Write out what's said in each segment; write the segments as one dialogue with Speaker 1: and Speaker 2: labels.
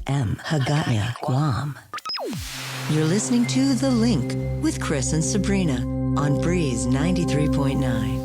Speaker 1: FM, Hagaya, Guam. You're listening to The Link with Chris and Sabrina on Breeze 93.9.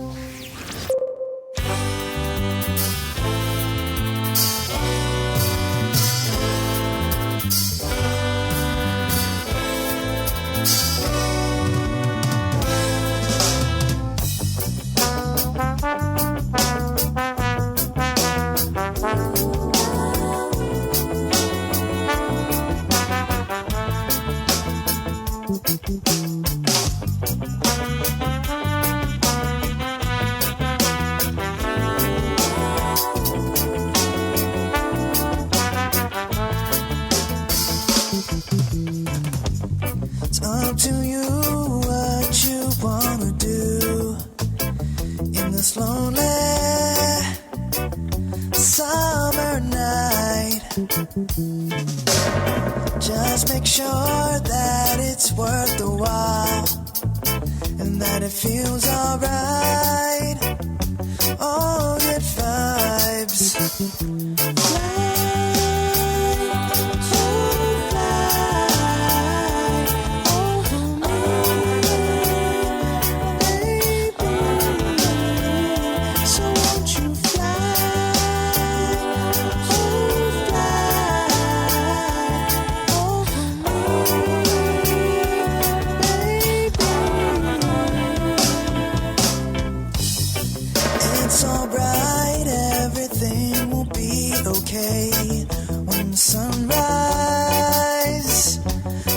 Speaker 2: Just make sure that it's worth the while and that it feels alright. All good vibes. When the sunrise,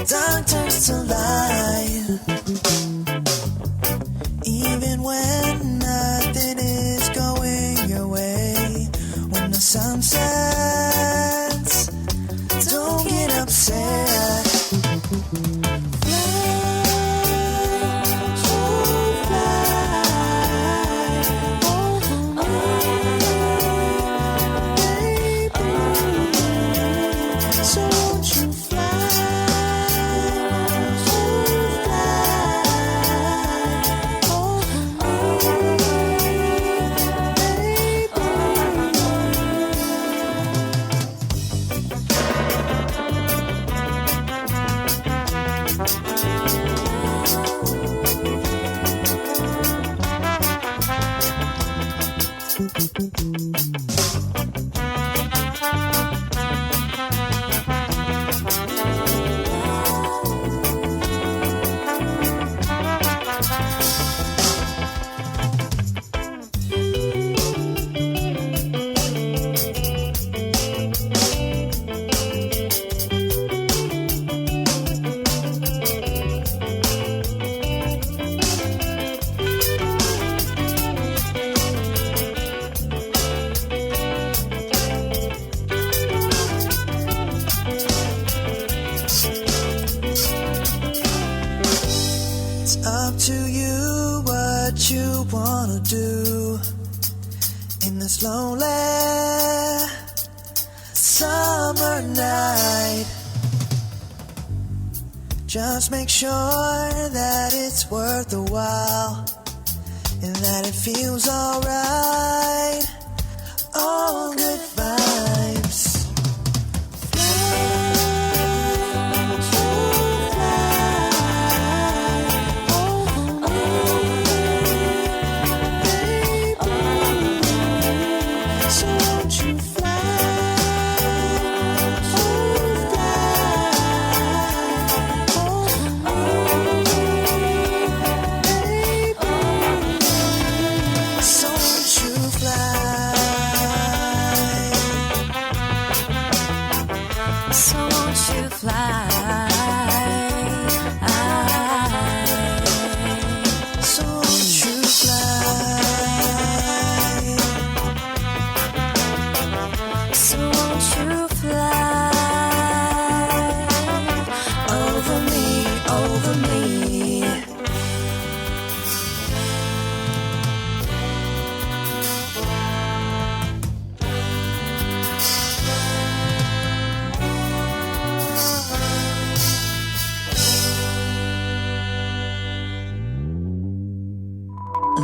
Speaker 2: dark turns to light. Even when nothing is going your way, when the sun sets, don't get upset. Lonely summer night. Just make sure that it's worth the while and that it feels alright. All good vibes.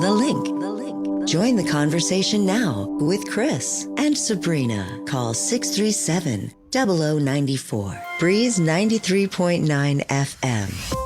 Speaker 1: The Link. Join the conversation now with Chris and Sabrina. Call 637 0094. Breeze 93.9 FM.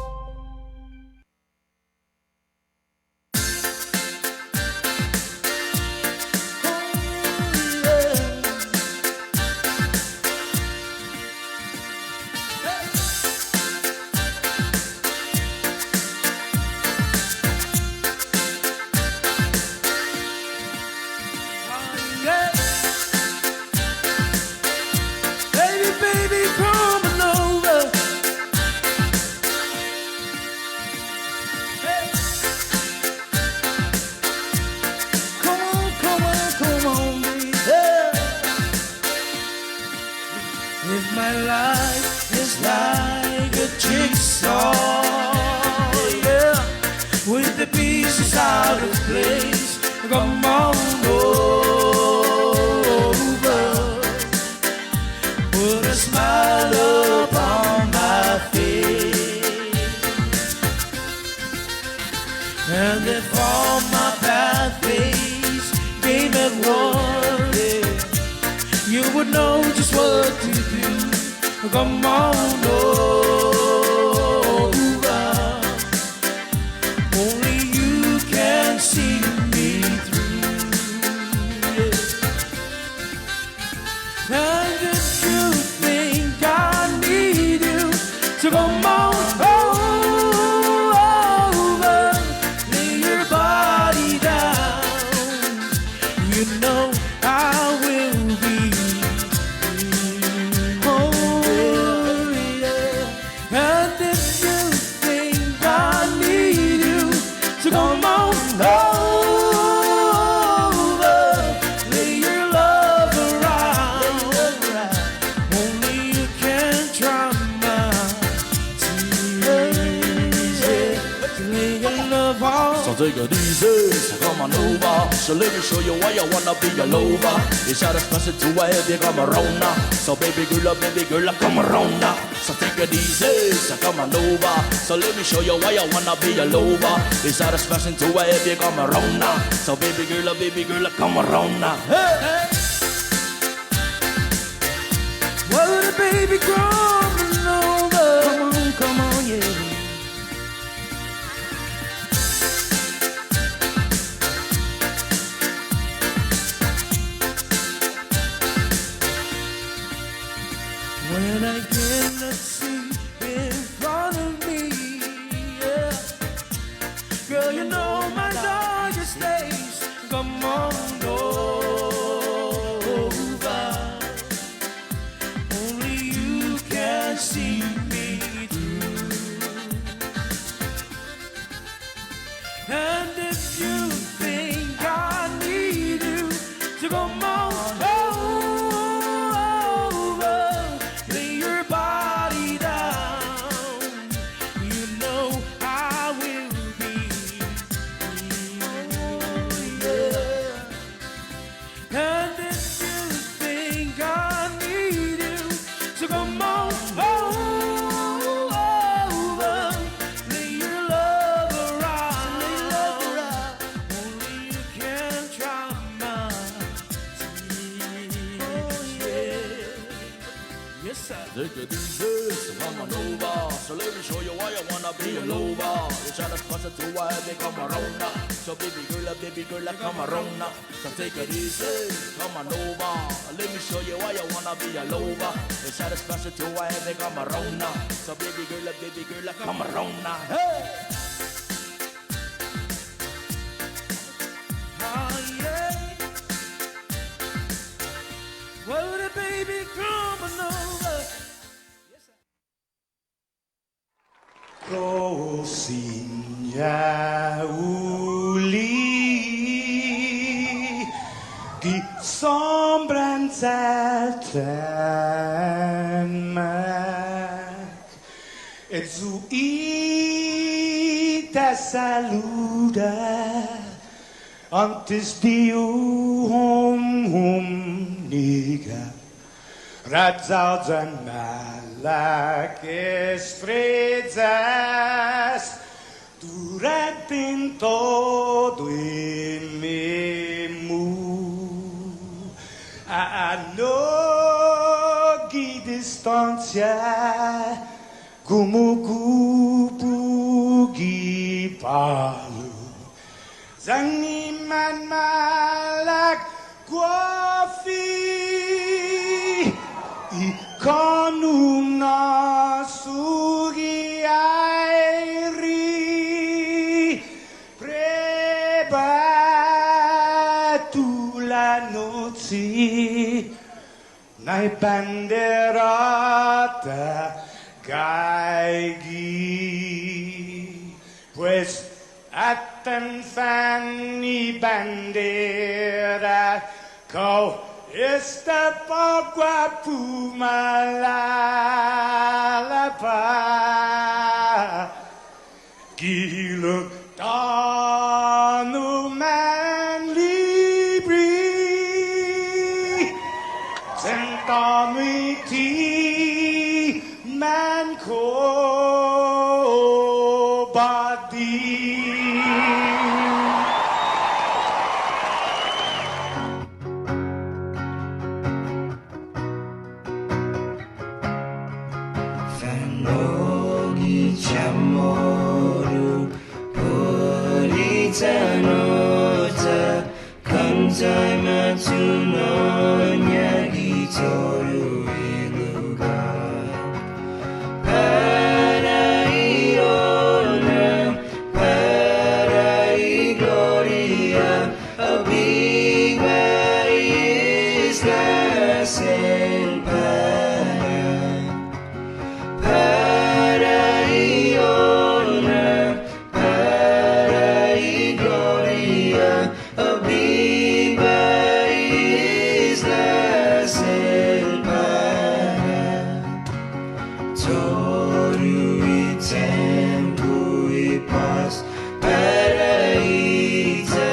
Speaker 3: Take it easy, so come on over. So let me show you why I wanna be your lover. You should have special to where you come around now. So baby girl, come around now. So take it easy, so come on over. So let me show you why I wanna be your lover. You should have special to where you come around now. So baby girl, come around now. Hey.
Speaker 2: Well, the baby coming over. Come on, yeah. When I get the seat in front of me, yeah. Girl, you know my darkest days. Come on over. Only you can see me through. And if you think I need you to come on over.
Speaker 3: Take it easy, so come on over. So let me show you why I wanna be your lover. You try to pass it to why they come around now. So baby girl, come around now. So take it easy, come on over. Let me show you why I wanna be your lover. You try to pass it to why they come around now. So baby girl, come around now. Hey!
Speaker 2: Well, the baby coming over.
Speaker 4: Così uli die sombranza ten mak et zu I te saluda antes di niga Radzaudzan malak estrezas durante em todo em memu a no distancia kumukupu gipalu Zangiman malak guafi ikonum nasugi airi prebatula noci Nai banderata gaigi Pues atan fanny bandera Kau esta pagua pumalalapa Gilo tanu man libri Sentami ti man ko badi
Speaker 2: Fanogi chamoru Politanota Kantai matunonya Gitoru iluga Paraiona Parai gloria Abiba isla senpara Paraiona, Parai gloria, abiba isla senpara. Toru I tempo I paz, paraíta,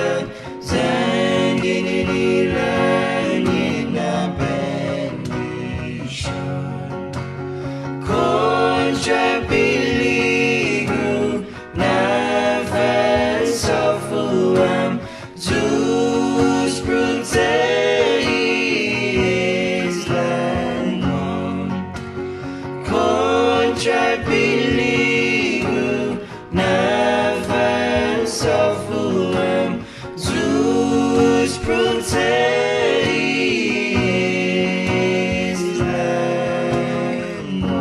Speaker 2: zangin ilan na bendition. Contra perigo na avança fuam Deus proteis landon Contra perigo na avança fuam Deus proteis landon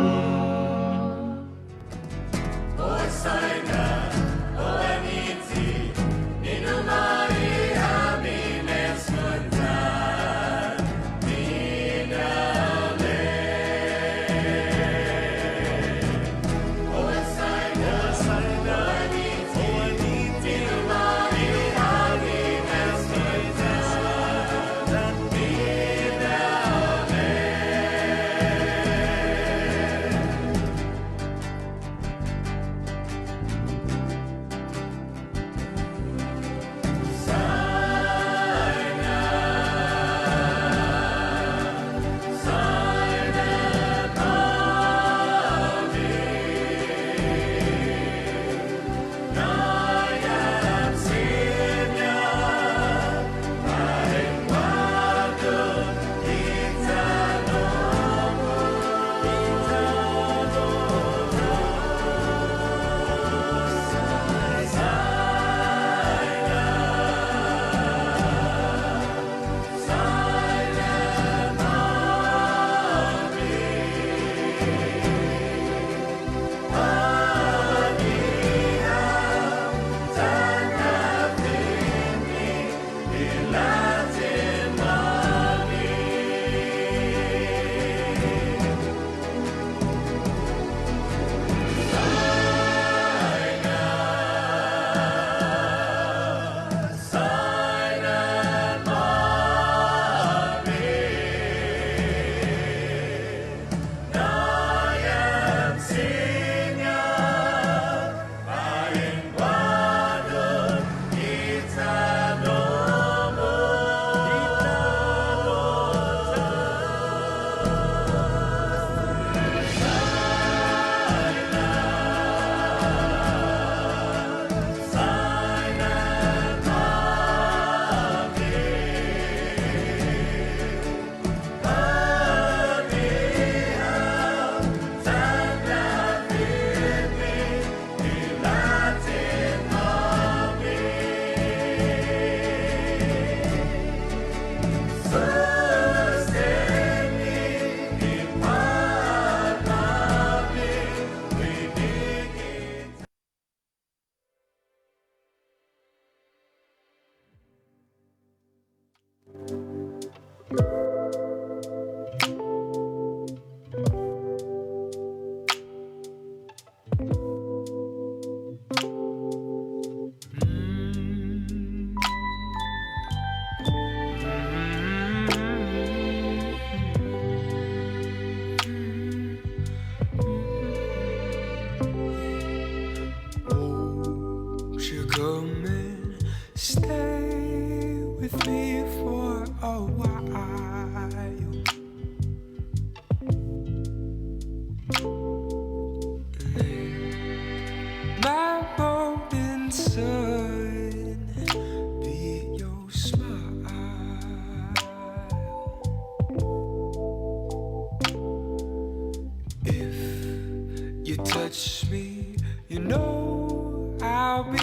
Speaker 2: touch me, you know I'll be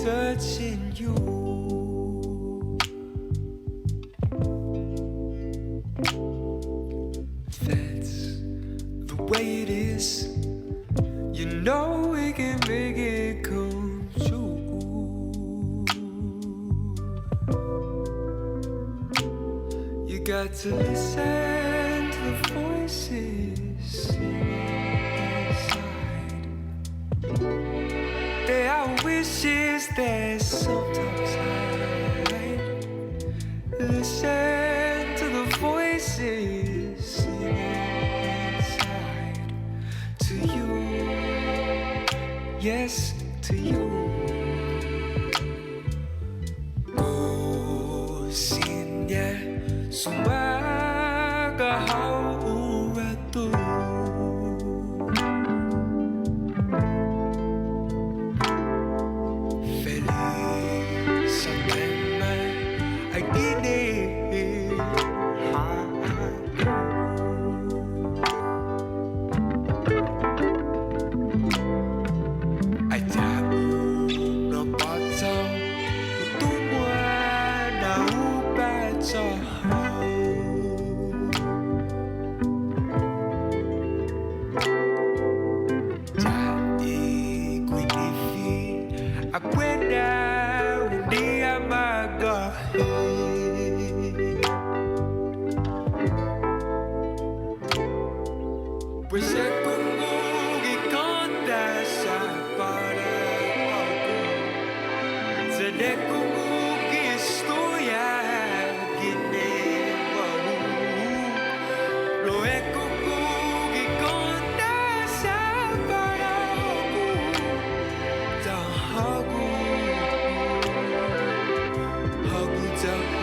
Speaker 2: touching you. That's the way it is. You know we can make it come true. You got to listen to the voices inside. There are wishes that sometimes hide. Listen to the voices inside. To you, yes, to you. Oh, sin ya, sumagahaurat. Feliz September, ay ay tabu no bottom, tumwa na upacho. Akwenda undi amaga pues sekungugi konda sa para aku sedekungugi istoya gine wau lo ekungugi konda sa para aku tahagu hagu tahu.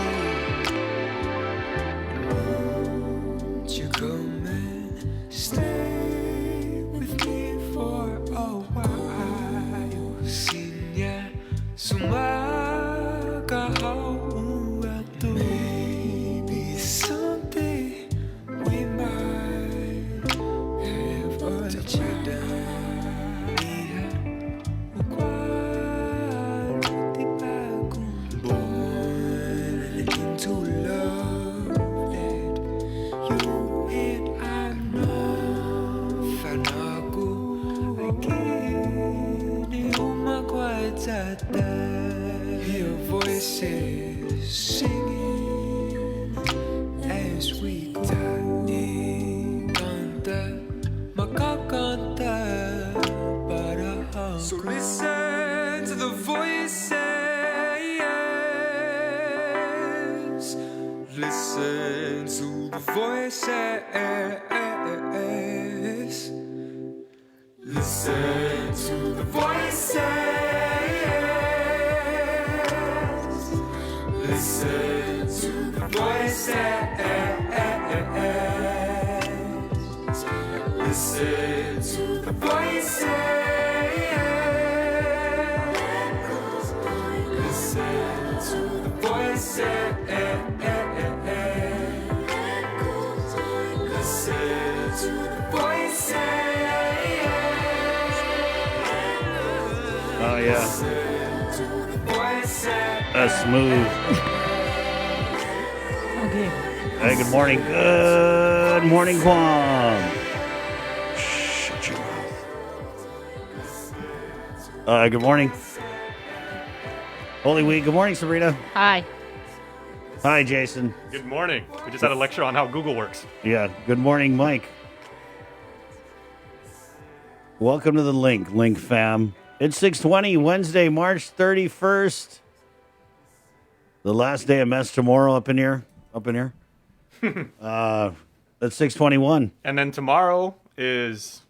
Speaker 2: Won't you come and stay with me for a while? Sinya sumagahaurat. Maybe someday we might have a chance. Born into love that you and I know. Fanago again, umakwatata. Hear voices singing as we tani kanta, makakanta para ako. So listen to the voices. Listen to the voices. Listen to the voices. Listen to the voices. Listen to the voices. Listen to the voices. Listen to the voices.
Speaker 5: Oh yeah,
Speaker 2: Listen to the voices.
Speaker 5: that's smooth.
Speaker 1: Okay.
Speaker 5: Hey, good morning. Good morning, Guam. Shut your mouth. Good morning. Holy Week. Good morning, Sabrina.
Speaker 6: Hi.
Speaker 5: Hi, Jason.
Speaker 7: Good morning. We just had a lecture on how Google works.
Speaker 5: Yeah. Good morning, Mike. Welcome to the Link fam. It's 6:20, Wednesday, March 31st. The last day of mess tomorrow up in here. That's 6:21.
Speaker 7: And then tomorrow is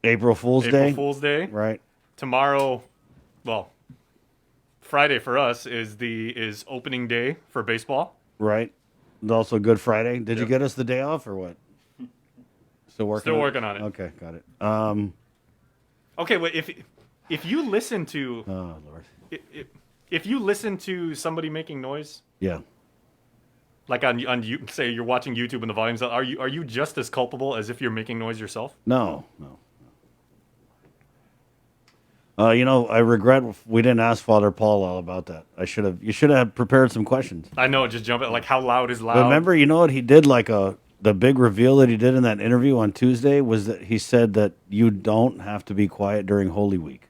Speaker 5: April Fool's
Speaker 7: April
Speaker 5: Day.
Speaker 7: Fool's Day.
Speaker 5: Right.
Speaker 7: Tomorrow, well, Friday for us is opening day for baseball.
Speaker 5: Right. And also Good Friday. Did you
Speaker 7: Yep.
Speaker 5: get us the day off or what? Still working
Speaker 7: on it.
Speaker 5: Okay, got it.
Speaker 7: Okay, wait, if you listen to
Speaker 5: Oh, Lord.
Speaker 7: if you listen to somebody making noise,
Speaker 5: Yeah.
Speaker 7: like on you, say you're watching YouTube and the volume's up, are you just as culpable as if you're making noise yourself?
Speaker 5: No. I regret we didn't ask Father Paul all about that. You should have prepared some questions.
Speaker 7: I know, just jump at like how loud is loud.
Speaker 5: Remember, you know what he did? The big reveal that he did in that interview on Tuesday was that he said that you don't have to be quiet during Holy Week.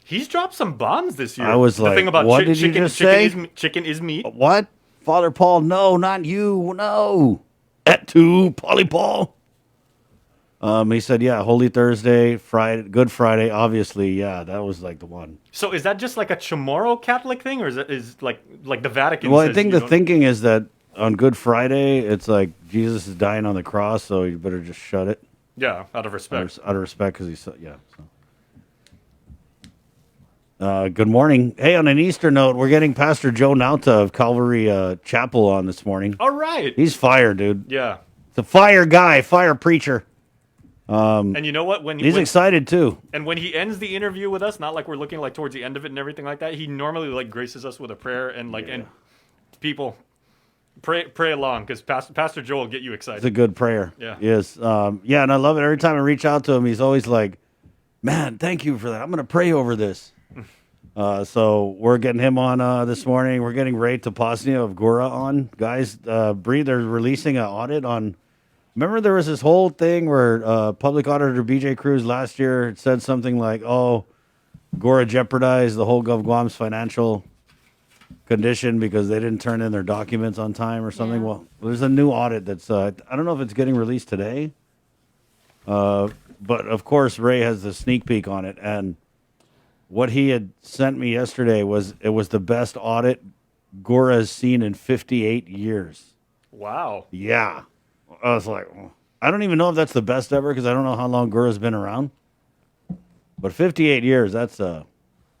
Speaker 7: He's dropped some bombs this year.
Speaker 5: I was
Speaker 7: the
Speaker 5: like,
Speaker 7: thing about
Speaker 5: what did you just say?
Speaker 7: Chicken is meat.
Speaker 5: What? Father Paul? No, not you. No. Et tu, Polly Paul. He said, yeah, Holy Thursday, Friday, Good Friday. Obviously, yeah, that was like the one.
Speaker 7: So is that just like a Chamorro Catholic thing, or is like the Vatican?
Speaker 5: Well,
Speaker 7: says
Speaker 5: I think
Speaker 7: you
Speaker 5: the thinking is that on Good Friday, it's like Jesus is dying on the cross, so you better just shut it.
Speaker 7: Yeah, out of respect.
Speaker 5: Out of respect, because he's yeah. So. Good morning. Hey, on an Easter note, we're getting Pastor Joe Nauta of Calvary Chapel on this morning.
Speaker 7: All right.
Speaker 5: He's fire, dude.
Speaker 7: Yeah.
Speaker 5: It's a fire guy, fire preacher.
Speaker 7: And you know what?
Speaker 5: He's excited too.
Speaker 7: And when he ends the interview with us, not like we're looking like towards the end of it and everything like that, he normally like graces us with a prayer and like and people pray along because Pastor Joe will get you excited.
Speaker 5: It's a good prayer.
Speaker 7: Yeah.
Speaker 5: Yes. Yeah, and I love it. Every time I reach out to him, he's always like, "Man, thank you for that. I'm going to pray over this." So we're getting him on this morning. We're getting Ray Toposnia of Gura on. Guys, Bree, they're releasing an audit on. Remember there was this whole thing where public auditor BJ Cruz last year said something like, oh, Gora jeopardized the whole Gov Guam's financial condition because they didn't turn in their documents on time or something.
Speaker 6: Yeah.
Speaker 5: Well, there's a new audit that's, I don't know if it's getting released today. But of course, Ray has the sneak peek on it. And what he had sent me yesterday was the best audit Gora has seen in 58 years.
Speaker 7: Wow.
Speaker 5: Yeah. I was like, I don't even know if that's the best ever because I don't know how long Gura's been around. But 58 years, that's, so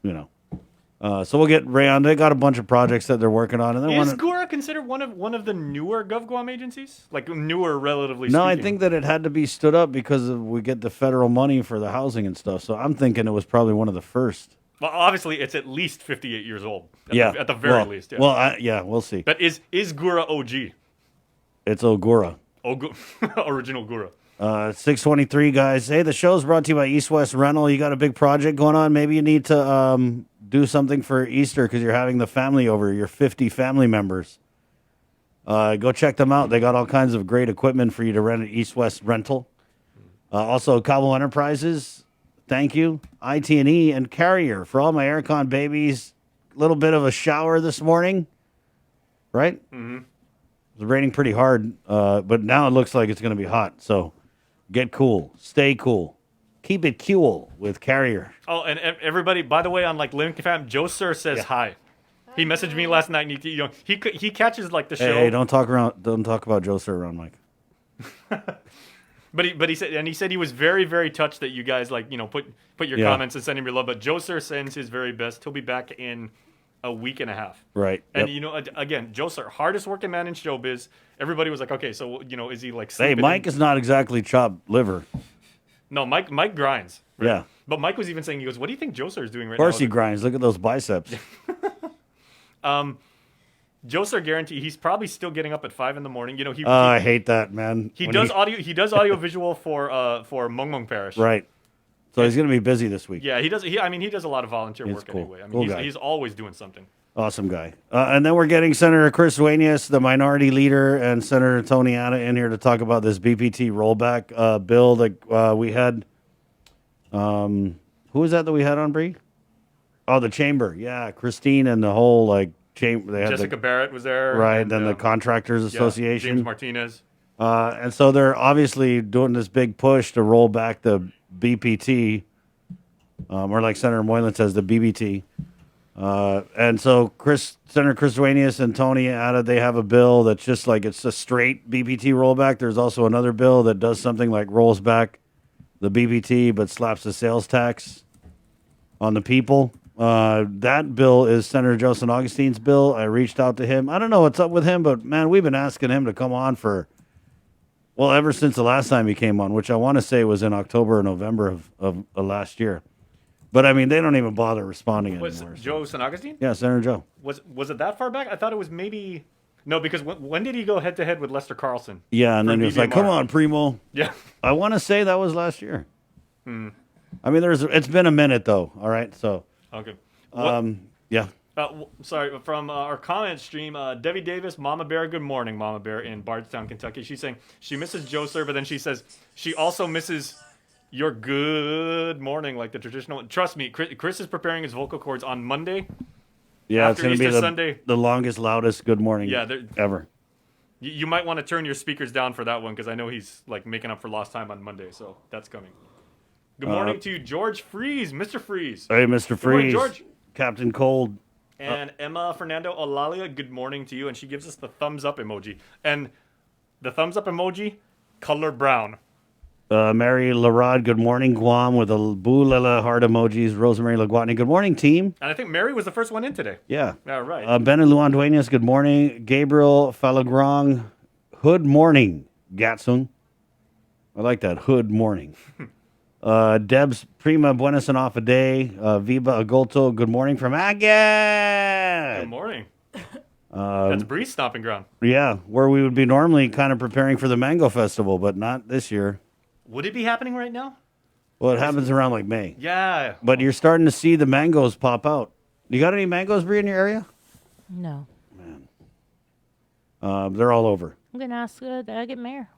Speaker 5: we'll get Ray on. They got a bunch of projects that they're working on. And
Speaker 7: Is Gura considered one of the newer GovGuam agencies? Like newer, relatively speaking?
Speaker 5: No, I think that it had to be stood up because we get the federal money for the housing and stuff. So I'm thinking it was probably one of the first.
Speaker 7: Well, obviously, it's at least 58 years old. At the very least. Yeah.
Speaker 5: Well, we'll see.
Speaker 7: But is Gura OG?
Speaker 5: It's Ogura.
Speaker 7: Original Gura.
Speaker 5: 623, guys. Hey, the show's brought to you by East West Rental. You got a big project going on. Maybe you need to do something for Easter because you're having the family over, your 50 family members. Go check them out. They got all kinds of great equipment for you to rent at East West Rental. Also, Cabo Enterprises, thank you. IT&E and Carrier for all my aircon babies. A little bit of a shower this morning, right? Mm-hmm. It was raining pretty hard, but now it looks like it's going to be hot. So get cool. Stay cool. Keep it cool with Carrier.
Speaker 7: Oh, and everybody, by the way, on like Link Fam, Joe Sir says hi. He messaged me last night, and he catches like the show.
Speaker 5: Hey, don't talk about Joe Sir around Mike.
Speaker 7: But he said he was very, very touched that you guys put your comments and send him your love. But Joe Sir sends his very best. He'll be back in a week and a half.
Speaker 5: Right.
Speaker 7: And again, Joe Sir, hardest working man in showbiz. Everybody was like, okay, so is he like?
Speaker 5: Hey, Mike is not exactly chopped liver.
Speaker 7: No, Mike grinds. Right?
Speaker 5: Yeah.
Speaker 7: But Mike was even saying, he goes, "What do you think Joe Sir is doing right
Speaker 5: Of
Speaker 7: now?"
Speaker 5: course he grinds. Look at those biceps.
Speaker 7: Joe Sir guarantee he's probably still getting up at 5 a.m.
Speaker 5: I hate that, man.
Speaker 7: He does audio visual for Mongmong Parish.
Speaker 5: Right. So he's going to be busy this week.
Speaker 7: Yeah, he does. He does a lot of volunteer work
Speaker 5: cool.
Speaker 7: anyway. I mean,
Speaker 5: Cool
Speaker 7: he's always doing something.
Speaker 5: Awesome guy. And then we're getting Senator Chris Duenas, the minority leader, and Senator Tony Anna in here to talk about this BPT rollback bill that we had. Who was that we had on, Bree? Oh, the chamber. Yeah, Christine and the whole chamber. They had
Speaker 7: Jessica Barrett was there.
Speaker 5: Right,
Speaker 7: and
Speaker 5: then the Contractors Association.
Speaker 7: James Martinez.
Speaker 5: And so they're obviously doing this big push to roll back the BPT, or like Senator Moylan says, the BBT. And so Senator Chris Duenas and Tony Ada, they have a bill that's just like it's a straight BPT rollback. There's also another bill that does something like rolls back the BPT but slaps the sales tax on the people. That bill is Senator Joe San Augustine's bill. I reached out to him. I don't know what's up with him, but man, we've been asking him to come on ever since the last time he came on, which I want to say was in October or November of last year. But I mean, they don't even bother responding
Speaker 7: Was
Speaker 5: anymore.
Speaker 7: Joe San Augustine?
Speaker 5: Yeah, Senator Joe.
Speaker 7: Was it that far back? I thought it was maybe no, because when did he go head to head with Lester Carlson?
Speaker 5: Yeah, and then he was like, "Come
Speaker 7: BBMR?
Speaker 5: on, Primo."
Speaker 7: Yeah.
Speaker 5: I want to say that was last year. I mean, it's been a minute though. All right, so
Speaker 7: Okay.
Speaker 5: yeah.
Speaker 7: Sorry, from our comment stream, Debbie Davis, Mama Bear, good morning, Mama Bear in Bardstown, Kentucky. She's saying she misses Joe Sir, but then she says she also misses your good morning, like the traditional. Trust me, Chris is preparing his vocal cords on Monday.
Speaker 5: Yeah,
Speaker 7: After
Speaker 5: it's going to be
Speaker 7: Easter Sunday.
Speaker 5: the longest, loudest good morning ever.
Speaker 7: You might want to turn your speakers down for that one because I know he's like making up for lost time on Monday, so that's coming. Good morning to George Freeze, Mr. Freeze.
Speaker 5: Hey, Mr. Freeze.
Speaker 7: morning, George.
Speaker 5: Captain Cold.
Speaker 7: And Emma Fernando Olalia, good morning to you. And she gives us the thumbs up emoji. And the thumbs up emoji, color brown.
Speaker 5: Mary Larod, good morning, Guam, with a boo-lala heart emojis. Rosemary Laguatni, good morning, team.
Speaker 7: And I think Mary was the first one in today.
Speaker 5: Yeah.
Speaker 7: All right.
Speaker 5: Ben and Luan Duenas, good morning. Gabriel Falagrong, hood morning, Gatsung. I like that, hood morning. Debs Prima, buenas and off a day. Viva Agolto, good morning from Agad.
Speaker 7: Good morning. That's Breeze stomping ground.
Speaker 5: Yeah, where we would be normally kind of preparing for the Mango Festival, but not this year.
Speaker 7: Would it be happening right now?
Speaker 5: Well, it happens around like May.
Speaker 7: Yeah.
Speaker 5: But you're starting to see the mangoes pop out. You got any mangoes, Bree, in your area?
Speaker 6: No.
Speaker 5: They're all over.
Speaker 6: I'm going to ask I get mayor.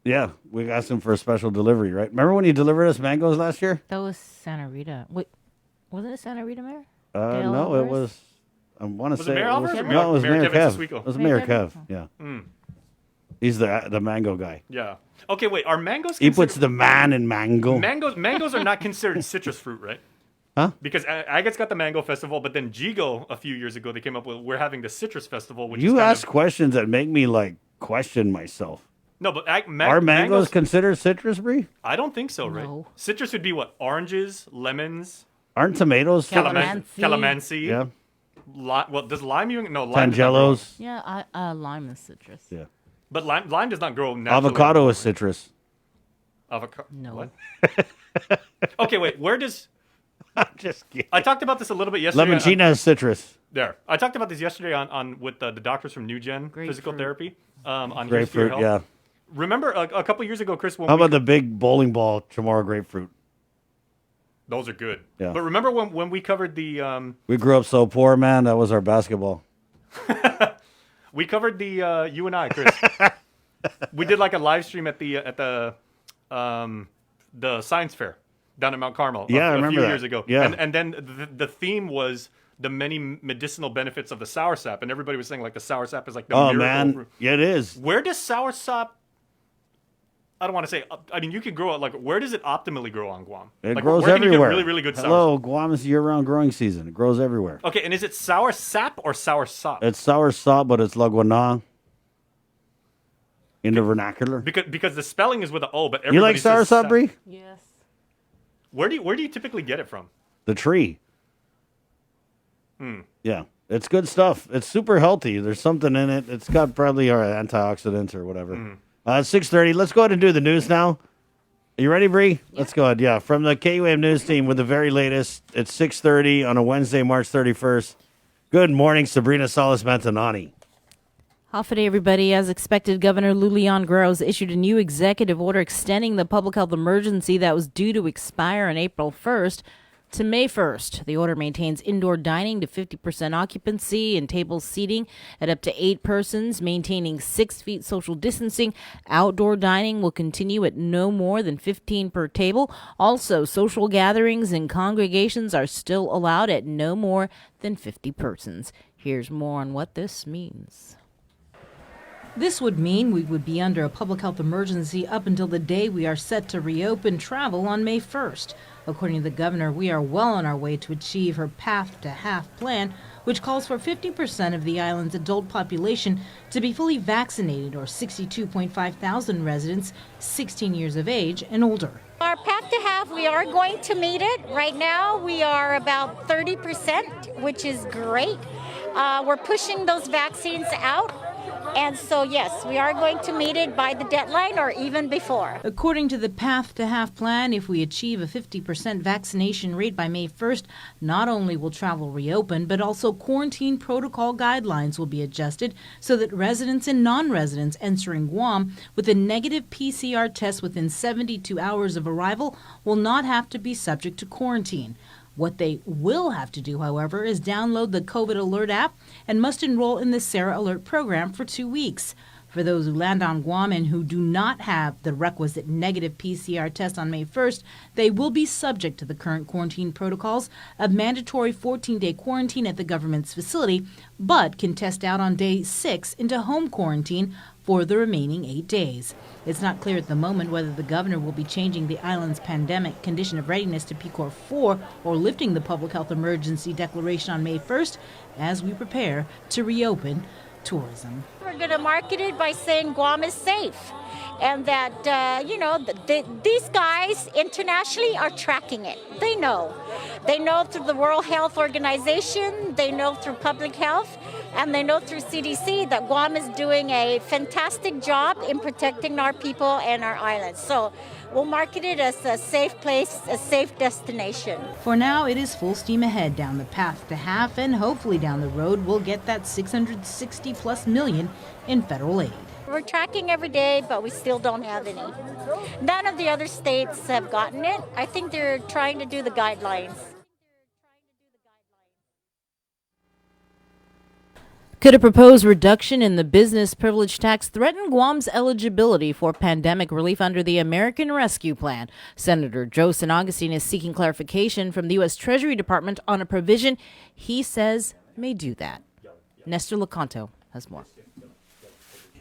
Speaker 5: Yeah, we asked them for a special delivery, right? Remember when you delivered us mangoes last year?
Speaker 6: That was Santa Rita. Wait, wasn't it Santa Rita mayor?
Speaker 5: No, it was. I want to
Speaker 7: Was
Speaker 5: say
Speaker 7: it Mayor Alvarez or
Speaker 5: no, it was
Speaker 7: Mayor
Speaker 5: Mayor
Speaker 7: Kevin
Speaker 5: Kev.
Speaker 7: Siswico?
Speaker 5: It was
Speaker 6: Mayor
Speaker 5: Mayor
Speaker 6: Kevin?
Speaker 5: Kev. Yeah, he's the mango guy.
Speaker 7: Yeah. Okay, wait. Are mangoes
Speaker 5: He puts the man in mango.
Speaker 7: Mangoes are not considered citrus fruit, right?
Speaker 5: Huh?
Speaker 7: Because Agate's got the mango festival, but then Jigo a few years ago they came up with we're having the citrus festival, which
Speaker 5: You
Speaker 7: is
Speaker 5: ask questions that make me like question myself.
Speaker 7: no, but
Speaker 5: Are mangoes considered citrus, Bree?
Speaker 7: I don't think so, right?
Speaker 6: No.
Speaker 7: Citrus would be what? Oranges, lemons,
Speaker 5: Aren't tomatoes?
Speaker 6: Calamansi.
Speaker 7: calamansi.
Speaker 5: Yeah.
Speaker 7: Well, does lime even? No, lime.
Speaker 5: Tangelos.
Speaker 6: Yeah, lime is citrus.
Speaker 5: Yeah.
Speaker 7: But lime does not grow naturally.
Speaker 5: Avocado is citrus.
Speaker 7: Avocado.
Speaker 6: No.
Speaker 7: What? Okay, wait. Where does
Speaker 5: I'm just kidding.
Speaker 7: I talked about this a little bit yesterday?
Speaker 5: Lemonchina is citrus.
Speaker 7: There. I talked about this yesterday on with the doctors from New Gen Physical
Speaker 6: Grapefruit.
Speaker 7: Therapy. On Here's to Your
Speaker 5: Grapefruit,
Speaker 7: Health.
Speaker 5: yeah.
Speaker 7: Remember a couple years ago, Chris? When
Speaker 5: How
Speaker 7: we,
Speaker 5: about the big bowling ball Chamorro grapefruit?
Speaker 7: those are good.
Speaker 5: Yeah.
Speaker 7: But remember when we covered the
Speaker 5: We grew up so poor, man. That was our basketball.
Speaker 7: we covered the you and I, Chris. We did like a live stream at the science fair down at Mount Carmel.
Speaker 5: Yeah, I
Speaker 7: a
Speaker 5: remember
Speaker 7: few
Speaker 5: that.
Speaker 7: years ago.
Speaker 5: Yeah.
Speaker 7: And then the theme was the many medicinal benefits of the soursop, and everybody was saying like the soursop is like the
Speaker 5: Oh,
Speaker 7: miracle
Speaker 5: man.
Speaker 7: fruit.
Speaker 5: Yeah, it is.
Speaker 7: Where does soursop? I don't want to say. I mean, you can grow it. Like, where does it optimally grow on Guam?
Speaker 5: It
Speaker 7: like,
Speaker 5: grows
Speaker 7: where can
Speaker 5: everywhere.
Speaker 7: You get really, really good
Speaker 5: Hello,
Speaker 7: soursop?
Speaker 5: Guam is year-round growing season. It grows everywhere.
Speaker 7: Okay, and is it sour sap or sour sop?
Speaker 5: It's sour sop, but it's laguana in the vernacular.
Speaker 7: Because the spelling is with an O, but
Speaker 5: You
Speaker 7: everybody
Speaker 5: like sour
Speaker 7: says
Speaker 5: sop,
Speaker 7: sap.
Speaker 5: Bree?
Speaker 6: Yes.
Speaker 7: Where do you typically get it from?
Speaker 5: The tree. Yeah, it's good stuff. It's super healthy. There's something in it. It's got probably antioxidants or whatever. It's 6:30. Let's go ahead and do the news now. Are you ready, Bree? Let's go ahead. Yeah, from the KUAM news team with the very latest. It's 6:30 on a Wednesday, March 31st. Good morning, Sabrina Salas Mantanani.
Speaker 6: Off a day, everybody. As expected, Governor Lulian Gross issued a new executive order extending the public health emergency that was due to expire on April 1st to May 1st. The order maintains indoor dining to 50% occupancy and table seating at up to 8 persons, maintaining 6 feet social distancing. Outdoor dining will continue at no more than 15 per table. Also, social gatherings and congregations are still allowed at no more than 50 persons. Here's more on what this means. This would mean we would be under a public health emergency up until the day we are set to reopen travel on May 1st. According to the governor, we are well on our way to achieve her Path to Half plan, which calls for 50% of the island's adult population to be fully vaccinated, or 62.5 thousand residents 16 years of age and older.
Speaker 8: Our path to half, we are going to meet it. Right now, we are about 30%, which is great. We're pushing those vaccines out. And so, yes, we are going to meet it by the deadline or even before.
Speaker 6: According to the Path to Half plan, if we achieve a 50% vaccination rate by May 1st, not only will travel reopen, but also quarantine protocol guidelines will be adjusted so that residents and non-residents entering Guam with a negative PCR test within 72 hours of arrival will not have to be subject to quarantine. What they will have to do, however, is download the COVID Alert app and must enroll in the Sarah Alert program for 2 weeks. For those who land on Guam and who do not have the requisite negative PCR test on May 1st, they will be subject to the current quarantine protocols of mandatory 14-day quarantine at the government's facility, but can test out on day 6 into home quarantine for the remaining 8 days. It's not clear at the moment whether the governor will be changing the island's pandemic condition of readiness to PCOR 4 or lifting the public health emergency declaration on May 1st as we prepare to reopen tourism.
Speaker 8: We're going to market it by saying Guam is safe, and that, these guys internationally are tracking it. They know. They know through the World Health Organization, they know through public health, and they know through CDC that Guam is doing a fantastic job in protecting our people and our islands. So we'll market it as a safe place, a safe destination.
Speaker 6: For now, it is full steam ahead down the path to half, and hopefully down the road we'll get that $660+ million in federal aid.
Speaker 8: We're tracking every day, but we still don't have any. None of the other states have gotten it. I think they're trying to do the guidelines.
Speaker 6: Could a proposed reduction in the business privilege tax threaten Guam's eligibility for pandemic relief under the American Rescue Plan? Senator Joe San Agustin is seeking clarification from the U.S. Treasury Department on a provision he says may do that. Nestor Lecanto has more.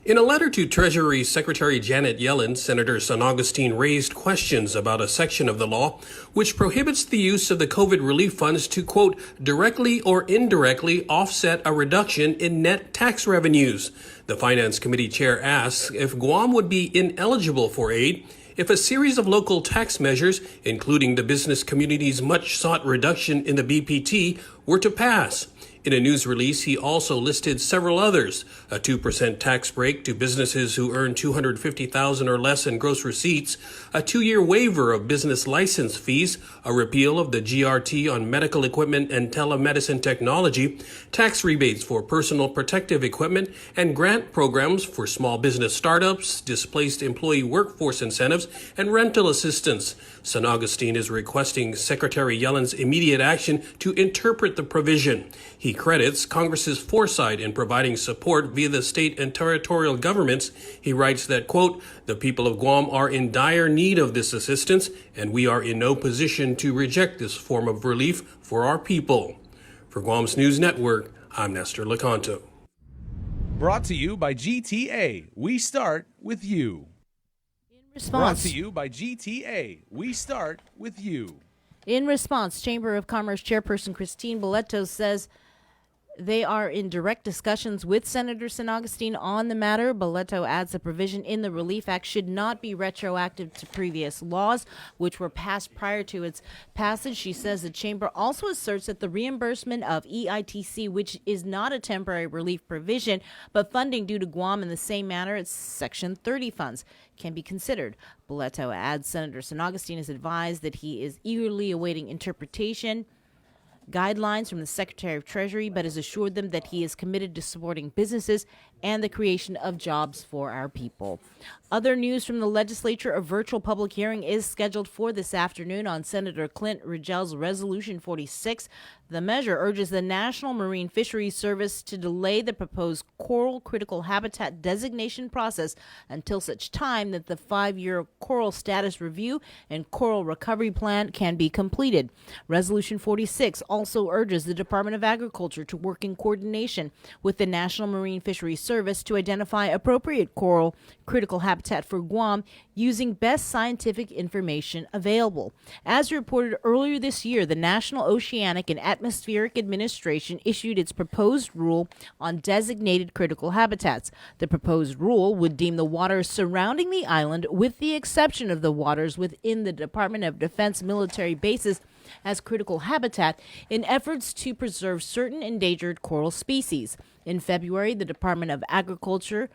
Speaker 9: In a letter to Treasury Secretary Janet Yellen, Senator San Agustin raised questions about a section of the law which prohibits the use of the COVID relief funds to, quote, directly or indirectly offset a reduction in net tax revenues. The Finance Committee chair asks if Guam would be ineligible for aid if a series of local tax measures, including the business community's much-sought reduction in the BPT, were to pass. In a news release, he also listed several others: a 2% tax break to businesses who earn $250,000 or less in gross receipts, a 2-year waiver of business license fees, a repeal of the GRT on medical equipment and telemedicine technology, tax rebates for personal protective equipment, and grant programs for small business startups, displaced employee workforce incentives, and rental assistance. San Agustin is requesting Secretary Yellen's immediate action to interpret the provision. He credits Congress's foresight in providing support via the state and territorial governments. He writes that, quote, the people of Guam are in dire need of this assistance, and we are in no position to reject this form of relief for our people. For Guam's News Network, I'm Nestor Lecanto.
Speaker 10: Brought to you by GTA. We start with you. Brought to you by GTA. We start with you.
Speaker 6: In response, Chamber of Commerce Chairperson Christine Boleto says they are in direct discussions with Senator San Agustin on the matter. Boleto adds the provision in the Relief Act should not be retroactive to previous laws, which were passed prior to its passage. She says the chamber also asserts that the reimbursement of EITC, which is not a temporary relief provision, but funding due to Guam in the same manner as Section 30 funds, can be considered. Boleto adds Senator San Agustin has advised that he is eagerly awaiting interpretation guidelines from the Secretary of Treasury, but has assured them that he is committed to supporting businesses and the creation of jobs for our people. Other news from the legislature: a virtual public hearing is scheduled for this afternoon on Senator Clint Rigel's Resolution 46. The measure urges the National Marine Fisheries Service to delay the proposed coral critical habitat designation process until such time that the 5-year coral status review and coral recovery plan can be completed. Resolution 46 also urges the Department of Agriculture to work in coordination with the National Marine Fisheries Service to identify appropriate coral critical habitat for Guam using best scientific information available. As reported earlier this year, the National Oceanic and Atmospheric Administration issued its proposed rule on designated critical habitats. The proposed rule would deem the waters surrounding the island, with the exception of the waters within the Department of Defense military bases, as critical habitat in efforts to preserve certain endangered coral species. In February, the Department of Agriculture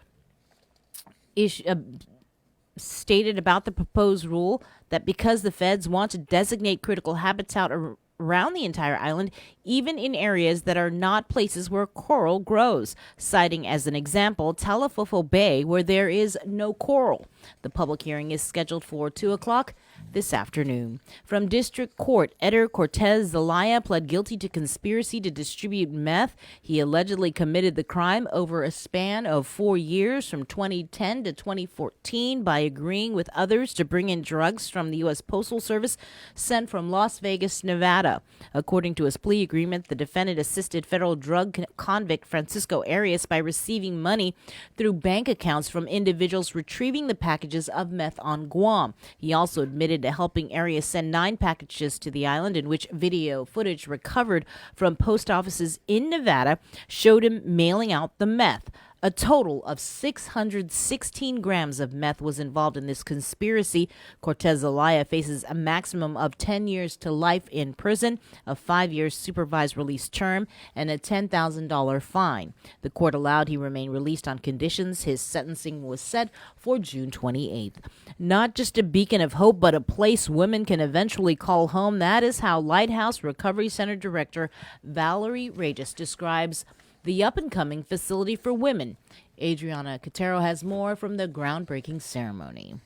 Speaker 6: stated about the proposed rule that because the feds want to designate critical habitat around the entire island, even in areas that are not places where coral grows, citing as an example Talafofo Bay, where there is no coral. The public hearing is scheduled for 2 o'clock this afternoon. From District Court, Eder Cortez Zelaya pled guilty to conspiracy to distribute meth. He allegedly committed the crime over a span of 4 years from 2010 to 2014 by agreeing with others to bring in drugs from the U.S. Postal Service sent from Las Vegas, Nevada. According to his plea agreement, the defendant assisted federal drug convict Francisco Arias by receiving money through bank accounts from individuals retrieving the packages of meth on Guam. He also admitted to helping Arias send 9 packages to the island, in which video footage recovered from post offices in Nevada showed him mailing out the meth. A total of 616 grams of meth was involved in this conspiracy. Cortez Zelaya faces a maximum of 10 years to life in prison, a 5-year supervised release term, and a $10,000 fine. The court allowed he remain released on conditions. His sentencing was set for June 28th. Not just a beacon of hope, but a place women can eventually call home. That is how Lighthouse Recovery Center Director Valerie Regis describes the up-and-coming facility for women. Adriana Cotero has more from the groundbreaking ceremony.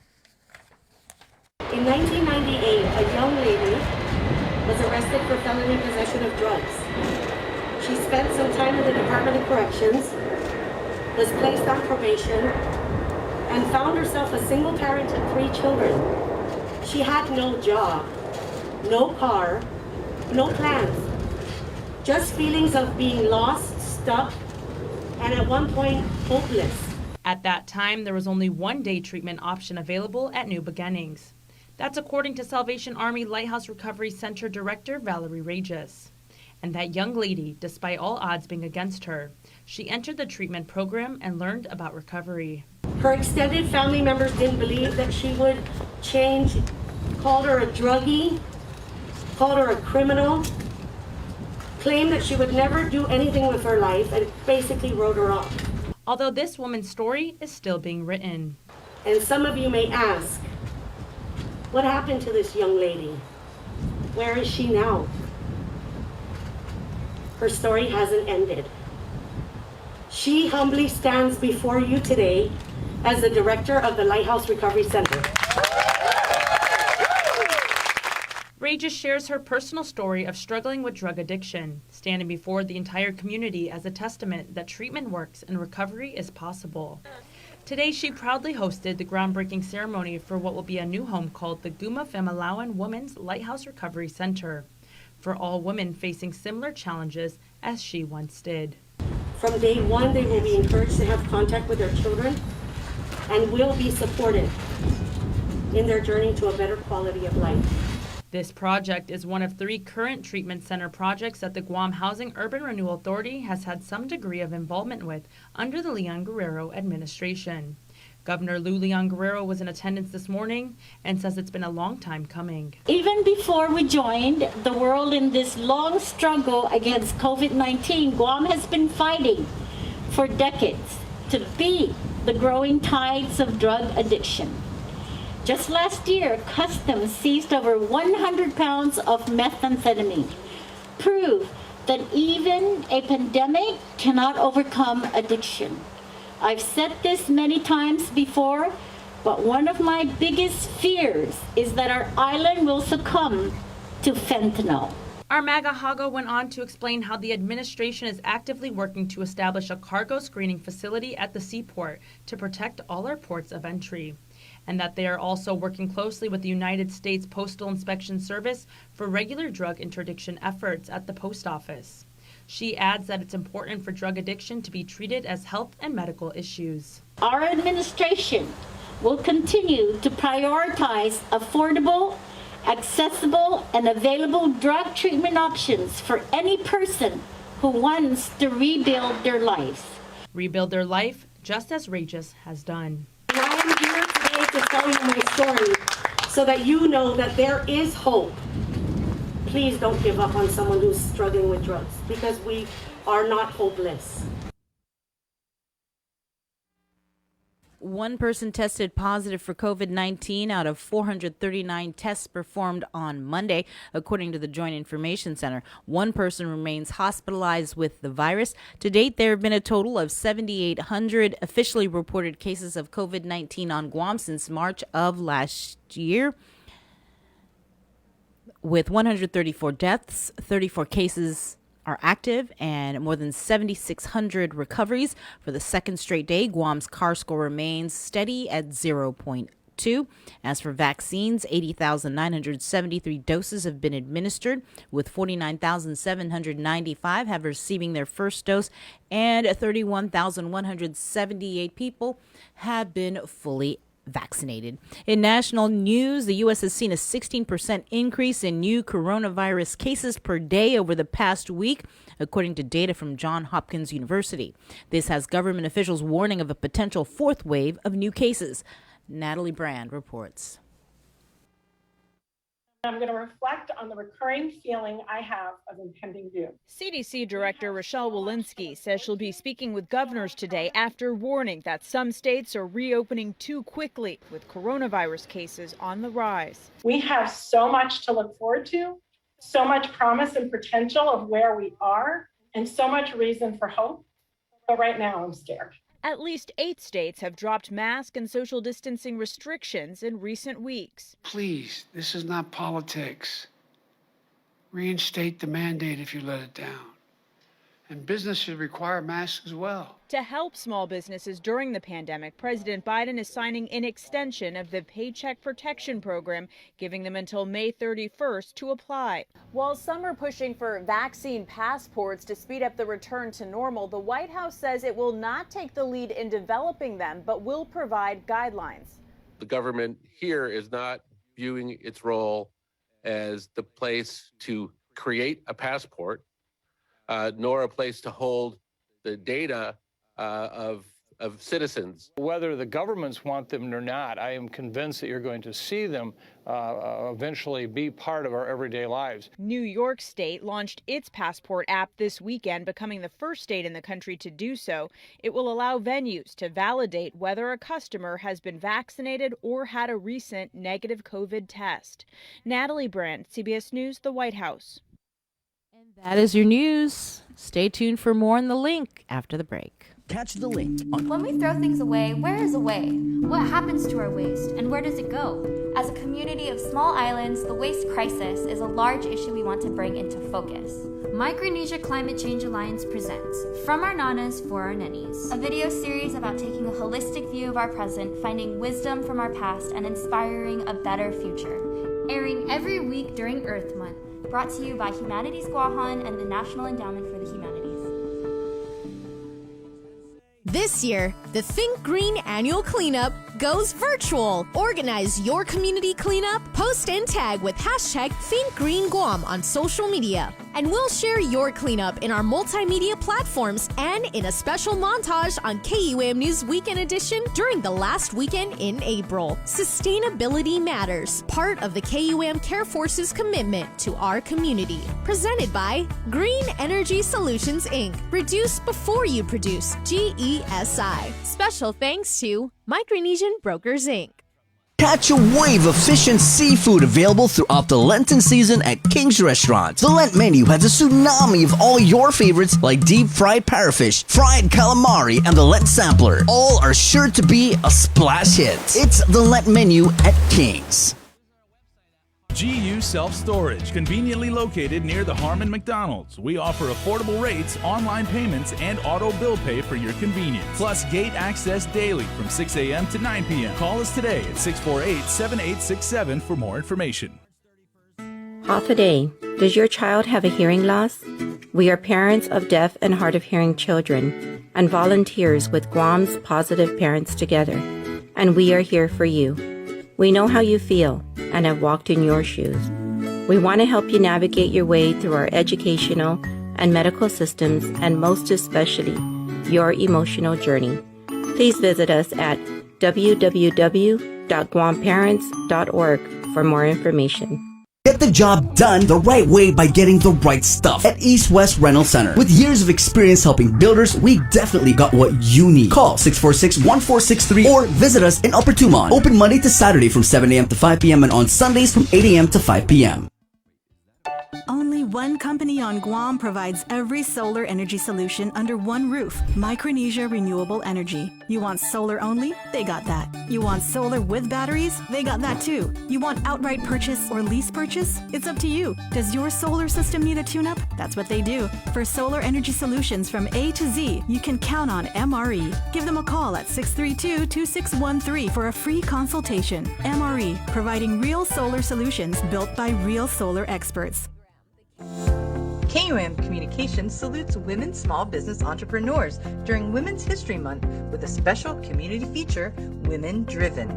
Speaker 11: In 1998, a young lady was arrested for felony possession of drugs. She spent some time in the Department of Corrections, was placed on probation, and found herself a single parent of 3 children. She had no job, no car, no plans, just feelings of being lost, stuck, and at one point, hopeless.
Speaker 12: At that time, there was only one day treatment option available at New Beginnings. That's according to Salvation Army Lighthouse Recovery Center Director Valerie Regis. And that young lady, despite all odds being against her, she entered the treatment program and learned about recovery.
Speaker 11: Her extended family members didn't believe that she would change, called her a druggie, called her a criminal, claimed that she would never do anything with her life, and basically wrote her off.
Speaker 12: Although this woman's story is still being written.
Speaker 11: And some of you may ask, what happened to this young lady? Where is she now? Her story hasn't ended. She humbly stands before you today as the director of the Lighthouse Recovery Center.
Speaker 12: Regis shares her personal story of struggling with drug addiction, standing before the entire community as a testament that treatment works and recovery is possible. Today, she proudly hosted the groundbreaking ceremony for what will be a new home called the Guma Famalawan Women's Lighthouse Recovery Center, for all women facing similar challenges as she once did.
Speaker 11: From day one, they will be encouraged to have contact with their children and will be supported in their journey to a better quality of life.
Speaker 12: This project is one of 3 current treatment center projects that the Guam Housing Urban Renewal Authority has had some degree of involvement with under the Leon Guerrero administration. Governor Lou Leon Guerrero was in attendance this morning and says it's been a long time coming.
Speaker 8: Even before we joined the world in this long struggle against COVID-19, Guam has been fighting for decades to beat the growing tides of drug addiction. Just last year, Customs seized over 100 pounds of methamphetamine, proof that even a pandemic cannot overcome addiction. I've said this many times before, but one of my biggest fears is that our island will succumb to fentanyl.
Speaker 12: Armaga Hago went on to explain how the administration is actively working to establish a cargo screening facility at the seaport to protect all our ports of entry, and that they are also working closely with the United States Postal Inspection Service for regular drug interdiction efforts at the post office. She adds that it's important for drug addiction to be treated as health and medical issues.
Speaker 8: Our administration will continue to prioritize affordable, accessible, and available drug treatment options for any person who wants to rebuild their life.
Speaker 12: Rebuild their life, just as Regis has done.
Speaker 11: I am here today to tell you my story so that you know that there is hope. please don't give up on someone who's struggling with drugs, because we are not hopeless.
Speaker 6: One person tested positive for COVID-19 out of 439 tests performed on Monday, according to the Joint Information Center. One person remains hospitalized with the virus. To date, there have been a total of 7,800 officially reported cases of COVID-19 on Guam since March of last year, with 134 deaths, 34 cases are active, and more than 7,600 recoveries. For the second straight day, Guam's CAR score remains steady at 0.2. As for vaccines, 80,973 doses have been administered, with 49,795 have receiving their first dose, and 31,178 people have been fully vaccinated. In national news, the U.S. has seen a 16% increase in new coronavirus cases per day over the past week, according to data from Johns Hopkins University. This has government officials warning of a potential fourth wave of new cases. Natalie Brand reports.
Speaker 13: I'm going to reflect on the recurring feeling I have of impending doom.
Speaker 14: CDC Director Rochelle Walensky says she'll be speaking with governors today after warning that some states are reopening too quickly with coronavirus cases on the rise.
Speaker 13: We have so much to look forward to, so much promise and potential of where we are, and so much reason for hope. But right now I'm scared.
Speaker 14: At least 8 states have dropped mask and social distancing restrictions in recent weeks.
Speaker 15: Please, this is not politics. Reinstate the mandate if you let it down. And business should require masks as well.
Speaker 14: To help small businesses during the pandemic, President Biden is signing an extension of the Paycheck Protection Program, giving them until May 31st to apply. While some are pushing for vaccine passports to speed up the return to normal, the White House says it will not take the lead in developing them, but will provide guidelines.
Speaker 16: The government here is not viewing its role as the place to create a passport, nor a place to hold the data of citizens.
Speaker 17: Whether the governments want them or not, I am convinced that you're going to see them eventually be part of our everyday lives.
Speaker 14: New York State launched its passport app this weekend, becoming the first state in the country to do so. It will allow venues to validate whether a customer has been vaccinated or had a recent negative COVID test. Natalie Brandt, CBS News, the White House.
Speaker 6: That is your news. Stay tuned for more in The Link after the break.
Speaker 18: Catch The Link on...
Speaker 19: When we throw things away, where is away? What happens to our waste, and where does it go? As a community of small islands, the waste crisis is a large issue we want to bring into focus. Micronesia Climate Change Alliance presents From Our Nanas for Our Nennies, a video series about taking a holistic view of our present, finding wisdom from our past, and inspiring a better future. Airing every week during Earth Month. Brought to you by Humanities Guahan and the National Endowment for the Humanities.
Speaker 20: This year, the Think Green Annual Cleanup goes virtual. Organize your community cleanup, post and tag with hashtag ThinkGreenGuam on social media. And we'll share your cleanup in our multimedia platforms and in a special montage on KUAM News Weekend Edition during the last weekend in April. Sustainability matters, part of the KUAM Care Force's commitment to our community. Presented by Green Energy Solutions, Inc. Reduce before you produce, GESI. Special thanks to Micronesian Brokers, Inc.
Speaker 18: Catch a wave of fish and seafood available throughout the Lenten season at King's Restaurant. The Lent menu has a tsunami of all your favorites like deep-fried parrotfish, fried calamari, and the Lent sampler. All are sure to be a splash hit. It's the Lent menu at King's.
Speaker 10: GU Self-Storage, conveniently located near the Harmon McDonald's. We offer affordable rates, online payments, and auto bill pay for your convenience. Plus gate access daily from 6 a.m. to 9 p.m. Call us today at 648-7867 for more information.
Speaker 21: Half a day. Does your child have a hearing loss? We are parents of deaf and hard of hearing children and volunteers with Guam's Positive Parents Together, and we are here for you. We know how you feel and have walked in your shoes. We want to help you navigate your way through our educational and medical systems, and most especially, your emotional journey. Please visit us at www.guamparents.org for more information.
Speaker 18: Get the job done the right way by getting the right stuff at East West Rental Center. With years of experience helping builders, we definitely got what you need. Call 646-1463 or visit us in Upper Tumon. Open Monday to Saturday from 7 a.m. to 5 p.m. and on Sundays from 8 a.m. to 5 p.m.
Speaker 3: Only one company on Guam provides every solar energy solution under one roof. Micronesia Renewable Energy. You want solar only? They got that. You want solar with batteries? They got that too. You want outright purchase or lease purchase? It's up to you. Does your solar system need a tune-up? That's what they do. For solar energy solutions from A to Z, you can count on MRE. Give them a call at 632-2613 for a free consultation. MRE, providing real solar solutions built by real solar experts.
Speaker 22: KUM Communications salutes women small business entrepreneurs during Women's History Month with a special community feature, Women Driven.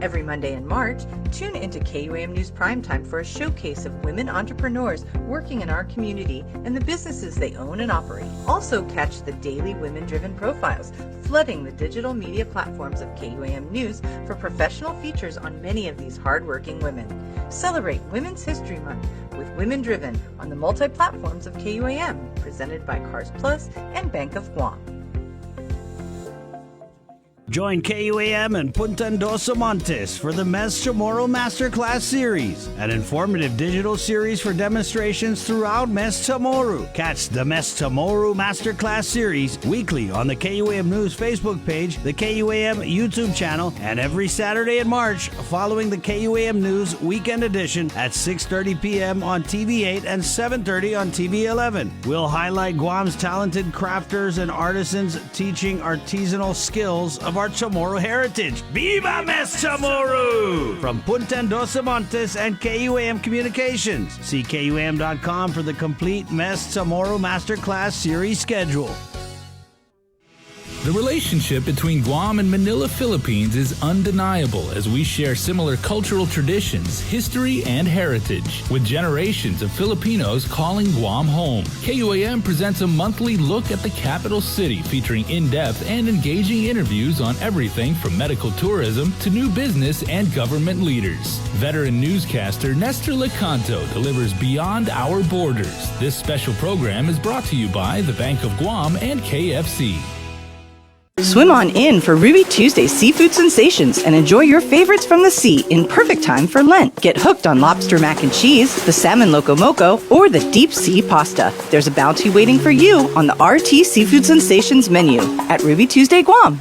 Speaker 22: Every Monday in March, tune into KUM News Primetime for a showcase of women entrepreneurs working in our community and the businesses they own and operate. Also catch the daily women-driven profiles, flooding the digital media platforms of KUM News for professional features on many of these hardworking women. Celebrate Women's History Month with Women Driven on the multi-platforms of KUAM, presented by Cars Plus and Bank of Guam.
Speaker 5: Join KUAM and Punta Endosa Montes for the Mes Chamorro Masterclass Series, an informative digital series for demonstrations throughout Mes Chamorro. Catch the Mes Chamorro Masterclass Series weekly on the KUAM News Facebook page, the KUAM YouTube channel, and every Saturday in March following the KUAM News Weekend Edition at 6:30 p.m. on TV8 and 7:30 on TV11. We'll highlight Guam's talented crafters and artisans teaching artisanal skills of our Chamorro heritage. Viva Mes Chamorro! From Punta Endosa Montes and KUAM Communications. See KUAM.com for the complete Mes Chamorro Masterclass series schedule.
Speaker 10: The relationship between Guam and Manila, Philippines is undeniable as we share similar cultural traditions, history, and heritage, with generations of Filipinos calling Guam home. KUAM presents a monthly look at the capital city featuring in-depth and engaging interviews on everything from medical tourism to new business and government leaders. Veteran newscaster Nestor Lecanto delivers Beyond Our Borders. This special program is brought to you by the Bank of Guam and KFC.
Speaker 22: Swim on in for Ruby Tuesday Seafood Sensations and enjoy your favorites from the sea in perfect time for Lent. Get hooked on lobster mac and cheese, the salmon loco moco, or the deep sea pasta. There's a bounty waiting for you on the RT Seafood Sensations menu at Ruby Tuesday Guam.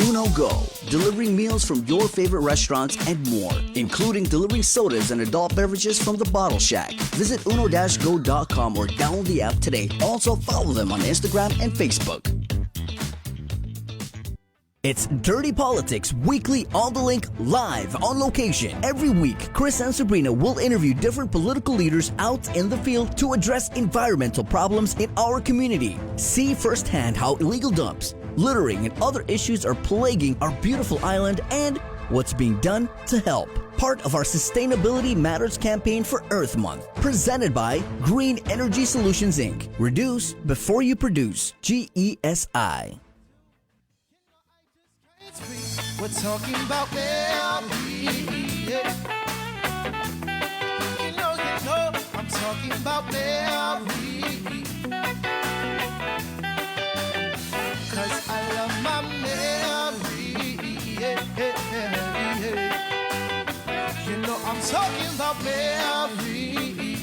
Speaker 18: Uno Go, delivering meals from your favorite restaurants and more, including delivering sodas and adult beverages from the Bottle Shack. Visit uno-go.com or download the app today. Also follow them on Instagram and Facebook. It's Dirty Politics Weekly on the Link, live on location. Every week, Chris and Sabrina will interview different political leaders out in the field to address environmental problems in our community. See firsthand how illegal dumps, littering, and other issues are plaguing our beautiful island and what's being done to help. Part of our Sustainability Matters campaign for Earth Month, presented by Green Energy Solutions, Inc. Reduce before you produce. GESI.
Speaker 2: We're talking about Mary. Yeah. You know, I'm talking about Mary. 'Cause I love my Mary. Yeah, yeah, yeah. You know, I'm talking about Mary.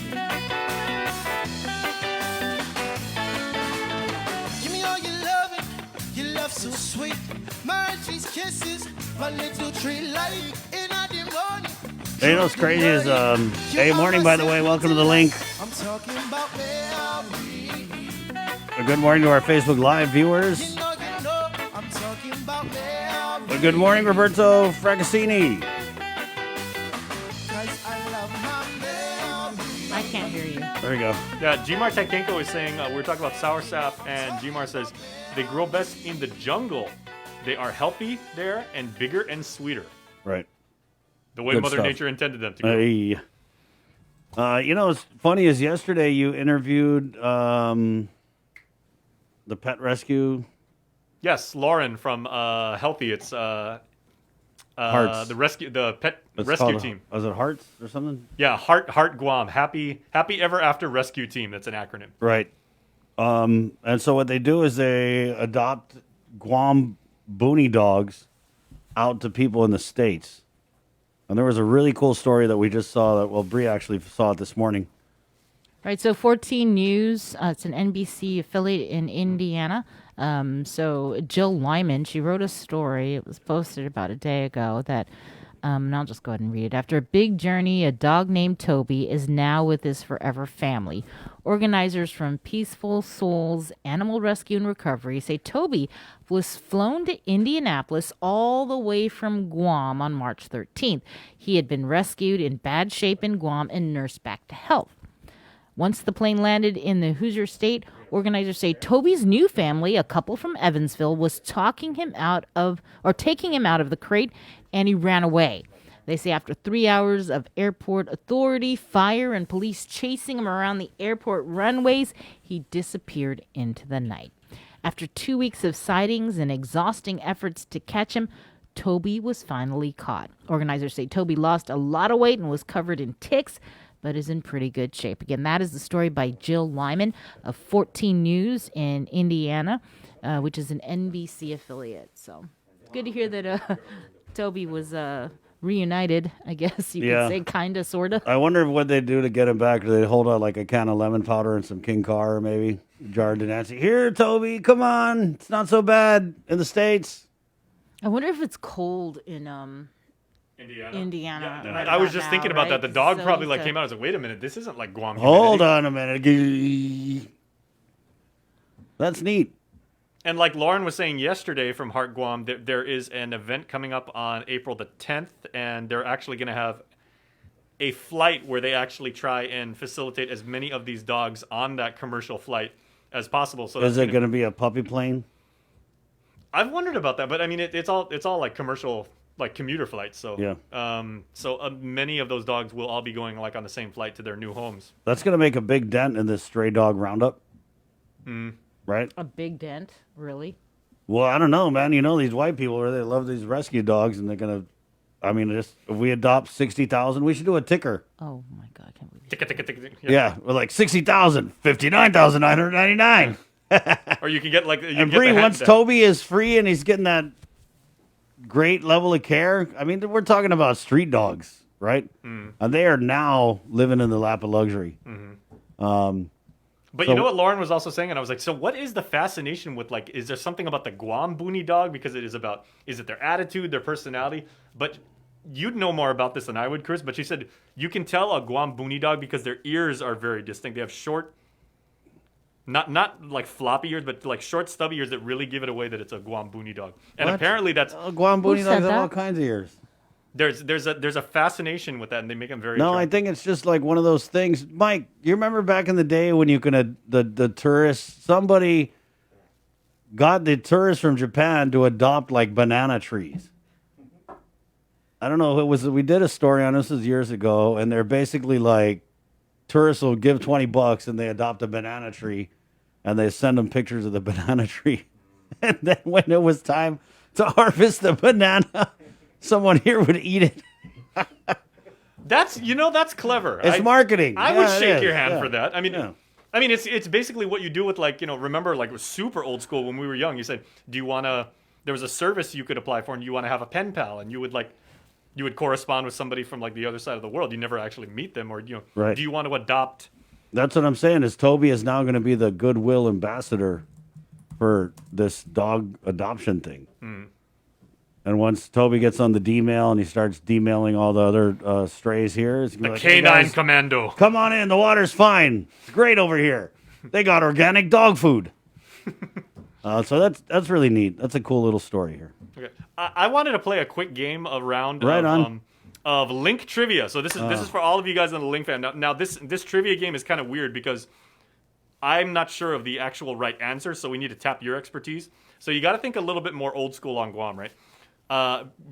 Speaker 2: Give me all your loving, your love so sweet. Margie's kisses, my little tree light in the morning.
Speaker 5: Hey, you know what's crazy is, hey, morning, by the way. Welcome to the link.
Speaker 2: I'm talking about Mary.
Speaker 5: Good morning to our Facebook Live viewers.
Speaker 2: I'm talking about Mary.
Speaker 5: Good morning, Roberto Fracassini.
Speaker 6: I can't hear you.
Speaker 5: There you go.
Speaker 7: Yeah, Gmar Takenko is saying, we're talking about sour sap, and Gmar says, they grow best in the jungle. They are healthy there and bigger and sweeter.
Speaker 5: Right.
Speaker 7: The way
Speaker 5: Good
Speaker 7: Mother
Speaker 5: stuff.
Speaker 7: Nature intended them to grow.
Speaker 5: You know, what's funny is yesterday you interviewed the pet rescue.
Speaker 7: Yes, Lauren from Healthy. It's
Speaker 5: Hearts.
Speaker 7: the pet
Speaker 5: It's
Speaker 7: rescue
Speaker 5: called-
Speaker 7: team.
Speaker 5: Was it Hearts or something?
Speaker 7: Yeah, Heart Guam. Happy Ever After Rescue Team. That's an acronym.
Speaker 5: Right. And so what they do is they adopt Guam Boonie dogs out to people in the States. And there was a really cool story that we just saw that, well, Bree actually saw it this morning.
Speaker 6: Right, so 14 News, it's an NBC affiliate in Indiana. So Jill Lyman, she wrote a story. It was posted about a day ago that, and I'll just go ahead and read it. After a big journey, a dog named Toby is now with his forever family. Organizers from Peaceful Souls Animal Rescue and Recovery say Toby was flown to Indianapolis all the way from Guam on March 13th. He had been rescued in bad shape in Guam and nursed back to health. Once the plane landed in the Hoosier State, organizers say Toby's new family, a couple from Evansville, was taking him out of the crate, and he ran away. They say after 3 hours of airport authority, fire, and police chasing him around the airport runways, he disappeared into the night. After 2 weeks of sightings and exhausting efforts to catch him, Toby was finally caught. Organizers say Toby lost a lot of weight and was covered in ticks, but is in pretty good shape. Again, that is the story by Jill Lyman of 14 News in Indiana, which is an NBC affiliate. So it's good to hear that Toby was reunited, I guess you could say, kind of, sort of.
Speaker 5: I wonder what they do to get him back. Do they hold out like a can of lemon powder and some King Car, maybe? Jarred to Nancy. Here, Toby, come on. It's not so bad in the States.
Speaker 6: I wonder if it's cold in Indiana.
Speaker 7: Yeah,
Speaker 6: right
Speaker 7: I was
Speaker 6: about
Speaker 7: just
Speaker 6: now,
Speaker 7: thinking about
Speaker 6: right?
Speaker 7: that. The dog
Speaker 6: So
Speaker 7: probably
Speaker 6: you
Speaker 7: like
Speaker 6: could-
Speaker 7: came out and was like, wait a minute, this isn't like Guam.
Speaker 5: Hold
Speaker 7: humidity."
Speaker 5: on a minute. That's neat.
Speaker 7: And like Lauren was saying yesterday from Heart Guam, there is an event coming up on April the 10th, and they're actually going to have a flight where they actually try and facilitate as many of these dogs on that commercial flight as possible. So
Speaker 5: Is it going to be a puppy plane?
Speaker 7: I've wondered about that, but I mean, it's all like commercial, like commuter flights. So many of those dogs will all be going like on the same flight to their new homes.
Speaker 5: That's going to make a big dent in this stray dog roundup,
Speaker 7: Mm.
Speaker 5: right?
Speaker 6: A big dent, really?
Speaker 5: Well, I don't know, man. You know, these white people, they love these rescue dogs, and they're going to, I mean, if we adopt 60,000, we should do a ticker.
Speaker 6: Oh, my God. I can't believe
Speaker 7: Tick.
Speaker 5: Yeah, we're like 60,000, 59,999.
Speaker 7: Or you can get like,
Speaker 5: And Bree, once Toby is free and he's getting that great level of care, I mean, we're talking about street dogs, right?
Speaker 7: Mm.
Speaker 5: And they are now living in the lap of luxury.
Speaker 7: Mm-hmm. But you know what Lauren was also saying, and I was like, so what is the fascination with, like, is there something about the Guam Boonie dog? Because it is about, is it their attitude, their personality? But you'd know more about this than I would, Chris, but she said you can tell a Guam Boonie dog because their ears are very distinct. They have short, not like floppy ears, but like short stubby ears that really give it away that it's a Guam Boonie dog. And
Speaker 5: What?
Speaker 7: apparently that's...
Speaker 5: Guam Boonie dogs have all kinds of ears.
Speaker 7: There's a fascination with that, and they make them very
Speaker 5: No, I
Speaker 7: attractive.
Speaker 5: think it's just like one of those things. Mike, you remember back in the day when you can, the tourists, somebody got the tourists from Japan to adopt like banana trees. I don't know. We did a story on this years ago, and they're basically like tourists will give $20 and they adopt a banana tree, and they send them pictures of the banana tree, and then when it was time to harvest the banana, someone here would eat it.
Speaker 7: That's clever.
Speaker 5: It's marketing.
Speaker 7: I would
Speaker 5: Yeah, it
Speaker 7: shake
Speaker 5: is.
Speaker 7: your hand
Speaker 5: Yeah.
Speaker 7: for that. I mean,
Speaker 5: Yeah.
Speaker 7: it's basically what you do with, like, remember, like, it was super old school when we were young. You said, do you want to? There was a service you could apply for, and you want to have a pen pal, and you would correspond with somebody from like the other side of the world. You never actually meet them, or
Speaker 5: Right.
Speaker 7: do you want to adopt?
Speaker 5: That's what I'm saying. Is Toby is now going to be the goodwill ambassador for this dog adoption thing.
Speaker 7: Mm.
Speaker 5: And once Toby gets on the D-mail and he starts D-mailing all the other strays here, it's gonna
Speaker 7: The
Speaker 5: be like, "Hey,
Speaker 7: canine
Speaker 5: guys,
Speaker 7: commando.
Speaker 5: come on in. The water's fine. It's great over here. They got organic dog food." So that's really neat. That's a cool little story here.
Speaker 7: Okay. I wanted to play a quick game around
Speaker 5: Right on.
Speaker 7: Of Link trivia. So this is for all of you guys on the Link fan. Now this trivia game is kind of weird because I'm not sure of the actual right answer, so we need to tap your expertise. So you got to think a little bit more old school on Guam, right?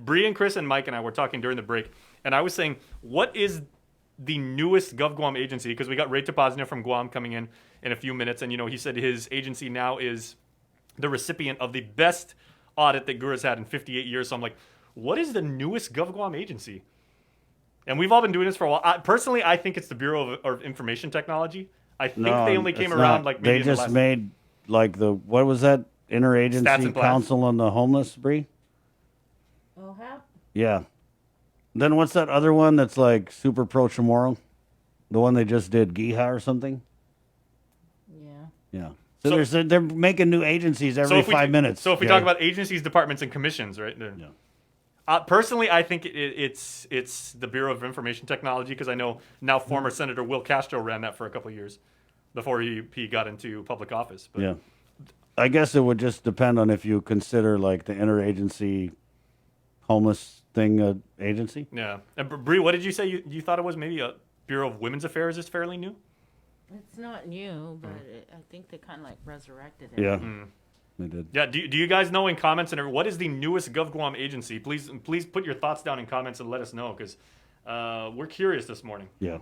Speaker 7: Bree and Chris and Mike and I were talking during the break, and I was saying, what is the newest GovGuam agency? Because we got Ray Topaznia from Guam coming in a few minutes, and he said his agency now is the recipient of the best audit that GURA's had in 58 years. So I'm like, what is the newest GovGuam agency? And we've all been doing this for a while. Personally, I think it's the Bureau of Information Technology. I think they only came around like maybe
Speaker 5: they just made like what was that
Speaker 7: Stats
Speaker 5: interagency
Speaker 7: and Plans.
Speaker 5: council on the homeless, Bree?
Speaker 6: OHAP?
Speaker 5: Yeah. Then what's that other one that's like super pro Chamorro? The one they just did, Giha or something?
Speaker 6: Yeah.
Speaker 5: Yeah. So, they're making new agencies every
Speaker 7: if we
Speaker 5: 5 minutes.
Speaker 7: So if we
Speaker 5: Jay.
Speaker 7: talk about agencies, departments, and commissions, right? Personally, I think it's the Bureau of Information Technology because I know now former Senator Will Castro ran that for a couple of years before he got into public office. But
Speaker 5: Yeah. I guess it would just depend on if you consider like the interagency homeless thing agency.
Speaker 7: Yeah. And Bree, what did you say? You thought it was maybe a Bureau of Women's Affairs is fairly new?
Speaker 6: It's not new, but I think they kind of like resurrected it.
Speaker 5: Yeah. They did.
Speaker 7: Yeah. Do you guys know in comments and what is the newest GovGuam agency? Please put your thoughts down in comments and let us know because we're curious this morning.
Speaker 5: Yeah.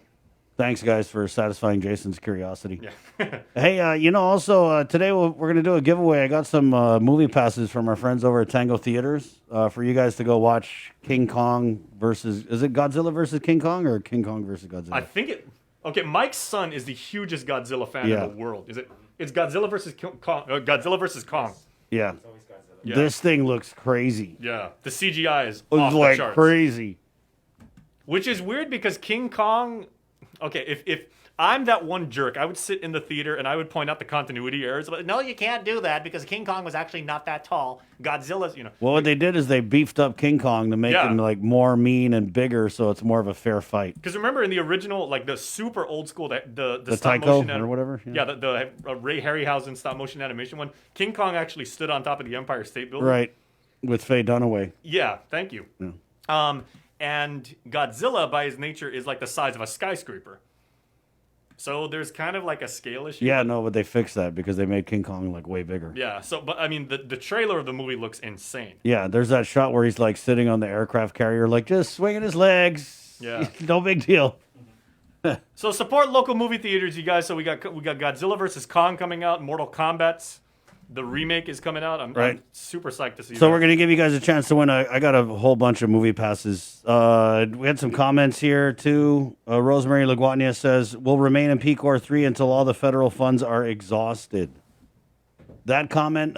Speaker 5: Thanks, guys, for satisfying Jason's curiosity.
Speaker 7: Yeah.
Speaker 5: Hey, also today we're going to do a giveaway. I got some movie passes from our friends over at Tango Theaters for you guys to go watch King Kong versus, is it Godzilla versus King Kong or King Kong versus Godzilla?
Speaker 7: I think it. Okay, Mike's son is the hugest Godzilla fan
Speaker 5: Yeah.
Speaker 7: in the world. Is it? It's Godzilla versus Kong. Godzilla versus Kong.
Speaker 5: Yeah.
Speaker 7: Yeah.
Speaker 5: This thing looks crazy.
Speaker 7: Yeah, the CGI is
Speaker 5: It's
Speaker 7: off
Speaker 5: like
Speaker 7: the charts.
Speaker 5: crazy.
Speaker 7: Which is weird because King Kong. Okay, if I'm that one jerk, I would sit in the theater and I would point out the continuity errors. But no, you can't do that because King Kong was actually not that tall. Godzilla's,
Speaker 5: Well, what they did is they beefed up King Kong to make
Speaker 7: Yeah.
Speaker 5: him like more mean and bigger, so it's more of a fair fight.
Speaker 7: Because remember in the original, like the super old school, the
Speaker 5: The
Speaker 7: stop
Speaker 5: Tycho
Speaker 7: motion
Speaker 5: or whatever,
Speaker 7: Yeah, the Ray Harryhausen stop motion animation one. King Kong actually stood on top of the Empire State Building.
Speaker 5: Right, with Faye Dunaway.
Speaker 7: Yeah, thank you.
Speaker 5: Yeah.
Speaker 7: And Godzilla, by his nature, is like the size of a skyscraper. So there's kind of like a scale issue.
Speaker 5: Yeah, no, but they fixed that because they made King Kong like way bigger.
Speaker 7: Yeah. So, but I mean, the trailer of the movie looks insane.
Speaker 5: Yeah, there's that shot where he's like sitting on the aircraft carrier, like just swinging his legs.
Speaker 7: Yeah.
Speaker 5: No big deal.
Speaker 7: So support local movie theaters, you guys. So we got Godzilla versus Kong coming out. Mortal Kombat's the remake is coming out. I'm super psyched to see.
Speaker 5: So
Speaker 7: that.
Speaker 5: we're going to give you guys a chance to win. I got a whole bunch of movie passes. We had some comments here, too. Rosemary Laguania says, we'll remain in PCOR 3 until all the federal funds are exhausted. That comment,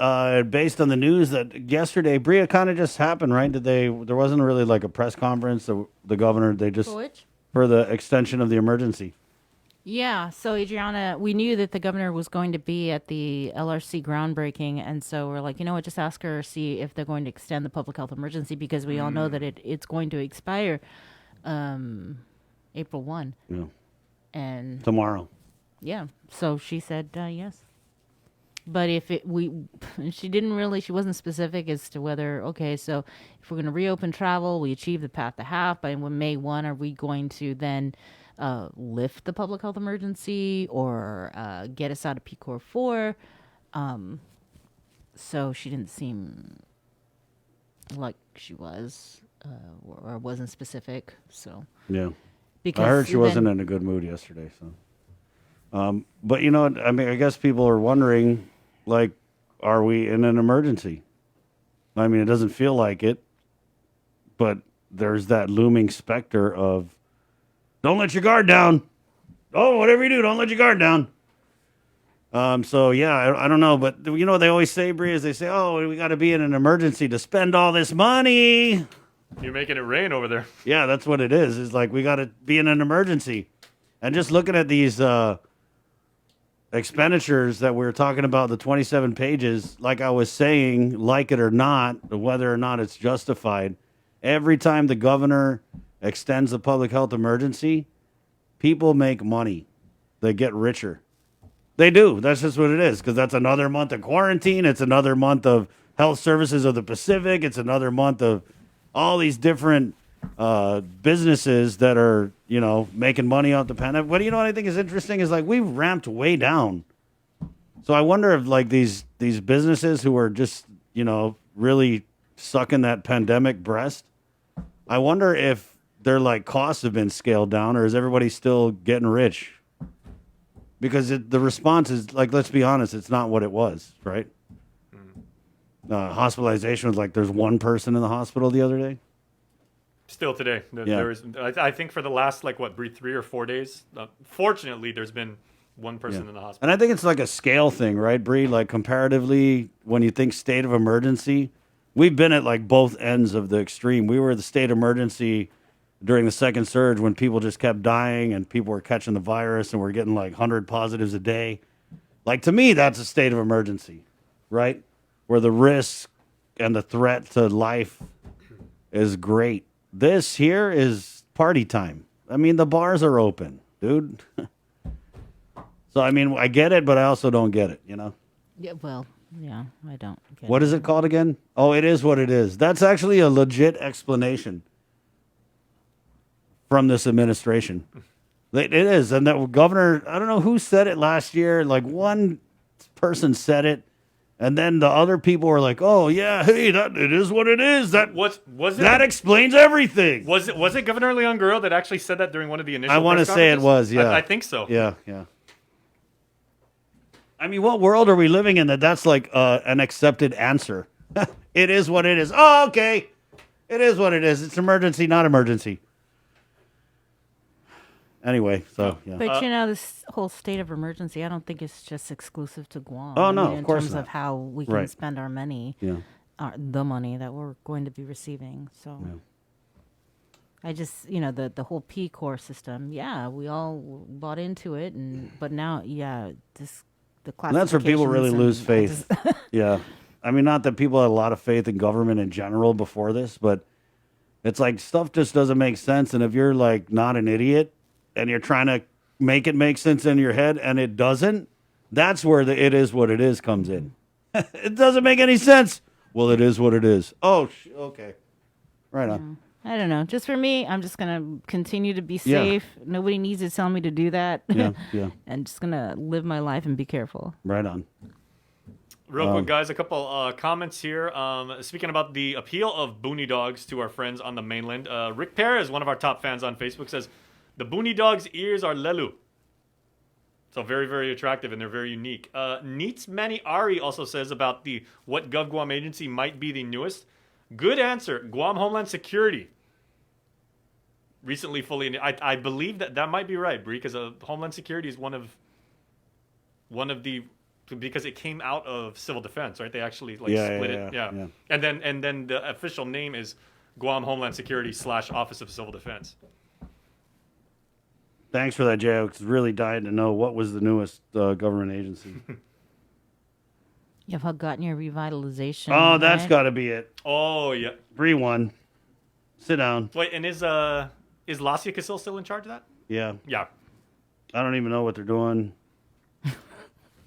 Speaker 5: based on the news that yesterday, Bria, kind of just happened, right? There wasn't really like a press conference. The governor, they just,
Speaker 6: For which?
Speaker 5: for the extension of the emergency.
Speaker 6: Yeah, so Adriana, we knew that the governor was going to be at the LRC groundbreaking, and so we're like, you know what, just ask her, see if they're going to extend the public health emergency, because we all know that it's going to expire April 1.
Speaker 5: Yeah.
Speaker 6: And
Speaker 5: Tomorrow.
Speaker 6: yeah, so she said yes. But if she wasn't specific as to whether, okay, so if we're going to reopen travel, we achieve the path to half by May 1, are we going to then lift the public health emergency or get us out of PCOR 4? So she didn't seem like she was or wasn't specific. So
Speaker 5: Yeah.
Speaker 6: Because
Speaker 5: I heard she
Speaker 6: then-
Speaker 5: wasn't in a good mood yesterday. So, but you know, I mean, I guess people are wondering, like, are we in an emergency? I mean, it doesn't feel like it, but there's that looming specter of, don't let your guard down. Oh, whatever you do, don't let your guard down. So yeah, I don't know, but you know what they always say, Bree, is they say, oh, we got to be in an emergency to spend all this money.
Speaker 7: You're making it rain over there.
Speaker 5: Yeah, that's what it is. It's like we got to be in an emergency. And just looking at these expenditures that we were talking about, the 27 pages, like I was saying, like it or not, whether or not it's justified, every time the governor extends the public health emergency, people make money. They get richer. They do. That's just what it is, because that's another month of quarantine. It's another month of Health Services of the Pacific. It's another month of all these different businesses that are, you know, making money off the pandemic. What I think is interesting is like we've ramped way down. So I wonder if like these businesses who are just, you know, really sucking that pandemic breast, I wonder if their like costs have been scaled down, or is everybody still getting rich? Because the response is like, let's be honest, it's not what it was, right? Hospitalization was like there's one person in the hospital the other day.
Speaker 7: Still today,
Speaker 5: Yeah.
Speaker 7: there is. I think for the last 3 or 4 days. Fortunately, there's been one person in the hospital.
Speaker 5: And I think it's like a scale thing, right, Bree? Like comparatively, when you think state of emergency, we've been at like both ends of the extreme. We were the state of emergency during the second surge when people just kept dying and people were catching the virus and we're getting like 100 positives a day. Like to me, that's a state of emergency, right? Where the risk and the threat to life is great. This here is party time. I mean, the bars are open, dude. So, I mean, I get it, but I also don't get it, you know?
Speaker 6: Yeah, well, yeah, I don't get
Speaker 5: What is it called again? Oh, it is what it is. That's actually a legit explanation from this administration. It is. And that governor, I don't know who said it last year. Like one person said it. And then the other people were like, "Oh yeah, hey, it is what it is." That
Speaker 7: was it?
Speaker 5: That explains everything.
Speaker 7: Was it Governor Leon Guerrero that actually said that during one of the initial?
Speaker 5: I want to
Speaker 7: press
Speaker 5: say it was.
Speaker 7: conferences?
Speaker 5: Yeah,
Speaker 7: I think so.
Speaker 5: Yeah. I mean, what world are we living in that's like an accepted answer? It is what it is. Oh, okay. It is what it is. It's emergency, not emergency. Anyway, so yeah.
Speaker 6: But this whole state of emergency, I don't think it's just exclusive to Guam.
Speaker 5: Oh, no,
Speaker 6: in
Speaker 5: of course
Speaker 6: terms
Speaker 5: not.
Speaker 6: of how we can
Speaker 5: Right.
Speaker 6: spend our money,
Speaker 5: Yeah.
Speaker 6: The money that we're going to be receiving. So, I just, the whole P Corps system. Yeah, we all bought into it, but now, the
Speaker 5: And that's where people really lose
Speaker 6: classifications
Speaker 5: faith. Yeah. I mean, not that people had a lot of faith in government in general before this, but it's like stuff just doesn't make sense. And if you're like not an idiot and you're trying to make it make sense in your head and it doesn't, that's where the it is what it is comes in. It doesn't make any sense. Well, it is what it is. Oh, okay. Right on.
Speaker 6: I don't know. Just for me, I'm just gonna continue to be
Speaker 5: Yeah.
Speaker 6: safe. Nobody needs to tell me to do that.
Speaker 5: Yeah.
Speaker 6: And just gonna live my life and be careful.
Speaker 5: Right on.
Speaker 7: Real quick, guys, a couple comments here. Speaking about the appeal of Boonie Dogs to our friends on the mainland, Rick Perez, one of our top fans on Facebook, says, "The Boonie Dogs' ears are lelu." So very, very attractive, and they're very unique. Neets Mani Ari also says about the what Gov Guam agency might be the newest. Good answer. Guam Homeland Security. Recently fully, I believe that might be right, Bree, because Homeland Security is one of the, because it came out of civil defense, right? They actually split it. Yeah. And then the official name is Guam Homeland Security / Office of Civil Defense.
Speaker 5: Thanks for that, Jay. I was really dying to know what was the newest government agency.
Speaker 6: You have Hagåtña Revitalization.
Speaker 5: Oh, that's
Speaker 6: right?
Speaker 5: got to be it.
Speaker 7: Oh, yeah.
Speaker 5: Bree won. Sit down.
Speaker 7: Wait, and is Lasia Casil still in charge of that?
Speaker 5: Yeah.
Speaker 7: Yeah.
Speaker 5: I don't even know what they're doing.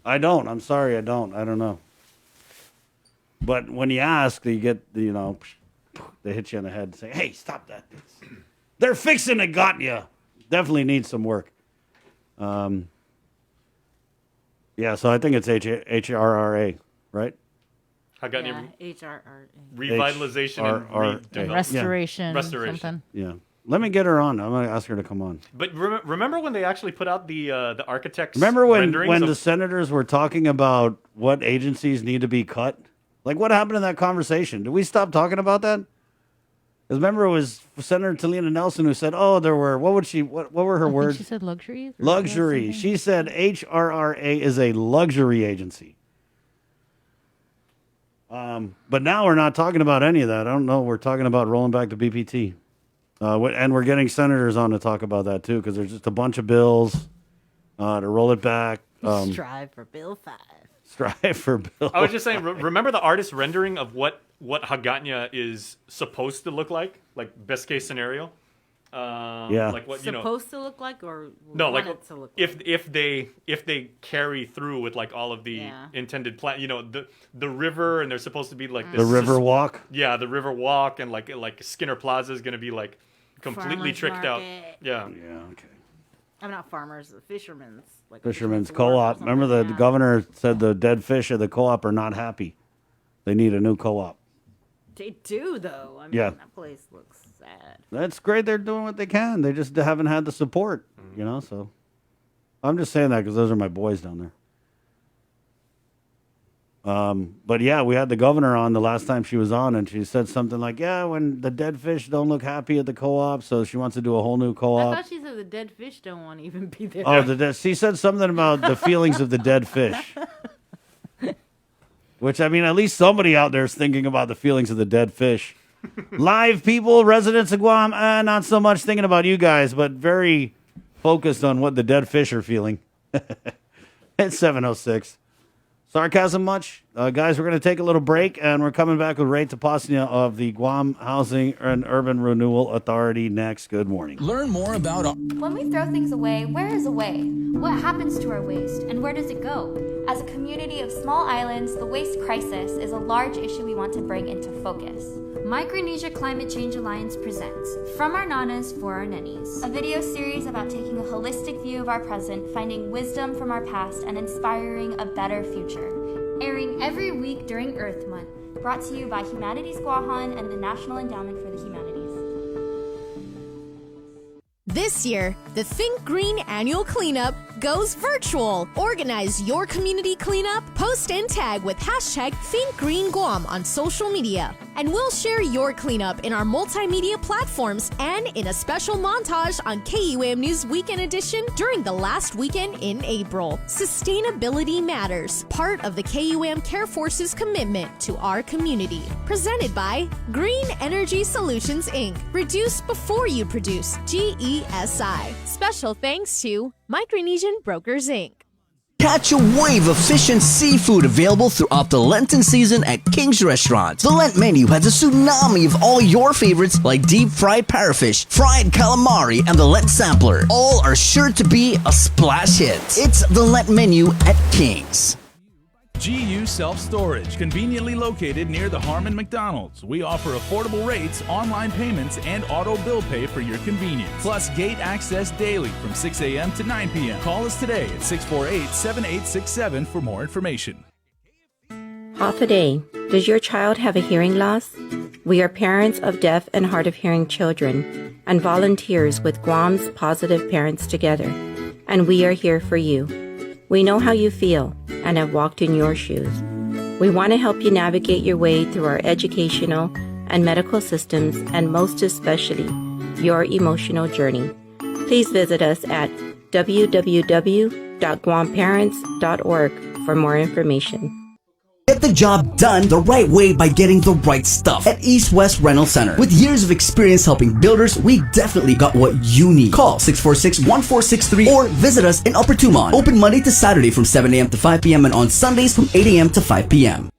Speaker 5: I don't. I'm sorry, I don't. I don't know. But when you ask, you get, they hit you on the head and say, "Hey, stop that. They're fixing Hagåtña. Definitely needs some work." Yeah, so I think it's HRRA, right?
Speaker 7: Hagåtña
Speaker 6: HRRA.
Speaker 7: Revitalization and redevelopment.
Speaker 6: Restoration.
Speaker 7: Restoration.
Speaker 6: Something.
Speaker 5: Yeah. Let me get her on. I'm going to ask her to come on.
Speaker 7: But remember when they actually put out the architects'
Speaker 5: Remember when
Speaker 7: renderings of-
Speaker 5: the senators were talking about what agencies need to be cut? Like, what happened in that conversation? Did we stop talking about that? Because remember, it was Senator Talina Nelson who said, "Oh, there were what were her
Speaker 6: I think
Speaker 5: words?
Speaker 6: she said luxuries. or
Speaker 5: Luxury."
Speaker 6: something.
Speaker 5: She said HRRA is a luxury agency. But now we're not talking about any of that. I don't know. We're talking about rolling back to BPT. And we're getting senators on to talk about that too, because there's just a bunch of bills to roll it back.
Speaker 6: Strive for Bill 5.
Speaker 5: Strive for Bill.
Speaker 7: I was just saying, remember the artist rendering of what Hagåtña is supposed to look like best case scenario.
Speaker 5: Yeah.
Speaker 7: Like what
Speaker 6: Supposed to look like, or
Speaker 7: No,
Speaker 6: want
Speaker 7: like
Speaker 6: it to look
Speaker 7: if they carry through with like all of the intended plan, the river, and there's supposed to be like
Speaker 5: The river walk?
Speaker 7: Yeah, the river walk, and like Skinner Plaza is going to be like completely
Speaker 6: Farmers
Speaker 7: tricked out.
Speaker 6: market.
Speaker 7: Yeah.
Speaker 5: Okay.
Speaker 6: I'm not farmers, fishermen's. Like
Speaker 5: Fisherman's
Speaker 6: Wharf or
Speaker 5: Co-op.
Speaker 6: something,
Speaker 5: Remember the
Speaker 6: yeah.
Speaker 5: governor said the dead fish of the co-op are not happy. They need a new co-op.
Speaker 6: They do, though. I mean,
Speaker 5: Yeah.
Speaker 6: that place looks sad.
Speaker 5: That's great. They're doing what they can. They just haven't had the support, so. I'm just saying that because those are my boys down there. But yeah, we had the governor on the last time she was on, and she said something like, yeah, when the dead fish don't look happy at the co-op, so she wants to do a whole new
Speaker 6: I
Speaker 5: co-op.
Speaker 6: thought she said the dead fish don't want to even be there.
Speaker 5: Oh, she said something about the feelings of the dead fish. Which, I mean, at least somebody out there is thinking about the feelings of the dead fish. Live people, residents of Guam, not so much thinking about you guys, but very focused on what the dead fish are feeling. It's 7:06. Sarcasm much? Guys, we're going to take a little break, and we're coming back with Ray Tapasnia of the Guam Housing and Urban Renewal Authority next. Good morning.
Speaker 10: Learn more about...
Speaker 19: When we throw things away, where is away? What happens to our waste, and where does it go? As a community of small islands, the waste crisis is a large issue we want to bring into focus. Micronesia Climate Change Alliance presents From Our Nanas for Our Nennies, a video series about taking a holistic view of our present, finding wisdom from our past, and inspiring a better future. Airing every week during Earth Month, brought to you by Humanities Guahan and the National Endowment for the Humanities.
Speaker 20: This year, the Think Green Annual Cleanup goes virtual. Organize your community cleanup, post and tag with hashtag ThinkGreenGuam on social media. And we'll share your cleanup in our multimedia platforms and in a special montage on KUAM News Weekend Edition during the last weekend in April. Sustainability matters, part of the KUAM Care Force's commitment to our community. Presented by Green Energy Solutions, Inc. Reduce before you produce, GESI. Special thanks to Micronesian Brokers, Inc.
Speaker 18: Catch a wave of fish and seafood available throughout the Lenten season at King's Restaurant. The Lent menu has a tsunami of all your favorites like deep fried parrotfish, fried calamari, and the Lent sampler. All are sure to be a splash hit. It's the Lent menu at King's.
Speaker 10: GU Self-Storage, conveniently located near the Harmon McDonald's. We offer affordable rates, online payments, and auto bill pay for your convenience. Plus gate access daily from 6 a.m. to 9 p.m. Call us today at 648-7867 for more information.
Speaker 21: Half a day. Does your child have a hearing loss? We are parents of deaf and hard of hearing children and volunteers with Guam's Positive Parents Together, and we are here for you. We know how you feel and have walked in your shoes. We want to help you navigate your way through our educational and medical systems, and most especially, your emotional journey. Please visit us at www.guamparents.org for more information.
Speaker 18: Get the job done the right way by getting the right stuff at East West Rental Center. With years of experience helping builders, we definitely got what you need. Call 646-1463 or visit us in Upper Tumon. Open Monday to Saturday from 7 a.m. to 5 p.m. and on Sundays from 8 a.m. to 5 p.m.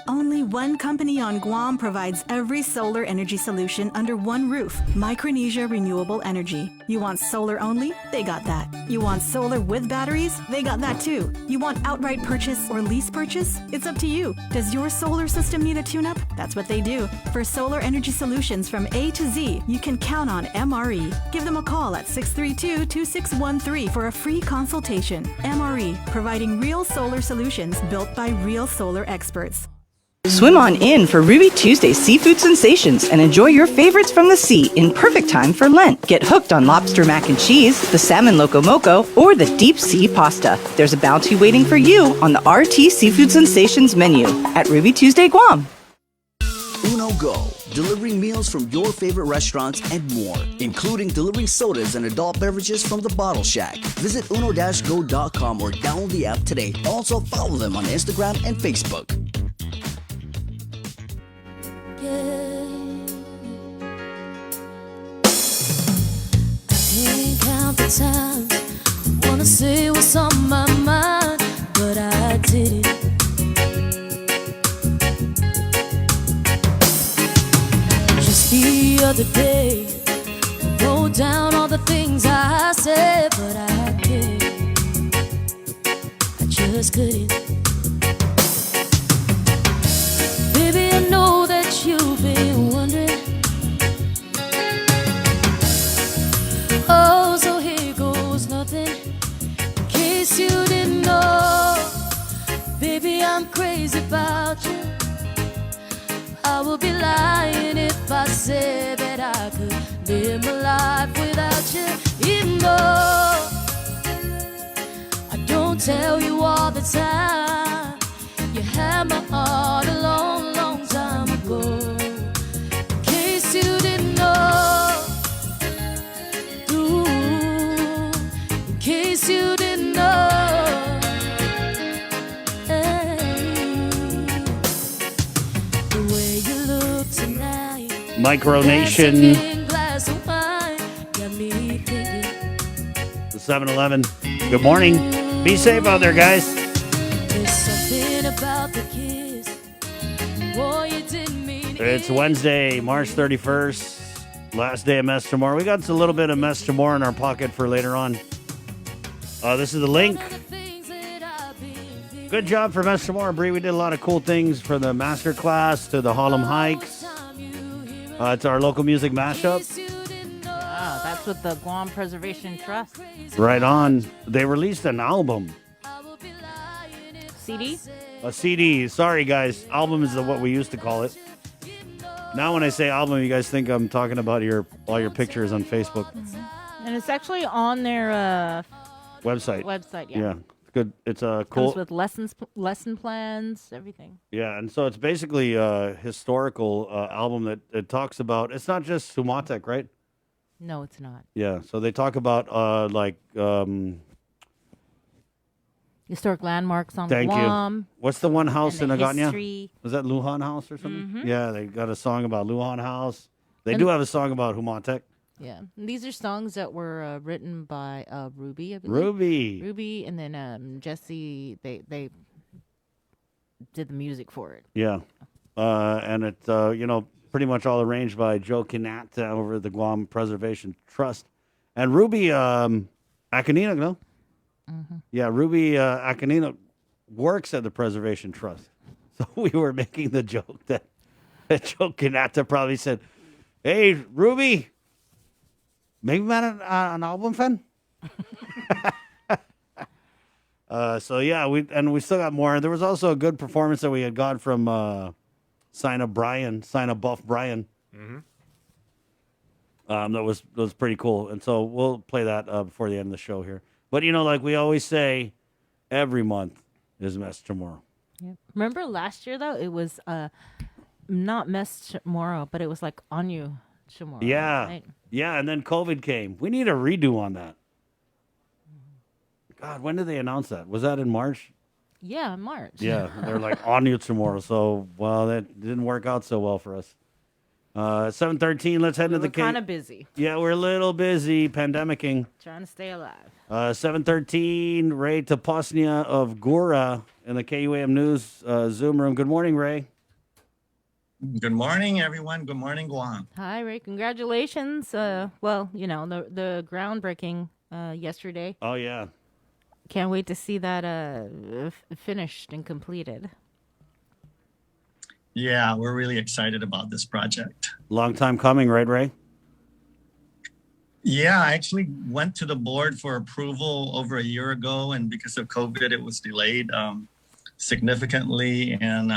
Speaker 3: Only one company on Guam provides every solar energy solution under one roof. Micronesia Renewable Energy. You want solar only? They got that. You want solar with batteries? They got that too. You want outright purchase or lease purchase? It's up to you. Does your solar system need a tune-up? That's what they do. For solar energy solutions from A to Z, you can count on MRE. Give them a call at 632-2613 for a free consultation. MRE, providing real solar solutions built by real solar experts.
Speaker 1: Swim on in for Ruby Tuesday Seafood Sensations and enjoy your favorites from the sea in perfect time for Lent. Get hooked on lobster mac and cheese, the salmon loco moco, or the deep sea pasta. There's a bounty waiting for you on the RT Seafood Sensations menu at Ruby Tuesday Guam.
Speaker 18: Uno Go, delivering meals from your favorite restaurants and more, including delivering sodas and adult beverages from the Bottle Shack. Visit uno-go.com or download the app today. Also follow them on Instagram and Facebook.
Speaker 2: Can't count the times I wanna say what's on my mind, but I did it. Just the other day, I wrote down all the things I said, but I can't. I just couldn't. Baby, I know that you've been wondering. Oh, so here goes nothing, in case you didn't know. Baby, I'm crazy about you. I would be lying if I said that I could live my life without you. Even though I don't tell you all the time, you case you didn't know. Hey, the way you look tonight.
Speaker 5: Micronation.
Speaker 2: Dancing glass of wine got me thinking.
Speaker 5: The 7-Eleven. Good morning. Be safe out there, guys.
Speaker 2: There's something about the kiss. Boy, you didn't mean it.
Speaker 5: It's Wednesday, March 31st. Last day of Mess Tomorrow. We got a little bit of Mess Tomorrow in our pocket for later on. This is the link. Good job for Mess Tomorrow, Bree. We did a lot of cool things from the master class to the Harlem Hikes. It's our local music mashup.
Speaker 6: Wow, that's with the Guam Preservation Trust.
Speaker 5: Right on. They released an album.
Speaker 6: CD?
Speaker 5: A CD. Sorry, guys. Album is what we used to call it. Now when I say album, you guys think I'm talking about all your pictures on Facebook.
Speaker 6: And it's actually on their
Speaker 5: Website.
Speaker 6: yeah.
Speaker 5: It's good. It's a cool.
Speaker 6: Comes with lesson plans, everything.
Speaker 5: Yeah, and so it's basically a historical album that it talks about. It's not just Sumatek, right?
Speaker 6: No, it's not.
Speaker 5: Yeah, so they talk about
Speaker 6: Historic landmarks on
Speaker 5: thank
Speaker 6: Guam.
Speaker 5: you. What's the one house in
Speaker 6: and the
Speaker 5: Agotnia?
Speaker 6: history.
Speaker 5: Was that Lujan House or something?
Speaker 6: Mhm.
Speaker 5: Yeah, they got a song about Lujan House. They
Speaker 6: And-
Speaker 5: do have a song about Humatek.
Speaker 6: Yeah, and these are songs that were written by Ruby, I believe. Ruby, and then Jesse. They did the music for it.
Speaker 5: Yeah, and it's pretty much all arranged by Joe Kinata over at the Guam Preservation Trust, and Ruby Akanino, no?
Speaker 6: Mm-hmm.
Speaker 5: Yeah, Ruby Akanino works at the Preservation Trust. So we were making the joke that Joe Kinata probably said, "Hey, Ruby, maybe not an album fan." So yeah, we still got more. There was also a good performance that we had got from Sign of Buff Brian.
Speaker 7: Mm-hmm.
Speaker 5: That was pretty cool, and so we'll play that before the end of the show here. But like we always say, every month is Mess Tomorrow.
Speaker 6: Yeah. Remember last year though, it was not Mess Tomorrow, but it was like on you tomorrow.
Speaker 5: Yeah,
Speaker 6: right?
Speaker 5: yeah, and then COVID came. We need a redo on that. God, when did they announce that? Was that in March?
Speaker 6: Yeah, in March.
Speaker 5: Yeah, they're like on you tomorrow. So, well, that didn't work out so well for us. 7:13. Let's head
Speaker 6: We
Speaker 5: into
Speaker 6: were
Speaker 5: the
Speaker 6: kind of busy.
Speaker 5: Yeah, we're a little busy pandemicing.
Speaker 6: Trying to stay alive.
Speaker 5: 7:13. Ray Taposnia of Gura in the KUAM News Zoom room. Good morning, Ray.
Speaker 4: Good morning, everyone. Good morning, Guam.
Speaker 6: Hi, Ray. Congratulations. Well, the groundbreaking yesterday.
Speaker 5: Oh yeah.
Speaker 6: Can't wait to see that finished and completed.
Speaker 4: Yeah, we're really excited about this project.
Speaker 5: Long time coming, right, Ray?
Speaker 4: Yeah, I actually went to the board for approval over a year ago, and because of COVID, it was delayed significantly. And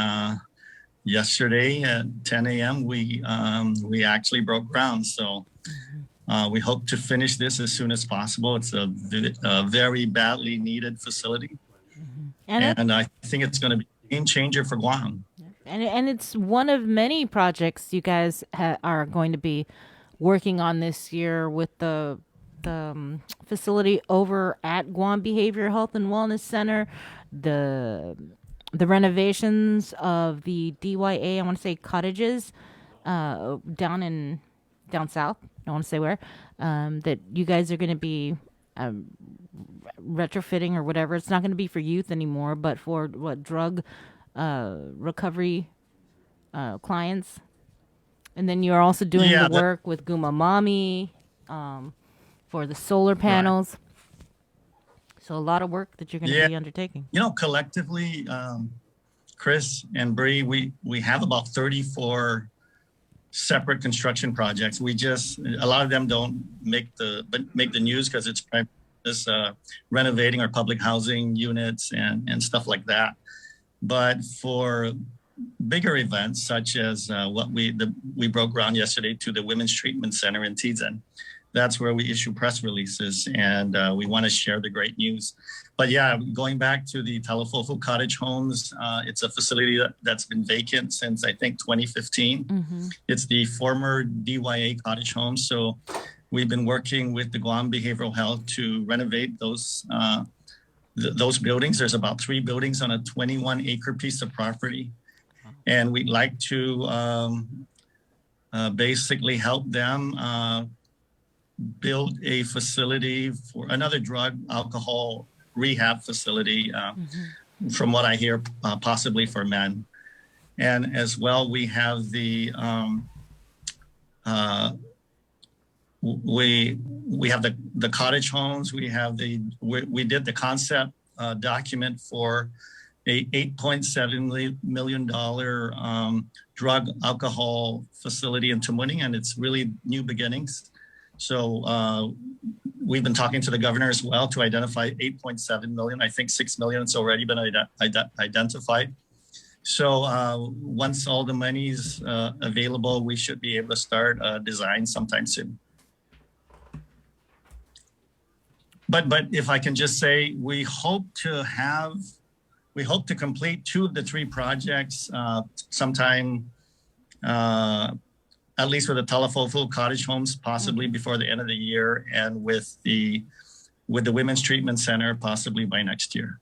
Speaker 4: yesterday at 10 a.m., we actually broke ground. So we hope to finish this as soon as possible. It's a very badly needed facility, and I think it's going to be a game changer for Guam.
Speaker 6: And it's one of many projects you guys are going to be working on this year with the facility over at Guam Behavioral Health and Wellness Center, the renovations of the DYA, I want to say cottages, down south. I want to say where, that you guys are going to be retrofitting or whatever. It's not going to be for youth anymore, but for drug recovery clients. And then you're also doing the work with Guma Mami for the solar panels. Right. So a lot of work that you're going to be undertaking.
Speaker 4: Collectively, Chris and Bree, we have about 34 separate construction projects. A lot of them don't make the news because it's renovating our public housing units and stuff like that. But for bigger events such as what we broke ground yesterday to the Women's Treatment Center in Tizen, that's where we issue press releases, and we want to share the great news. But yeah, going back to the Talafofu Cottage Homes, it's a facility that's been vacant since I think 2015. Mm-hmm. It's the former DYA Cottage Homes. So we've been working with the Guam Behavioral Health to renovate those buildings. There's about 3 buildings on a 21-acre piece of property. And we'd like to basically help them build a facility for another drug, alcohol rehab facility, from what I hear, possibly for men. And as well, we have the we have the cottage homes. We did the concept document for a $8.7 million drug alcohol facility in Tamuning, and it's really new beginnings. So we've been talking to the governor as well to identify 8.7 million. I think 6 million has already been identified. So once all the money's available, we should be able to start design sometime soon. But if I can just say, we hope to complete 2 of the 3 projects sometime, at least with the Talafofu cottage homes, possibly before the end of the year, and with the Women's Treatment Center, possibly by next year.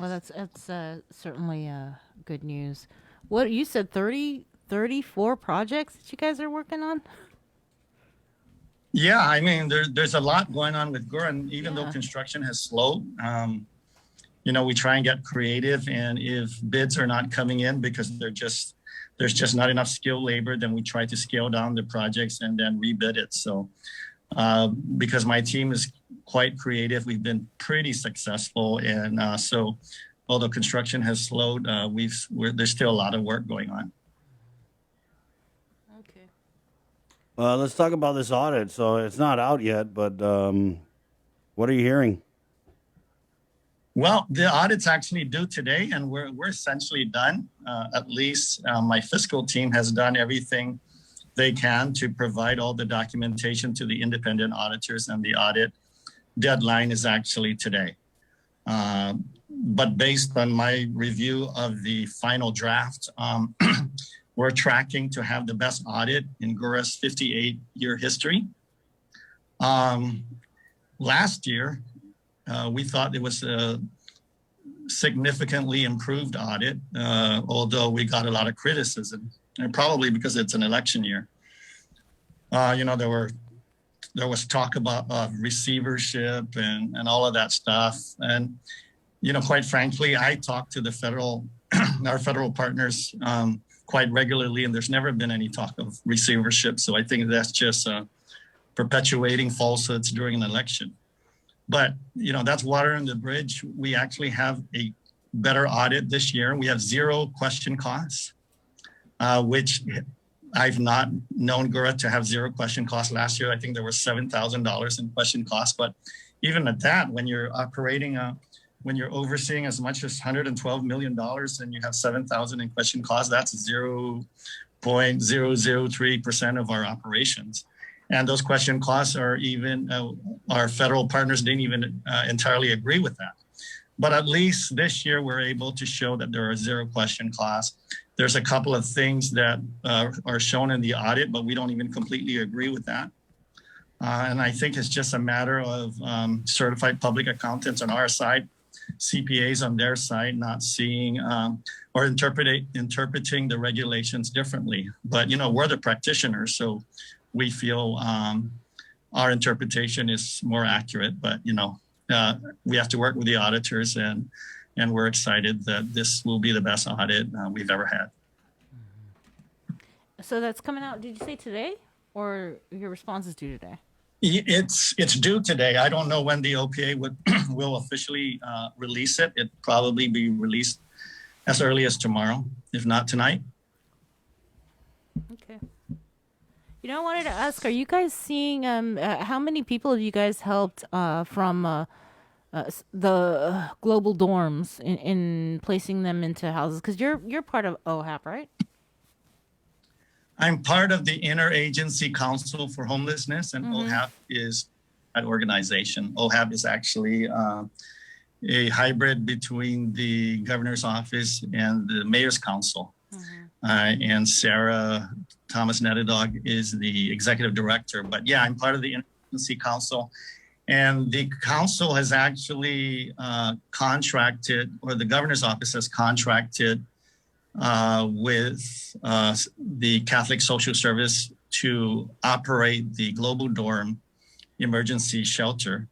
Speaker 6: Well, that's certainly good news. What you said, 34 projects that you guys are working on?
Speaker 4: Yeah, I mean, there's a lot going on with GUR, and even though construction has slowed, we try and get creative. And if bids are not coming in because there's just not enough skilled labor, then we try to scale down the projects and then rebid it. So because my team is quite creative, we've been pretty successful. And so although construction has slowed, there's still a lot of work going on.
Speaker 5: Let's talk about this audit. So it's not out yet, but what are you hearing?
Speaker 4: Well, the audit's actually due today, and we're essentially done. At least my fiscal team has done everything they can to provide all the documentation to the independent auditors, and the audit deadline is actually today. But based on my review of the final draft, we're tracking to have the best audit in GURA's 58-year history. Last year, we thought it was a significantly improved audit, although we got a lot of criticism, and probably because it's an election year. There was talk about receivership and all of that stuff. And, quite frankly, I talked to the our federal partners quite regularly, and there's never been any talk of receivership. So I think that's just perpetuating falsehoods during an election. But, that's water under the bridge. We actually have a better audit this year. We have 0 question costs, which I've not known GURA to have 0 question costs. Last year, I think there was $7,000 in question costs. But even at that, when you're when you're overseeing as much as $112 million and you have $7,000 in question costs, that's 0.003% of our operations. And those question costs are even, our federal partners didn't even entirely agree with that. But at least this year, we're able to show that there are 0 question costs. There's a couple of things that are shown in the audit, but we don't even completely agree with that. And I think it's just a matter of certified public accountants on our side, CPAs on their side, not seeing or interpreting the regulations differently. But, we're the practitioners, so we feel our interpretation is more accurate. But, we have to work with the auditors, and we're excited that this will be the best audit we've ever had.
Speaker 6: So that's coming out, did you say today, or your response is due today?
Speaker 4: It's due today. I don't know when the OPA will officially release it. It'll probably be released as early as tomorrow, if not tonight.
Speaker 6: Okay. I wanted to ask, are you guys seeing how many people have you guys helped from the global dorms in placing them into houses? Because you're part of OHAP, right?
Speaker 4: I'm part of the Interagency Council for Homelessness, and OHAP is an organization. OHAP is actually a hybrid between the governor's office and the mayor's council. And Sarah Thomas Netadog is the executive director. But yeah, I'm part of the Interagency Council. And the council has actually contracted, or the governor's office has contracted with the Catholic Social Service to operate the Global Dorm emergency shelter.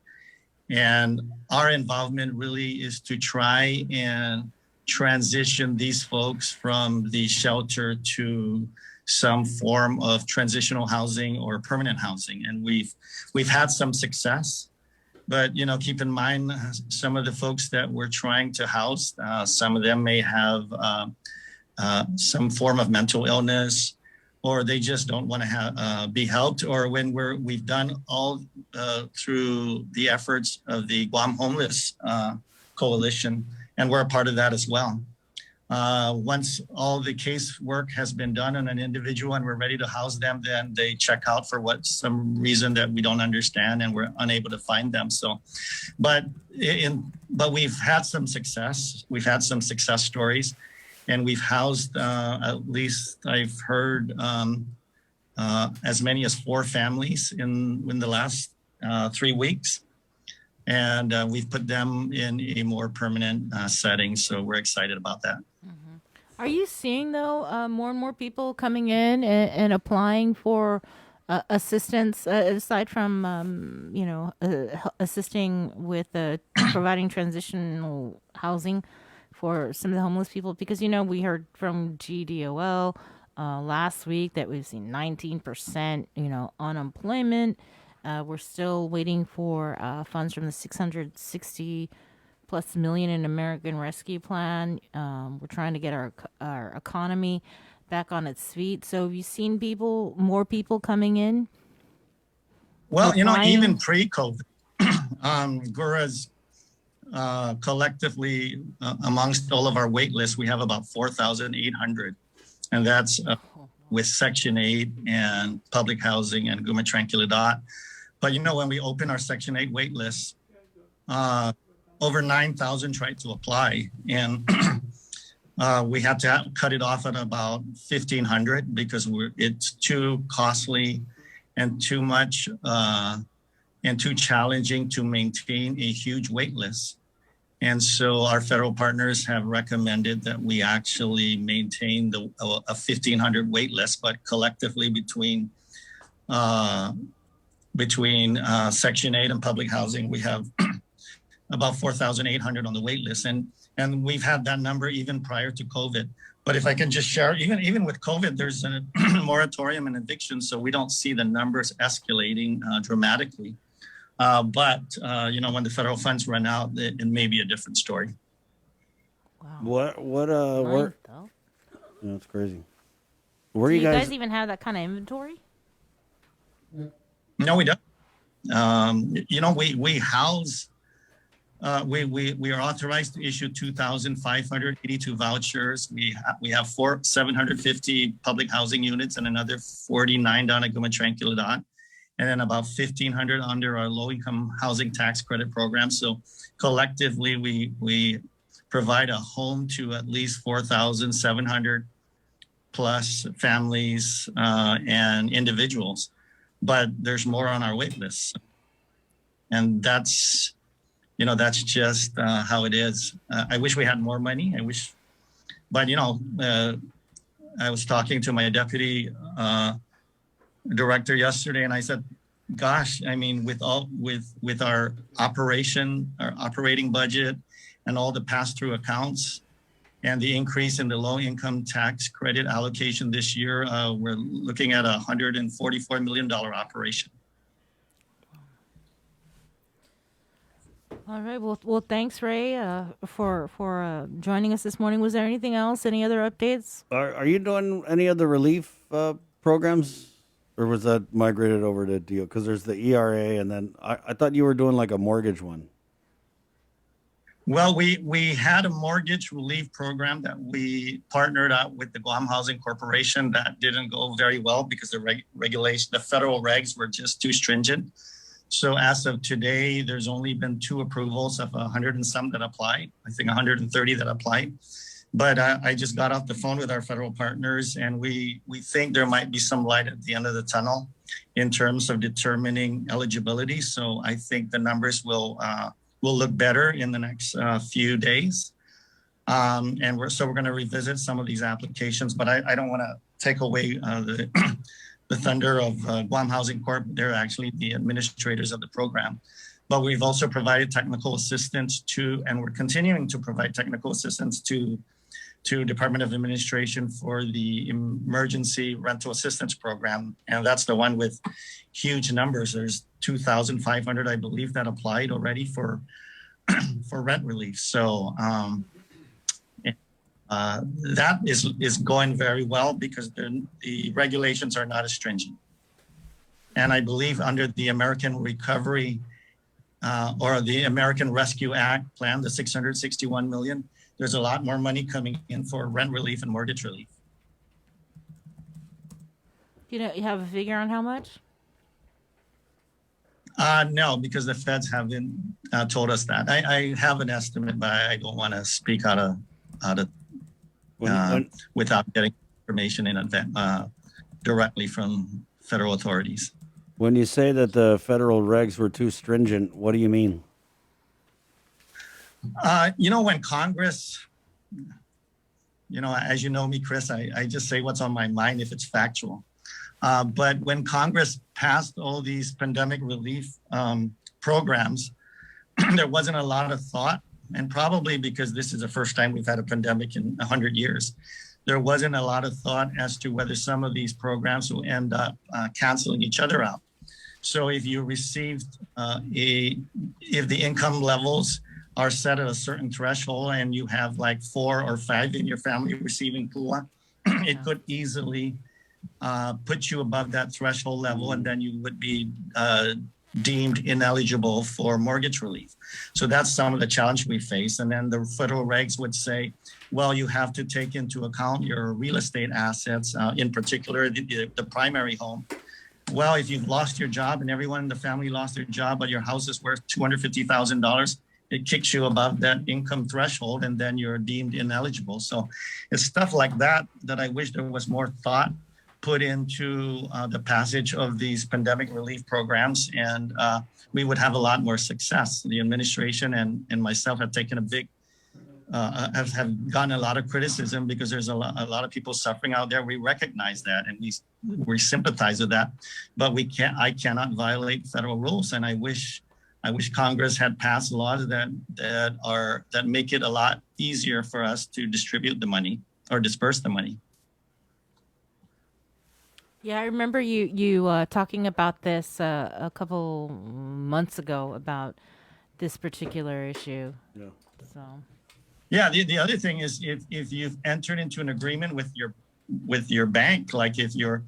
Speaker 4: And our involvement really is to try and transition these folks from the shelter to some form of transitional housing or permanent housing. And we've had some success, but keep in mind some of the folks that we're trying to house, some of them may have some form of mental illness, or they just don't want to be helped. Or when we've done all through the efforts of the Guam Homeless Coalition, and we're a part of that as well. Once all the casework has been done on an individual and we're ready to house them, then they check out for some reason that we don't understand and we're unable to find them. So, but we've had some success. We've had some success stories, and we've housed at least I've heard as many as 4 families in the last 3 weeks. And we've put them in a more permanent setting. So we're excited about that.
Speaker 6: Are you seeing, though, more and more people coming in and applying for assistance, aside from, assisting with providing transitional housing for some of the homeless people? Because, we heard from GDOL last week that we've seen 19%, unemployment. We're still waiting for funds from the $660+ million in American Rescue Plan. We're trying to get our economy back on its feet. So have you seen more people coming in?
Speaker 4: Well, even pre-COVID, GURA's collectively amongst all of our wait lists, we have about 4,800, and that's with Section 8 and public housing and Guma Tranquilidad. But when we open our Section 8 wait list, over 9,000 tried to apply, and we had to cut it off at about 1,500 because it's too costly and too much and too challenging to maintain a huge wait list. And so our federal partners have recommended that we actually maintain a 1,500 wait list, but collectively between Section 8 and public housing, we have about 4,800 on the wait list. And we've had that number even prior to COVID. But if I can just share, even with COVID, there's a moratorium and eviction, so we don't see the numbers escalating dramatically. But when the federal funds run out, it may be a different story.
Speaker 5: Wow. What? That's crazy. Where
Speaker 6: do
Speaker 5: you
Speaker 6: guys even have that kind of inventory?
Speaker 4: No, we don't. We house. We are authorized to issue 2,582 vouchers. We have 750 public housing units and another 49 down at Guma Tranquilidad, and then about 1,500 under our low-income housing tax credit program. So collectively, we provide a home to at least 4,700 plus families and individuals. But there's more on our wait list, and that's just how it is. I wish we had more money. But I was talking to my deputy director yesterday, and I said, "Gosh, I mean, with our operating budget, and all the pass-through accounts, and the increase in the low-income tax credit allocation this year, we're looking at a $144 million operation."
Speaker 6: All right. Well, thanks, Ray, for joining us this morning. Was there anything else? Any other updates?
Speaker 5: Are you doing any other relief programs, or was that migrated over to DO? Because there's the ERA, and then I thought you were doing like a mortgage one.
Speaker 4: Well, we had a mortgage relief program that we partnered up with the Guam Housing Corporation. That didn't go very well because the federal regs were just too stringent. So as of today, there's only been 2 approvals of 100 and some that applied. I think 130 that applied. But I just got off the phone with our federal partners, and we think there might be some light at the end of the tunnel in terms of determining eligibility. So I think the numbers will look better in the next few days. And we're going to revisit some of these applications, but I don't want to take away the thunder of Guam Housing Corp. They're actually the administrators of the program. But we've also provided technical assistance to, and we're continuing to provide technical assistance to Department of Administration for the Emergency Rental Assistance Program. And that's the one with huge numbers. There's 2,500, I believe, that applied already for rent relief. So that is going very well because the regulations are not as stringent. And I believe under the American Recovery or the American Rescue Act plan, the $661 million, there's a lot more money coming in for rent relief and mortgage relief.
Speaker 6: You have a figure on how much?
Speaker 4: No, because the feds haven't told us that. I have an estimate, but I don't want to speak out of without getting information in advance directly from federal authorities.
Speaker 5: When you say that the federal regs were too stringent, what do you mean?
Speaker 4: When Congress, as you know me, Chris, I just say what's on my mind if it's factual. But when Congress passed all these pandemic relief programs, there wasn't a lot of thought, and probably because this is the first time we've had a pandemic in 100 years, there wasn't a lot of thought as to whether some of these programs will end up canceling each other out. So if you received if the income levels are set at a certain threshold and you have like 4 or 5 in your family receiving PUA, it could easily put you above that threshold level, and then you would be deemed ineligible for mortgage relief. So that's some of the challenge we face. And then the federal regs would say, well, you have to take into account your real estate assets, in particular the primary home. Well, if you've lost your job and everyone in the family lost their job, but your house is worth $250,000, it kicks you above that income threshold, and then you're deemed ineligible. So it's stuff like that I wish there was more thought put into the passage of these pandemic relief programs, and we would have a lot more success. The administration and myself have taken a big, have gotten a lot of criticism because there's a lot of people suffering out there. We recognize that, and we sympathize with that, but I cannot violate federal rules, and I wish Congress had passed laws that make it a lot easier for us to distribute the money or disperse the money.
Speaker 6: Yeah, I remember you talking about this a couple months ago about this particular issue.
Speaker 5: Yeah.
Speaker 6: So.
Speaker 4: Yeah. The other thing is if you've entered into an agreement with your bank, like if you're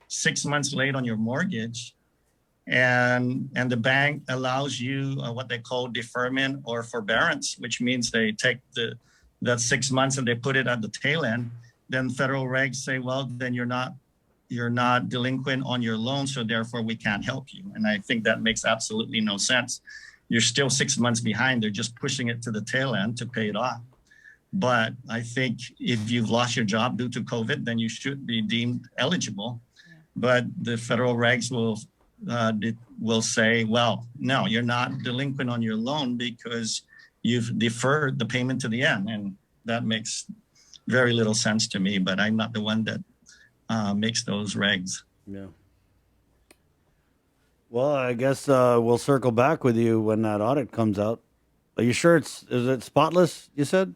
Speaker 4: 6 months late on your mortgage, and the bank allows you what they call deferment or forbearance, which means they take that 6 months and they put it at the tail end, then federal regs say, well, then you're not delinquent on your loan, so therefore we can't help you. And I think that makes absolutely no sense. You're still 6 months behind. They're just pushing it to the tail end to pay it off. But I think if you've lost your job due to COVID, then you should be deemed eligible. But the federal regs will say, well, no, you're not delinquent on your loan because you've deferred the payment to the end. And that makes very little sense to me, but I'm not the one that makes those regs.
Speaker 5: Yeah. Well, I guess we'll circle back with you when that audit comes out. Are you sure is it spotless, you said?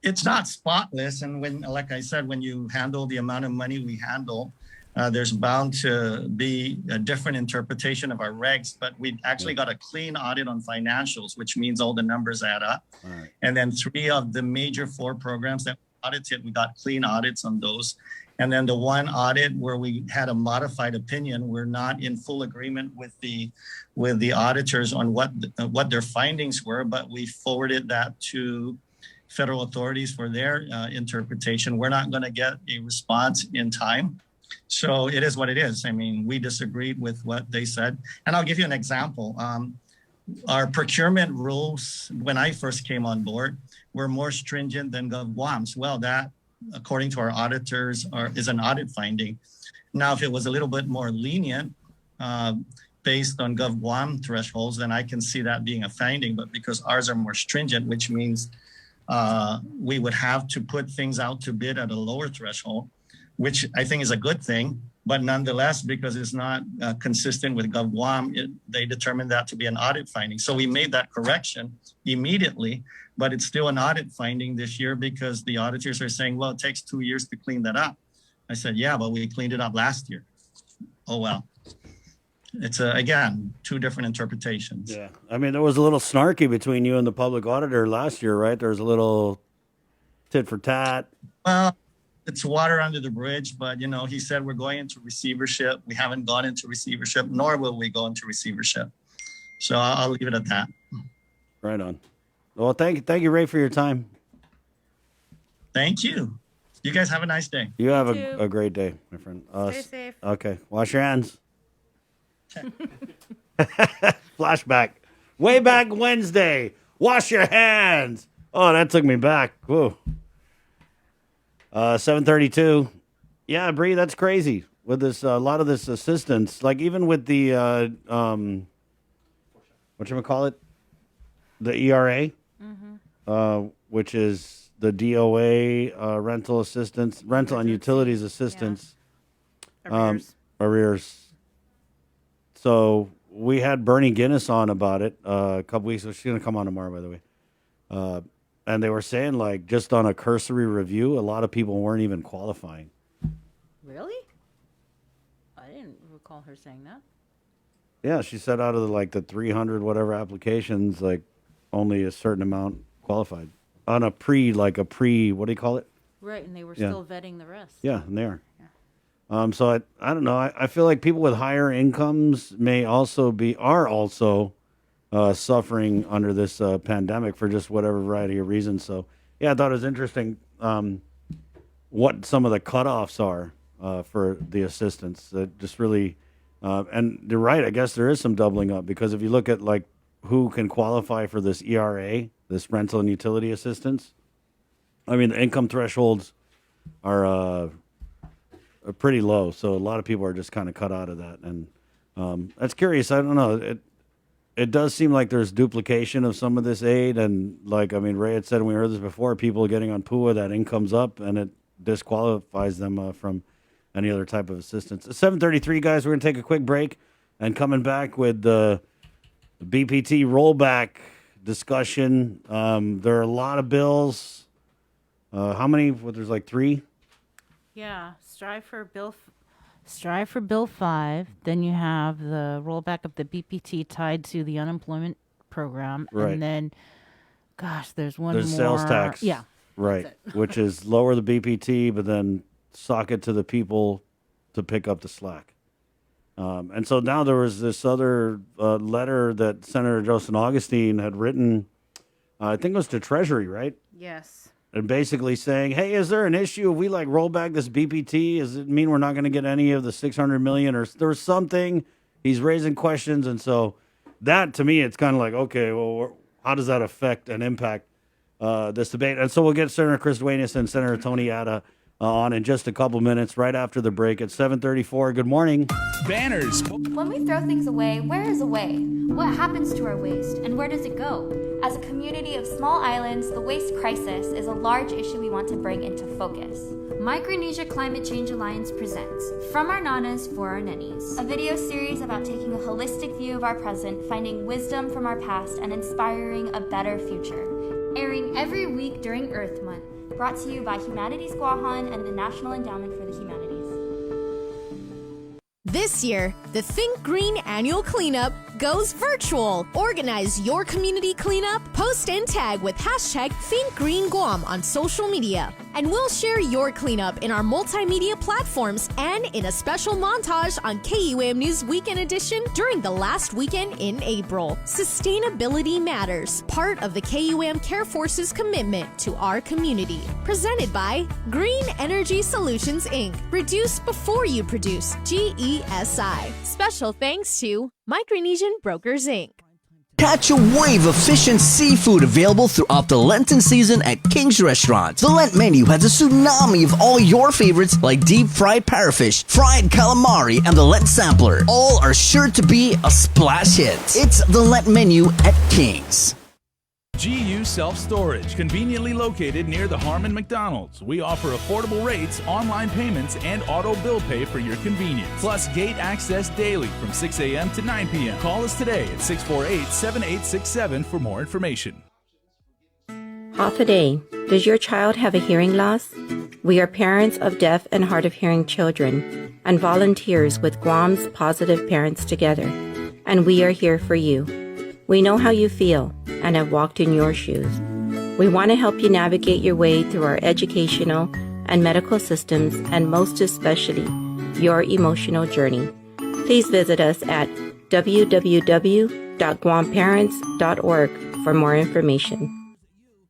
Speaker 4: It's not spotless. And like I said, when you handle the amount of money we handle, there's bound to be a different interpretation of our regs, but we actually got a clean audit on financials, which means all the numbers add up.
Speaker 5: Right.
Speaker 4: And then 3 of the major 4 programs that we audited, we got clean audits on those. And then the one audit where we had a modified opinion, we're not in full agreement with the auditors on what their findings were, but we forwarded that to federal authorities for their interpretation. We're not going to get a response in time. So it is what it is. I mean, we disagreed with what they said. And I'll give you an example. Our procurement rules, when I first came on board, were more stringent than GovGuam's. Well, that, according to our auditors, is an audit finding. Now, if it was a little bit more lenient based on GovGuam thresholds, then I can see that being a finding. But because ours are more stringent, which means we would have to put things out to bid at a lower threshold, which I think is a good thing. But nonetheless, because it's not consistent with GovGuam, they determined that to be an audit finding. So we made that correction immediately, but it's still an audit finding this year because the auditors are saying, well, it takes 2 years to clean that up. I said, yeah, but we cleaned it up last year. Oh, well. It's, again, two different interpretations.
Speaker 5: Yeah. I mean, there was a little snarky between you and the public auditor last year, right? There was a little tit for tat.
Speaker 4: Well, it's water under the bridge, but, you know, he said we're going into receivership. We haven't gone into receivership, nor will we go into receivership. So I'll leave it at that.
Speaker 5: Right on. Well, thank you, Ray, for your time.
Speaker 4: Thank you. You guys have a nice day.
Speaker 5: You have a great day, my friend.
Speaker 4: Stay safe.
Speaker 5: Okay. Wash your hands. Flashback. Way back Wednesday. Wash your hands. Oh, that took me back. Whoa. 7:32. Yeah, Bree, that's crazy. With this, a lot of this assistance, like even with the whatchamacallit? The ERA, which is the DOA rental assistance, rental and utilities assistance, arrears. So we had Bernie Guinness on about it a couple weeks ago. She's going to come on tomorrow, by the way. And they were saying, like, just on a cursory review, a lot of people weren't even qualifying.
Speaker 6: Really? I didn't recall her saying that.
Speaker 5: Yeah, she said out of the 300 whatever applications, like only a certain amount qualified on a pre, what do you call it?
Speaker 6: Right, and they were still vetting the rest.
Speaker 5: Yeah, and they are. Yeah. So I don't know. I feel like people with higher incomes are also suffering under this pandemic for just whatever variety of reasons. So yeah, I thought it was interesting what some of the cutoffs are for the assistance. That just really. And you're right. I guess there is some doubling up because if you look at who can qualify for this ERA, this rental and utility assistance, I mean the income thresholds are pretty low, so a lot of people are just kind of cut out of that, and that's curious. I don't know. It does seem like there's duplication of some of this aid, and Ray had said, and we heard this before, people getting on PUA, that income's up, and it disqualifies them from any other type of assistance. 7:33, guys. We're going to take a quick break and coming back with the BPT rollback discussion. There are a lot of bills. How many? There's 3?
Speaker 6: Yeah. Strive for Bill 5. Then you have the rollback of the BPT tied to the unemployment program.
Speaker 5: Right.
Speaker 6: And then, there's one
Speaker 5: There's
Speaker 6: more.
Speaker 5: sales tax.
Speaker 6: Yeah.
Speaker 5: Right. Which is lower the BPT, but then sock it to the people to pick up the slack. And so now there was this other letter that Senator Joseph Augustine had written, I think it was to Treasury, right?
Speaker 6: Yes.
Speaker 5: And basically saying, hey, is there an issue if we roll back this BPT? Does it mean we're not going to get any of the $600 million? Or there's something? He's raising questions. And so that, to me, it's kind of okay, well, how does that affect and impact this debate? And so we'll get Senator Chris Duenas and Senator Tony Atta on in just a couple minutes, right after the break at 7:34. Good morning.
Speaker 10: Banners.
Speaker 19: When we throw things away, where is away? What happens to our waste, and where does it go? As a community of small islands, the waste crisis is a large issue we want to bring into focus. Micronesia Climate Change Alliance presents From Our Nanas for Our Nennies, a video series about taking a holistic view of our present, finding wisdom from our past, and inspiring a better future. Airing every week during Earth Month. Brought to you by Humanities Guahan and the National Endowment for the Humanities.
Speaker 20: This year, the Think Green Annual Cleanup goes virtual. Organize your community cleanup, post and tag with hashtag ThinkGreenGuam on social media. And we'll share your cleanup in our multimedia platforms and in a special montage on KUAM News Weekend Edition during the last weekend in April. Sustainability matters, part of the KUAM Care Force's commitment to our community. Presented by Green Energy Solutions, Inc. Reduce before you produce, GESI. Special thanks to Micronesian Brokers, Inc.
Speaker 18: Catch a wave of fish and seafood available throughout the Lenten season at King's Restaurant. The Lent menu has a tsunami of all your favorites like deep fried parrotfish, fried calamari, and the Lent sampler. All are sure to be a splash hit. It's the Lent menu at King's.
Speaker 10: GU Self-Storage, conveniently located near the Harmon McDonald's. We offer affordable rates, online payments, and auto bill pay for your convenience. Plus gate access daily from 6 a.m. to 9 p.m. Call us today at 648-7867 for more information.
Speaker 21: Half a day. Does your child have a hearing loss? We are parents of deaf and hard of hearing children and volunteers with Guam's Positive Parents Together, and we are here for you. We know how you feel and have walked in your shoes. We want to help you navigate your way through our educational and medical systems, and most especially, your emotional journey. Please visit us at www.guamparents.org for more information.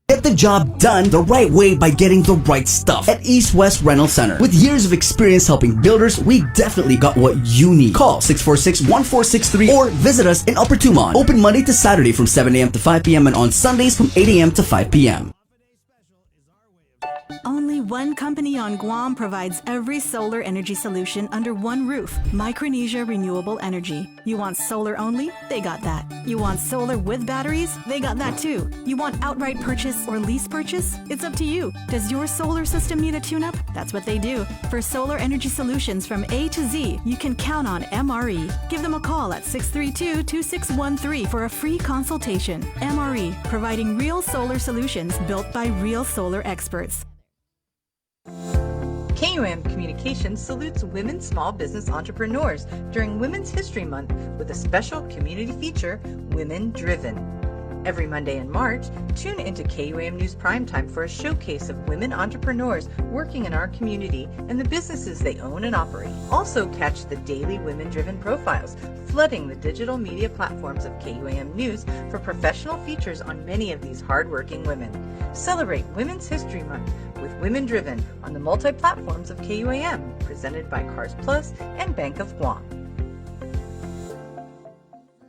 Speaker 18: Get the job done the right way by getting the right stuff at East West Rental Center. With years of experience helping builders, we definitely got what you need. Call 646-1463 or visit us in Upper Tumon. Open Monday to Saturday from 7 a.m. to 5 p.m. and on Sundays from 8 a.m. to 5 p.m.
Speaker 3: Only one company on Guam provides every solar energy solution under one roof. Micronesia Renewable Energy. You want solar only? They got that. You want solar with batteries? They got that too. You want outright purchase or lease purchase? It's up to you. Does your solar system need a tune-up? That's what they do. For solar energy solutions from A to Z, you can count on MRE. Give them a call at 632-2613 for a free consultation. MRE, providing real solar solutions built by real solar experts.
Speaker 22: KUAM Communications salutes women small business entrepreneurs during Women's History Month with a special community feature, Women Driven. Every Monday in March, tune into KUAM News Primetime for a showcase of women entrepreneurs working in our community and the businesses they own and operate. Also catch the daily women-driven profiles, flooding the digital media platforms of KUAM News for professional features on many of these hardworking women. Celebrate Women's History Month with Women Driven on the multi-platforms of KUAM, presented by Cars Plus and Bank of Guam.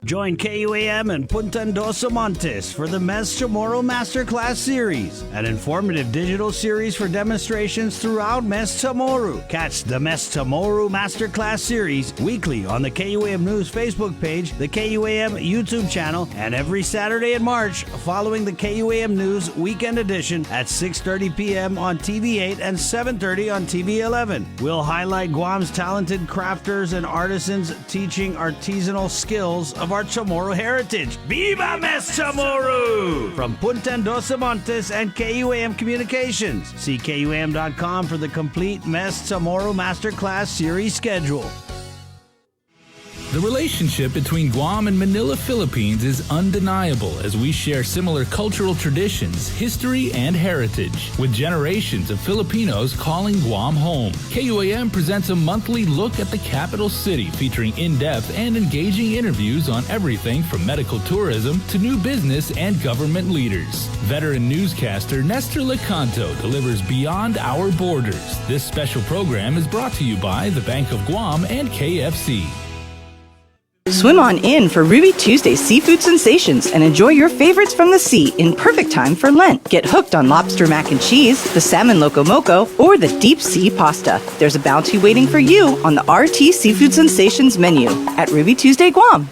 Speaker 5: Join KUAM and Punta Endosa Montes for the Mes Chamorro Masterclass Series, an informative digital series for demonstrations throughout Mes Chamorro. Catch the Mes Chamorro Masterclass Series weekly on the KUAM News Facebook page, the KUAM YouTube channel, and every Saturday in March following the KUAM News Weekend Edition at 6:30 p.m. on TV8 and 7:30 on TV11. We'll highlight Guam's talented crafters and artisans teaching artisanal skills of our Chamorro heritage. Viva Mes Chamorro! From Punta Endosa Montes and KUAM Communications. See KUAM.com for the complete Mes Chamorro Masterclass series schedule.
Speaker 10: The relationship between Guam and Manila, Philippines is undeniable as we share similar cultural traditions, history, and heritage, with generations of Filipinos calling Guam home. KUAM presents a monthly look at the capital city featuring in-depth and engaging interviews on everything from medical tourism to new business and government leaders. Veteran newscaster Nestor Lecanto delivers Beyond Our Borders. This special program is brought to you by the Bank of Guam and KFC.
Speaker 1: Swim on in for Ruby Tuesday seafood sensations and enjoy your favorites from the sea in perfect time for Lent. Get hooked on lobster mac and cheese, the salmon loco moco, or the deep sea pasta. There's a bounty waiting for you on the RT Seafood Sensations menu at Ruby Tuesday Guam.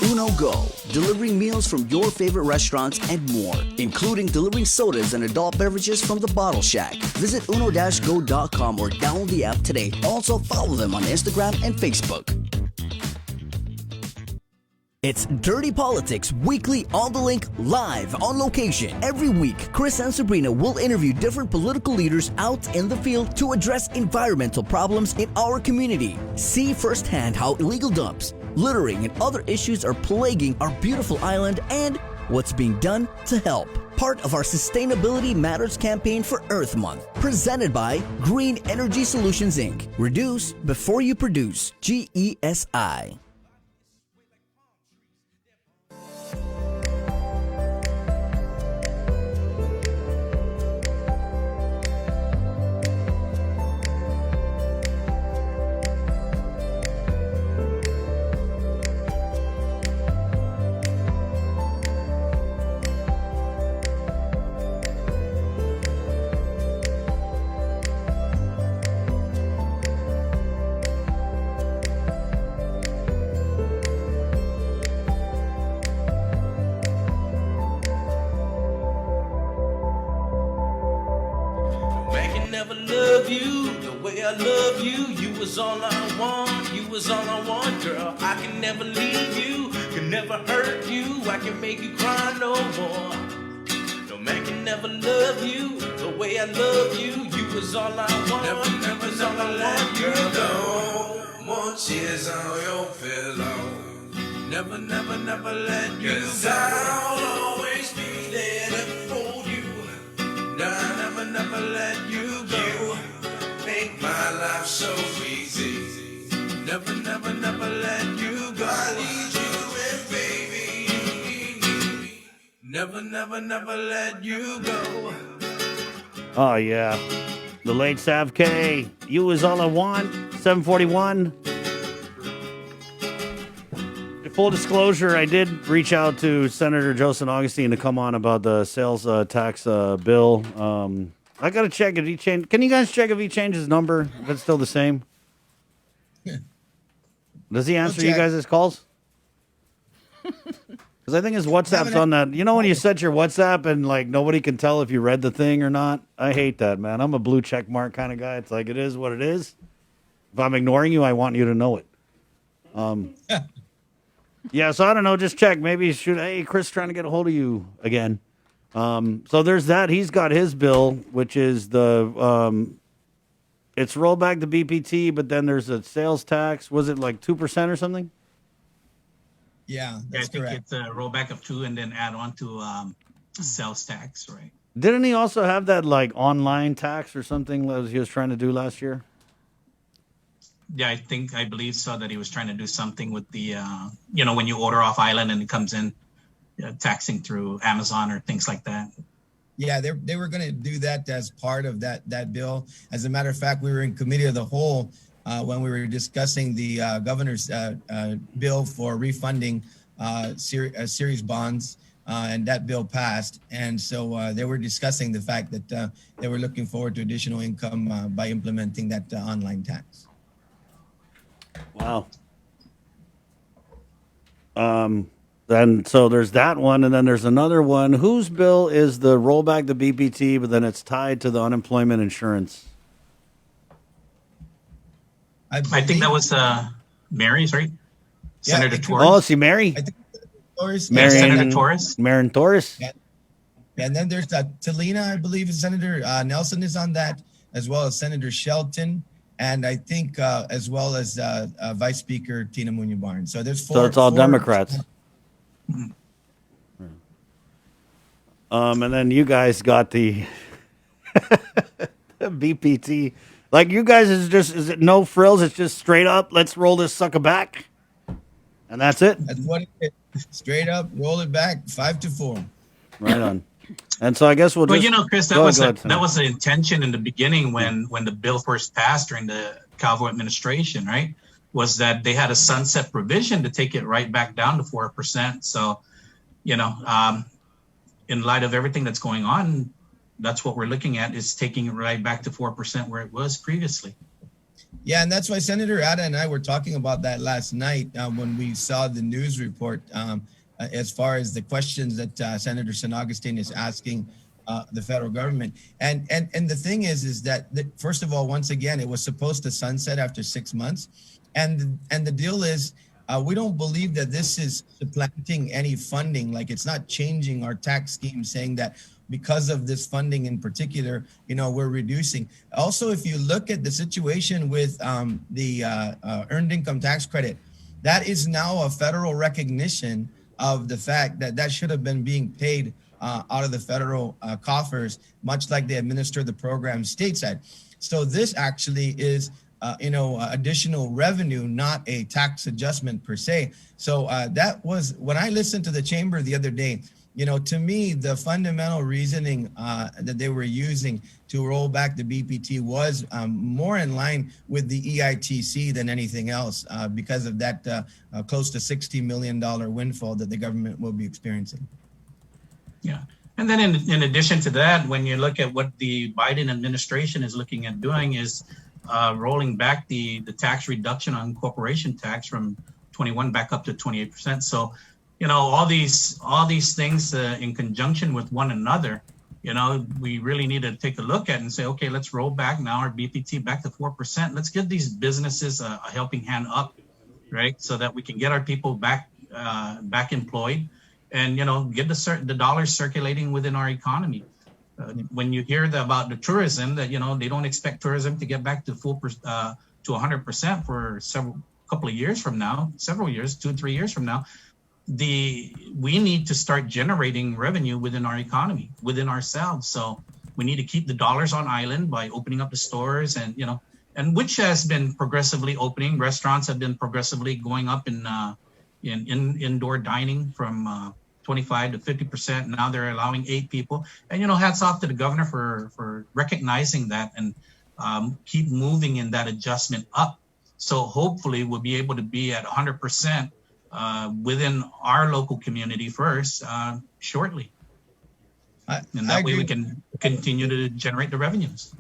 Speaker 18: Uno Go, delivering meals from your favorite restaurants and more, including delivering sodas and adult beverages from the Bottle Shack. Visit uno-go.com or download the app today. Also follow them on Instagram and Facebook. It's Dirty Politics Weekly on the Link, live on location. Every week, Chris and Sabrina will interview different political leaders out in the field to address environmental problems in our community. See firsthand how illegal dumps, littering, and other issues are plaguing our beautiful island and what's being done to help. Part of our Sustainability Matters campaign for Earth Month, presented by Green Energy Solutions, Inc. Reduce before you produce. GESI.
Speaker 2: was all I want, you was all I want, girl. I can never leave you, can never hurt you. I can make you cry no more. No man can never love you the way I love you. You was all I want, never let you go. More tears on your pillow. Never let you down. I'll always be there to hold you. Never let you go. Make my life so easy. Never let you go. I need you and baby, you need me. Never let you go.
Speaker 5: Oh, yeah. The late Sav K. You was all I want. 741. Full disclosure, I did reach out to Senator Joe St. Augustine to come on about the sales tax bill. I got to check if he changed. Can you guys check if he changed his number? If it's still the same? Does he answer you guys' calls? Because I think his WhatsApp's on that. You know when you set your WhatsApp and like nobody can tell if you read the thing or not? I hate that, man. I'm a blue check mark kind of guy. It's like it is what it is. If I'm ignoring you, I want you to know it. Yeah, so I don't know. Just check. Maybe shoot. Hey, Chris, trying to get a hold of you again. So there's that. He's got his bill, which is the it's rollback to BPT, but then there's a sales tax. Was it like 2% or something?
Speaker 8: Yeah,
Speaker 9: I think it's a rollback of 2 and then add on to sales tax, right?
Speaker 5: Didn't he also have that like online tax or something that he was trying to do last year?
Speaker 9: Yeah, I believe so, that he was trying to do something with the, when you order off island and it comes in taxing through Amazon or things like that.
Speaker 8: Yeah, they were going to do that as part of that bill. As a matter of fact, we were in committee of the whole when we were discussing the governor's bill for refunding series bonds, and that bill passed. And so they were discussing the fact that they were looking forward to additional income by implementing that online tax.
Speaker 5: Wow. Then so there's that one, and then there's another one. Whose bill is the rollback to BPT, but then it's tied to the unemployment insurance?
Speaker 9: I think that was Mary's, right?
Speaker 8: Yeah,
Speaker 9: Senator Torres.
Speaker 5: Oh, see Mary.
Speaker 8: I think Torres.
Speaker 9: Senator Torres.
Speaker 5: Marin Torres.
Speaker 8: Yeah. And then there's Talina, I believe, Senator Nelson is on that, as well as Senator Shelton. And I think as well as Vice Speaker Tina Munoz Barnes. So there's four.
Speaker 5: So it's all Democrats. And then you guys got the BPT. Like you guys is it no frills? It's just straight up. Let's roll this sucker back, and that's it.
Speaker 8: That's what it is. Straight up, roll it back, 5-4.
Speaker 5: Right on. And so I guess we'll just.
Speaker 9: Chris, that was the intention in the beginning when the bill first passed during the Calvo administration, right? Was that they had a sunset provision to take it right back down to 4%. So, in light of everything that's going on, that's what we're looking at, is taking it right back to 4% where it was previously.
Speaker 8: Yeah, and that's why Senator Ada and I were talking about that last night when we saw the news report. As far as the questions that Senator St. Augustine is asking the federal government. And the thing is that first of all, once again, it was supposed to sunset after 6 months. And the deal is we don't believe that this is supplanting any funding. Like it's not changing our tax scheme, saying that because of this funding in particular, we're reducing. Also, if you look at the situation with the earned income tax credit, that is now a federal recognition of the fact that should have been being paid out of the federal coffers, much like they administer the program stateside. So this actually is, additional revenue, not a tax adjustment per se. So that was, when I listened to the chamber the other day, to me, the fundamental reasoning that they were using to roll back the BPT was more in line with the EITC than anything else because of that close to $60 million windfall that the government will be experiencing.
Speaker 9: Yeah. And then in addition to that, when you look at what the Biden administration is looking at doing is rolling back the tax reduction on corporation tax from 21 back up to 28%. So, all these things in conjunction with one another we really need to take a look at and say, okay, let's roll back now our BPT back to 4%. Let's give these businesses a helping hand up, right? So that we can get our people back employed and, get the dollars circulating within our economy. When you hear about the tourism that, they don't expect tourism to get back to to 100% for couple of years from now, several years, 2 or 3 years from now, we need to start generating revenue within our economy, within ourselves. So we need to keep the dollars on island by opening up the stores and, and which has been progressively opening. Restaurants have been progressively going up in indoor dining from 25 to 50%. Now they're allowing 8 people. And, hats off to the governor for recognizing that and keep moving in that adjustment up. So hopefully we'll be able to be at 100% within our local community first shortly. And that way we can continue to generate the revenues.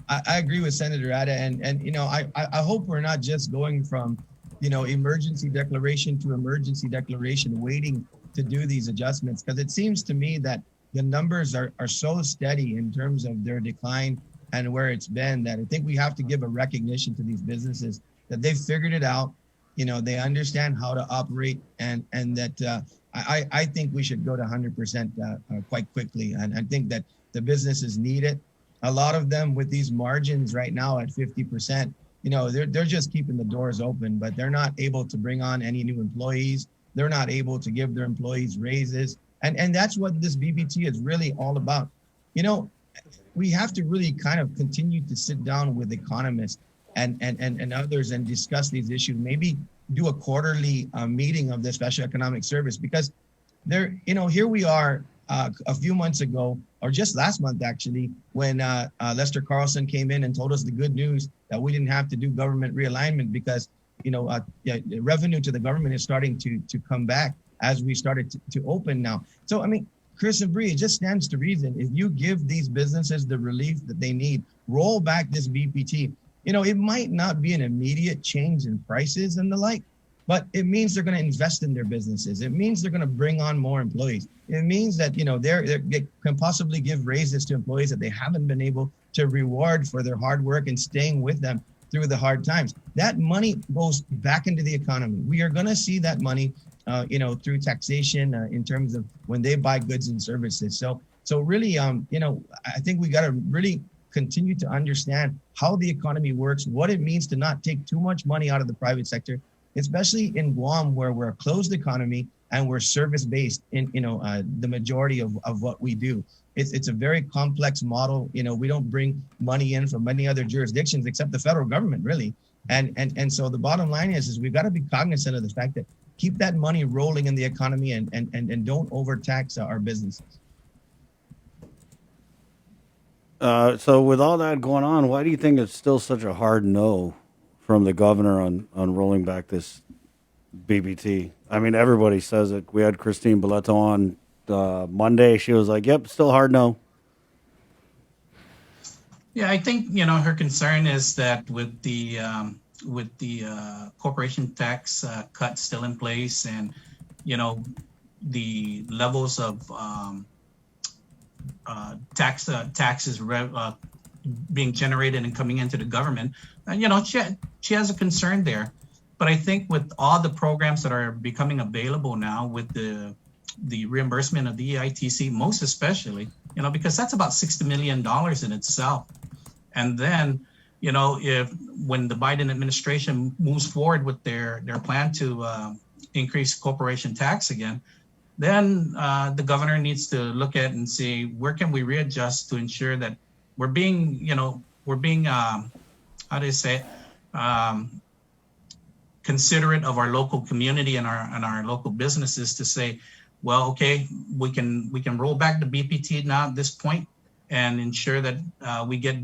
Speaker 8: I agree with Senator Ada. And I hope we're not just going from, emergency declaration to emergency declaration, waiting to do these adjustments, because it seems to me that the numbers are so steady in terms of their decline and where it's been, that I think we have to give a recognition to these businesses that they've figured it out. They understand how to operate, and that I think we should go to 100% quite quickly. And I think that the businesses need it. A lot of them with these margins right now at 50%, they're just keeping the doors open, but they're not able to bring on any new employees. They're not able to give their employees raises. And that's what this BPT is really all about. We have to really kind of continue to sit down with economists and others and discuss these issues. Maybe do a quarterly meeting of the Special Economic Service, because here we are a few months ago, or just last month actually, when Lester Carlson came in and told us the good news that we didn't have to do government realignment because revenue to the government is starting to come back as we started to open now. So Chris and Bree, it just stands to reason, if you give these businesses the relief that they need, roll back this BPT. It might not be an immediate change in prices and the like, but it means they're going to invest in their businesses. It means they're going to bring on more employees. It means that, they can possibly give raises to employees that they haven't been able to reward for their hard work and staying with them through the hard times. That money goes back into the economy. We are going to see that money, through taxation in terms of when they buy goods and services. So really, I think we got to really continue to understand how the economy works, what it means to not take too much money out of the private sector, especially in Guam, where we're a closed economy and we're service-based in, the majority of what we do. It's a very complex model. We don't bring money in from many other jurisdictions except the federal government, really. And so the bottom line is we've got to be cognizant of the fact that keep that money rolling in the economy and don't overtax our businesses.
Speaker 5: So with all that going on, why do you think it's still such a hard no from the governor on rolling back this BPT? Everybody says it. We had Christine Boleto on Monday. She was like, yep, still hard no.
Speaker 9: Yeah, I think, her concern is that with the corporation tax cut still in place and, the levels of taxes being generated and coming into the government, she has a concern there. But I think with all the programs that are becoming available now with the reimbursement of the EITC, most especially, because that's about $60 million in itself. And then, when the Biden administration moves forward with their plan to increase corporation tax again, then the governor needs to look at and see where can we readjust to ensure that we're being, considerate of our local community and our local businesses to say, well, okay, we can roll back the BPT now at this point and ensure that we get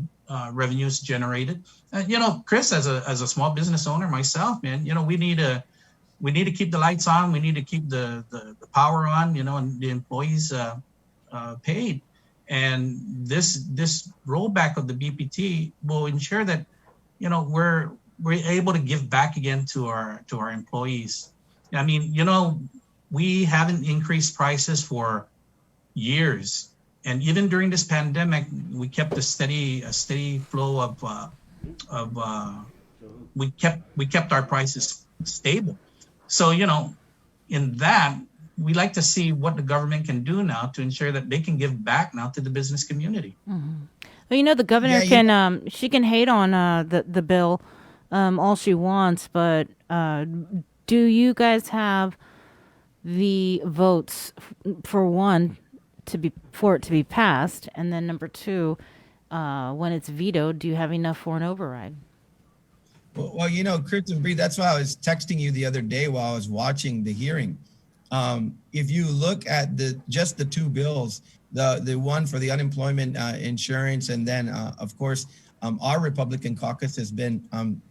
Speaker 9: revenues generated. Chris, as a small business owner myself, man, we need to keep the lights on. We need to keep the power on, and the employees paid. And this rollback of the BPT will ensure that, we're able to give back again to our employees. We haven't increased prices for years. and even during this pandemic, we kept a steady flow we kept our prices stable. So, in that, we like to see what the government can do now to ensure that they can give back now to the business community.
Speaker 6: Mm-hmm. Well, the governor she can hate on the bill all she wants, but do you guys have the votes for one for it to be passed, and then number two, when it's vetoed, do you have enough for an override?
Speaker 8: Well, Chris and Bree, that's why I was texting you the other day while I was watching the hearing. If you look at just the two bills, the one for the unemployment insurance, and then of course our Republican caucus has been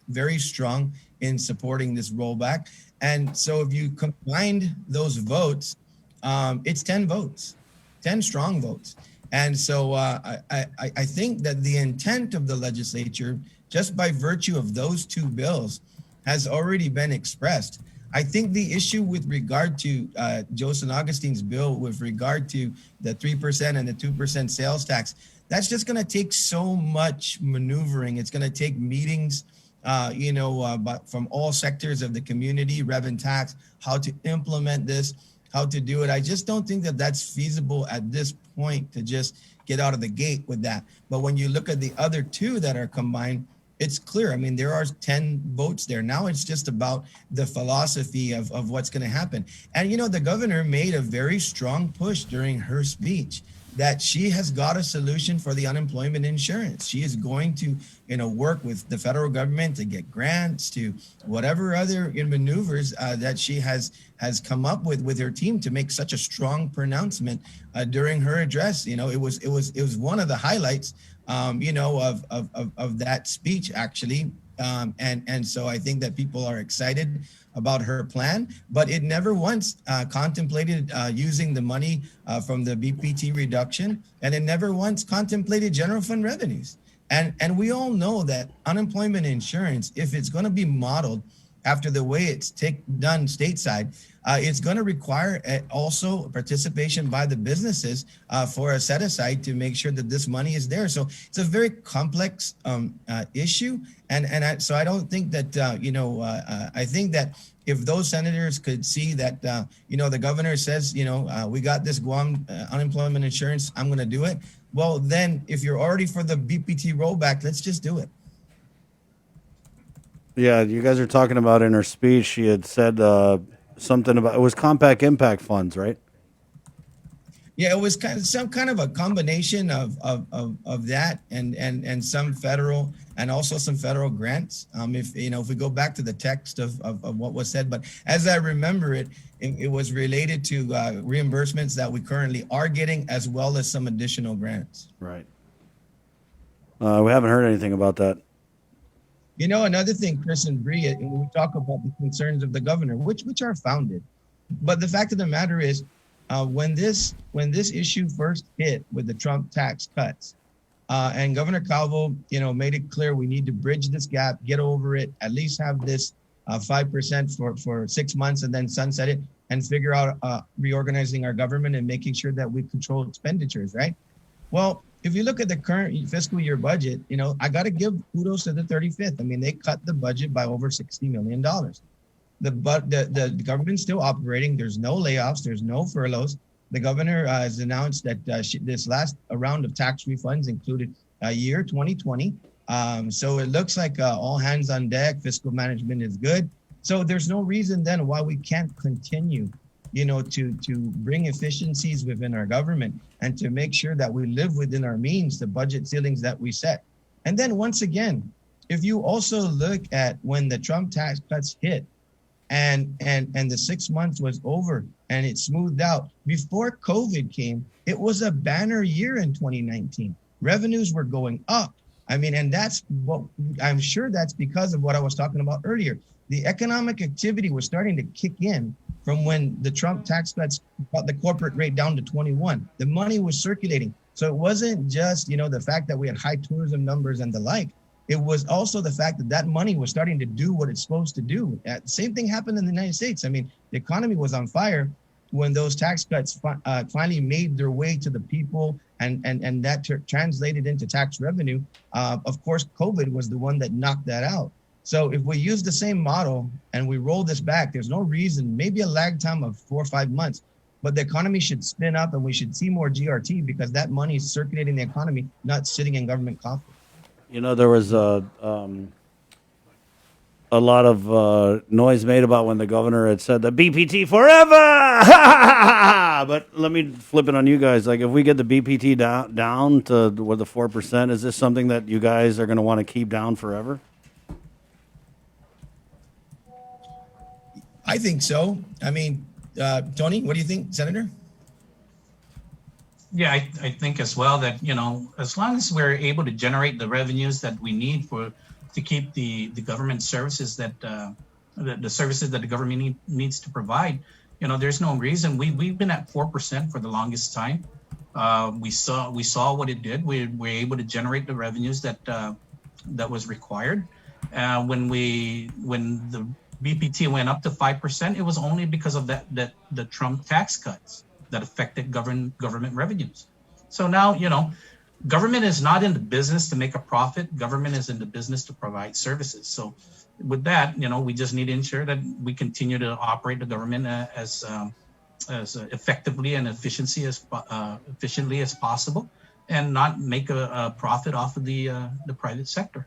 Speaker 8: very strong in supporting this rollback. And so if you combined those votes, it's 10 votes, 10 strong votes. And so I think that the intent of the legislature, just by virtue of those two bills, has already been expressed. I think the issue with regard to Joe San Augustin's bill with regard to the 3% and the 2% sales tax, that's just going to take so much maneuvering. It's going to take meetings, but from all sectors of the community, rev and tax, how to implement this, how to do it. I just don't think that that's feasible at this point to just get out of the gate with that. But when you look at the other two that are combined, it's clear. I mean, there are 10 votes there. Now it's just about the philosophy of what's going to happen. And, the governor made a very strong push during her speech that she has got a solution for the unemployment insurance. She is going to, work with the federal government to get grants, to whatever other maneuvers that she has come up with her team to make such a strong pronouncement during her address. It was one of the highlights of that speech, actually. And so I think that people are excited about her plan, but it never once contemplated using the money from the BPT reduction, and it never once contemplated general fund revenues. And we all know that unemployment insurance, if it's going to be modeled after the way it's done stateside, it's going to require also participation by the businesses for a set aside to make sure that this money is there. So it's a very complex issue. So I don't think that, I think that if those senators could see that, the governor says, we got this Guam unemployment insurance, I'm going to do it. Well, then if you're already for the BPT rollback, let's just do it.
Speaker 5: Yeah, you guys are talking about in her speech, she had said something about, it was compact impact funds, right?
Speaker 8: Yeah, it was some kind of a combination of that and some federal and also some federal grants. If we go back to the text of what was said, but as I remember it was related to reimbursements that we currently are getting, as well as some additional grants.
Speaker 5: Right. We haven't heard anything about that.
Speaker 8: Another thing, Chris and Bree, when we talk about the concerns of the governor, which are founded, but the fact of the matter is, when this issue first hit with the Trump tax cuts, and Governor Calvo, made it clear we need to bridge this gap, get over it, at least have this 5% for 6 months, and then sunset it, and figure out reorganizing our government and making sure that we control expenditures, right? Well, if you look at the current fiscal year budget, I got to give kudos to the 35th. I mean, they cut the budget by over $60 million. The government's still operating. There's no layoffs. There's no furloughs. The governor has announced that this last round of tax refunds included year 2020. So it looks like all hands on deck. Fiscal management is good. So there's no reason then why we can't continue to bring efficiencies within our government and to make sure that we live within our means, the budget ceilings that we set. And then once again, if you also look at when the Trump tax cuts hit and the 6 months was over and it smoothed out, before COVID came, it was a banner year in 2019. Revenues were going up. I mean, and that's what I'm sure that's because of what I was talking about earlier. The economic activity was starting to kick in from when the Trump tax cuts brought the corporate rate down to 21. The money was circulating. So it wasn't just, the fact that we had high tourism numbers and the like. It was also the fact that money was starting to do what it's supposed to do. The same thing happened in the United States. I mean, the economy was on fire when those tax cuts finally made their way to the people and that translated into tax revenue. Of course, COVID was the one that knocked that out. So if we use the same model and we roll this back, there's no reason, maybe a lag time of 4 or 5 months, but the economy should spin up and we should see more GRT because that money is circulating the economy, not sitting in government coffers.
Speaker 5: You know, there was a lot of noise made about when the governor had said the BPT forever. But let me flip it on you guys. Like, if we get the BPT down to with the 4%, is this something that you guys are going to want to keep down forever?
Speaker 8: I think so. I mean, Tony, what do you think, Senator?
Speaker 9: Yeah, I think as well that, you know, as long as we're able to generate the revenues that we need to keep the government services that the services that the government needs to provide, you know, there's no reason. We've been at 4% for the longest time. We saw what it did. We were able to generate the revenues that was required. When the BPT went up to 5%, it was only because of the Trump tax cuts that affected government revenues. So now, you know, government is not in the business to make a profit. Government is in the business to provide services. So with that, you know, we just need to ensure that we continue to operate the government as effectively and efficiently as possible, and not make a profit off of the private sector.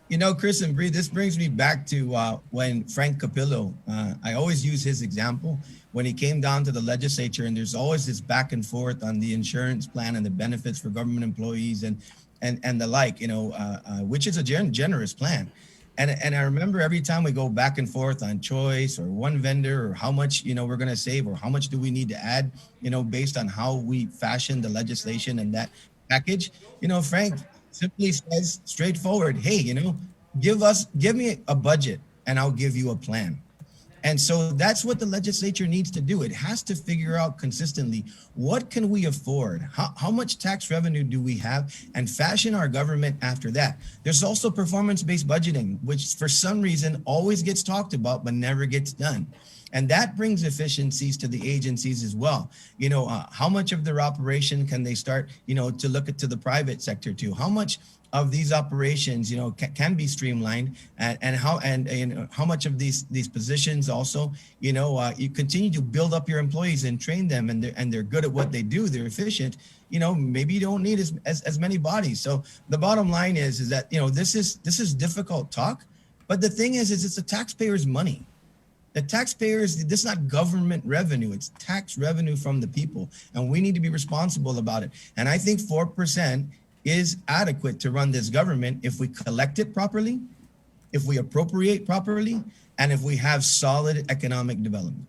Speaker 8: You know, Chris and Bree, this brings me back to when Frank Capillo, I always use his example, when he came down to the legislature, and there's always this back and forth on the insurance plan and the benefits for government employees and the like, you know, which is a generous plan. And I remember every time we go back and forth on choice or one vendor or how much, you know, we're going to save or how much do we need to add, you know, based on how we fashion the legislation and that package, you know, Frank simply says straightforward, hey, you know, give me a budget and I'll give you a plan. And so that's what the legislature needs to do. It has to figure out consistently, what can we afford? How much tax revenue do we have? And fashion our government after that. There's also performance-based budgeting, which for some reason always gets talked about, but never gets done. And that brings efficiencies to the agencies as well. You know, how much of their operation can they start, you know, to look at to the private sector too? How much of these operations, you know, can be streamlined, and how much of these positions also, you know, you continue to build up your employees and train them, and they're good at what they do, they're efficient. You know, maybe you don't need as many bodies. So the bottom line is that, you know, this is difficult talk, but the thing is it's the taxpayers' money. The taxpayers, this is not government revenue, it's tax revenue from the people, and we need to be responsible about it. And I think 4% is adequate to run this government if we collect it properly, if we appropriate properly, and if we have solid economic development.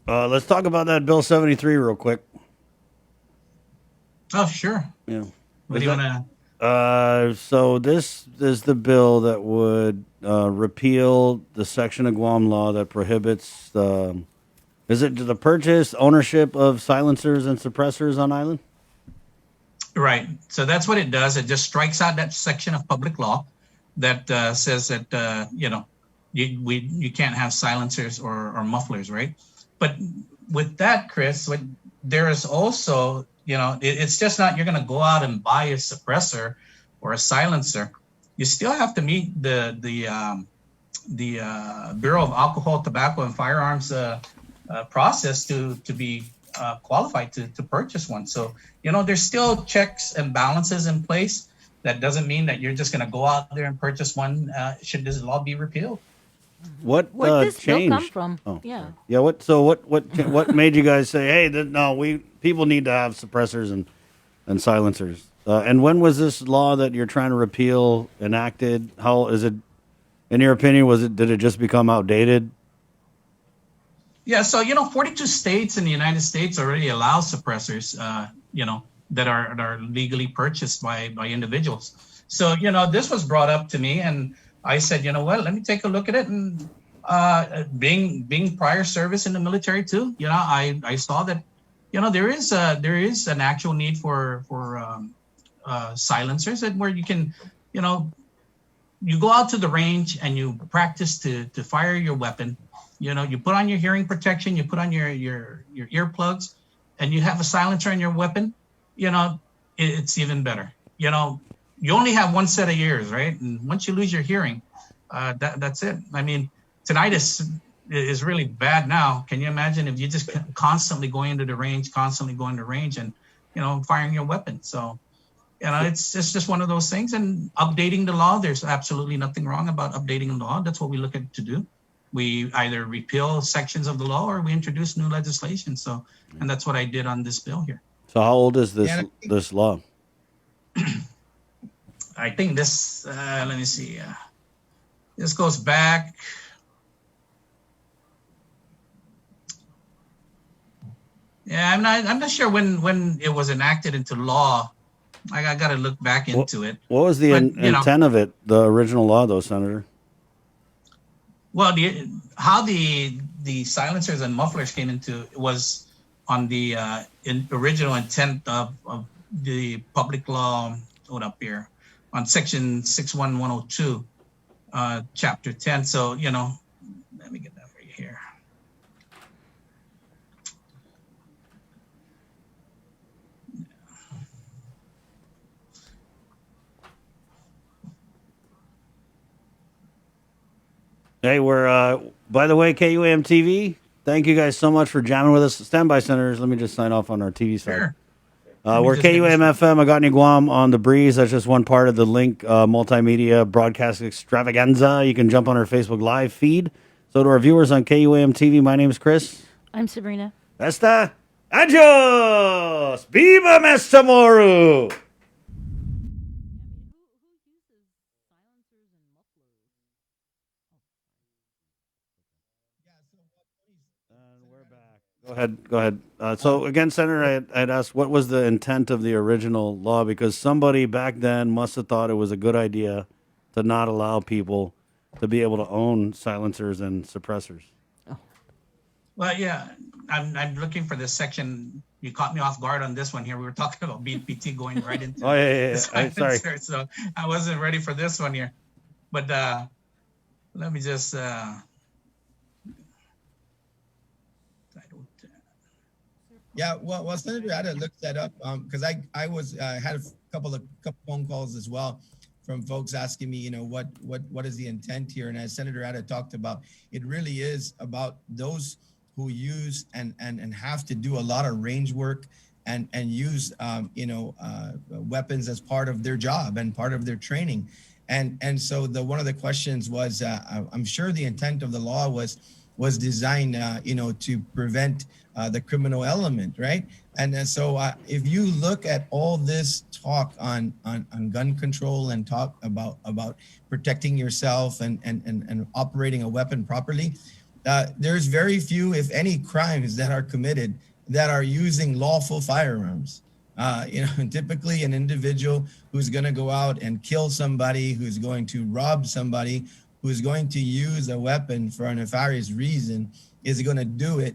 Speaker 5: Let's talk about that Bill 73 real quick.
Speaker 9: Oh, sure.
Speaker 5: Yeah.
Speaker 9: What do you want to...
Speaker 5: So this is the bill that would repeal the section of Guam law that prohibits the purchase, ownership of silencers and suppressors on island?
Speaker 9: Right. So that's what it does. It just strikes out that section of public law that says that, you know, you can't have silencers or mufflers, right? But with that, Chris, there is also, you know, it's just not you're going to go out and buy a suppressor or a silencer. You still have to meet the Bureau of Alcohol, Tobacco, and Firearms process to be qualified to purchase one. So, you know, there's still checks and balances in place. That doesn't mean that you're just going to go out there and purchase one should this law be repealed.
Speaker 6: Where'd this
Speaker 5: changed?
Speaker 6: bill come from?
Speaker 5: Oh,
Speaker 6: yeah.
Speaker 5: sorry. Yeah. What made you guys say, hey, people need to have suppressors and silencers? And when was this law that you're trying to repeal enacted? How is it, in your opinion, did it just become outdated?
Speaker 9: Yeah. So, you know, 42 states in the United States already allow suppressors, you know, that are legally purchased by individuals. So, you know, this was brought up to me and I said, you know what, let me take a look at it. And being prior service in the military too, you know, I saw that, you know, there is an actual need for silencers, and where you can, you know, you go out to the range and you practice to fire your weapon. You know, you put on your hearing protection, you put on your earplugs, and you have a silencer on your weapon. You know, it's even better. You know, you only have one set of ears, right? And once you lose your hearing, that's it. I mean, tinnitus is really bad now. Can you imagine if you just constantly going into the range, and, you know, firing your weapon? So, you know, it's just one of those things. And updating the law, there's absolutely nothing wrong about updating the law. That's what we look at to do. We either repeal sections of the law or we introduce new legislation. So, and that's what I did on this bill here.
Speaker 5: So how old is this law?
Speaker 9: I think this, let me see. This goes back. Yeah, I'm not sure when it was enacted into law. I got to look back into it.
Speaker 5: What was the intent of it, the original law, though, Senator?
Speaker 9: Well, how the silencers and mufflers came into was on the original intent of the public law. Hold up here on section 61102, chapter 10. So, you know, let me get that for you here.
Speaker 5: Hey, we're, by the way, KUAM TV, thank you guys so much for jamming with us. Standby, Senators. Let me just sign off on our TV side.
Speaker 9: Sure.
Speaker 5: We're KUAM FM, Agotni Guam on the breeze. That's just one part of the Link multimedia broadcast extravaganza. You can jump on our Facebook Live feed. So to our viewers on KUAM TV, my name is Chris.
Speaker 6: I'm Sabrina.
Speaker 5: Esta. Adios! Viva Mestamoru! Go ahead. So again, Senator, I'd asked what was the intent of the original law, because somebody back then must have thought it was a good idea to not allow people to be able to own silencers and suppressors.
Speaker 9: Well, yeah, I'm looking for this section. You caught me off guard on this one here. We were talking about BPT going right into
Speaker 5: Oh, yeah.
Speaker 9: silencer,
Speaker 5: Sorry.
Speaker 9: so I wasn't ready for this one here. But let me just
Speaker 8: Yeah, well, Senator Ada looked that up because I had a couple phone calls as well from folks asking me, you know, what is the intent here? And as Senator Ada talked about, it really is about those who use and have to do a lot of range work and use weapons as part of their job and part of their training. And so one of the questions was, I'm sure the intent of the law was designed, to prevent the criminal element, right? And so if you look at all this talk on gun control and talk about protecting yourself and operating a weapon properly, there's very few, if any, crimes that are committed that are using lawful firearms. Typically an individual who's going to go out and kill somebody, who's going to rob somebody, who's going to use a weapon for a nefarious reason is going to do it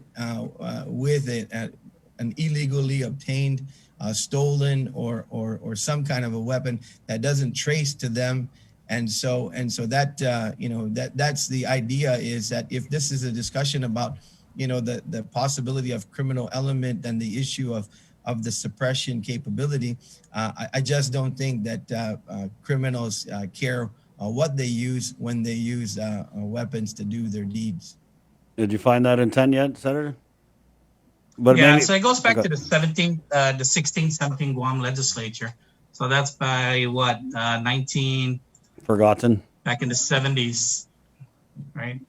Speaker 8: with an illegally obtained, stolen, or some kind of a weapon that doesn't trace to them. And so that that's the idea, is that if this is a discussion about the possibility of criminal element and the issue of the suppression capability, I just don't think that criminals care what they use when they use weapons to do their deeds.
Speaker 5: Did you find that intent yet, Senator?
Speaker 9: So it goes back to the 1617 Guam legislature. So that's by what, 19...
Speaker 5: Forgotten.
Speaker 9: Back in the 70s, right?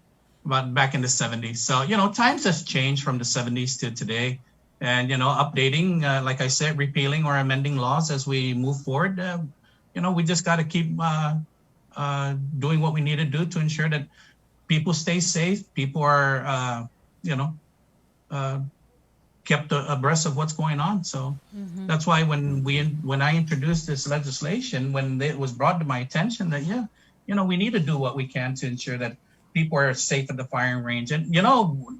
Speaker 9: About back in the 70s. So, times has changed from the 70s to today. And, updating, like I said, repealing or amending laws as we move forward. We just got to keep doing what we need to do to ensure that people stay safe. People are, kept abreast of what's going on. So that's why when I introduced this legislation, when it was brought to my attention that, we need to do what we can to ensure that people are safe at the firing range. And,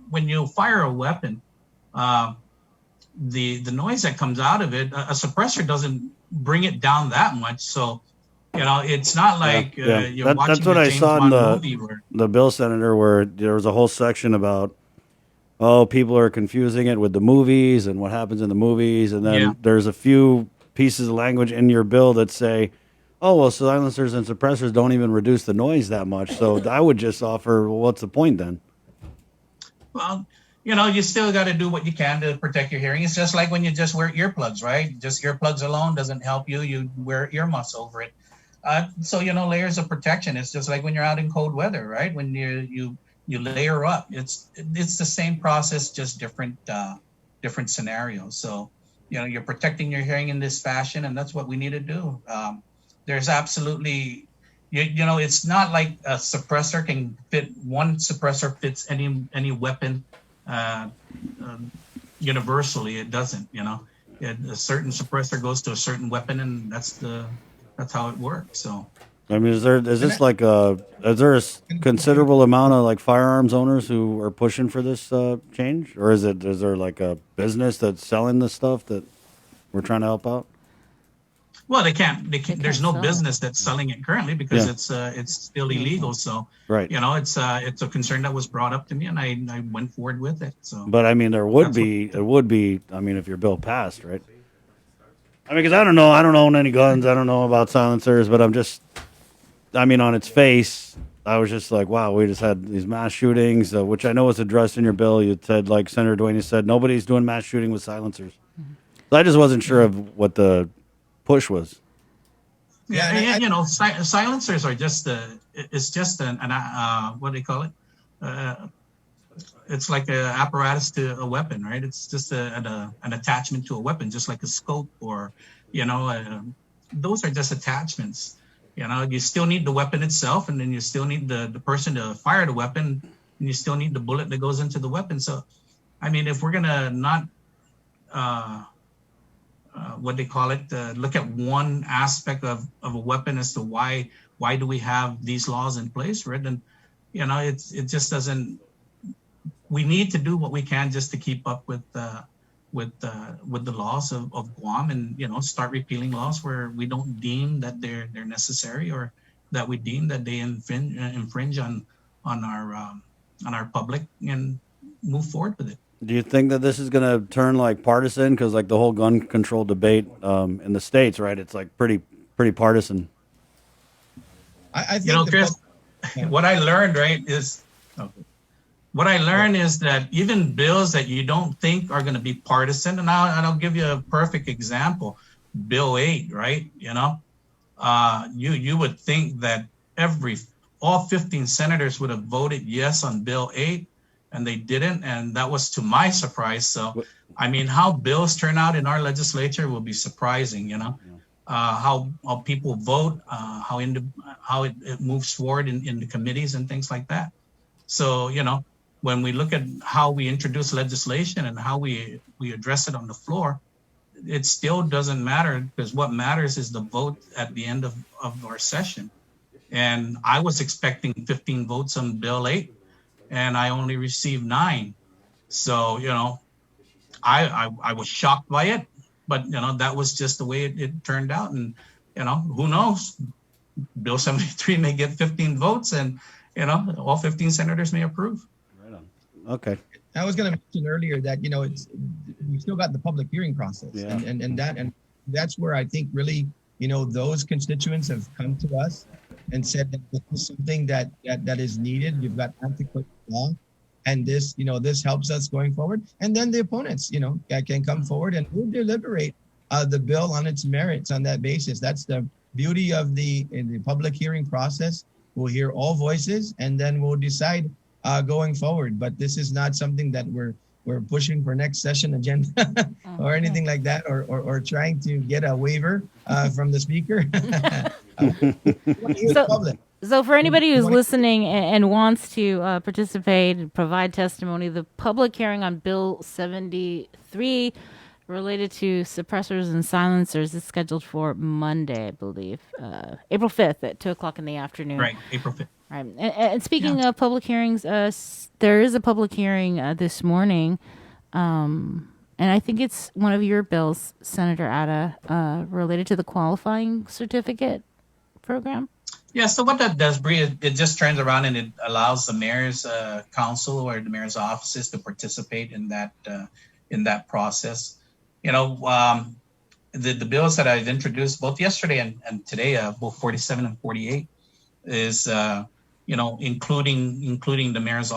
Speaker 9: when you fire a weapon, the noise that comes out of it, a suppressor doesn't bring it down that much. So You know, it's not like you're watching
Speaker 5: That's what
Speaker 9: a
Speaker 5: I
Speaker 9: James
Speaker 5: saw in
Speaker 9: Bond movie where
Speaker 5: the bill, Senator, where there was a whole section about, oh, people are confusing it with the movies and what happens in the movies. And then there's a few pieces of language in your bill that say, oh, well, silencers and suppressors don't even reduce the noise that much. So I would just offer, well, what's the point then?
Speaker 9: well, you know, you still got to do what you can to protect your hearing. It's just like when you just wear earplugs, right? Just earplugs alone doesn't help you. You wear earmuffs over it. So, you know, layers of protection. It's just like when you're out in cold weather, right? When you layer up, it's the same process, just different scenarios. So, you know, you're protecting your hearing in this fashion, and that's what we need to do. There's absolutely, you know, it's not like a suppressor can fit, one suppressor fits any weapon universally. It doesn't, you know. A certain suppressor goes to a certain weapon, and that's how it works. So,
Speaker 5: I mean, is there a considerable amount of like firearms owners who are pushing for this change, or is there like a business that's selling this stuff that we're trying to help out?
Speaker 9: well, they can't. There's no business that's selling it currently because it's still illegal. So,
Speaker 5: Right.
Speaker 9: you know, it's a concern that was brought up to me, and I went forward with it. So,
Speaker 5: But I mean, there would be. I mean, if your bill passed, right? I mean, because I don't know. I don't own any guns. I don't know about silencers, but I mean, on its face, I was just like, wow, we just had these mass shootings, which I know was addressed in your bill. You said, like Senator Duane said, nobody's doing mass shooting with silencers. So I just wasn't sure of what the push was.
Speaker 9: yeah, and you know, silencers are just it's just an what do you call it? It's like an apparatus to a weapon, right? It's just an attachment to a weapon, just like a scope or, you know, those are just attachments. You know, you still need the weapon itself, and then you still need the person to fire the weapon, and you still need the bullet that goes into the weapon. So, I mean, if we're gonna not, what they call it, look at one aspect of a weapon as to why do we have these laws in place, right? And, you know, it just doesn't. We need to do what we can just to keep up with the laws of Guam, and, you know, start repealing laws where we don't deem that they're necessary, or that we deem that they infringe on our public, and move forward with it.
Speaker 5: Do you think that this is going to turn like partisan? Because like the whole gun control debate in the States, right? It's like pretty partisan.
Speaker 8: I think,
Speaker 9: you know, Chris, what I learned, right, is that even bills that you don't think are going to be partisan, and I'll give you a perfect example, Bill 8, right? You know, you would think that all 15 senators would have voted yes on Bill 8, and they didn't, and that was to my surprise. So, I mean, how bills turn out in our legislature will be surprising. You know, how people vote, how it moves forward in the committees and things like that. So, you know, when we look at how we introduce legislation and how we address it on the floor, it still doesn't matter, because what matters is the vote at the end of our session. And I was expecting 15 votes on Bill 8, and I only received 9. So, you know, I was shocked by it, but, you know, that was just the way it turned out. And, you know, who knows? Bill 73 may get 15 votes, and, you know, all 15 senators may approve.
Speaker 5: Okay.
Speaker 8: I was going to mention earlier that, you know, we still got the public hearing process, and that's where I think really, you know, those constituents have come to us and said that this is something that is needed. You've got antiquated law, and this, you know, this helps us going forward. And then the opponents, you know, can come forward and we'll deliberate the bill on its merits on that basis. That's the beauty of the public hearing process. We'll hear all voices, and then we'll decide going forward. But this is not something that we're pushing for next session agenda or anything like that, or trying to get a waiver from the speaker.
Speaker 6: So for anybody who's listening and wants to participate and provide testimony, the public hearing on Bill 73 related to suppressors and silencers is scheduled for Monday, I believe, April 5th at 2:00 in the afternoon.
Speaker 9: Right, April 5th.
Speaker 6: Right. And speaking of public hearings, there is a public hearing this morning, and I think it's one of your bills, Senator Atta, related to the qualifying certificate program?
Speaker 9: Yeah, so what that does, Bree, it just turns around and it allows the mayor's council or the mayor's offices to participate in that process. You know, the bills that I've introduced both yesterday and today, both 47 and 48, is including the mayor's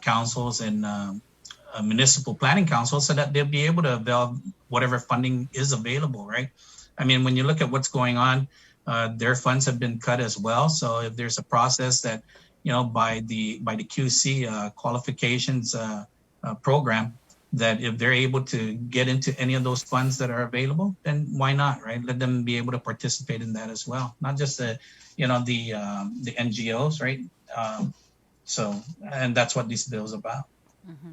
Speaker 9: councils and municipal planning councils, so that they'll be able to avail whatever funding is available, right? I mean, when you look at what's going on, their funds have been cut as well. So if there's a process that, by the QC qualifications program, that if they're able to get into any of those funds that are available, then why not, right? Let them be able to participate in that as well. Not just the NGOs, right? And that's what this bill is about.
Speaker 6: Mm-hmm.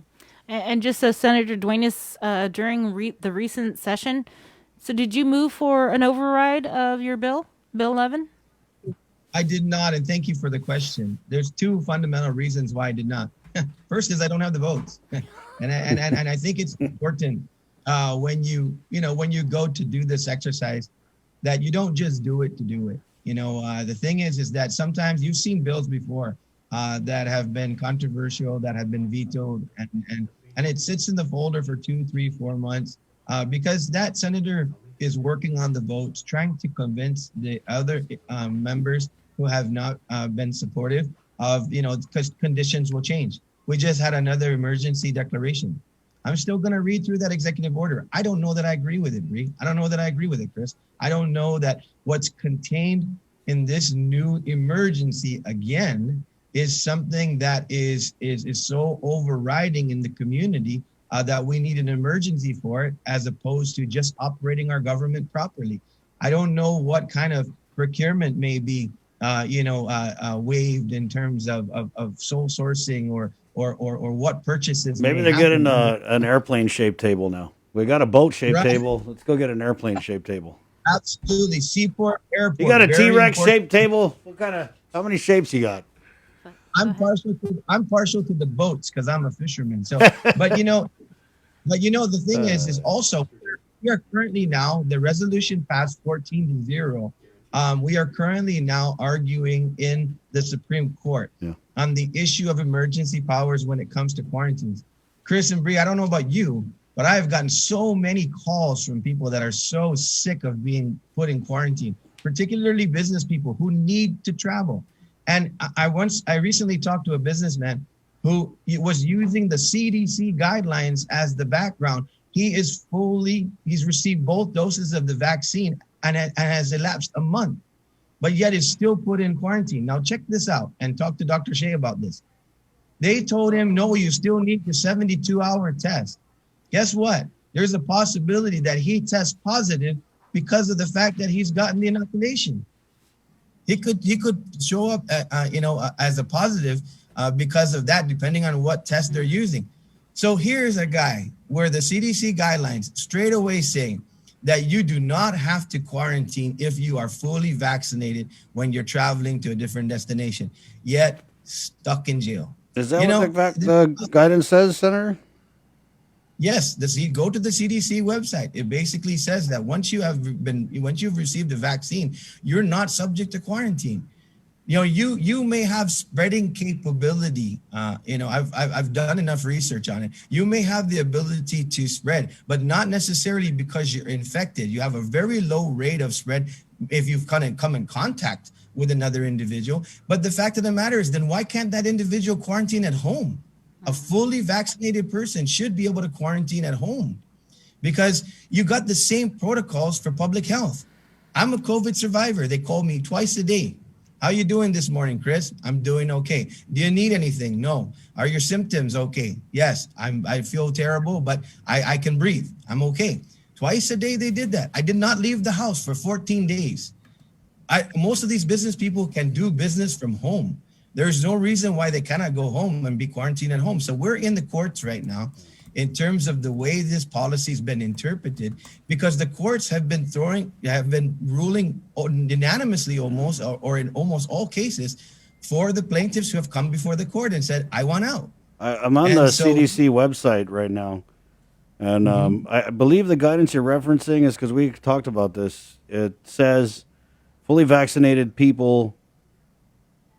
Speaker 6: And just so Senator Duenas, during the recent session, so did you move for an override of your bill, Bill 11?
Speaker 8: I did not, and thank you for the question. There's two fundamental reasons why I did not. First is I don't have the votes, and I think it's important when you go to do this exercise that you don't just do it to do it. The thing is that sometimes you've seen bills before that have been controversial, that have been vetoed, and it sits in the folder for 2, 3, 4 months because that senator is working on the votes, trying to convince the other members who have not been supportive of, because conditions will change. We just had another emergency declaration. I'm still going to read through that executive order. I don't know that I agree with it, Bree. I don't know that I agree with it, Chris. I don't know that what's contained in this new emergency, again, is something that is so overriding in the community that we need an emergency for it, as opposed to just operating our government properly. I don't know what kind of procurement may be, waived in terms of sole sourcing or what purchases.
Speaker 5: Maybe they're getting an airplane-shaped table now. We got a boat-shaped table. Let's go get an airplane-shaped table.
Speaker 8: Absolutely, Seaport Airport.
Speaker 5: You got a T-Rex shaped table? How many shapes you got?
Speaker 8: I'm partial to the boats because I'm a fisherman. So, but the thing is also we are currently now, the resolution passed 14-0. We are currently now arguing in the Supreme Court on the issue of emergency powers when it comes to quarantines. Chris and Bree, I don't know about you, but I've gotten so many calls from people that are so sick of being put in quarantine, particularly business people who need to travel. And I recently talked to a businessman who was using the CDC guidelines as the background. He's received both doses of the vaccine and has elapsed a month, but yet is still put in quarantine. Now check this out and talk to Dr. Shea about this. They told him, no, you still need the 72-hour test. Guess what? There's a possibility that he tests positive because of the fact that he's gotten the inoculation. He could show up, as a positive because of that, depending on what test they're using. So here's a guy where the CDC guidelines straight away say that you do not have to quarantine if you are fully vaccinated when you're traveling to a different destination, yet stuck in jail.
Speaker 5: Is that what the guidance says, Senator?
Speaker 8: Yes, go to the CDC website. It basically says that once you've received the vaccine, you're not subject to quarantine. You may have spreading capability. I've done enough research on it. You may have the ability to spread, but not necessarily because you're infected. You have a very low rate of spread if you've come in contact with another individual. But the fact of the matter is, then why can't that individual quarantine at home? A fully vaccinated person should be able to quarantine at home because you got the same protocols for public health. I'm a COVID survivor. They call me twice a day. How you doing this morning, Chris? I'm doing okay. Do you need anything? No. Are your symptoms okay? Yes. I feel terrible, but I can breathe. I'm okay. Twice a day they did that. I did not leave the house for 14 days. Most of these business people can do business from home. There's no reason why they cannot go home and be quarantined at home. So we're in the courts right now in terms of the way this policy has been interpreted, because the courts have been ruling unanimously almost, or in almost all cases, for the plaintiffs who have come before the court and said, I want out.
Speaker 5: I'm on the CDC website right now. And I believe the guidance you're referencing is because we talked about this. It says fully vaccinated people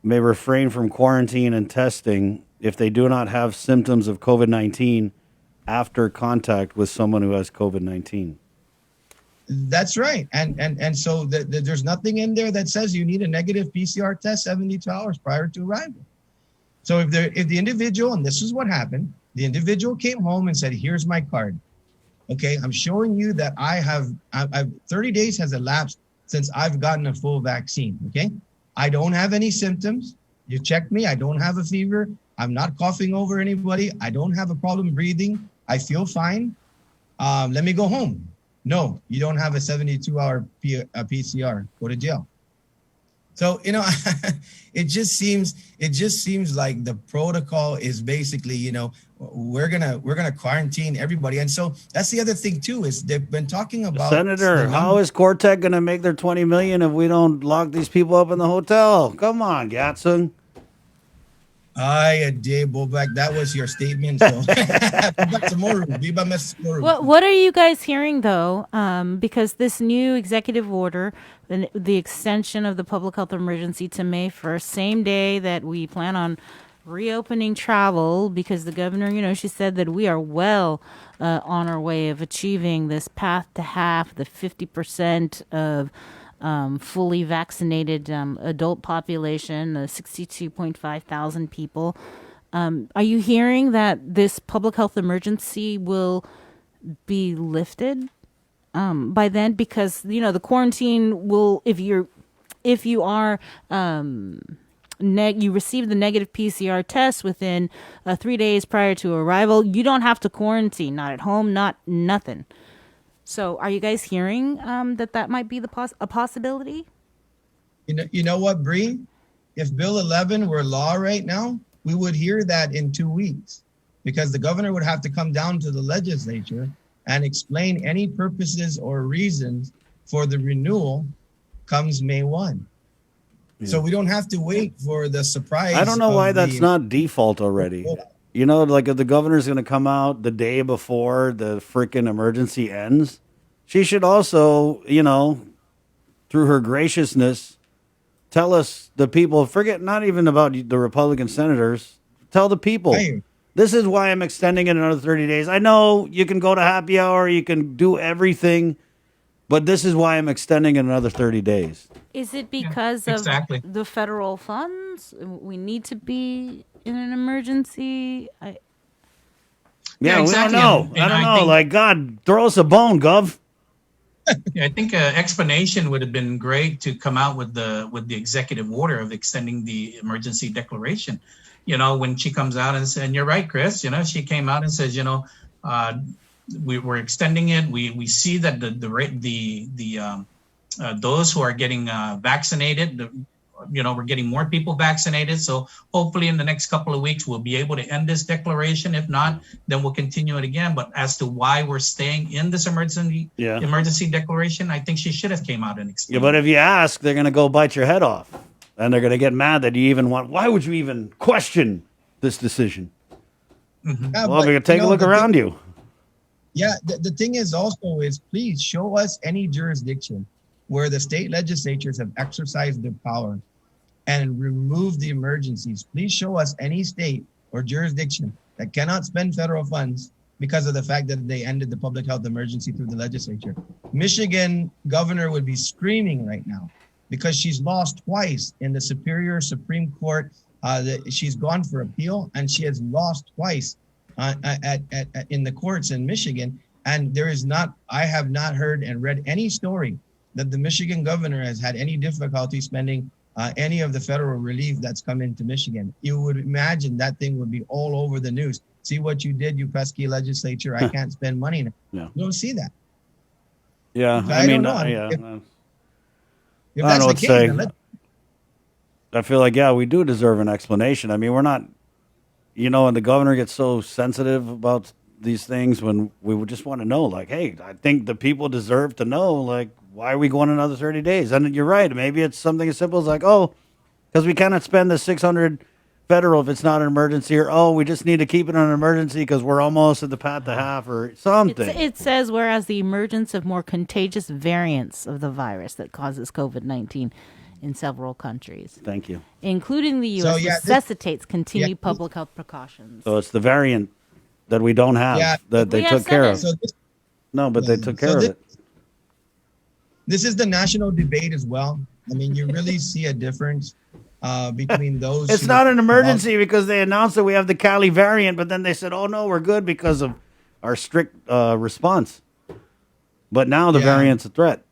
Speaker 5: may refrain from quarantine and testing if they do not have symptoms of COVID-19 after contact with someone who has COVID-19.
Speaker 8: That's right. And so there's nothing in there that says you need a negative PCR test 72 hours prior to arrival. So if the individual, and this is what happened, the individual came home and said, here's my card. Okay, I'm showing you that I've 30 days has elapsed since I've gotten a full vaccine. Okay, I don't have any symptoms. You checked me. I don't have a fever. I'm not coughing over anybody. I don't have a problem breathing. I feel fine. Let me go home. No, you don't have a 72-hour PCR. Go to jail. So, you know, it just seems like the protocol is basically, you know, we're gonna quarantine everybody. And so that's the other thing too, is they've been talking about
Speaker 5: Senator, how is Cortec gonna make their $20 million if we don't lock these people up in the hotel? Come on, Gatson.
Speaker 8: Ay, Dave Bobak, that was your statement. So
Speaker 6: What are you guys hearing though? Because this new executive order, the extension of the public health emergency to May 1st, same day that we plan on reopening travel, because the governor, you know, she said that we are well on our way of achieving this path to half, the 50% of fully vaccinated adult population, 62.5 thousand people. Are you hearing that this public health emergency will be lifted by then? Because, you know, the quarantine will, if you are you receive the negative PCR test within 3 days prior to arrival, you don't have to quarantine, not at home, nothing. So are you guys hearing that might be a possibility?
Speaker 8: You know what, Bree? If Bill 11 were law right now, we would hear that in 2 weeks, because the governor would have to come down to the legislature and explain any purposes or reasons for the renewal comes May 1. Yeah. So we don't have to wait for the surprise.
Speaker 5: I don't know why that's not default already. You know, like if the governor's going to come out the day before the freaking emergency ends, she should also, you know, through her graciousness, tell us, the people, forget not even about the Republican senators, tell the people, this is why I'm extending it another 30 days. I know you can go to happy hour, you can do everything, but this is why I'm extending it another 30 days.
Speaker 6: Is it because of the federal funds? We need to be in an emergency?
Speaker 5: Yeah,
Speaker 9: exactly.
Speaker 5: We don't know. I don't know. Like, God, throw us a bone, Gov.
Speaker 9: Yeah, I think an explanation would have been great to come out with the executive order of extending the emergency declaration. You know, when she comes out and says, and you're right, Chris, you know, she came out and says, you know, we're extending it. We see that those who are getting vaccinated, you know, we're getting more people vaccinated. So hopefully in the next couple of weeks, we'll be able to end this declaration. If not, then we'll continue it again. But as to why we're staying in this emergency declaration, I think she should have came out and explained.
Speaker 5: Yeah, but if you ask, they're going to go bite your head off. And they're going to get mad that you even why would you even question this decision?
Speaker 8: Mm-hmm.
Speaker 5: Well, we're going to take a look around you.
Speaker 8: Yeah, the thing is also is, please show us any jurisdiction where the state legislatures have exercised their power and removed the emergencies. Please show us any state or jurisdiction that cannot spend federal funds because of the fact that they ended the public health emergency through the legislature. Michigan governor would be screaming right now because she's lost twice in the Superior Supreme Court. She's gone for appeal and she has lost twice in the courts in Michigan. And I have not heard and read any story that the Michigan governor has had any difficulty spending any of the federal relief that's come into Michigan. You would imagine that thing would be all over the news. See what you did, you pesky legislature. I can't spend money now.
Speaker 5: Yeah.
Speaker 8: You don't see that.
Speaker 5: Yeah,
Speaker 8: I
Speaker 5: mean,
Speaker 8: don't know.
Speaker 5: yeah.
Speaker 8: If
Speaker 5: I don't know what
Speaker 8: that's
Speaker 5: to
Speaker 8: the case,
Speaker 5: say.
Speaker 8: then
Speaker 5: I feel like, yeah, we do deserve an explanation. I mean, we're not, you know, and the governor gets so sensitive about these things when we would just want to know, like, hey, I think the people deserve to know, like, why are we going another 30 days? And you're right. Maybe it's something as simple as like, oh, because we cannot spend the $600 federal if it's not an emergency, or we just need to keep it an emergency because we're almost at the path to half or something.
Speaker 6: It says, whereas the emergence of more contagious variants of the virus that causes COVID-19 in several countries,
Speaker 5: Thank you.
Speaker 6: including the
Speaker 8: So,
Speaker 6: U.S.,
Speaker 8: yeah,
Speaker 6: necessitates continued
Speaker 8: yeah.
Speaker 6: public health precautions.
Speaker 5: So it's the variant that we don't have
Speaker 8: Yeah.
Speaker 5: that they
Speaker 6: We
Speaker 5: took
Speaker 6: have
Speaker 5: care of.
Speaker 6: seven.
Speaker 8: So this,
Speaker 5: No, but they took care of it.
Speaker 8: This is the national debate as well. I mean, you really see a difference between those.
Speaker 5: It's
Speaker 8: who-
Speaker 5: not an emergency because they announced that we have the Cali variant, but then they said, "Oh no, we're good because of our strict response." But now the
Speaker 8: Yeah.
Speaker 5: variant's a threat.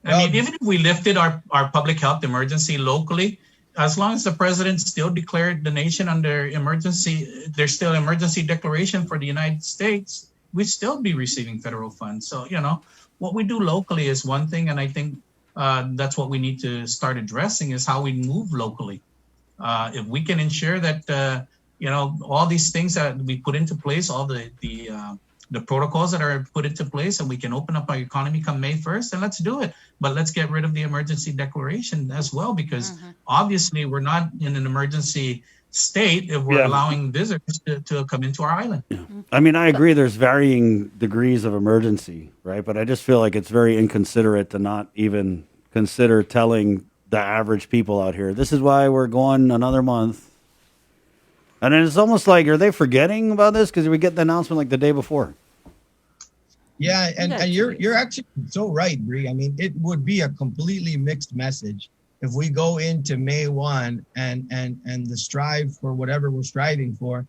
Speaker 9: I mean, even if we lifted our public health emergency locally, as long as the president still declared the nation under emergency, there's still emergency declaration for the United States, we'd still be receiving federal funds. So, what we do locally is one thing, and I think that's what we need to start addressing is how we move locally. If we can ensure that, all these things that we put into place, all the protocols that are put into place, and we can open up our economy come May 1st, and let's do it. But let's get rid of the emergency declaration as well, because obviously we're not in an emergency state if we're
Speaker 5: Yeah.
Speaker 9: allowing visitors to come into our island.
Speaker 5: I mean, I agree. There's varying degrees of emergency, right? But I just feel like it's very inconsiderate to not even consider telling the average people out here, this is why we're going another month. And then it's almost like, are they forgetting about this? Because we get the announcement like the day before.
Speaker 8: Yeah, and you're actually so right, Bree. I mean, it would be a completely mixed message if we go into May 1 and the strive for whatever we're striving for,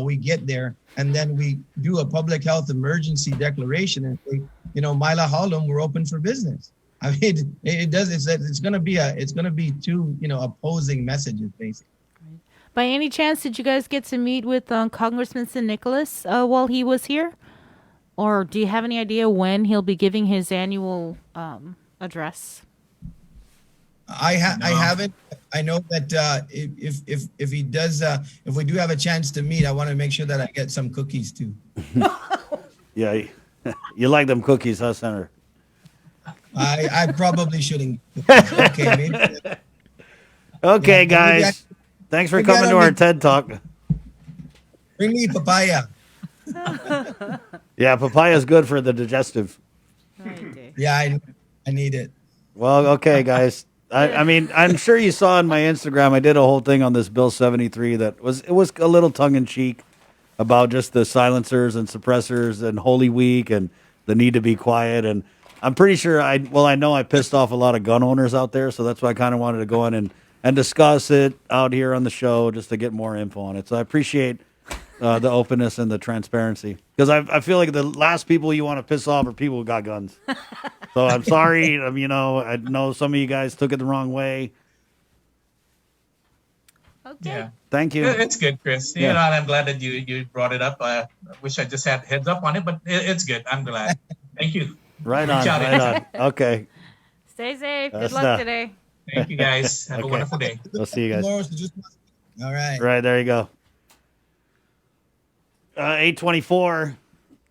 Speaker 8: we get there, and then we do a public health emergency declaration and say, Mila Harlem, we're open for business. I mean, it does. It's going to be two opposing messages, basically.
Speaker 6: By any chance, did you guys get to meet with Congressman San Nicolas while he was here? Or do you have any idea when he'll be giving his annual address?
Speaker 8: I haven't. I know that if he does, if we do have a chance to meet, I want to make sure that I get some cookies too.
Speaker 5: Yeah, you like them cookies, huh, Senator?
Speaker 8: I probably shouldn't. Okay, maybe.
Speaker 5: Okay,
Speaker 8: Yeah,
Speaker 5: guys. Thanks for
Speaker 8: maybe I
Speaker 5: coming to
Speaker 8: don't
Speaker 5: our
Speaker 8: need-
Speaker 5: TED Talk.
Speaker 8: Bring me papaya.
Speaker 5: Yeah, papaya is good for the digestive.
Speaker 8: Yeah, I need it.
Speaker 5: Well, okay, guys. I mean, I'm sure you saw on my Instagram, I did a whole thing on this Bill 73 that was a little tongue in cheek about just the silencers and suppressors and Holy Week and the need to be quiet. And I'm pretty sure I know I pissed off a lot of gun owners out there, so that's why I kind of wanted to go in and discuss it out here on the show just to get more info on it. So I appreciate the openness and the transparency, because I feel like the last people you want to piss off are people who got guns. So I'm sorry. I know some of you guys took it the wrong way.
Speaker 6: Okay.
Speaker 9: Yeah.
Speaker 5: Thank you.
Speaker 9: It's good, Chris.
Speaker 5: Yeah.
Speaker 9: And I'm glad that you brought it up. I wish I just had heads up on it, but it's good. I'm glad. Thank you.
Speaker 5: Right
Speaker 9: Reach
Speaker 5: on.
Speaker 9: out
Speaker 5: Right
Speaker 9: anytime.
Speaker 5: on. Okay.
Speaker 6: Stay safe. Good
Speaker 5: That's
Speaker 6: luck
Speaker 5: not-
Speaker 6: today.
Speaker 9: Thank you, guys. Have a
Speaker 5: Okay.
Speaker 9: wonderful day.
Speaker 5: We'll see you guys.
Speaker 8: All right.
Speaker 5: Right, there you go. 8:24.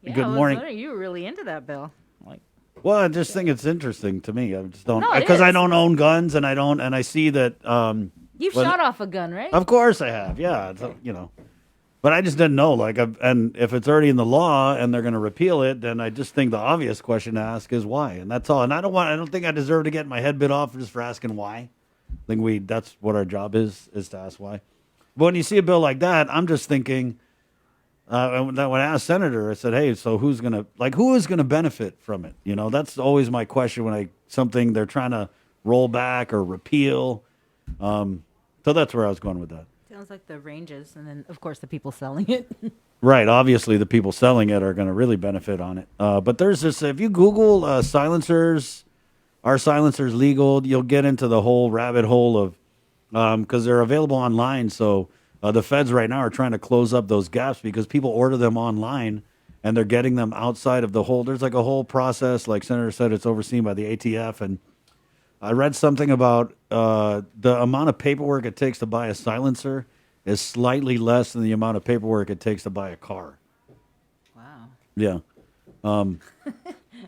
Speaker 6: Yeah,
Speaker 5: Good
Speaker 6: I was
Speaker 5: morning.
Speaker 6: wondering, you were really into that, Bill. Like,
Speaker 5: Well, I just think it's interesting to me. I just don't,
Speaker 6: No, it
Speaker 5: because I
Speaker 6: is.
Speaker 5: don't own guns, and I see that.
Speaker 6: you've
Speaker 5: when-
Speaker 6: shot off a gun, right?
Speaker 5: Of course I have. Yeah, but I just didn't know. And if it's already in the law and they're going to repeal it, then I just think the obvious question to ask is why, and that's all. And I don't think I deserve to get my head bit off just for asking why. I think that's what our job is to ask why. But when you see a bill like that, I'm just thinking. And when I asked Senator, I said, "Hey, so who is going to benefit from it?" That's always my question when something they're trying to roll back or repeal. So that's where I was going with that.
Speaker 6: Sounds like the ranges, and then of course the people selling it.
Speaker 5: Right. Obviously, the people selling it are going to really benefit on it. But there's this. If you Google silencers, are silencers legal? You'll get into the whole rabbit hole of because they're available online. So. The feds right now are trying to close up those gaps because people order them online and they're getting them outside of the whole. There's like a whole process. Like Senator said, it's overseen by the ATF. And I read something about the amount of paperwork it takes to buy a silencer is slightly less than the amount of paperwork it takes to buy a car.
Speaker 6: Wow.
Speaker 5: Yeah.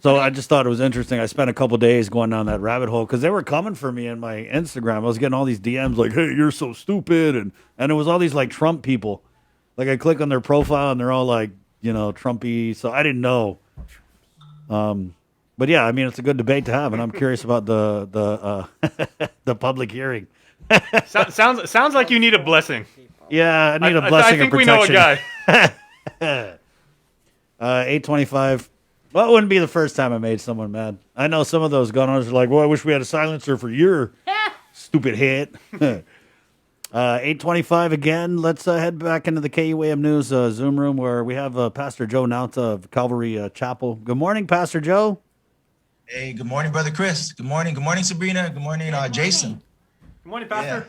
Speaker 5: So I just thought it was interesting. I spent a couple days going down that rabbit hole because they were coming for me in my Instagram. I was getting all these DMs like, "Hey, you're so stupid," and it was all these like Trump people. Like I click on their profile and they're all like, Trumpy. So I didn't know. But yeah, I mean, it's a good debate to have, and I'm curious about the the public hearing.
Speaker 7: Sounds like you need a blessing.
Speaker 5: Yeah, I need a blessing.
Speaker 7: I think
Speaker 5: of
Speaker 7: we know a
Speaker 5: protection.
Speaker 7: guy.
Speaker 5: 825. Well, it wouldn't be the first time I made someone mad. I know some of those gun owners are like, well, I wish we had a silencer for your stupid hit. 825 again. Let's head back into the KUAM News Zoom room where we have Pastor Joe Nauta of Calvary Chapel. Good morning, Pastor Joe.
Speaker 11: Hey, good morning, Brother Chris. Good morning. Good morning, Sabrina. Good morning, Jason.
Speaker 7: Good morning, Pastor.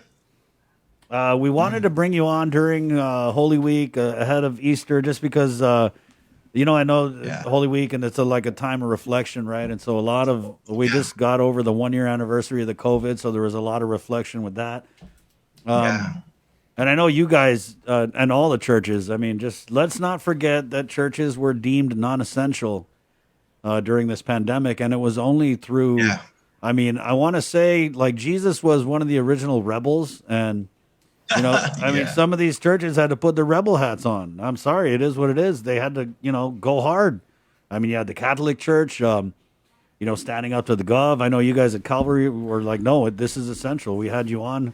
Speaker 5: We wanted to bring you on during Holy Week ahead of Easter just because, I know Holy Week and it's like a time of reflection, right? And so we just got over the 1 year anniversary of the COVID, so there was a lot of reflection with that. And I know you guys and all the churches, I mean, just let's not forget that churches were deemed non-essential during this pandemic, and it was only through, I mean, I want to say like Jesus was one of the original rebels, and I mean, some of these churches had to put the rebel hats on. I'm sorry, it is what it is. They had to, go hard. I mean, you had the Catholic Church, standing up to the gov. I know you guys at Calvary were like, no, this is essential. We had you on,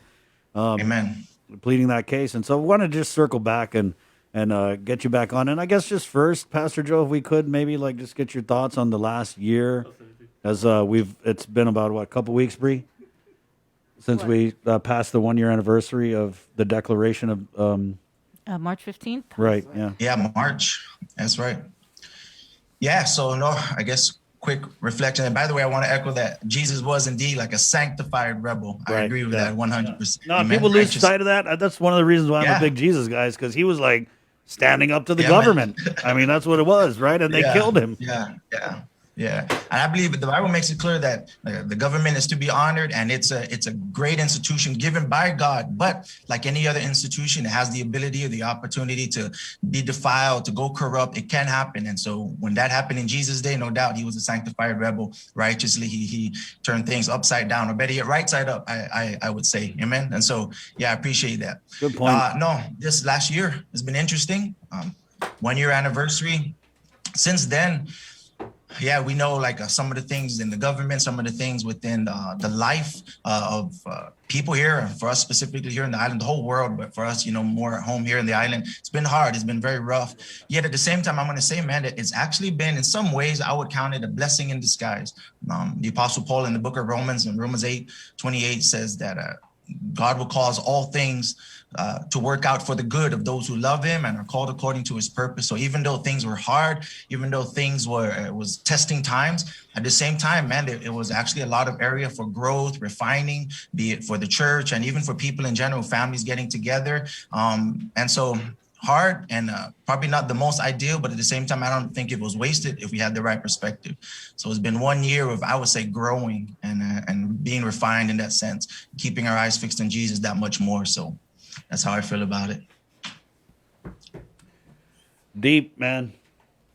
Speaker 11: Amen,
Speaker 5: pleading that case, and so we want to just circle back and get you back on. And I guess just first, Pastor Joe, if we could maybe like just get your thoughts on the last year, as it's been about a couple weeks, Bree, since we passed the 1 year anniversary of the Declaration of
Speaker 6: March 15th.
Speaker 5: Right. Yeah.
Speaker 11: Yeah, March. That's right. Yeah. So I guess quick reflection. And by the way, I want to echo that Jesus was indeed like a sanctified rebel. I agree with that 100%.
Speaker 5: No, people lose sight of that. That's one of the reasons why I'm a big Jesus guy, is because he was like standing up to the government. I mean, that's what it was, right? And they killed him.
Speaker 11: Yeah, and I believe the Bible makes it clear that the government is to be honored, and it's a great institution given by God. But like any other institution, it has the ability or the opportunity to be defiled, to go corrupt. It can happen, and so when that happened in Jesus' day, no doubt he was a sanctified rebel. Righteously, he turned things upside down, or better yet, right side up. I would say, amen. And so, I appreciate that.
Speaker 5: Good point.
Speaker 11: This last year has been interesting. 1 year anniversary. Since then. Yeah, we know like some of the things in the government, some of the things within the life of people here, and for us specifically here in the island, the whole world, but for us, more at home here in the island, it's been hard. It's been very rough. Yet at the same time, I'm going to say, man, that it's actually been in some ways, I would count it a blessing in disguise. The Apostle Paul in the book of Romans, in Romans 8:28 says that God will cause all things to work out for the good of those who love him and are called according to his purpose. So even though things were hard, even though things was testing times, at the same time, man, it was actually a lot of area for growth, refining, be it for the church and even for people in general, families getting together. And so hard and probably not the most ideal, but at the same time, I don't think it was wasted if we had the right perspective. So it's been 1 year of, I would say, growing and being refined in that sense, keeping our eyes fixed on Jesus that much more. So that's how I feel about it.
Speaker 5: Deep, man.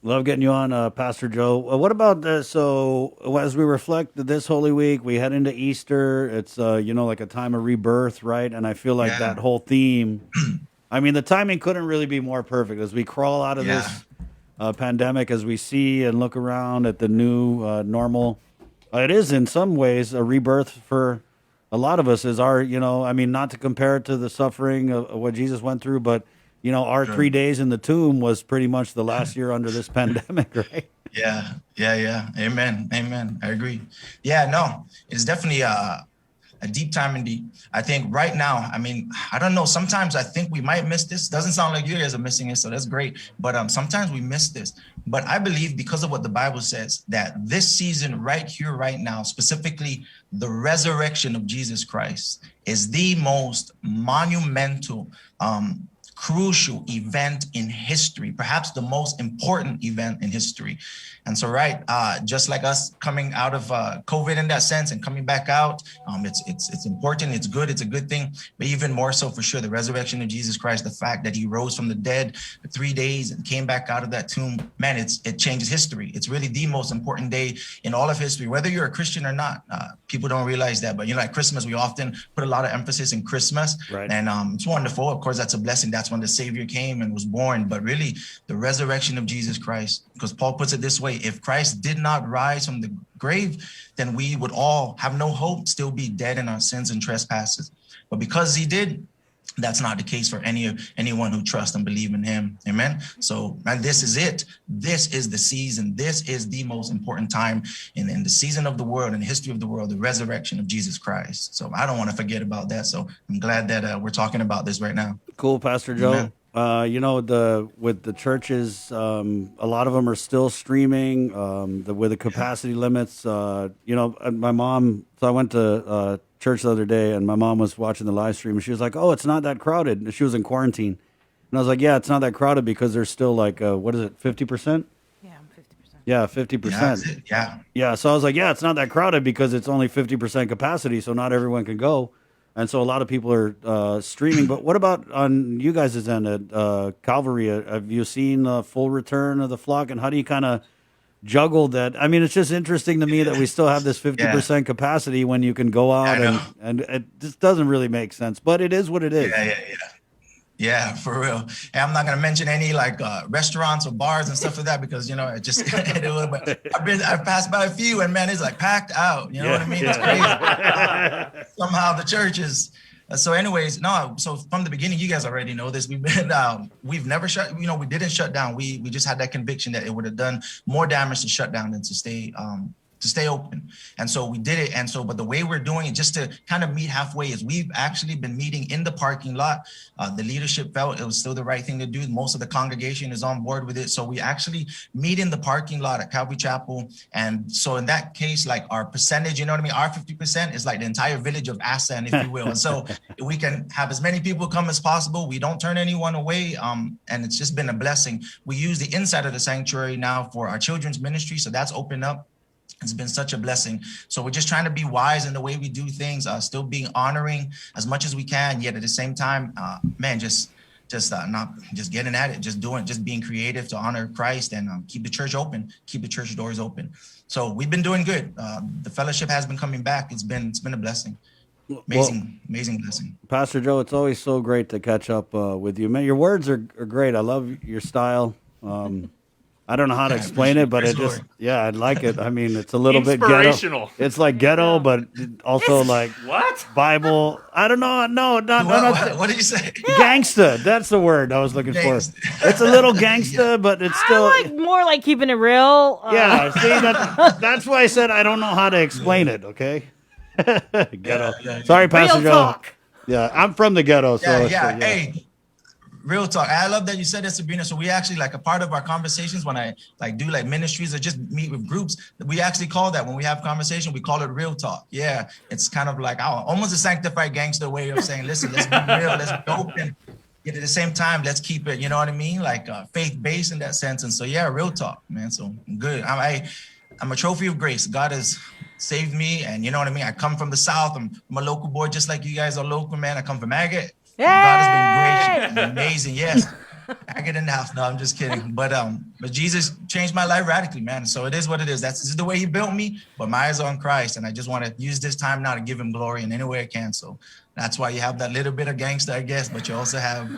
Speaker 5: Love getting you on, Pastor Joe. What about this? So as we reflect this Holy Week, we head into Easter. It's, like a time of rebirth, right? And I feel like that whole theme, I mean, the timing couldn't really be more perfect as we crawl out of this pandemic, as we see and look around at the new normal. It is in some ways a rebirth for a lot of us, is our, not to compare it to the suffering of what Jesus went through, but, our 3 days in the tomb was pretty much the last year under this pandemic, right?
Speaker 11: Yeah. Amen. I agree. Yeah, no, it's definitely a deep time indeed. I think right now, I don't know. Sometimes I think we might miss this. Doesn't sound like you guys are missing it, so that's great. But sometimes we miss this. But I believe because of what the Bible says, that this season right here, right now, specifically the resurrection of Jesus Christ, is the most monumental crucial event in history, perhaps the most important event in history. And so, right, just like us coming out of COVID in that sense and coming back out, it's important, it's good, it's a good thing. But even more so, for sure, the resurrection of Jesus Christ, the fact that he rose from the dead for 3 days and came back out of that tomb, man, it changes history. It's really the most important day in all of history, whether you're a Christian or not. People don't realize that, but at Christmas, we often put a lot of emphasis in Christmas, right? And it's wonderful. Of course, that's a blessing. That's when the Savior came and was born. But really, the resurrection of Jesus Christ, because Paul puts it this way: if Christ did not rise from the grave, then we would all have no hope, still be dead in our sins and trespasses. But because he did, that's not the case for anyone who trusts and believe in him. Amen. So, and this is it. This is the season. This is the most important time in the season of the world, in the history of the world, the resurrection of Jesus Christ. So I don't want to forget about that. So I'm glad that we're talking about this right now.
Speaker 5: Cool, Pastor Joe.
Speaker 11: Amen.
Speaker 5: With the churches, a lot of them are still streaming with the capacity limits. My mom, so I went to church the other day, and my mom was watching the live stream, and she was like, "Oh, it's not that crowded." And she was in quarantine, and I was like, "Yeah, it's not that crowded because there's still like 50%." Yeah, 50%. Yeah. So I was like, "Yeah, it's not that crowded because it's only 50% capacity, so not everyone can go." And so a lot of people are streaming. But what about on you guys' end at Calvary? Have you seen the full return of the flock? And how do you kind of juggle that? I mean, it's just interesting to me that we still have this 50% capacity when you can go out, and it just doesn't really make sense. But it is what it is.
Speaker 11: Yeah, for real. And I'm not gonna mention any restaurants or bars and stuff like that because it just. But I've passed by a few and man, it's like packed out. You know what I mean? It's crazy. Somehow the church is. So, anyways, no. So from the beginning, you guys already know this. We've never shut. We didn't shut down. We just had that conviction that it would have done more damage to shut down than to stay open. And so we did it. And so, but the way we're doing it, just to kind of meet halfway, is we've actually been meeting in the parking lot. The leadership felt it was still the right thing to do. Most of the congregation is on board with it. So we actually meet in the parking lot at Calvary Chapel. And so in that case, like our percentage, our 50% is like the entire village of Asan, if you will. And so we can have as many people come as possible. We don't turn anyone away. And it's just been a blessing. We use the inside of the sanctuary now for our children's ministry. So that's opened up. It's been such a blessing. So we're just trying to be wise in the way we do things, still being honoring as much as we can, yet at the same time, not just getting at it, just being creative to honor Christ and keep the church open, keep the church doors open. So we've been doing good. The fellowship has been coming back. It's been a blessing. Amazing blessing.
Speaker 5: Pastor Joe, it's always so great to catch up with you. Man, your words are great. I love your style. I don't know how to explain it, but I like it. I mean, it's a little bit ghetto. It's like ghetto, but also like
Speaker 7: what?
Speaker 5: Bible. I don't know. No, not
Speaker 11: what did you say?
Speaker 5: Gangsta. That's the word I was looking for. It's a little gangsta, but it's still
Speaker 6: more like keeping it real.
Speaker 5: Yeah, see, that's why I said I don't know how to explain it. Okay, ghetto. Sorry, Pastor
Speaker 6: real
Speaker 5: Joe.
Speaker 6: Talk.
Speaker 5: Yeah, I'm from the ghetto, so
Speaker 11: Hey. Real talk. I love that you said that, Sabrina. So we actually, like, a part of our conversations when I do ministries or just meet with groups, we actually call that, when we have conversation, we call it real talk. Yeah, it's kind of like almost a sanctified gangster way of saying, listen, let's be real, let's be open. Yet at the same time, let's keep it, you know what I mean? Like faith-based in that sense. And so, yeah, real talk, man. So good. I'm a trophy of grace. God has saved me, and you know what I mean? I come from the South. I'm a local boy, just like you guys are local, man. I come from Agate. God has been gracious, amazing. Yes, I get in the house. No, I'm just kidding. But Jesus changed my life radically, man. So it is what it is. This is the way he built me. But my eyes are on Christ, and I just want to use this time now to give him glory in any way I can. So that's why you have that little bit of gangster, I guess. But you also have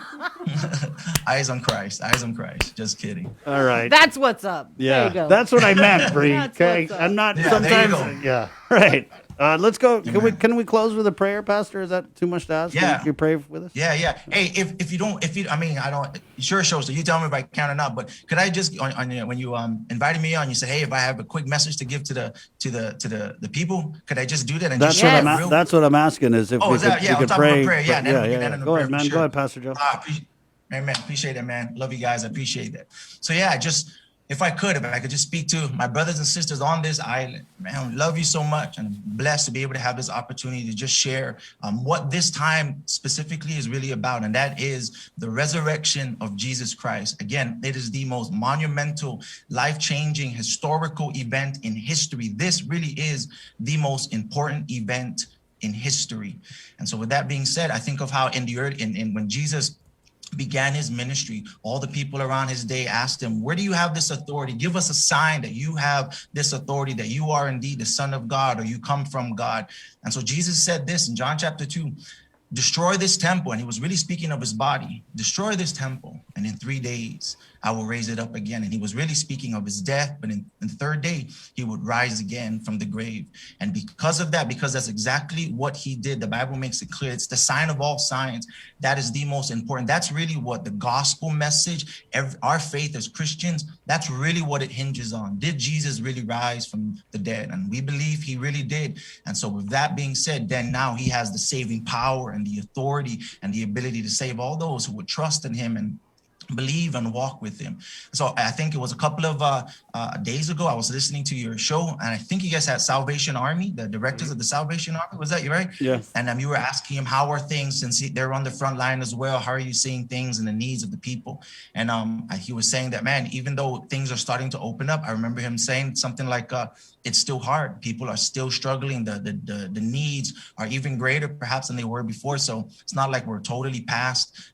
Speaker 11: eyes on Christ. Eyes on Christ. Just kidding.
Speaker 5: All right.
Speaker 6: That's what's up.
Speaker 5: Yeah,
Speaker 6: there you go.
Speaker 5: that's what I meant, Bree. Okay, I'm not sometimes. Yeah, right. Let's go. Can we close with a prayer, Pastor? Is that too much to ask?
Speaker 11: Yeah.
Speaker 5: Can you pray with us?
Speaker 11: Yeah. Hey, I don't. Sure, so you tell me if I can or not. But could I just when you invited me on, you said, hey, if I have a quick message to give to the people, could I just do that? And
Speaker 5: That's what I'm asking. Is if you could pray.
Speaker 11: Yeah.
Speaker 5: Go ahead, man. Go ahead, Pastor Joe.
Speaker 11: Amen. Appreciate it, man. Love you guys. I appreciate that. So yeah, if I could just speak to my brothers and sisters on this island, man, we love you so much, and I'm blessed to be able to have this opportunity to just share what this time specifically is really about, and that is the resurrection of Jesus Christ. Again, it is the most monumental, life-changing, historical event in history. This really is the most important event in history. And so with that being said, I think of how in the earth, when Jesus began his ministry, all the people around his day asked him, where do you have this authority? Give us a sign that you have this authority, that you are indeed the Son of God, or you come from God. And so Jesus said this in John chapter 2, destroy this temple. And he was really speaking of his body. Destroy this temple, and in 3 days I will raise it up again. And he was really speaking of his death, but in the third day he would rise again from the grave. And because of that, because that's exactly what he did, the Bible makes it clear, it's the sign of all signs. That is the most important. That's really what the gospel message, our faith as Christians, that's really what it hinges on. Did Jesus really rise from the dead? And we believe he really did. And so with that being said, then now he has the saving power and the authority and the ability to save all those who would trust in him and believe and walk with him. So I think it was a couple of days ago, I was listening to your show, and I think you guys had Salvation Army, the directors of the Salvation Army. Was that you, right?
Speaker 5: Yeah.
Speaker 11: And you were asking him, how are things, since they're on the front line as well, how are you seeing things and the needs of the people? And he was saying that, man, even though things are starting to open up, I remember him saying something like, it's still hard. People are still struggling. The needs are even greater perhaps than they were before. So it's not like we're totally past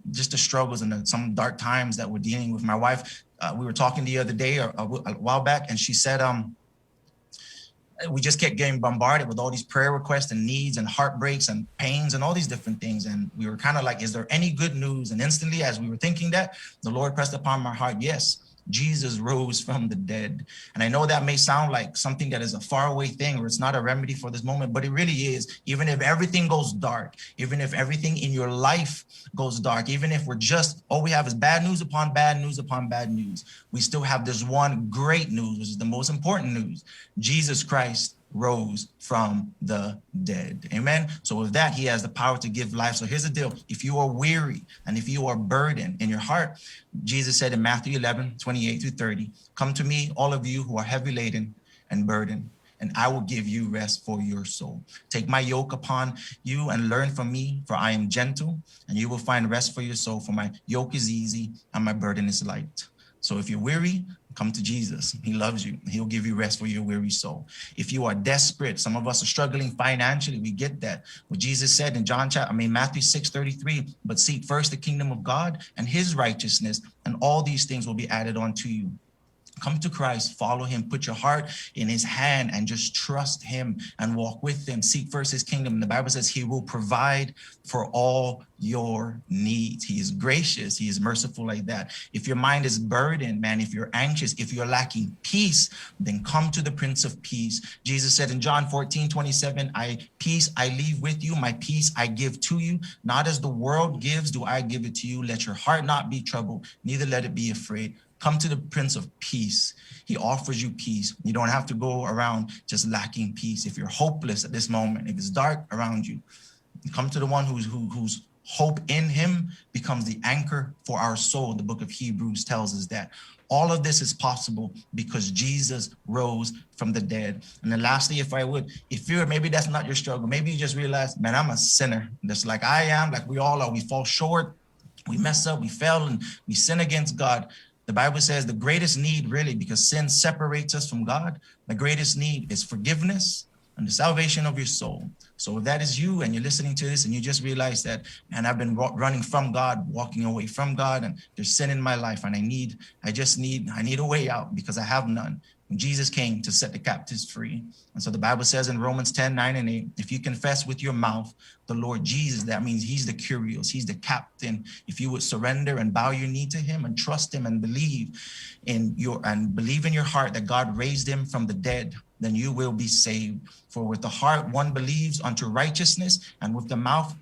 Speaker 11: just the struggles and some dark times that we're dealing with. My wife, we were talking the other day or a while back, and she said, we just kept getting bombarded with all these prayer requests and needs and heartbreaks and pains and all these different things. And we were kind of like, is there any good news? And instantly, as we were thinking that, the Lord pressed upon my heart, yes, Jesus rose from the dead. And I know that may sound like something that is a faraway thing, or it's not a remedy for this moment, but it really is. Even if everything goes dark, even if everything in your life goes dark, even if we're just, all we have is bad news upon bad news upon bad news, we still have this one great news, which is the most important news. Jesus Christ rose from the dead. Amen. So with that, he has the power to give life. So here's the deal. If you are weary and if you are burdened in your heart, Jesus said in Matthew 11:28-30, come to me, all of you who are heavy laden and burdened, and I will give you rest for your soul. Take my yoke upon you and learn from me, for I am gentle, and you will find rest for your soul. For my yoke is easy and my burden is light. So if you're weary, come to Jesus. He loves you. He'll give you rest for your weary soul. If you are desperate, some of us are struggling financially. We get that. What Jesus said in Matthew 6:33, but seek first the kingdom of God and his righteousness, and all these things will be added on to you. Come to Christ, follow him, put your heart in his hand and just trust him and walk with him. Seek first his kingdom. And the Bible says he will provide for all your needs. He is gracious. He is merciful like that. If your mind is burdened, man, if you're anxious, if you're lacking peace, then come to the Prince of Peace. Jesus said in John 14:27, peace I leave with you, my peace I give to you. Not as the world gives, do I give it to you. Let your heart not be troubled, neither let it be afraid. Come to the Prince of Peace. He offers you peace. You don't have to go around just lacking peace. If you're hopeless at this moment, if it's dark around you, come to the one whose hope in him becomes the anchor for our soul. The book of Hebrews tells us that. All of this is possible because Jesus rose from the dead. And then lastly, if you're, maybe that's not your struggle. Maybe you just realize, man, I'm a sinner. Just like I am, like we all are. We fall short, we mess up, we fail, and we sin against God. The Bible says the greatest need, really, because sin separates us from God, the greatest need is forgiveness and the salvation of your soul. So if that is you and you're listening to this and you just realize that, man, I've been running from God, walking away from God, and there's sin in my life, and I need a way out because I have none. And Jesus came to set the captives free. And so the Bible says in Romans 10:9-8, if you confess with your mouth the Lord Jesus, that means he's the Kyrios, he's the captain. If you would surrender and bow your knee to him and trust him and believe in your heart that God raised him from the dead, then you will be saved. For with the heart one believes unto righteousness, and with the mouth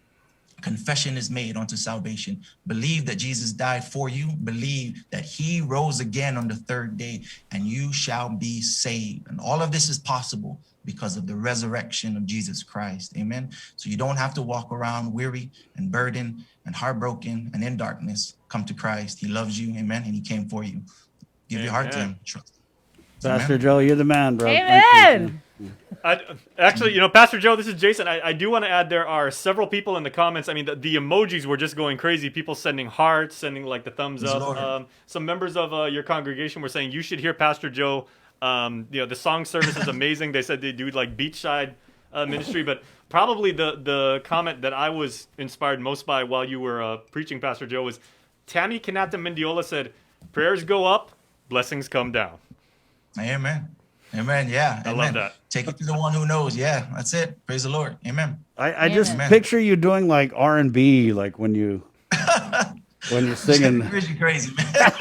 Speaker 11: confession is made unto salvation. Believe that Jesus died for you. Believe that he rose again on the third day, and you shall be saved. And all of this is possible because of the resurrection of Jesus Christ. Amen. So you don't have to walk around weary and burdened and heartbroken and in darkness. Come to Christ. He loves you. Amen. And he came for you. Give your heart to him. Trust.
Speaker 5: Pastor Joe, you're the man, bro.
Speaker 6: Amen.
Speaker 7: Actually, Pastor Joe, this is Jason. I do want to add there are several people in the comments. I mean, the emojis were just going crazy. People sending hearts, sending like the thumbs up. Some members of your congregation were saying you should hear Pastor Joe. The song service is amazing. They said they do like beachside ministry, but probably the comment that I was inspired most by while you were preaching, Pastor Joe, was Tammy Kanata Mendiola said, "Prayers go up, blessings come down."
Speaker 11: Amen. Amen. Yeah.
Speaker 7: I
Speaker 11: Amen.
Speaker 7: love that.
Speaker 11: Take it to the one who knows. Yeah, that's it. Praise the Lord. Amen.
Speaker 5: I just picture you doing like R&B, like when you're singing.
Speaker 11: You're crazy, man.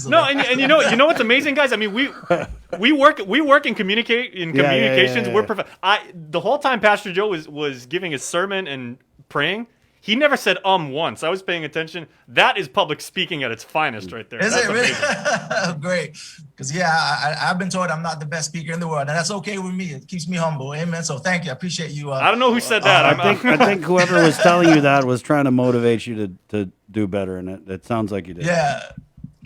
Speaker 7: No, and you know what's amazing, guys? I mean, we work in communications.
Speaker 5: Yeah.
Speaker 7: We're the whole time Pastor Joe was giving his sermon and praying, he never said once. I was paying attention. That is public speaking at its finest, right there.
Speaker 11: Is
Speaker 7: That's
Speaker 11: it really?
Speaker 7: amazing.
Speaker 11: Great. Because I've been told I'm not the best speaker in the world, and that's okay with me. It keeps me humble. Amen. So thank you. I appreciate you.
Speaker 7: I don't know who said that.
Speaker 5: I think whoever was telling you that was trying to motivate you to do better, and it sounds like you did.
Speaker 11: Yeah.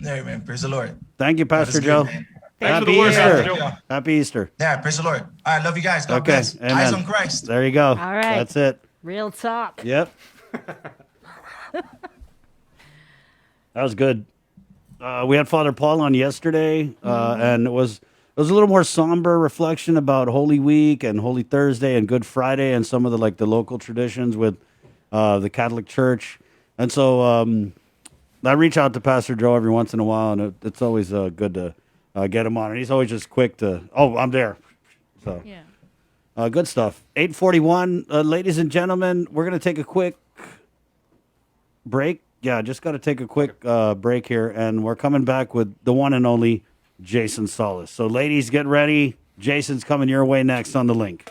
Speaker 11: Amen. Praise the Lord.
Speaker 5: Thank you, Pastor Joe.
Speaker 11: Good,
Speaker 7: Thanks for the
Speaker 5: Happy
Speaker 7: word,
Speaker 5: Easter.
Speaker 7: Pastor Joe.
Speaker 5: Happy Easter.
Speaker 11: Yeah. Praise the Lord. All right. Love you guys. God bless.
Speaker 5: Amen.
Speaker 11: Eyes on Christ.
Speaker 5: There you go.
Speaker 6: All right.
Speaker 5: That's it.
Speaker 6: Real talk.
Speaker 5: Yep. That was good. We had Father Paul on yesterday, and it was a little more somber reflection about Holy Week and Holy Thursday and Good Friday and some of the local traditions with the Catholic Church. And so I reach out to Pastor Joe every once in a while, and it's always good to get him on. And he's always just quick to, I'm there. So yeah, good stuff. 8:41, ladies and gentlemen, we're gonna take a quick break. Yeah, just got to take a quick break here, and we're coming back with the one and only Jason Solis. So, ladies, get ready. Jason's coming your way next on The Link.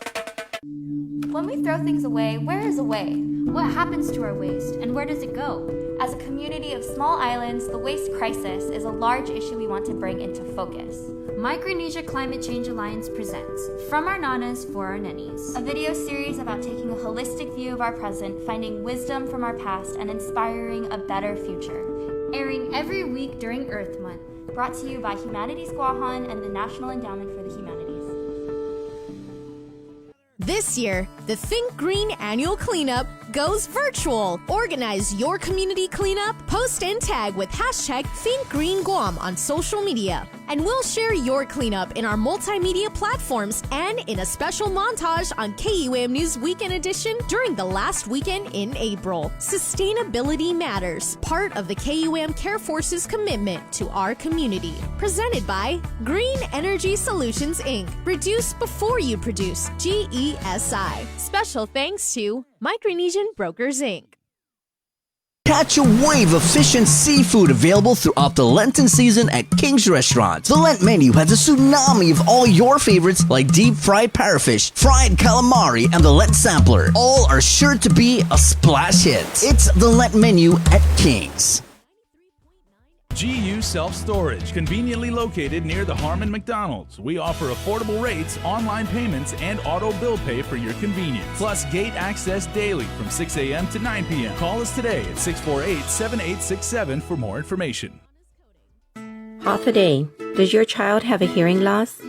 Speaker 19: When we throw things away, where is away? What happens to our waste, and where does it go? As a community of small islands, the waste crisis is a large issue we want to bring into focus. Micronesia Climate Change Alliance presents From Our Nanas for Our Nennies, a video series about taking a holistic view of our present, finding wisdom from our past, and inspiring a better future. Airing every week during Earth Month, brought to you by Humanities Guahan and the National Endowment for the Humanities.
Speaker 20: This year, the Think Green annual cleanup goes virtual. Organize your community cleanup, post and tag with hashtag ThinkGreenGuam on social media. And we'll share your cleanup in our multimedia platforms and in a special montage on KUAM News Weekend Edition during the last weekend in April. Sustainability matters, part of the KUAM Care Force's commitment to our community. Presented by Green Energy Solutions, Inc. Reduce before you produce, GESI. Special thanks to Micronesian Brokers, Inc.
Speaker 18: Catch a wave of fish and seafood available throughout the Lenten season at King's Restaurants. The Lent menu has a tsunami of all your favorites like deep fried parrotfish, fried calamari, and the Lent sampler. All are sure to be a splash hit. It's the Lent menu at King's.
Speaker 10: GU Self-Storage, conveniently located near the Harmon McDonald's. We offer affordable rates, online payments, and auto bill pay for your convenience. Plus gate access daily from 6 a.m. to 9 p.m. Call us today at 648-7867 for more information.
Speaker 21: Half a day. Does your child have a hearing loss?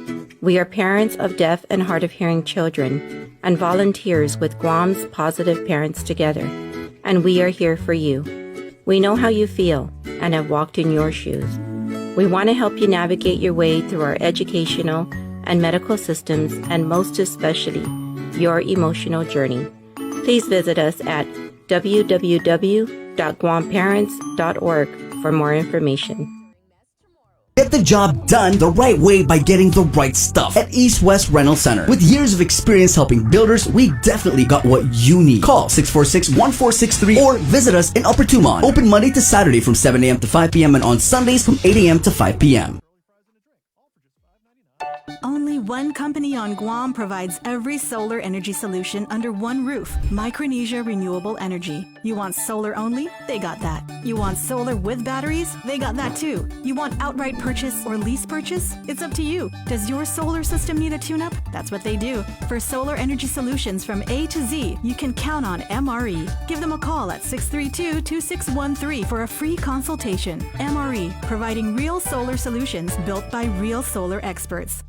Speaker 21: We are parents of deaf and hard of hearing children and volunteers with Guam's Positive Parents Together, and we are here for you. We know how you feel and have walked in your shoes. We want to help you navigate your way through our educational and medical systems, and most especially, your emotional journey. Please visit us at www.guamparents.org for more information.
Speaker 18: Get the job done the right way by getting the right stuff at East West Rental Center. With years of experience helping builders, we definitely got what you need. Call 646-1463 or visit us in Upper Tumon. Open Monday to Saturday from 7 a.m. to 5 p.m. and on Sundays from 8 a.m. to 5 p.m.
Speaker 3: Only Only one company on Guam provides every solar energy solution under one roof. Micronesia Renewable Energy. You want solar only? They got that. You want solar with batteries? They got that too. You want outright purchase or lease purchase? It's up to you. Does your solar system need a tune-up? That's what they do. For solar energy solutions from A to Z, you can count on MRE. Give them a call at 632-2613 for a free consultation. MRE, providing real solar solutions built by real solar experts.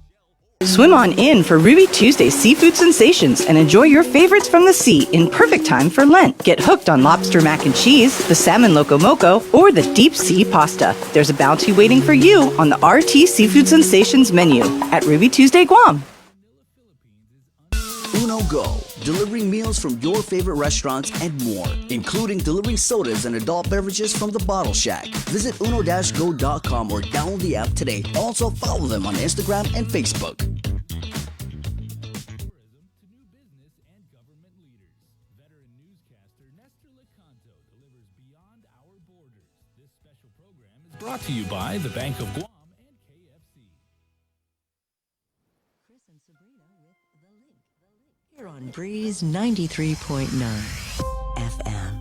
Speaker 1: Swim on in for Ruby Tuesday seafood sensations and enjoy your favorites from the sea in perfect time for Lent. Get hooked on lobster mac and cheese, the salmon loco moco, or the deep sea pasta. There's a bounty waiting for you on the RT Seafood Sensations menu at Ruby Tuesday Guam.
Speaker 18: Uno Go, delivering meals from your favorite restaurants and more, including delivering sodas and adult beverages from the Bottle Shack. Visit uno-go.com or download the app today. Also follow them on Instagram and Facebook.
Speaker 10: Brought to you by the Bank of Guam.
Speaker 12: Here on Breeze 93.9 FM.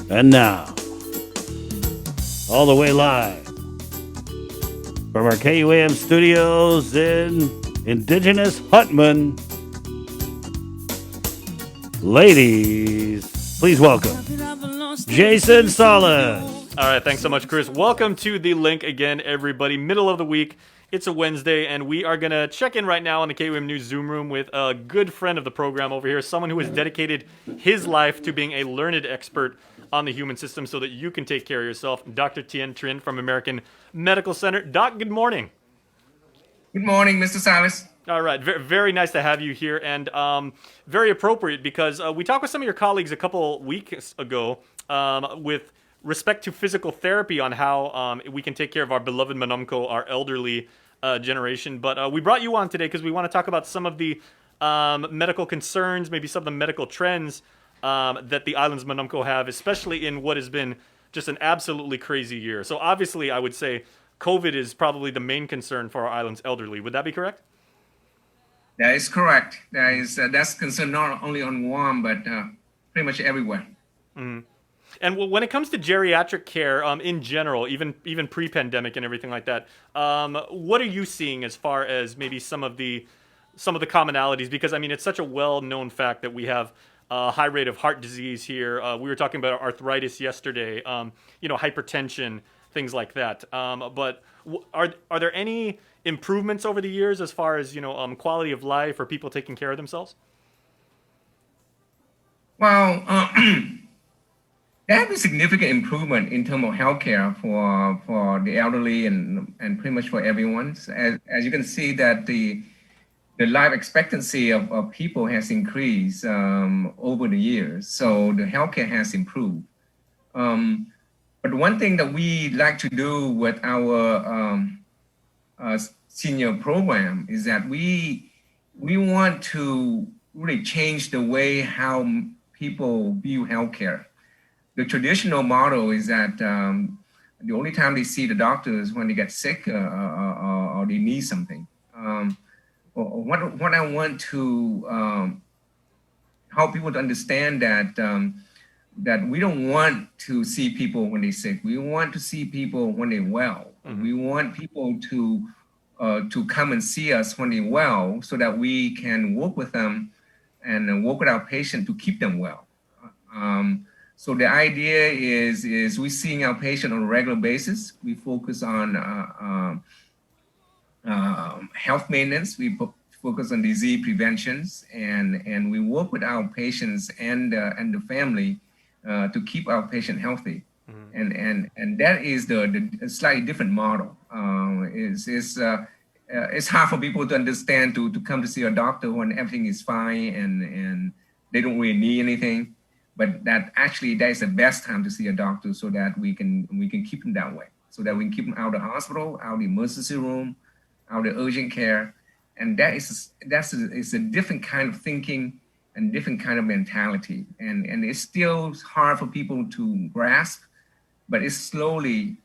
Speaker 5: And now, all the way live from our KUAM studios in Indigenous Huntman, ladies, please welcome Jason Salas.
Speaker 7: All right, thanks so much, Chris. Welcome to The Link again, everybody. Middle of the week. It's a Wednesday, and we are going to check in right now on the KUM News Zoom room with a good friend of the program over here, someone who has dedicated his life to being a learned expert on the human system so that you can take care of yourself. Dr. Tien Trinh from American Medical Center. Doc, good morning.
Speaker 13: Good morning, Mr. Salas.
Speaker 7: All right, very nice to have you here, and very appropriate because we talked with some of your colleagues a couple weeks ago with respect to physical therapy on how we can take care of our beloved Manumko, our elderly generation. But we brought you on today because we want to talk about some of the medical concerns, maybe some of the medical trends that the islands Manumko have, especially in what has been just an absolutely crazy year. So obviously, I would say COVID is probably the main concern for our island's elderly. Would that be correct?
Speaker 13: That is correct. That's concern not only on Guam, but pretty much everywhere.
Speaker 7: Mm-hmm. And when it comes to geriatric care in general, even pre-pandemic and everything like that, what are you seeing as far as maybe some of the commonalities? Because I mean, it's such a well-known fact that we have a high rate of heart disease here. We were talking about arthritis yesterday, hypertension, things like that. But are there any improvements over the years as far as quality of life or people taking care of themselves?
Speaker 13: Well, there have been significant improvement in terms of healthcare for the elderly and pretty much for everyone. As you can see that the life expectancy of people has increased over the years, so the healthcare has improved. But one thing that we like to do with our senior program is that we want to really change the way how people view healthcare. The traditional model is that the only time they see the doctor is when they get sick or they need something. What I want to help people to understand that we don't want to see people when they're sick. We want to see people when they're well. Mm-hmm. We want people to come and see us when they're well so that we can work with them and work with our patient to keep them well. So the idea is we're seeing our patient on a regular basis. We focus on health maintenance. We focus on disease preventions, and we work with our patients and the family to keep our patient healthy. Mm-hmm. And that is the slightly different model. It's hard for people to understand to come to see a doctor when everything is fine and they don't really need anything. But that is the best time to see a doctor so that we can keep them that way, so that we can keep them out of the hospital, out of the emergency room, out of the urgent care. And that's a different kind of thinking and different kind of mentality. And it's still hard for people to grasp, but it's slowly,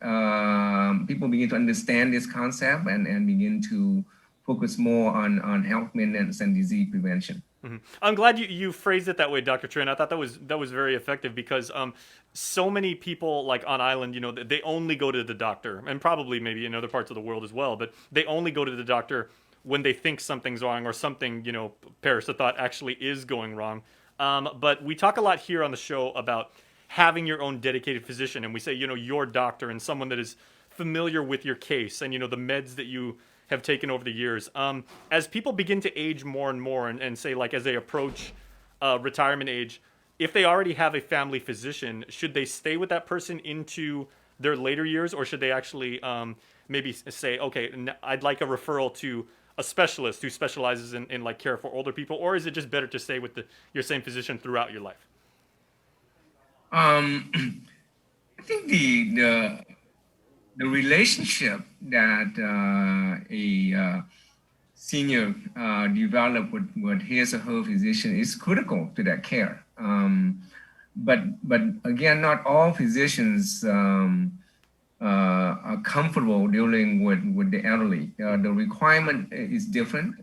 Speaker 13: people begin to understand this concept and begin to focus more on health maintenance and disease prevention.
Speaker 7: Mm-hmm. I'm glad you phrased it that way, Dr. Trin. I thought that was very effective because so many people like on island, they only go to the doctor, and probably maybe in other parts of the world as well, but they only go to the doctor when they think something's wrong or something, Paris thought actually is going wrong. But we talk a lot here on the show about having your own dedicated physician, and we say, your doctor and someone that is familiar with your case and, the meds that you have taken over the years. As people begin to age more and more and say, like, as they approach retirement age, if they already have a family physician, should they stay with that person into their later years, or should they actually maybe say, okay, I'd like a referral to a specialist who specializes in like care for older people, or is it just better to stay with your same physician throughout your life?
Speaker 13: I think the relationship that a senior develop with his or her physician is critical to that care. But again, not all physicians are comfortable dealing with the elderly. The requirement is different.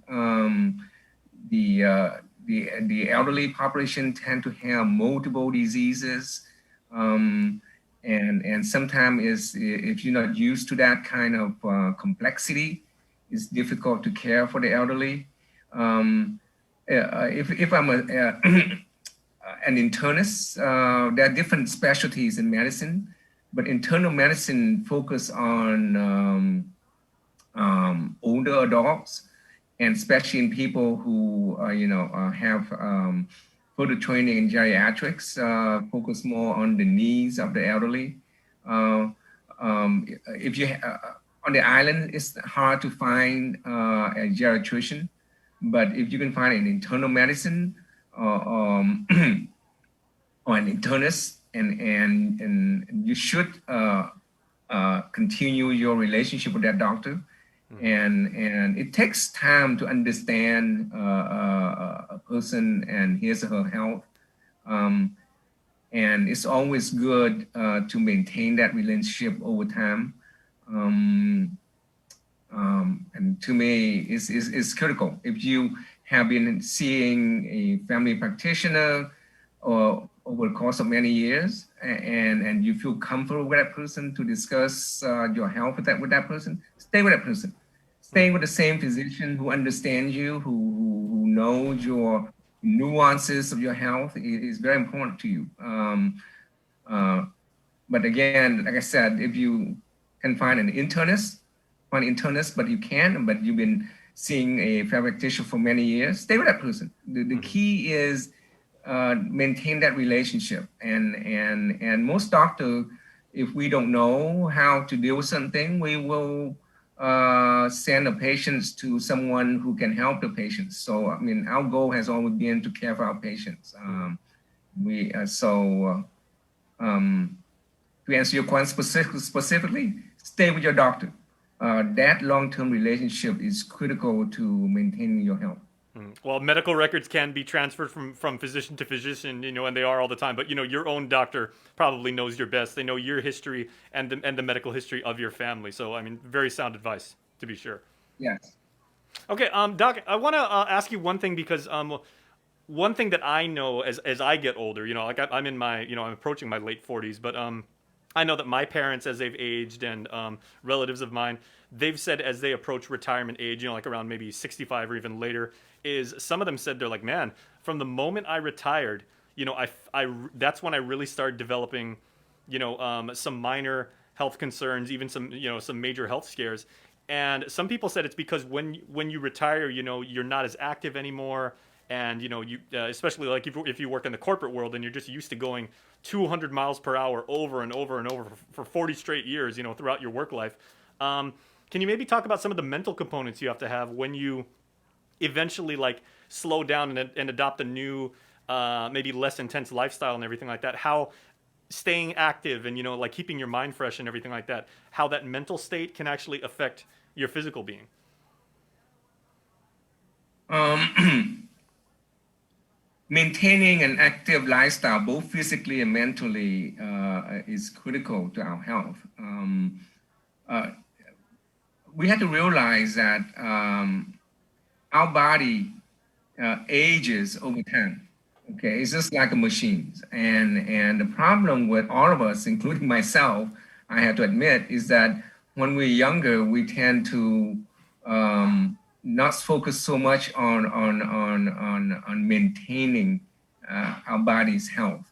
Speaker 13: The elderly population tend to have multiple diseases. And sometimes if you're not used to that kind of complexity, it's difficult to care for the elderly. If I'm an internist, there are different specialties in medicine, but internal medicine focus on older adults, and especially in people who have further training in geriatrics, focus more on the needs of the elderly. If you on the island, it's hard to find a geriatrician, but if you can find an internal medicine or an internist, and you should continue your relationship with that doctor. And it takes time to understand a person and his or her health. And it's always good to maintain that relationship over time. And to me, it's critical. If you have been seeing a family practitioner or over the course of many years, and you feel comfortable with that person to discuss your health with that person, stay with that person. Stay with the same physician who understands you, who knows your nuances of your health is very important to you. But again, like I said, if you can find an internist, but you've been seeing a family practitioner for many years, stay with that person. The key is maintain that relationship. And most doctors, if we don't know how to deal with something, we will send the patients to someone who can help the patients. So, I mean, our goal has always been to care for our patients. To answer your question specifically, stay with your doctor. That long-term relationship is critical to maintaining your health.
Speaker 7: Well, medical records can be transferred from physician to physician, and they are all the time. But your own doctor probably knows your best. They know your history and the medical history of your family. So, I mean, very sound advice, to be sure.
Speaker 13: Yes.
Speaker 7: Okay, Doc, I want to ask you one thing, because one thing that I know as I get older, like I'm in my, I'm approaching my late 40s, but I know that my parents, as they've aged, and relatives of mine, they've said as they approach retirement age, like around maybe 65 or even later, is some of them said they're like, man, from the moment I retired, that's when I really started developing, some minor health concerns, even some major health scares. And some people said it's because when you retire, you're not as active anymore. And, you especially like if you work in the corporate world and you're just used to going 200 miles per hour over and over and over for 40 straight years, throughout your work life. Can you maybe talk about some of the mental components you have to have when you eventually like slow down and adopt a new, maybe less intense lifestyle and everything like that? How staying active and, like keeping your mind fresh and everything like that, how that mental state can actually affect your physical being?
Speaker 13: maintaining an active lifestyle, both physically and mentally, is critical to our health. We have to realize that our body ages over time. Okay, it's just like a machine. And the problem with all of us, including myself, I have to admit, is that when we're younger, we tend to not focus so much on maintaining our body's health.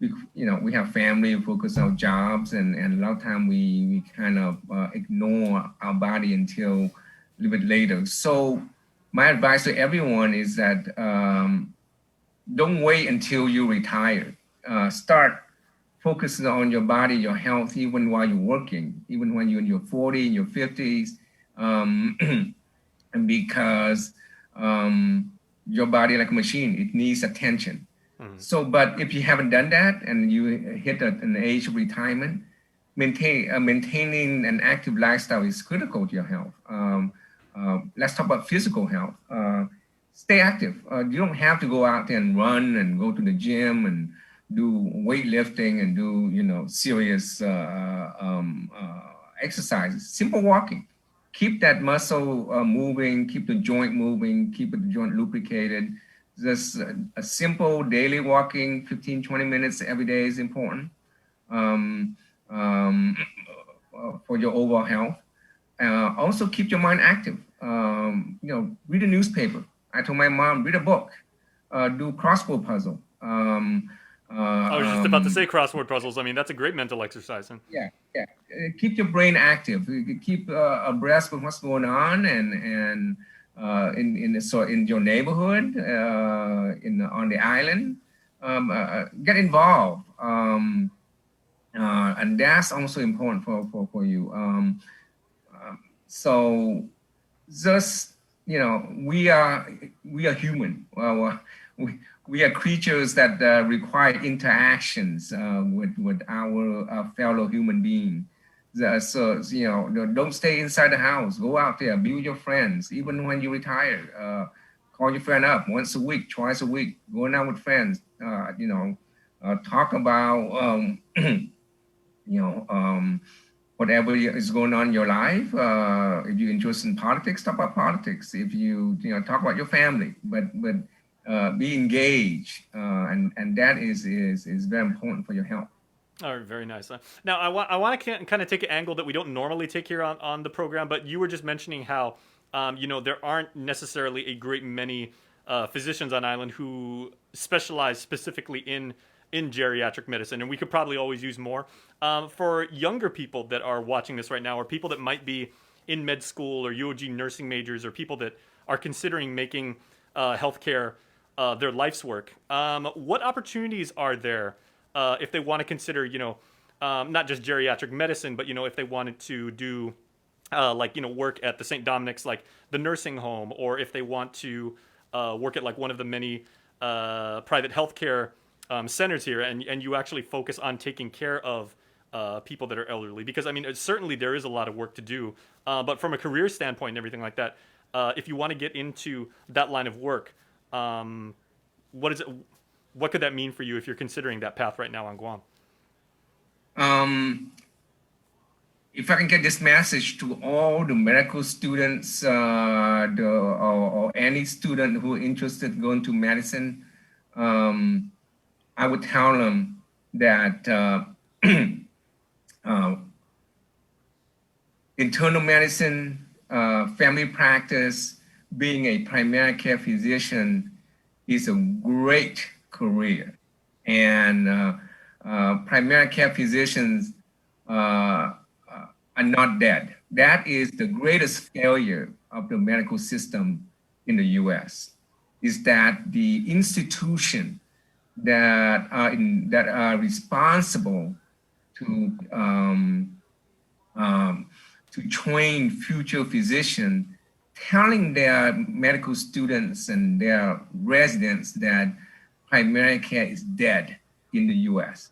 Speaker 13: We have family, we focus on jobs, and a lot of time we kind of ignore our body until a little bit later. So my advice to everyone is that don't wait until you retire. Start focusing on your body, your health, even while you're working, even when you're in your 40s, in your 50s, and because your body, like a machine, it needs attention. So, but if you haven't done that and you hit an age of retirement, maintaining an active lifestyle is critical to your health. Let's talk about physical health. Stay active. You don't have to go out there and run and go to the gym and do weightlifting and do serious exercises. Simple walking. Keep that muscle moving. Keep the joint moving. Keep the joint lubricated. Just a simple daily walking, 15, 20 minutes every day is important for your overall health. Also keep your mind active. Read a newspaper. I told my mom, read a book, do crossword puzzle.
Speaker 7: I was just about to say crossword puzzles. I mean, that's a great mental exercise.
Speaker 13: Yeah. Keep your brain active. Keep abreast with what's going on and in your neighborhood, on the island. Get involved, and that's also important for you. So just we are human. We are creatures that require interactions with our fellow human being. So don't stay inside the house. Go out there, be with your friends. Even when you retire, call your friend up once a week, twice a week. Going out with friends. Talk about whatever is going on in your life. If you're interested in politics, talk about politics. If you talk about your family, but be engaged, and that is very important for your health.
Speaker 7: All right, very nice. Now, I want to kind of take an angle that we don't normally take here on the program, but you were just mentioning how, there aren't necessarily a great many physicians on island who specialize specifically in geriatric medicine, and we could probably always use more. For younger people that are watching this right now, or people that might be in med school or UOG nursing majors, or people that are considering making healthcare their life's work, what opportunities are there if they want to consider, not just geriatric medicine, but, if they wanted to do, work at the St. Dominic's, like the nursing home, or if they want to work at like one of the many private healthcare centers here, and you actually focus on taking care of people that are elderly, because certainly there is a lot of work to do, but from a career standpoint and everything like that, if you want to get into that line of work, what could that mean for you if you're considering that path right now on Guam?
Speaker 13: If I can get this message to all the medical students or any student who are interested in going to medicine, I would tell them that internal medicine, family practice, being a primary care physician is a great career. And primary care physicians are not dead. That is the greatest failure of the medical system in the US, is that the institution that are responsible to train future physicians, telling their medical students and their residents that primary care is dead in the US.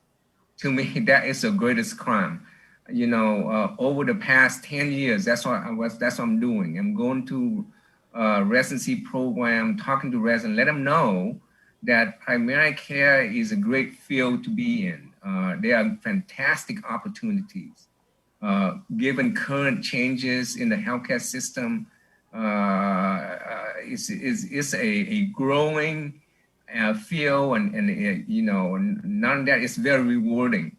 Speaker 13: To me, that is the greatest crime. Over the past 10 years, that's what I'm doing. I'm going to residency program, talking to residents, let them know that primary care is a great field to be in. There are fantastic opportunities. Given current changes in the healthcare system, it's a growing field, and you know, none of that is very rewarding.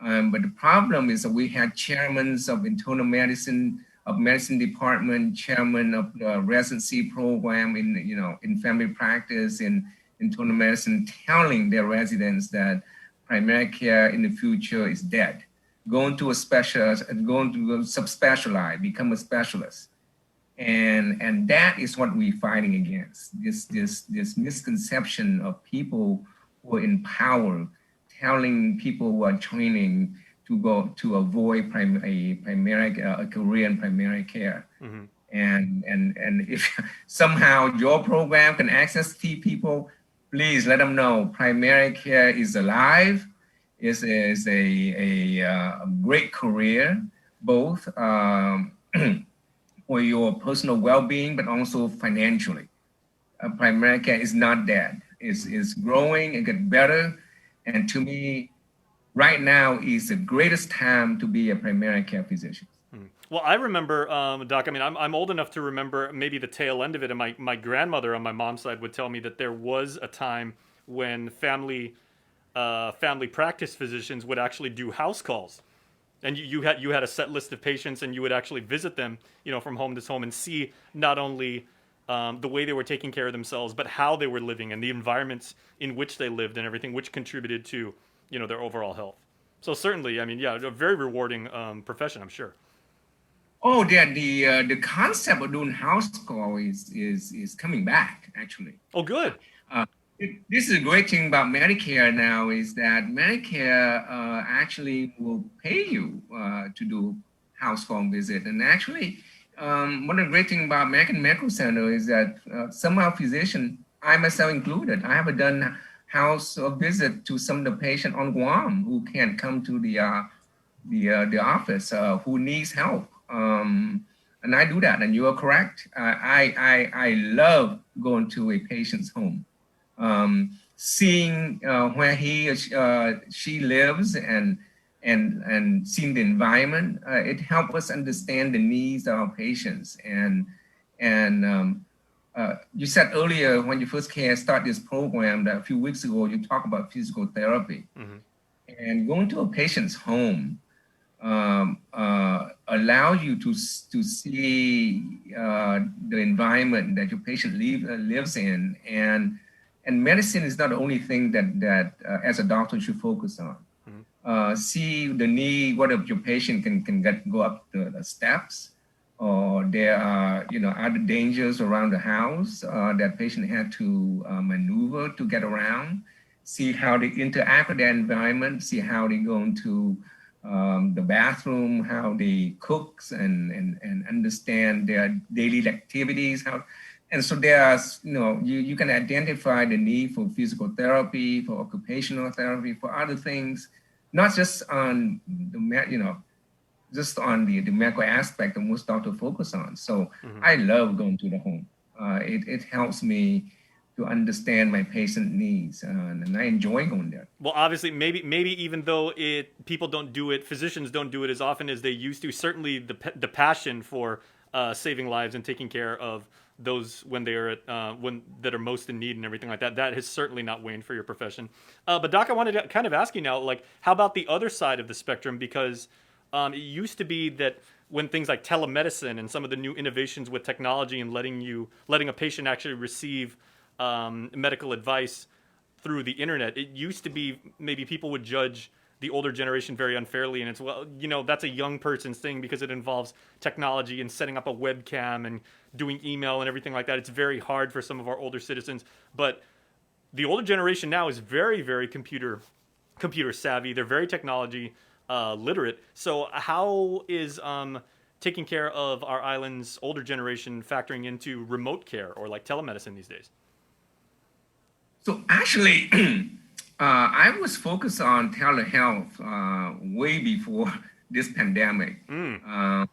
Speaker 13: But the problem is that we had chairmen of internal medicine, of medicine department, chairman of the residency program in family practice in internal medicine, telling their residents that primary care in the future is dead. Going to a specialist, going to subspecialize, become a specialist. And that is what we're fighting against, this misconception of people who are in power telling people who are training to go to avoid a career in primary care.
Speaker 7: Mm-hmm.
Speaker 13: And if somehow your program can access people, please let them know primary care is alive, is a great career, both for your personal well-being, but also financially. Primary care is not dead. It's growing, it gets better. And to me, right now is the greatest time to be a primary care physician.
Speaker 7: Well, I remember, Doc, I mean, I'm old enough to remember maybe the tail end of it. And my grandmother on my mom's side would tell me that there was a time when family practice physicians would actually do house calls. And you had a set list of patients, and you would actually visit them, from home to home, and see not only the way they were taking care of themselves, but how they were living and the environments in which they lived and everything, which contributed to, their overall health. So certainly, I mean, yeah, a very rewarding profession, I'm sure.
Speaker 13: Oh, the concept of doing house call is coming back, actually.
Speaker 7: Oh, good.
Speaker 13: This is a great thing about Medicare now, is that Medicare actually will pay you to do house phone visit. And actually, one of the great things about American Medical Center is that some of our physicians, I myself included, I have done house visit to some of the patients on Guam who can't come to the office, who needs help. And I do that, and you are correct. I love going to a patient's home. Seeing where he or she lives and seeing the environment, it helps us understand the needs of our patients. And you said earlier when you first start this program that a few weeks ago you talked about physical therapy.
Speaker 7: Mm-hmm.
Speaker 13: And going to a patient's home allow you to see the environment that your patient lives in, and medicine is not the only thing that as a doctor should focus on. Mm-hmm. See the need, what if your patient can go up the steps, or there are other dangers around the house that patient had to maneuver to get around. See how they interact with that environment. See how they go into the bathroom, how they cook, and understand their daily activities. And so there's, you can identify the need for physical therapy, for occupational therapy, for other things, not just on the, just on the medical aspect that most doctors focus on. So mm-hmm. I love going to the home. It helps me to understand my patient needs, and I enjoy going there.
Speaker 7: Well, obviously, maybe even though people don't do it, physicians don't do it as often as they used to. Certainly, the passion for saving lives and taking care of those when they are that are most in need and everything like that has certainly not waned for your profession. But Doc, I wanted to kind of ask you now, like, how about the other side of the spectrum? Because it used to be that when things like telemedicine and some of the new innovations with technology and letting a patient actually receive medical advice through the internet, it used to be maybe people would judge the older generation very unfairly, and it's, well, that's a young person's thing because it involves technology and setting up a webcam and doing email and everything like that. It's very hard for some of our older citizens, but the older generation now is very, very computer savvy. They're very technology literate. So how is taking care of our island's older generation factoring into remote care or like telemedicine these days?
Speaker 13: So actually, I was focused on telehealth way before this pandemic. And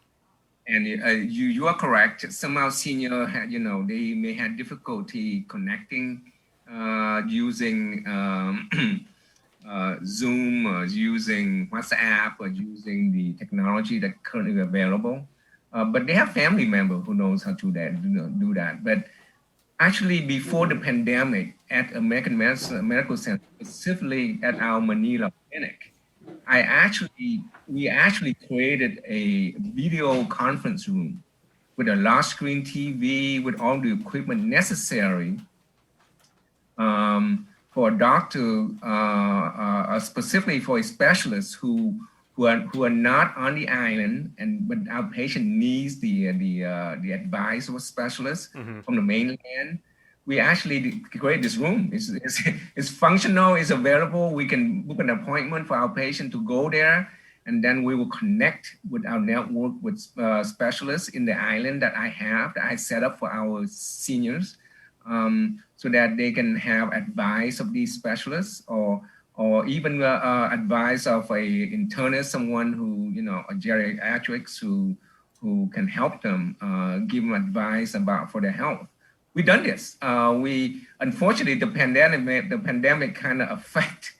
Speaker 13: you are correct. Some of our seniors had, they may have difficulty connecting using Zoom, or using WhatsApp, or using the technology that's currently available. But they have family members who knows how to do that. But actually, before the pandemic, at American Medical Center, specifically at our Manila clinic, we actually created a video conference room with a large screen TV, with all the equipment necessary for a doctor, specifically for a specialist who are not on the island, but our patient needs the advice of a specialist from the mainland. We actually create this room. It's functional, it's available. We can book an appointment for our patient to go there, and then we will connect with our network with specialists in the island that I set up for our seniors, so that they can have advice of these specialists, or even advice of a internist, someone who, a geriatrics who can help them, give them advice for their health. We've done this. Unfortunately, the pandemic kind of affect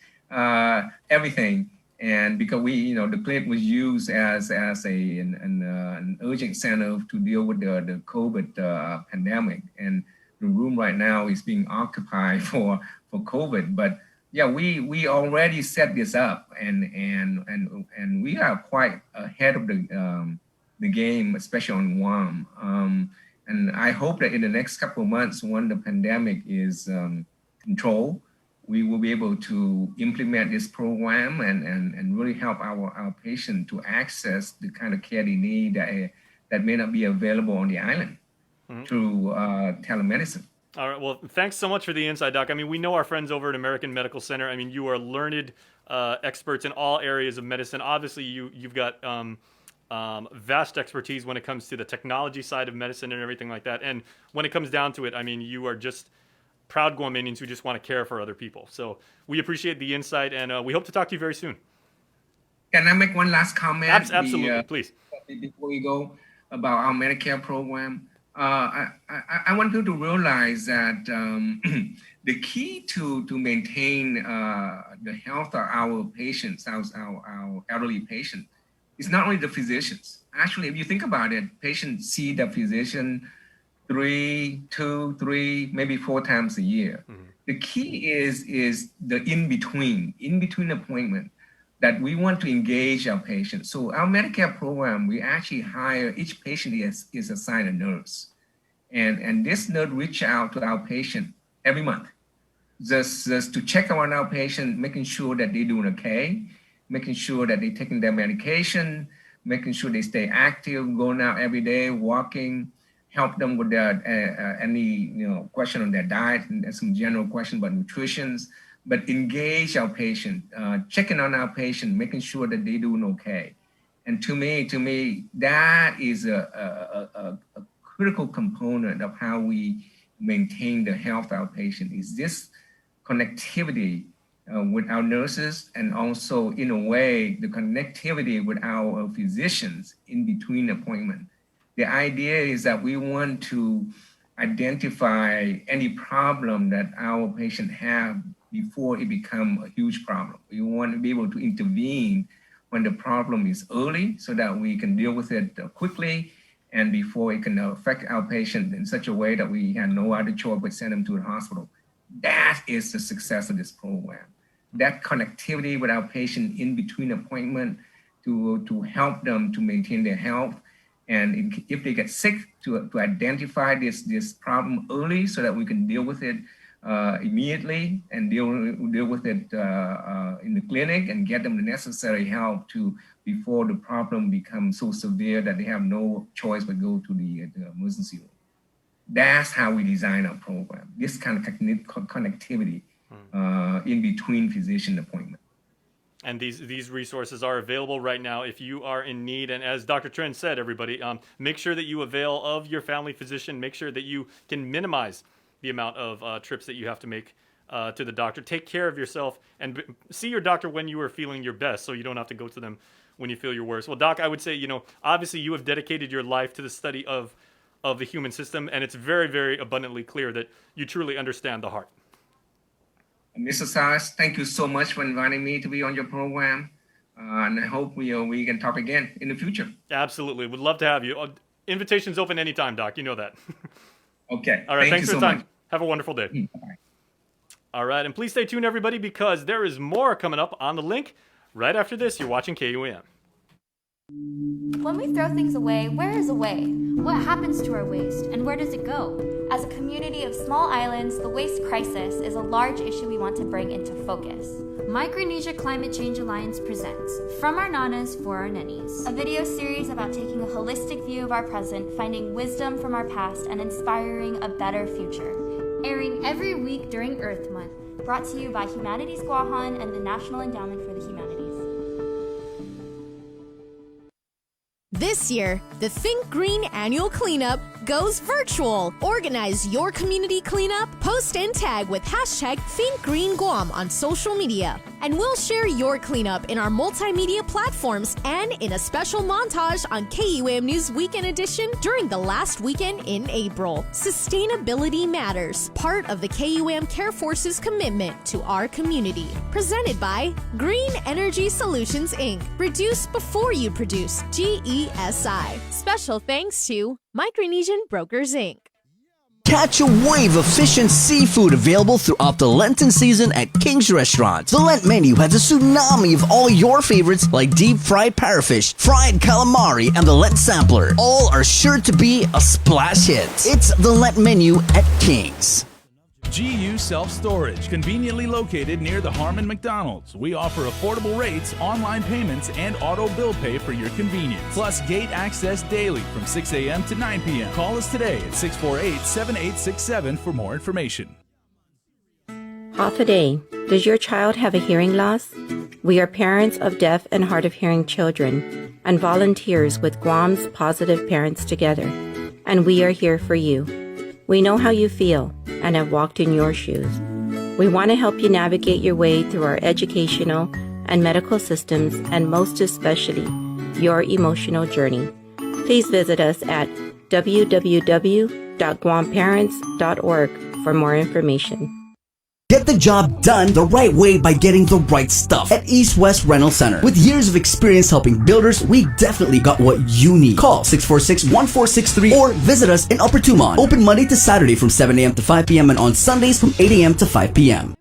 Speaker 13: everything. And because the clinic was used as an urgent center to deal with the COVID pandemic. And the room right now is being occupied for COVID. But yeah, we already set this up, and we are quite ahead of the game, especially on Guam. And I hope that in the next couple of months, when the pandemic is controlled, we will be able to implement this program and really help our patient to access the kind of care they need that may not be available on the island through telemedicine.
Speaker 7: All right. Well, thanks so much for the insight, Doc. I mean, we know our friends over at American Medical Center. I mean, you are learned experts in all areas of medicine. Obviously, you've got vast expertise when it comes to the technology side of medicine and everything like that. And when it comes down to it, I mean, you are just proud Guamanians who just want to care for other people. So we appreciate the insight, and we hope to talk to you very soon.
Speaker 13: Can I make one last comment?
Speaker 7: Absolutely, please.
Speaker 13: Before we go, about our Medicare program. I want you to realize that the key to maintain the health of our patients, our elderly patients, is not only the physicians. Actually, if you think about it, patients see the physician 2, 3, maybe 4 times a year. The key is the in-between appointment, that we want to engage our patients. So our Medicare program, we actually hire, each patient is assigned a nurse. And this nurse reach out to our patient every month, just to check on our patient, making sure that they're doing okay, making sure that they're taking their medication, making sure they stay active, going out every day, walking, help them with their any question on their diet, and some general question about nutrition, but engage our patient, checking on our patient, making sure that they're doing okay. And to me, that is a critical component of how we maintain the health of our patient, is this connectivity with our nurses, and also, in a way, the connectivity with our physicians in between appointments. The idea is that we want to identify any problem that our patient have before it become a huge problem. We want to be able to intervene when the problem is early, so that we can deal with it quickly, and before it can affect our patient in such a way that we have no other choice but send them to the hospital. That is the success of this program. That connectivity with our patient in between appointment to help them to maintain their health. And if they get sick, to identify this problem early, so that we can deal with it immediately, and deal with it in the clinic, and get them the necessary help before the problem becomes so severe that they have no choice but go to the emergency room. That's how we design our program, this kind of connectivity in between physician appointments.
Speaker 7: And these resources are available right now if you are in need. And as Dr. Trent said, everybody, make sure that you avail of your family physician. Make sure that you can minimize the amount of trips that you have to make to the doctor. Take care of yourself, and see your doctor when you are feeling your best, so you don't have to go to them when you feel your worst. Well, Doc, I would say, obviously you have dedicated your life to the study of the human system, and it's very, very abundantly clear that you truly understand the heart.
Speaker 13: Mr. Salas, thank you so much for inviting me to be on your program. And I hope we can talk again in the future.
Speaker 7: Absolutely. Would love to have you. Invitation's open anytime, Doc. You know that.
Speaker 13: Okay.
Speaker 7: All right. Thanks for
Speaker 13: you
Speaker 7: the
Speaker 13: so
Speaker 7: time.
Speaker 13: much.
Speaker 7: Have a wonderful day.
Speaker 13: Bye.
Speaker 7: All right. And please stay tuned, everybody, because there is more coming up on the link right after this. You're watching KUAM.
Speaker 19: When we throw things away, where is away? What happens to our waste, and where does it go? As a community of small islands, the waste crisis is a large issue we want to bring into focus. Micronesia Climate Change Alliance presents From Our Nanas for Our Nennies, a video series about taking a holistic view of our present, finding wisdom from our past, and inspiring a better future. Airing every week during Earth Month, brought to you by Humanities Guahan and the National Endowment for the Humanities.
Speaker 20: This year, the Think Green Annual Cleanup goes virtual. Organize your community cleanup, post and tag with hashtag ThinkGreenGuam on social media. And we'll share your cleanup in our multimedia platforms and in a special montage on KUAM News Weekend Edition during the last weekend in April. Sustainability matters, part of the KUAM Care Force's commitment to our community. Presented by Green Energy Solutions, Inc. Reduce before you produce, GESI. Special thanks to Micronesian Brokers, Inc.
Speaker 18: Catch a wave of fish and seafood available throughout the Lenten season at King's Restaurant. The Lent menu has a tsunami of all your favorites like deep fried parrotfish, fried calamari, and the Lent sampler. All are sure to be a splash hit. It's the Lent menu at King's.
Speaker 10: GU Self-Storage, conveniently located near the Harmon McDonald's. We offer affordable rates, online payments, and auto bill pay for your convenience. Plus gate access daily from 6 a.m. to 9 p.m. Call us today at 648-7867 for more information.
Speaker 21: Hatha Day. Does your child have a hearing loss? We are parents of deaf and hard of hearing children and volunteers with Guam's Positive Parents Together. And we are here for you. We know how you feel and have walked in your shoes. We want to help you navigate your way through our educational and medical systems, and most especially, your emotional journey. Please visit us at www.guamparents.org for more information.
Speaker 18: Get the job done the right way by getting the right stuff at East West Rental Center. With years of experience helping builders, we definitely got what you need. Call 646-1463 or visit us in Upper Tumon. Open Monday to Saturday from 7 a.m. to 5 p.m. and on Sundays from 8 a.m. to 5 p.m.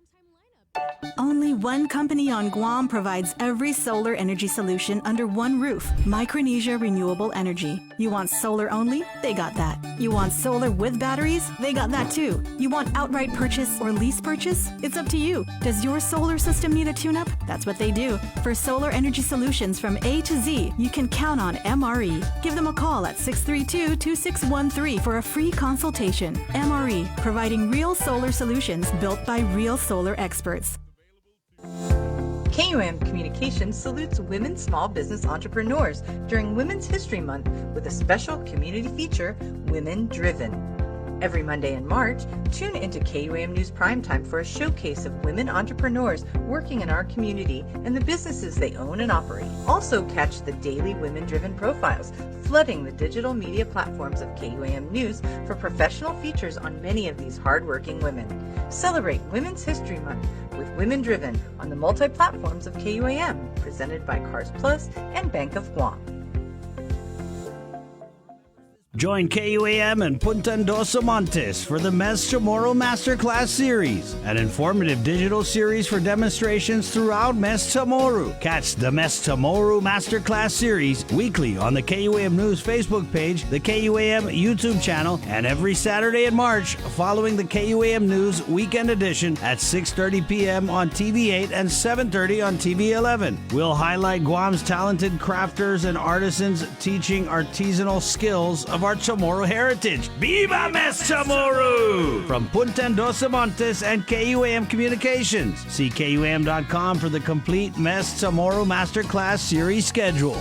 Speaker 3: Only one company on Guam provides every solar energy solution under one roof. Micronesia Renewable Energy. You want solar only? They got that. You want solar with batteries? They got that too. You want outright purchase or lease purchase? It's up to you. Does your solar system need a tune-up? That's what they do. For solar energy solutions from A to Z, you can count on MRE. Give them a call at 632-2613 for a free consultation. MRE, providing real solar solutions built by real solar experts.
Speaker 22: KUAM Communications salutes women small business entrepreneurs during Women's History Month with a special community feature, Women Driven. Every Monday in March, tune into KUAM News Primetime for a showcase of women entrepreneurs working in our community and the businesses they own and operate. Also catch the daily women-driven profiles, flooding the digital media platforms of KUAM News for professional features on many of these hardworking women. Celebrate Women's History Month with Women Driven on the multi-platforms of KUAM, presented by Cars Plus and Bank of Guam.
Speaker 5: Join KUAM and Punta Endosa Montes for the Mes Chamorro Masterclass Series, an informative digital series for demonstrations throughout Mes Chamorro. Catch the Mes Chamorro Masterclass Series weekly on the KUAM News Facebook page, the KUAM YouTube channel, and every Saturday in March following the KUAM News Weekend Edition at 6:30 p.m. on TV8 and 7:30 on TV11. We'll highlight Guam's talented crafters and artisans teaching artisanal skills of our Chamorro heritage. Viva Mes Chamorro! From Punta Endosa Montes and KUAM Communications. See KUAM.com for the complete Mes Chamorro Masterclass Series schedule.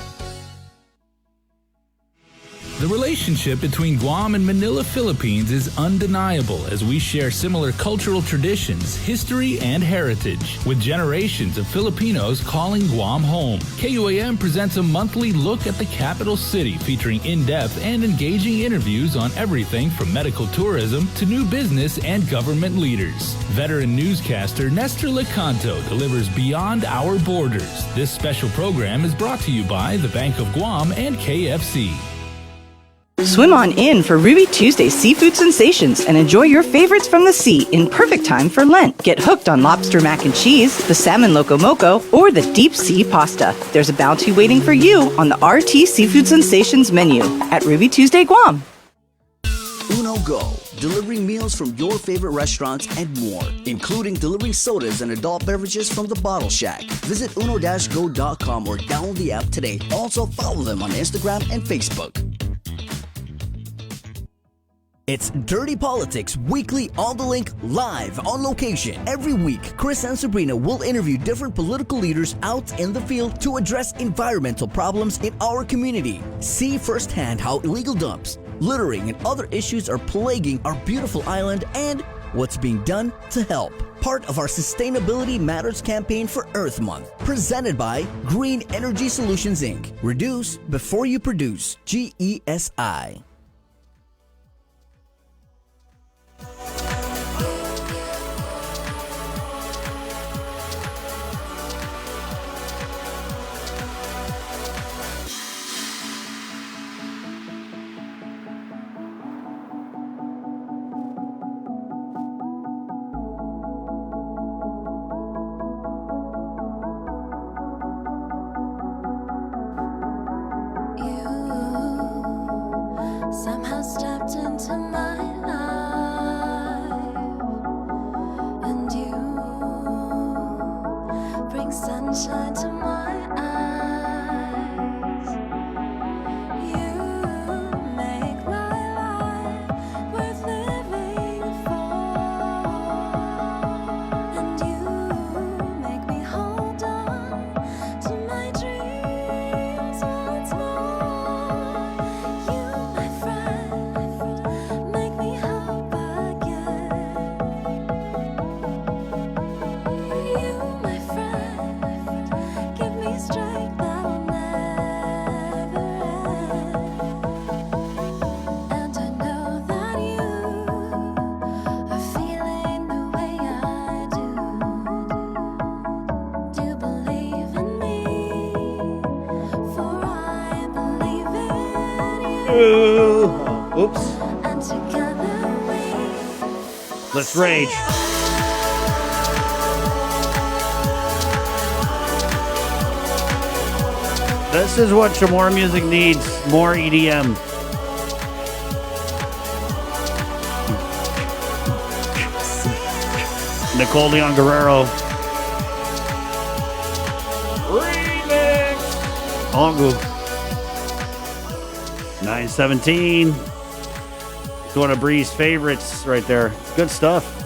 Speaker 10: The relationship between Guam and Manila, Philippines is undeniable as we share similar cultural traditions, history, and heritage, with generations of Filipinos calling Guam home. KUAM presents a monthly look at the capital city featuring in-depth and engaging interviews on everything from medical tourism to new business and government leaders. Veteran newscaster Nestor Lecanto delivers Beyond Our Borders. This special program is brought to you by the Bank of Guam and KFC.
Speaker 1: Swim on in for Ruby Tuesday seafood sensations and enjoy your favorites from the sea in perfect time for Lent. Get hooked on lobster mac and cheese, the salmon loco moco, or the deep sea pasta. There's a bounty waiting for you on the RT Seafood Sensations menu at Ruby Tuesday Guam.
Speaker 18: Uno Go, delivering meals from your favorite restaurants and more, including delivering sodas and adult beverages from the Bottle Shack. Visit uno-go.com or download the app today. Also follow them on Instagram and Facebook. It's Dirty Politics Weekly on the Link, live on location. Every week, Chris and Sabrina will interview different political leaders out in the field to address environmental problems in our community. See firsthand how illegal dumps, littering, and other issues are plaguing our beautiful island and what's being done to help. Part of our Sustainability Matters campaign for Earth Month, presented by Green Energy Solutions, Inc. Reduce before you produce. GESI.
Speaker 2: Somehow stepped into my life, and you bring sunshine to my eyes. You make my life worth living for, and you make me hold on to my dreams once more. Make me hope again. You, my friend, give me strength that'll never end. And I know that you are feeling the way I do. Do believe in me, for I believe in you.
Speaker 5: Oops.
Speaker 2: And together
Speaker 5: Let's rage. This is what Chamorro music needs. More EDM. Nicole Leon Guerrero. Remix. Ongu. 917. It's one of Bree's favorites right there. It's good stuff.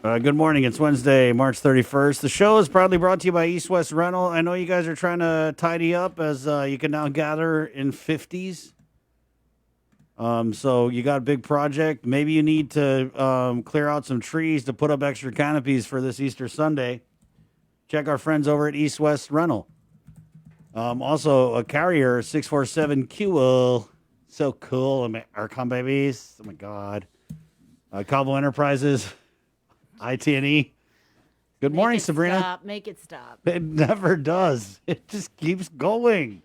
Speaker 5: Good morning. It's Wednesday, March 31st. The show is proudly brought to you by East West Rental. I know you guys are trying to tidy up as you can now gather in 50s. So you got a big project. Maybe you need to clear out some trees to put up extra canopies for this Easter Sunday. Check our friends over at East West Rental. Also, a Carrier 647 QL. So cool. Arcon babies. Oh, my God. Cabo Enterprises. IT&E. Good morning, Sabrina.
Speaker 6: Make it stop.
Speaker 5: It never does. It just keeps going.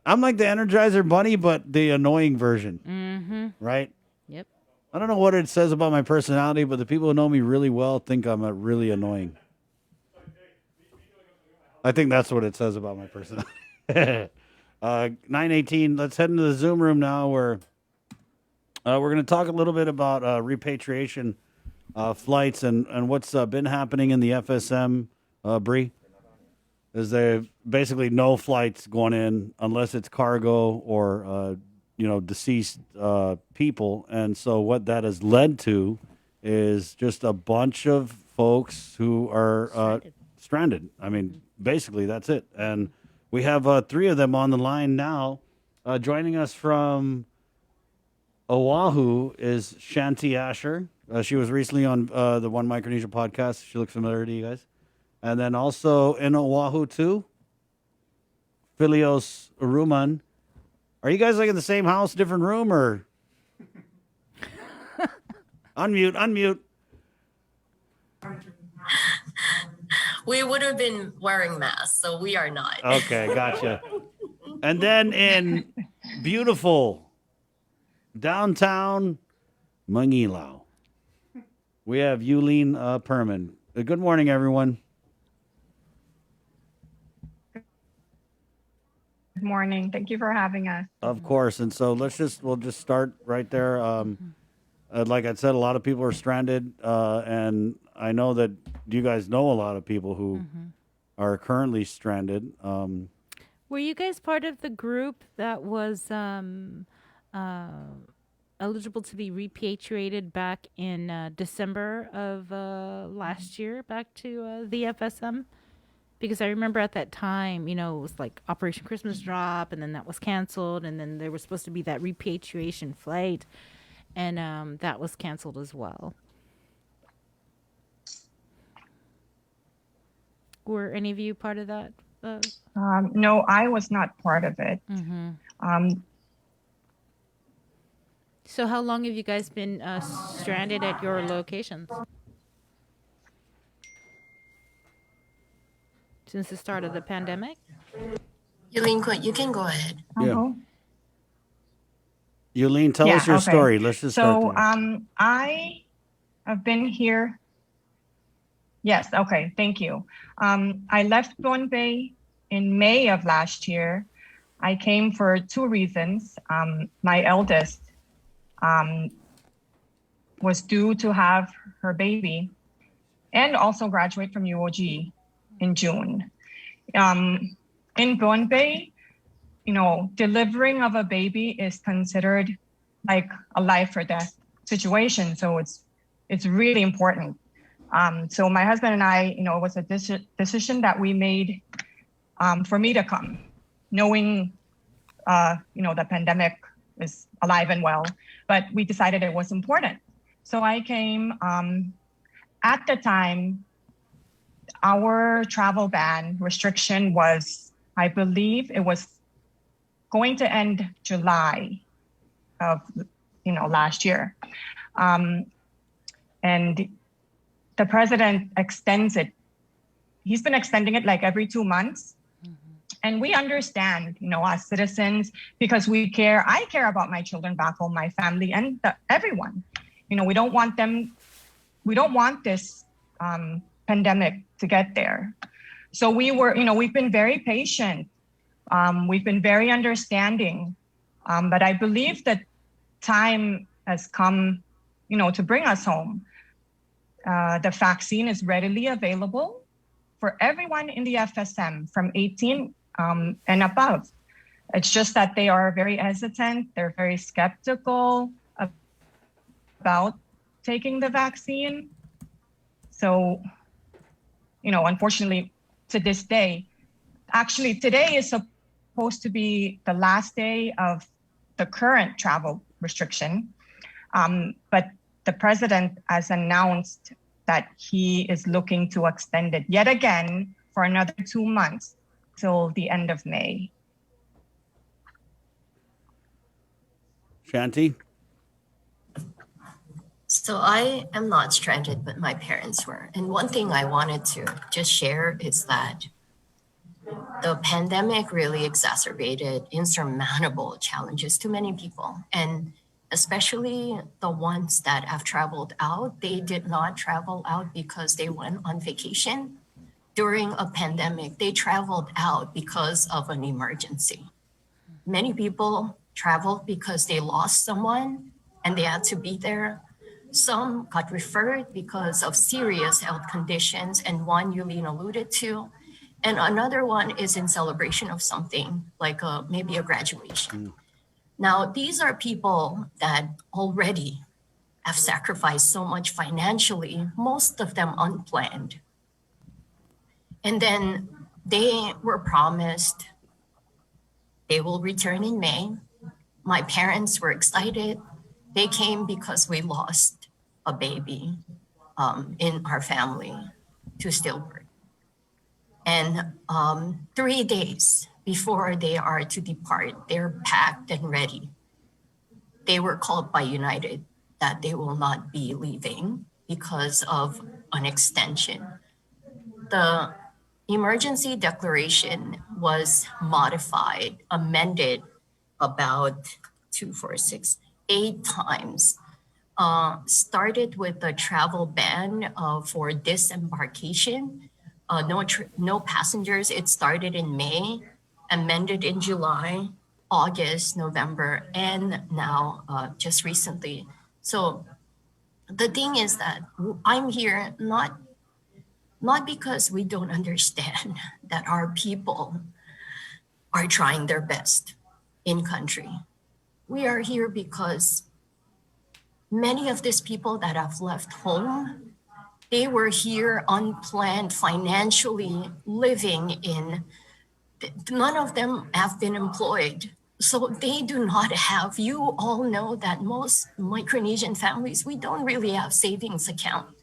Speaker 5: I'm like the Energizer Bunny, but the annoying version.
Speaker 6: Mm-hmm.
Speaker 5: Right?
Speaker 6: Yep.
Speaker 5: I don't know what it says about my personality, but the people who know me really well think I'm really annoying. I think that's what it says about my personality. 9:18. Let's head into the Zoom room now where we're going to talk a little bit about repatriation flights and what's been happening in the FSM, Bree. Is there basically no flights going in unless it's cargo or deceased people, and so what that has led to is just a bunch of folks who are stranded. I mean, basically that's it. And we have three of them on the line now. Joining us from Oahu is Shanti Asher. She was recently on the One Micronesia podcast. She looks familiar to you guys. And then also in Oahu too, Philios Uruman. Are you guys like in the same house, different room, or? Unmute.
Speaker 15: We would have been wearing masks, so we are not.
Speaker 5: Okay, gotcha. And then in beautiful downtown Manilao, we have Yulene Perman. Good morning, everyone.
Speaker 16: Good morning. Thank you for having us.
Speaker 5: Of course. And so we'll just start right there. Like I said, a lot of people are stranded, and I know that you guys know a lot of people who are currently stranded.
Speaker 6: Were you guys part of the group that was eligible to be repatriated back in December of last year back to the FSM? Because I remember at that time, it was like Operation Christmas Drop, and then that was canceled, and then there was supposed to be that repatriation flight, and that was canceled as well. Were any of you part of that?
Speaker 16: No, I was not part of it.
Speaker 6: So how long have you guys been stranded at your locations? Since the start of the pandemic?
Speaker 15: Yulene, you can go ahead.
Speaker 5: Yeah. Yulene, tell us your story. Let's just start there.
Speaker 16: I have been here. Yes. Okay. Thank you. I left Bombay in May of last year. I came for two reasons. My eldest was due to have her baby and also graduate from UOG in June. In Bombay, delivering of a baby is considered like a life or death situation. So it's really important. So my husband and I, it was a decision that we made for me to come, knowing, the pandemic is alive and well, but we decided it was important. So I came. At the time, our travel ban restriction was, I believe it was going to end July of, last year. And the president extends it. He's been extending it like every 2 months. And we understand, as citizens, because we care. I care about my children back home, my family, and everyone. We don't want this pandemic to get there. So we've been very patient. We've been very understanding. But I believe that time has come, to bring us home. The vaccine is readily available for everyone in the FSM from 18 and above. It's just that they are very hesitant. They're very skeptical about taking the vaccine. So, unfortunately, to this day, actually today is supposed to be the last day of the current travel restriction. But the president has announced that he is looking to extend it yet again for another 2 months till the end of May.
Speaker 5: Shanti?
Speaker 15: So I am not stranded, but my parents were. And one thing I wanted to just share is that the pandemic really exacerbated insurmountable challenges to many people. And especially the ones that have traveled out, they did not travel out because they went on vacation. During a pandemic, they traveled out because of an emergency. Many people traveled because they lost someone and they had to be there. Some got referred because of serious health conditions, and one Yulene alluded to. And another one is in celebration of something like maybe a graduation. Now, these are people that already have sacrificed so much financially, most of them unplanned. And then they were promised They will return in May. My parents were excited. They came because we lost a baby in our family to stillbirth. And 3 days before they are to depart, they're packed and ready. They were called by United that they will not be leaving because of an extension. The emergency declaration was modified, amended about 8 times. Started with the travel ban for disembarkation, no passengers. It started in May, amended in July, August, November, and now just recently. So the thing is that I'm here not because we don't understand that our people are trying their best in country. We are here because many of these people that have left home, they were here unplanned, financially living in, none of them have been employed. So they do not have, you all know that most Micronesian families, we don't really have savings account.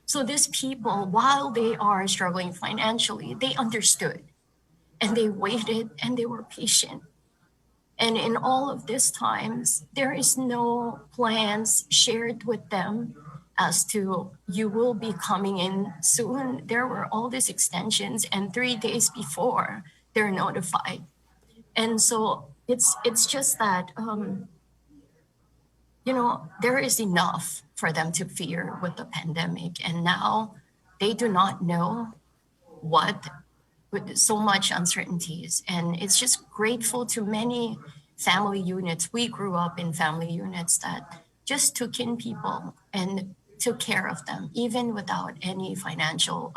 Speaker 15: So these people, while they are struggling financially, they understood and they waited and they were patient. And in all of these times, there is no plans shared with them as to you will be coming in soon. There were all these extensions, and 3 days before they're notified. And so it's just that, there is enough for them to fear with the pandemic. And now they do not know what, with so much uncertainties. And it's just grateful to many family units. We grew up in family units that just took in people and took care of them, even without any financial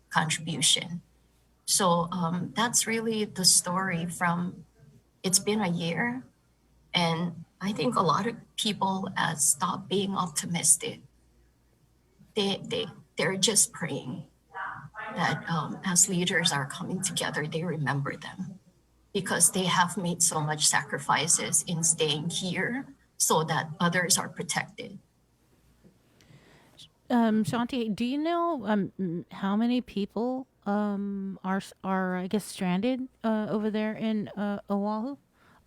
Speaker 15: contribution. So that's really the story from, it's been a year. And I think a lot of people stopped being optimistic. They're just praying that as leaders are coming together, they remember them because they have made so much sacrifices in staying here so that others are protected.
Speaker 6: Shanti, do you know how many people are I guess stranded over there in Oahu,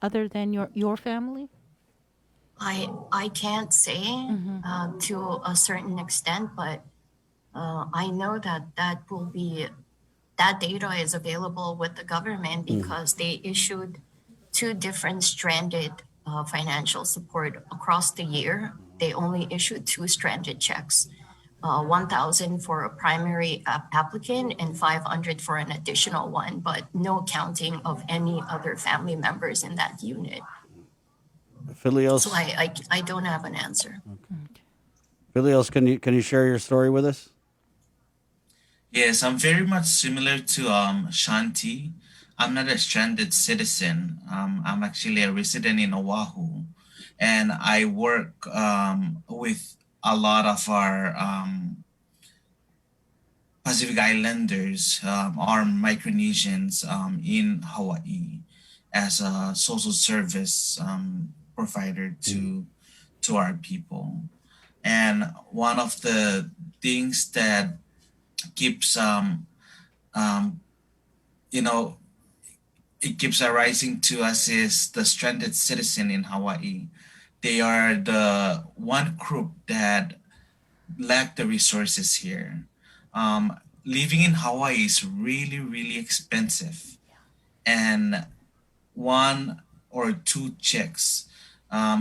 Speaker 6: other than your family?
Speaker 15: I can't say to a certain extent, but I know that that data is available with the government because they issued 2 different stranded financial support across the year. They only issued 2 stranded checks. 1,000 for a primary applicant and 500 for an additional one, but no counting of any other family members in that unit.
Speaker 5: Filios.
Speaker 15: So I don't have an answer.
Speaker 5: Filios, can you share your story with us?
Speaker 14: Yes, I'm very much similar to Shanti. I'm not a stranded citizen. I'm actually a resident in Oahu, and I work with a lot of our Pacific Islanders, our Micronesians in Hawaii, as a social service provider to our people. And one of the things that keeps it keeps arising to us is the stranded citizen in Hawaii. They are the one group that lack the resources here. Living in Hawaii is really, really expensive. And 1 or 2 checks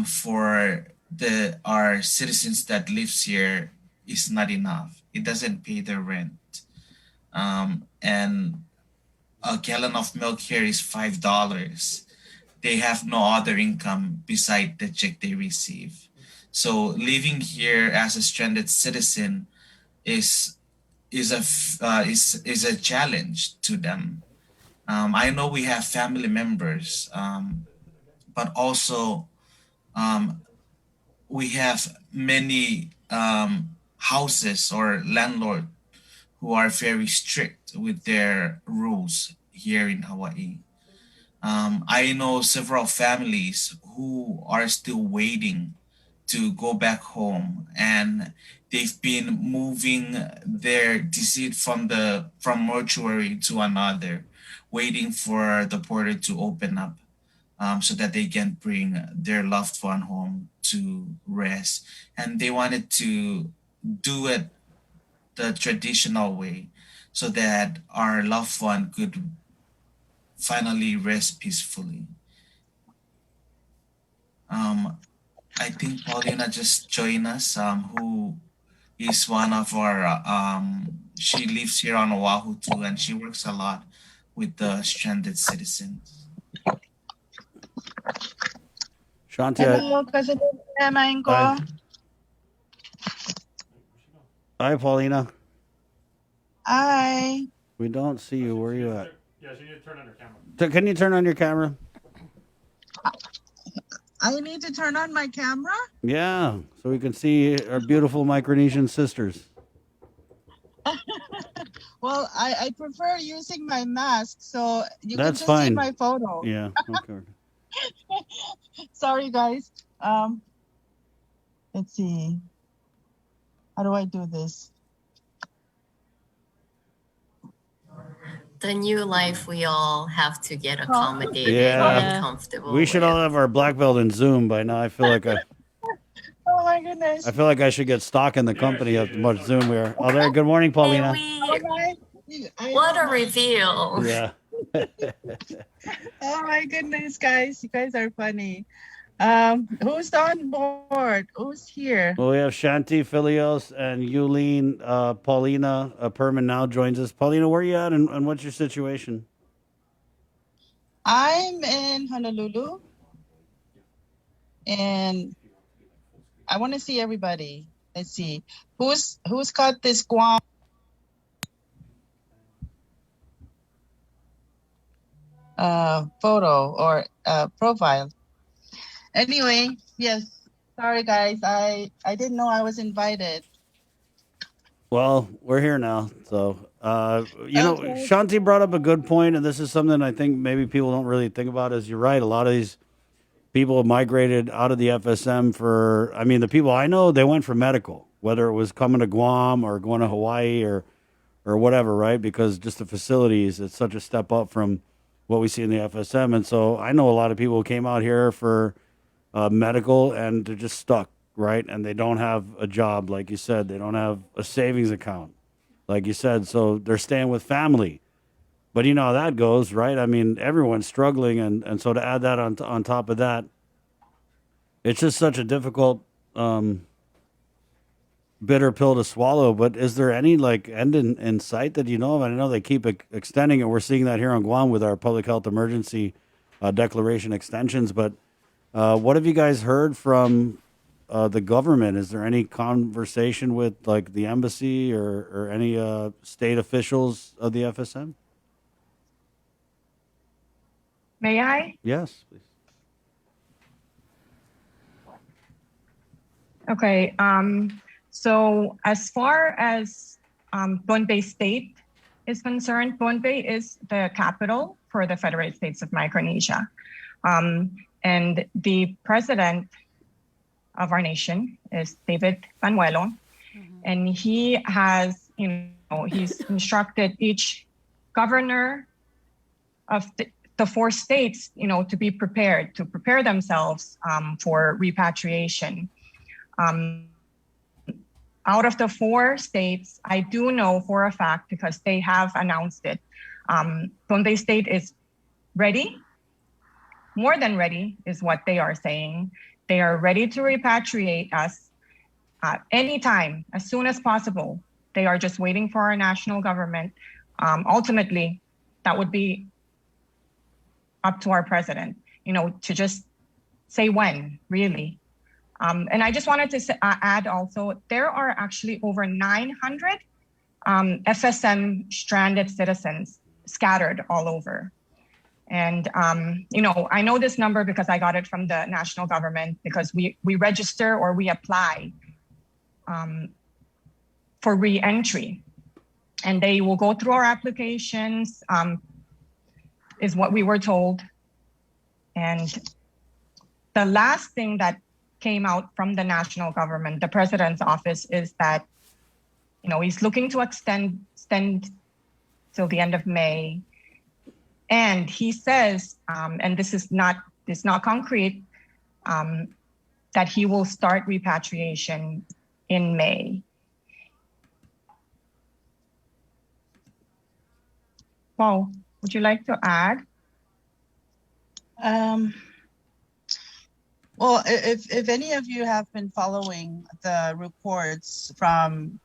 Speaker 14: for our citizens that lives here is not enough. It doesn't pay their rent. And a gallon of milk here is $5. They have no other income beside the check they receive. So living here as a stranded citizen is a challenge to them. I know we have family members, but also we have many houses or landlords who are very strict with their rules here in Hawaii. I know several families who are still waiting to go back home, and they've been moving their deceased from mortuary to another, waiting for the border to open up, so that they can bring their loved one home to rest. And they wanted to do it the traditional way, so that our loved one could finally rest peacefully. I think Paulina just joined us, who is one of our, she lives here on Oahu too, and she works a lot with the stranded citizens.
Speaker 5: Shanti,
Speaker 4: Hello, kasamain ko.
Speaker 5: hi, Paulina.
Speaker 4: Hi.
Speaker 5: We don't see you. Where are you at?
Speaker 7: Yeah, she need to turn on her camera.
Speaker 5: Can you turn on your camera?
Speaker 4: I need to turn on my camera?
Speaker 5: Yeah, so we can see our beautiful Micronesian sisters.
Speaker 4: Well, I prefer using my mask, so you
Speaker 5: That's
Speaker 4: can just
Speaker 5: fine.
Speaker 4: see my photo.
Speaker 5: Yeah. Okay.
Speaker 4: Sorry, guys. Let's see. How do I do this?
Speaker 15: The new life we all have to get accommodated
Speaker 5: Yeah.
Speaker 15: and comfortable.
Speaker 5: We should all have our black belt in Zoom by now. I feel like
Speaker 4: Oh my goodness.
Speaker 5: I should get stock in the company of how much Zoom we are. Oh, there. Good morning, Paulina.
Speaker 15: What a reveal.
Speaker 5: Yeah.
Speaker 4: Oh my goodness, guys. You guys are funny. Who's on board? Who's here?
Speaker 5: Well, we have Shanti Filios and Yulene. Paulina Perman now joins us. Paulina, where are you at, and what's your situation?
Speaker 4: I'm in Honolulu. And I want to see everybody. Let's see. Who's got this Guam? Photo or profile. Anyway, yes. Sorry, guys. I didn't know I was invited.
Speaker 5: Well, we're here now. So, Shanti brought up a good point, and this is something I think maybe people don't really think about. Is you're right. A lot of these people have migrated out of the FSM the people I know, they went for medical, whether it was coming to Guam or going to Hawaii or whatever, right? Because just the facilities, it's such a step up from what we see in the FSM. And so I know a lot of people who came out here for medical, and they're just stuck, right? And they don't have a job, like you said. They don't have a savings account, like you said. So they're staying with family. But you know how that goes, right? I mean, everyone's struggling. And so to add that on top of that, it's just such a difficult, bitter pill to swallow. But is there any end in sight that you know of? I know they keep extending it. We're seeing that here on Guam with our public health emergency declaration extensions. But what have you guys heard from the government? Is there any conversation with the embassy or any state officials of the FSM?
Speaker 16: May I?
Speaker 5: Yes, please.
Speaker 16: Okay. So as far as Pohnpei State is concerned, Pohnpei is the capital for the Federated States of Micronesia. And the president of our nation is David Panuelo. And he has, he's instructed each governor of the 4 states, to be prepared, to prepare themselves for repatriation. Out of the 4 states, I do know for a fact, because they have announced it, Pohnpei State is ready. More than ready is what they are saying. They are ready to repatriate us anytime, as soon as possible. They are just waiting for our national government. Ultimately, that would be up to our president, to just say when, really. And I just wanted to add also, there are actually over 900 FSM stranded citizens scattered all over. And, I know this number because I got it from the national government, because we register or we apply for re-entry. And they will go through our applications, is what we were told. And the last thing that came out from the national government, the president's office, is that, he's looking to extend till the end of May. And he says, and this is not concrete, that he will start repatriation in May. Paul, would you like to add?
Speaker 4: Well, if any of you have been following the reports from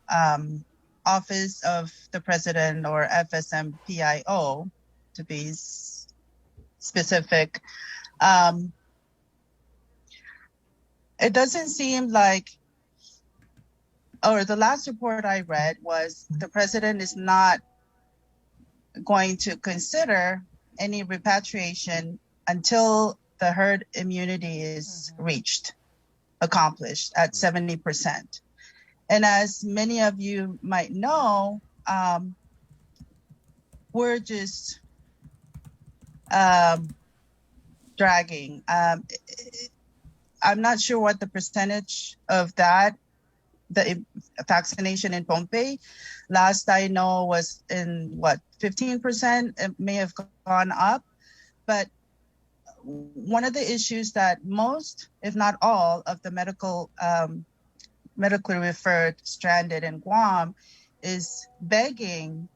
Speaker 4: Office of the President, or FSMPIO, to be specific, it doesn't seem like, or the last report I read was the president is not going to consider any repatriation until the herd immunity is accomplished at 70%. And as many of you might know, we're just dragging. I'm not sure what the percentage of that, the vaccination in Pohnpei, last I know was in 15%. It may have gone up, but one of the issues that most, if not all, of the medically referred stranded in Guam is begging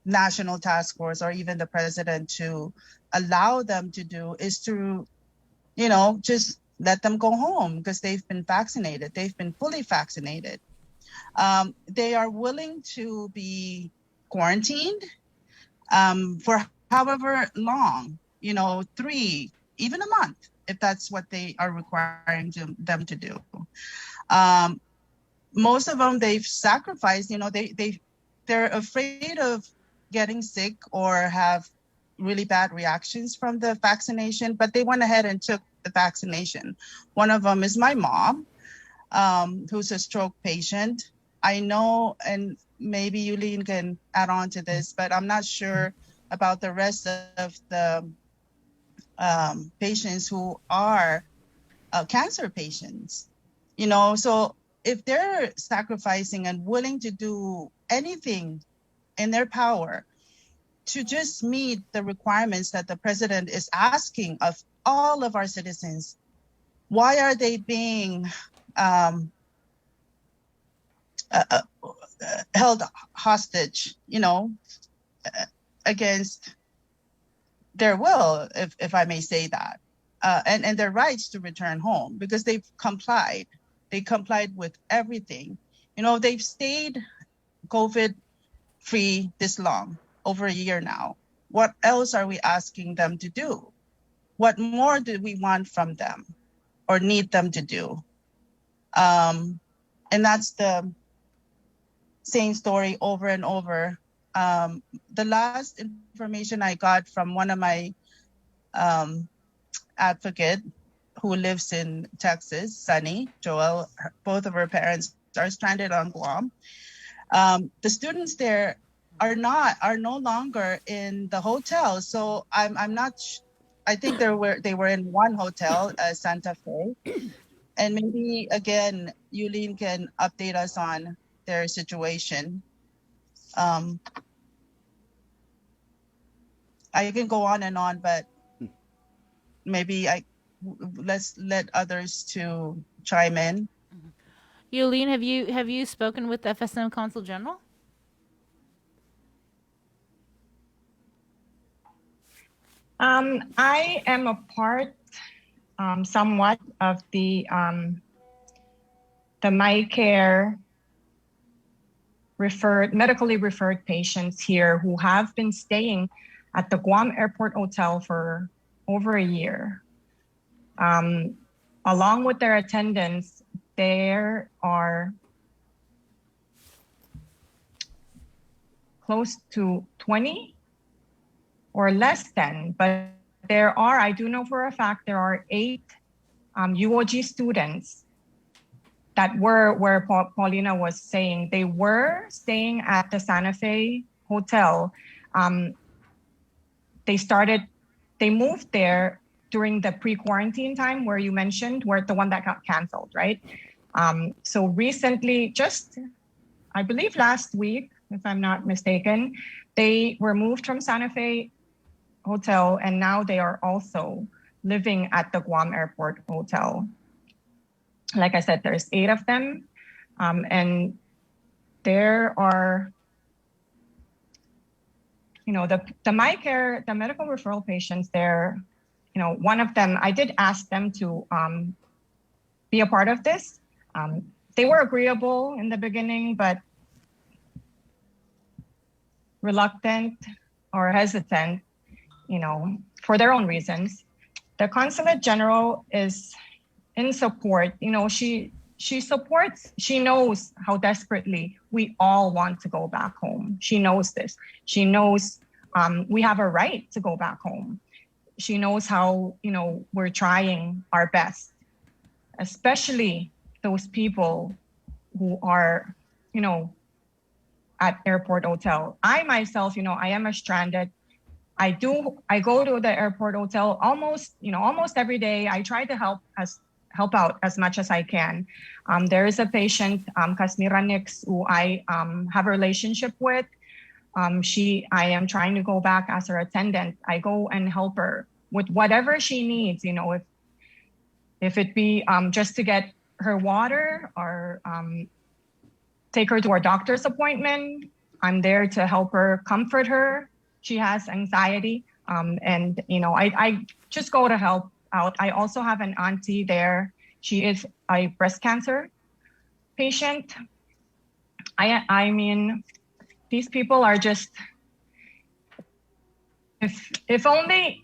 Speaker 4: national task force or even the president to allow them to do is to, just let them go home because they've been vaccinated. They've been fully vaccinated. They are willing to be quarantined for however long, 3, even a month, if that's what they are requiring them to do. Most of them, they've sacrificed, they're afraid of getting sick or have really bad reactions from the vaccination, but they went ahead and took the vaccination. One of them is my mom, who's a stroke patient. I know, and maybe Yulene can add on to this, but I'm not sure about the rest of the patients who are cancer patients. So if they're sacrificing and willing to do anything in their power to just meet the requirements that the president is asking of all of our citizens, why are they being held hostage, against their will, if I may say that, and their rights to return home, because they've complied. They complied with everything. They've stayed COVID-free this long, over a year now. What else are we asking them to do? What more do we want from them or need them to do? And that's the same story over and over. The last information I got from one of my advocate who lives in Texas, Sunny, Joel, both of her parents are stranded on Guam. The students there are no longer in the hotel. So I'm not. I think they were in one hotel, Santa Fe, and maybe again Yulene can update us on their situation. I can go on and on, but maybe let's let others to chime in.
Speaker 6: Yulene, have you spoken with the FSM Consul General?
Speaker 16: I am a part, somewhat, of the MyCare medically referred patients here who have been staying at the Guam Airport Hotel for over a year. Along with their attendants, there are close to 20 or less than, but I do know for a fact, there are 8 UOG students that were where Paulina was saying. They were staying at the Santa Fe Hotel. They started they moved there during the pre-quarantine time where you mentioned, where the one that got canceled, right? So recently, just I believe last week, if I'm not mistaken, they were moved from Santa Fe Hotel, and now they are also living at the Guam Airport Hotel. Like I said, there's 8 of them, and there are, you know, the MyCare, the medical referral patients there, you know, one of them, I did ask them to be a part of this. They were agreeable in the beginning, but reluctant or hesitant, you know, for their own reasons. The Consulate General is in support. You know, she supports, she knows how desperately we all want to go back home. She knows this. She knows we have a right to go back home. She knows how, you know, we're trying our best, especially those people who are, you know, at Airport Hotel. I myself, you know, I am a stranded. I go to the Airport Hotel almost every day. I try to help out as much as I can. There is a patient, Kasmira Nix, who I have a relationship with. I am trying to go back as her attendant. I go and help her with whatever she needs, you know, if it be just to get her water or take her to her doctor's appointment. I'm there to help her, comfort her. She has anxiety, and you know, I just go to help out. I also have an auntie there. She is a breast cancer patient. I mean, these people are just, if only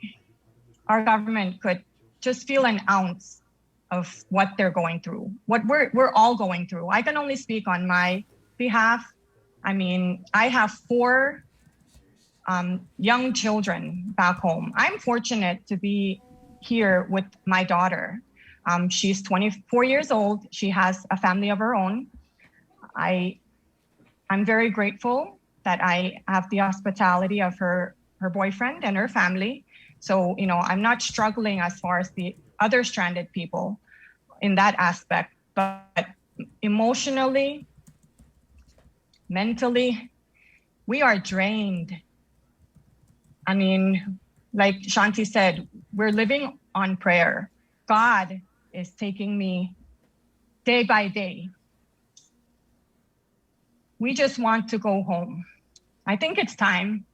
Speaker 16: our government could just feel an ounce of what they're going through, what we're all going through. I can only speak on my behalf. I mean, I have 4 young children back home. I'm fortunate to be here with my daughter. She's 24 years old. She has a family of her own. I'm very grateful that I have the hospitality of her boyfriend and her family. So, you know, I'm not struggling as far as the other stranded people in that aspect, but emotionally, mentally, we are drained. I mean, like Shanti said, we're living on prayer. God is taking me day by day. We just want to go home. I think it's time.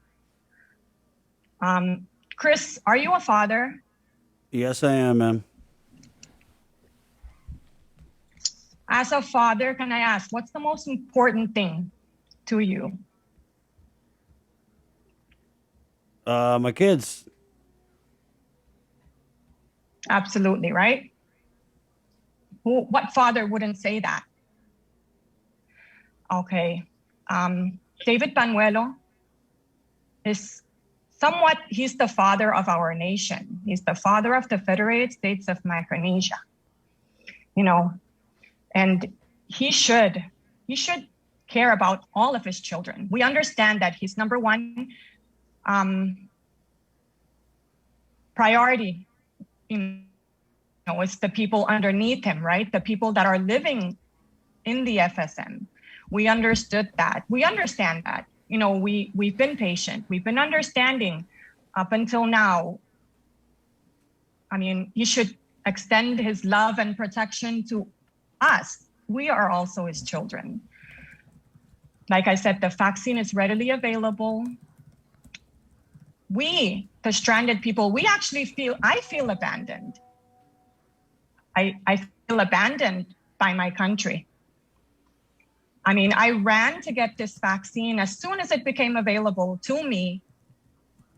Speaker 16: Chris, are you a father?
Speaker 5: Yes, I am, ma'am.
Speaker 16: As a father, can I ask, what's the most important thing to you?
Speaker 5: My kids.
Speaker 16: Absolutely, right? What father wouldn't say that? Okay. David Panuelo is he's the father of our nation. He's the father of the Federated States of Micronesia. You know, and he should care about all of his children. We understand that his number one priority, you know, is the people underneath him, right? The people that are living in the FSM. We understood that. We understand that. You know, we've been patient. We've been understanding up until now. I mean, he should extend his love and protection to us. We are also his children. Like I said, the vaccine is readily available. We, the stranded people, I feel abandoned. I feel abandoned by my country. I mean, I ran to get this vaccine. As soon as it became available to me,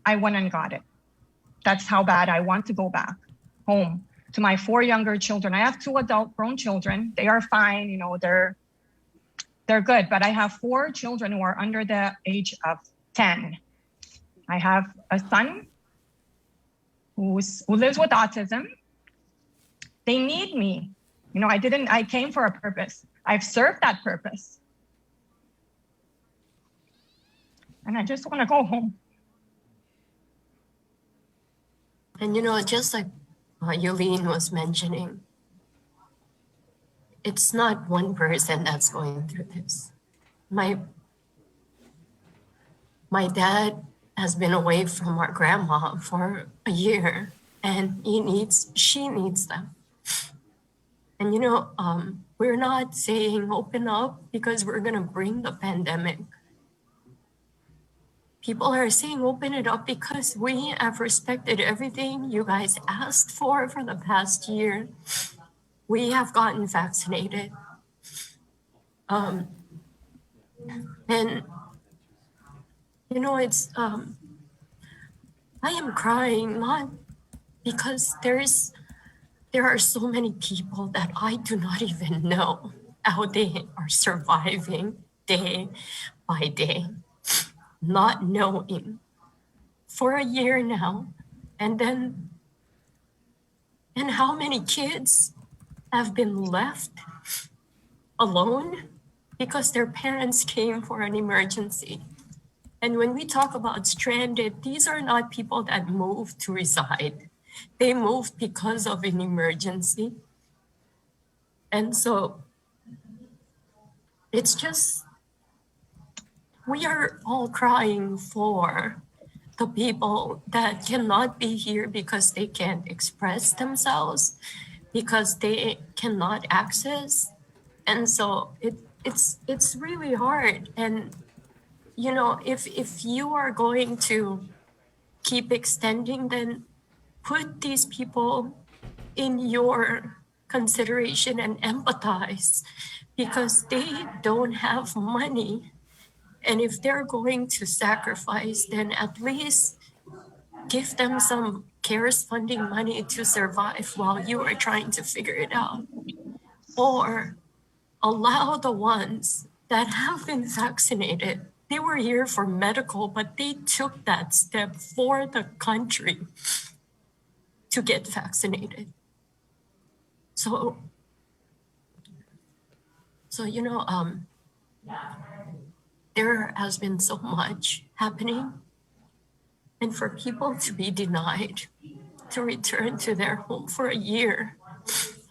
Speaker 16: I went and got it. That's how bad I want to go back home to my 4 younger children. I have 2 adult grown children. They are fine, you know, they're good. But I have 4 children who are under the age of 10. I have a son who lives with autism. They need me. You know, I came for a purpose. I've served that purpose. And I just want to go home.
Speaker 15: And just like Yulene was mentioning, it's not one person that's going through this. My dad has been away from our grandma for a year, and she needs them. And we're not saying open up because we're gonna bring the pandemic. People are saying open it up because we have respected everything you guys asked for the past year. We have gotten vaccinated. And it's I am crying not because there are so many people that I do not even know how they are surviving day by day, not knowing for a year now. And how many kids have been left alone because their parents came for an emergency. And when we talk about stranded, these are not people that moved to reside. They moved because of an emergency. And so it's just, we are all crying for the people that cannot be here because they can't express themselves, because they cannot access. And so it's really hard. And if you are going to keep extending, then put these people in your consideration and empathize, because they don't have money. And if they're going to sacrifice, then at least give them some CARES funding money to survive while you are trying to figure it out. Or allow the ones that have been vaccinated. They were here for medical, but they took that step for the country to get vaccinated. So there has been so much happening, and for people to be denied to return to their home for a year,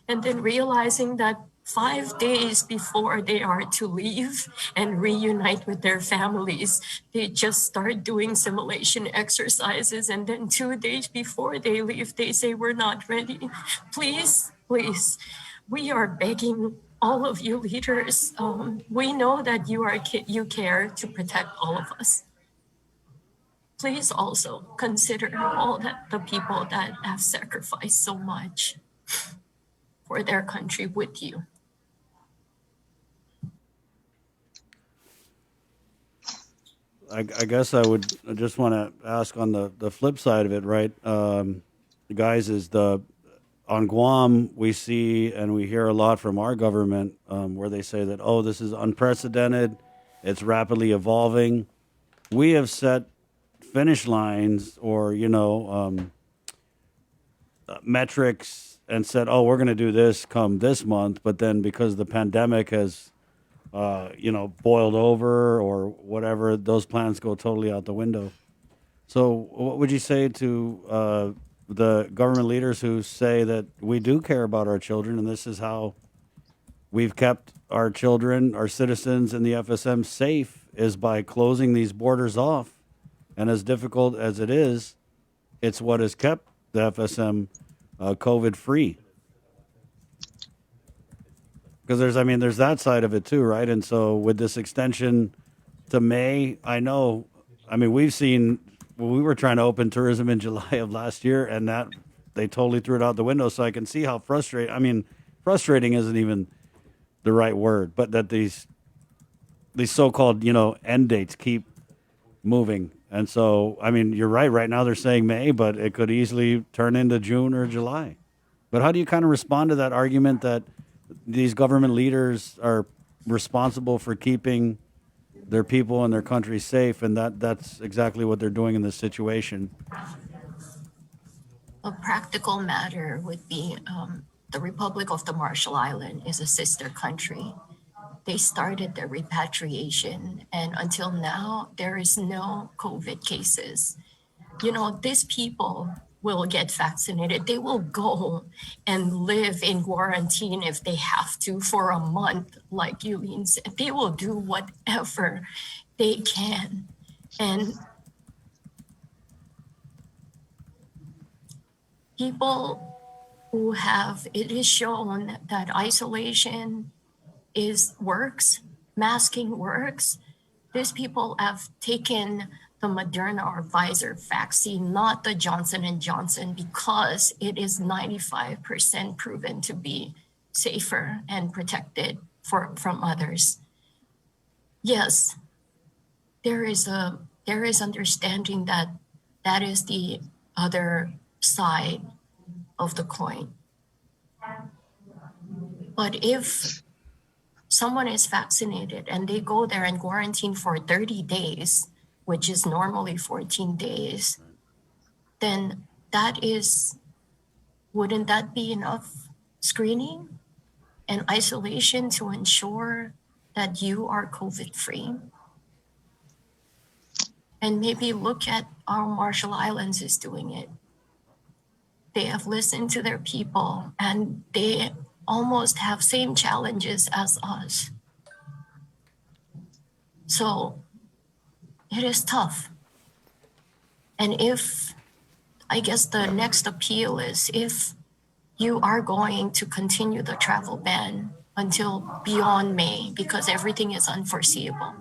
Speaker 15: and then realizing that 5 days before they are to leave and reunite with their families, they just start doing simulation exercises. And then 2 days before they leave, they say, we're not ready. Please, please, we are begging all of you leaders. We know that you care to protect all of us. Please also consider all the people that have sacrificed so much for their country with you.
Speaker 5: I guess I would just want to ask on the flip side of it, right? Guys, on Guam, we see and we hear a lot from our government where they say that, oh, this is unprecedented. It's rapidly evolving. We have set finish lines or, metrics and said, oh, we're going to do this come this month. But then because the pandemic has boiled over or whatever, those plans go totally out the window. So what would you say to the government leaders who say that we do care about our children and this is how we've kept our children, our citizens in the FSM safe, is by closing these borders off? And as difficult as it is, it's what has kept the FSM COVID free. Because there's that side of it too, right? And so with this extension to May, we've seen, we were trying to open tourism in July of last year, and that they totally threw it out the window. So I can see how frustrating isn't even the right word, but that these so-called, end dates keep moving. And so, you're right. Right now they're saying May, but it could easily turn into June or July. But how do you kind of respond to that argument that these government leaders are responsible for keeping their people and their country safe, and that's exactly what they're doing in this situation?
Speaker 15: A practical matter would be the Republic of the Marshall Islands is a sister country. They started their repatriation, and until now, there is no COVID cases. These people will get vaccinated, they will go and live in quarantine if they have to for a month, like Yulene said. They will do whatever they can. And people who have, it is shown that isolation works, masking works. These people have taken the Moderna or Pfizer vaccine, not the Johnson & Johnson, because it is 95% proven to be safer and protected from others. Yes, there is understanding that that is the other side of the coin. But if someone is vaccinated and they go there and quarantine for 30 days, which is normally 14 days, then wouldn't that be enough screening and isolation to ensure that you are COVID-free? And maybe look at how Marshall Islands is doing it. They have listened to their people and they almost have same challenges as us. So it is tough. And I guess the next appeal is if you are going to continue the travel ban until beyond May, because everything is unforeseeable,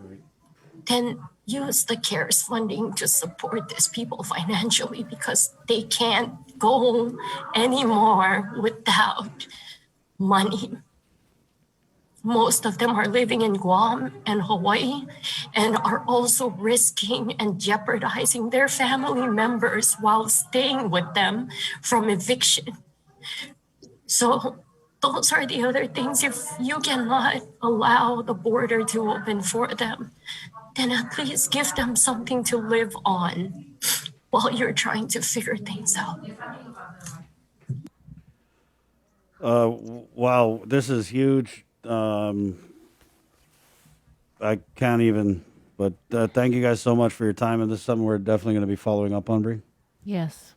Speaker 15: then use the CARES funding to support these people financially, because they can't go anymore without money. Most of them are living in Guam and Hawaii and are also risking and jeopardizing their family members while staying with them from eviction. So those are the other things. If you cannot allow the border to open for them, then at least give them something to live on while you're trying to figure things out.
Speaker 5: Wow, this is huge. I can't even, but thank you guys so much for your time. And this is something we're definitely going to be following up on, Bree.
Speaker 6: Yes.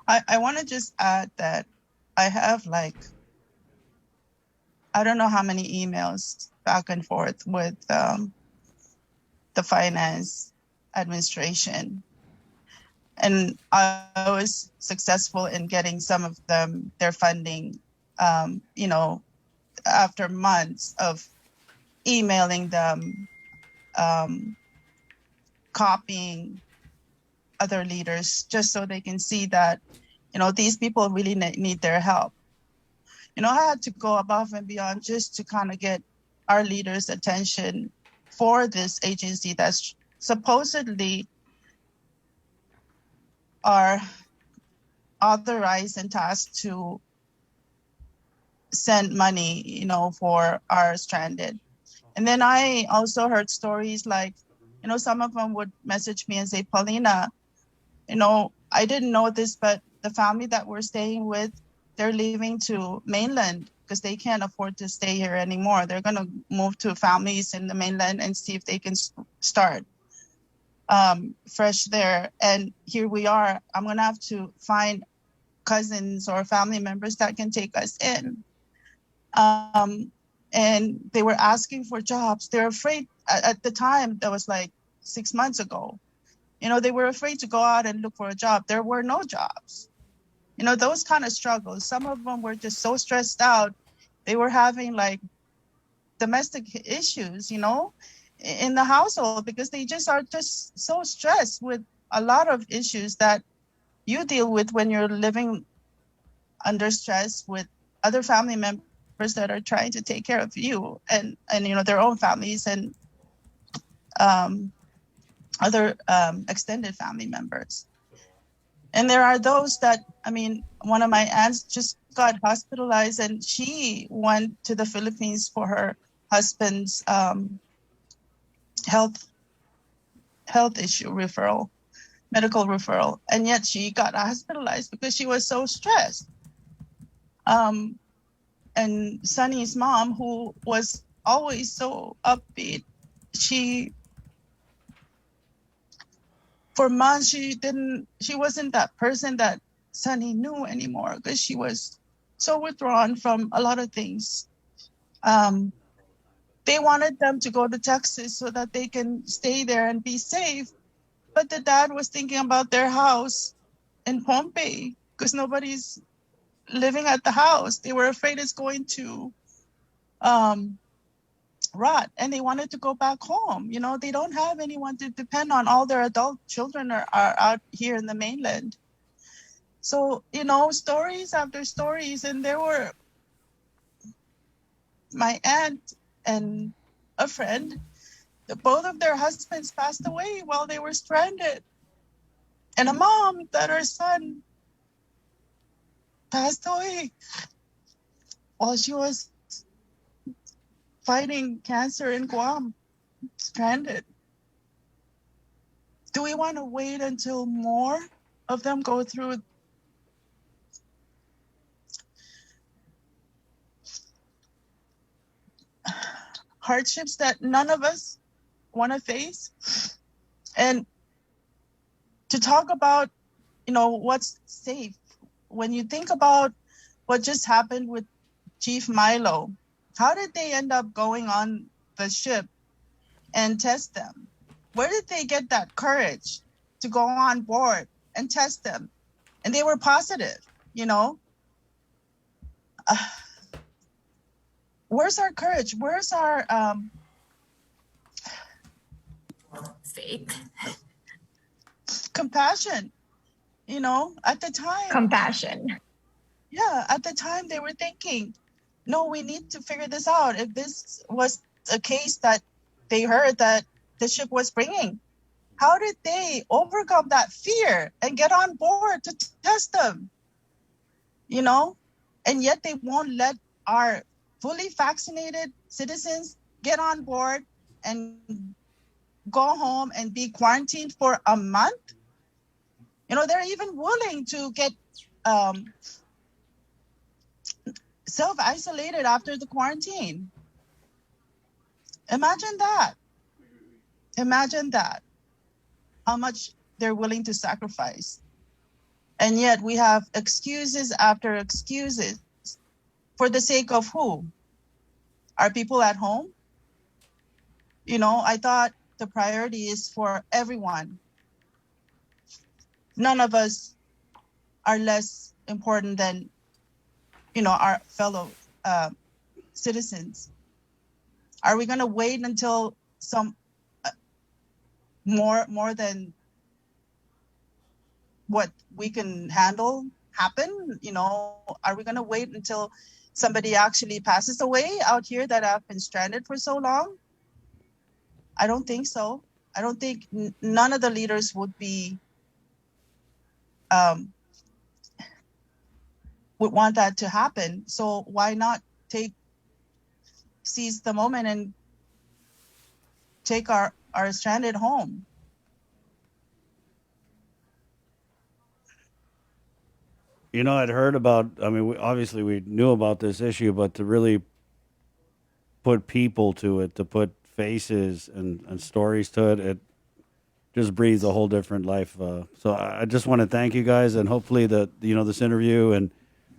Speaker 4: I want to just add that I have I don't know how many emails back and forth with the finance administration. And I was successful in getting some of them, their funding, after months of emailing them, copying other leaders, just so they can see that, these people really need their help. I had to go above and beyond just to kind of get our leaders' attention for this agency that's supposedly are authorized and tasked to send money, for our stranded. And then I also heard stories like, some of them would message me and say, Paulina, I didn't know this, but the family that we're staying with, they're leaving to mainland because they can't afford to stay here anymore. They're going to move to families in the mainland and see if they can start fresh there. And here we are. I'm going to have to find cousins or family members that can take us in. And they were asking for jobs. They're afraid. At the time, that was like 6 months ago, they were afraid to go out and look for a job. There were no jobs. Those kind of struggles. Some of them were just so stressed out. They were having like domestic issues, in the household, because they just are just so stressed with a lot of issues that you deal with when you're living under stress with other family members that are trying to take care of you and their own families and other extended family members. And there are those that, one of my aunts just got hospitalized and she went to the Philippines for her husband's health issue referral, medical referral. And yet she got hospitalized because she was so stressed. And Sunny's mom, who was always so upbeat, she for months she wasn't that person that Sunny knew anymore, because she was so withdrawn from a lot of things. They wanted them to go to Texas so that they can stay there and be safe. But the dad was thinking about their house in Pohnpei, because nobody's living at the house. They were afraid it's going to rot, and they wanted to go back home. You know, they don't have anyone to depend on. All their adult children are out here in the mainland. So, you know, stories after stories. And there were my aunt and a friend, both of their husbands passed away while they were stranded. And a mom that her son passed away while she was fighting cancer in Guam, stranded. Do we want to wait until more of them go through hardships that none of us want to face? And to talk about, you know, what's safe, when you think about what just happened with Chief Milo, how did they end up going on the ship and test them? Where did they get that courage to go on board and test them? And they were positive, you know? Where's our courage? Where's our
Speaker 15: faith?
Speaker 4: Compassion, you know, at the time.
Speaker 16: Compassion.
Speaker 4: Yeah, at the time they were thinking, no, we need to figure this out. If this was a case that they heard that the ship was bringing, how did they overcome that fear and get on board to test them? You know, and yet they won't let our fully vaccinated citizens get on board and go home and be quarantined for a month. You know, they're even willing to get self-isolated after the quarantine. Imagine that. Imagine that. How much they're willing to sacrifice. And yet we have excuses after excuses. For the sake of who? Our people at home? You know, I thought the priority is for everyone. None of us are less important than, you know, our fellow citizens. Are we going to wait until some more than what we can handle happen? You know, are we going to wait until somebody actually passes away out here that have been stranded for so long? I don't think so. I don't think none of the leaders would want that to happen. So why not seize the moment and take our stranded home?
Speaker 5: You know, I'd heard about, I mean, obviously we knew about this issue, but to really put people to it, to put faces and stories to it, it just breathes a whole different life. So I just want to thank you guys, and hopefully that, you know, this interview and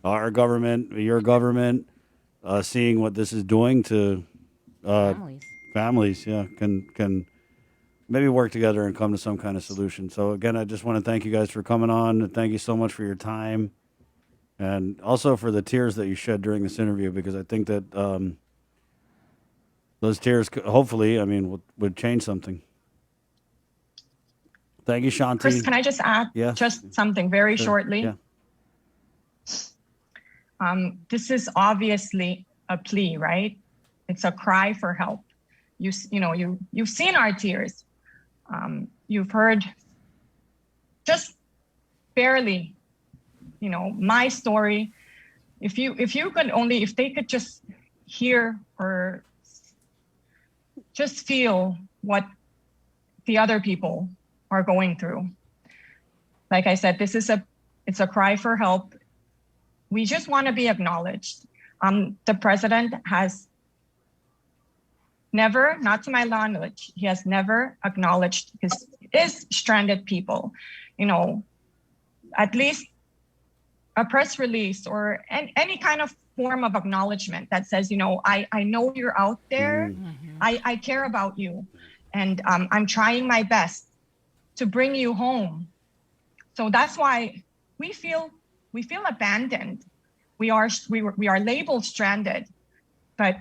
Speaker 5: our government, your government, seeing what this is doing to families, yeah, can maybe work together and come to some kind of solution. So again, I just want to thank you guys for coming on, and thank you so much for your time, and also for the tears that you shed during this interview, because I think that those tears, hopefully, I mean, would change something. Thank you, Shanti.
Speaker 16: Chris, can I just add just something very shortly?
Speaker 5: Yeah.
Speaker 16: This is obviously a plea, right? It's a cry for help. You've seen our tears. You've heard just barely, you know, my story. If they could just hear or just feel what the other people are going through. Like I said, it's a cry for help. We just want to be acknowledged. The president has never, not to my knowledge, he has never acknowledged is stranded people, at least a press release or any kind of form of acknowledgement that says, I know you're out there. I care about you. And I'm trying my best to bring you home. So that's why we feel abandoned. We are labeled stranded, but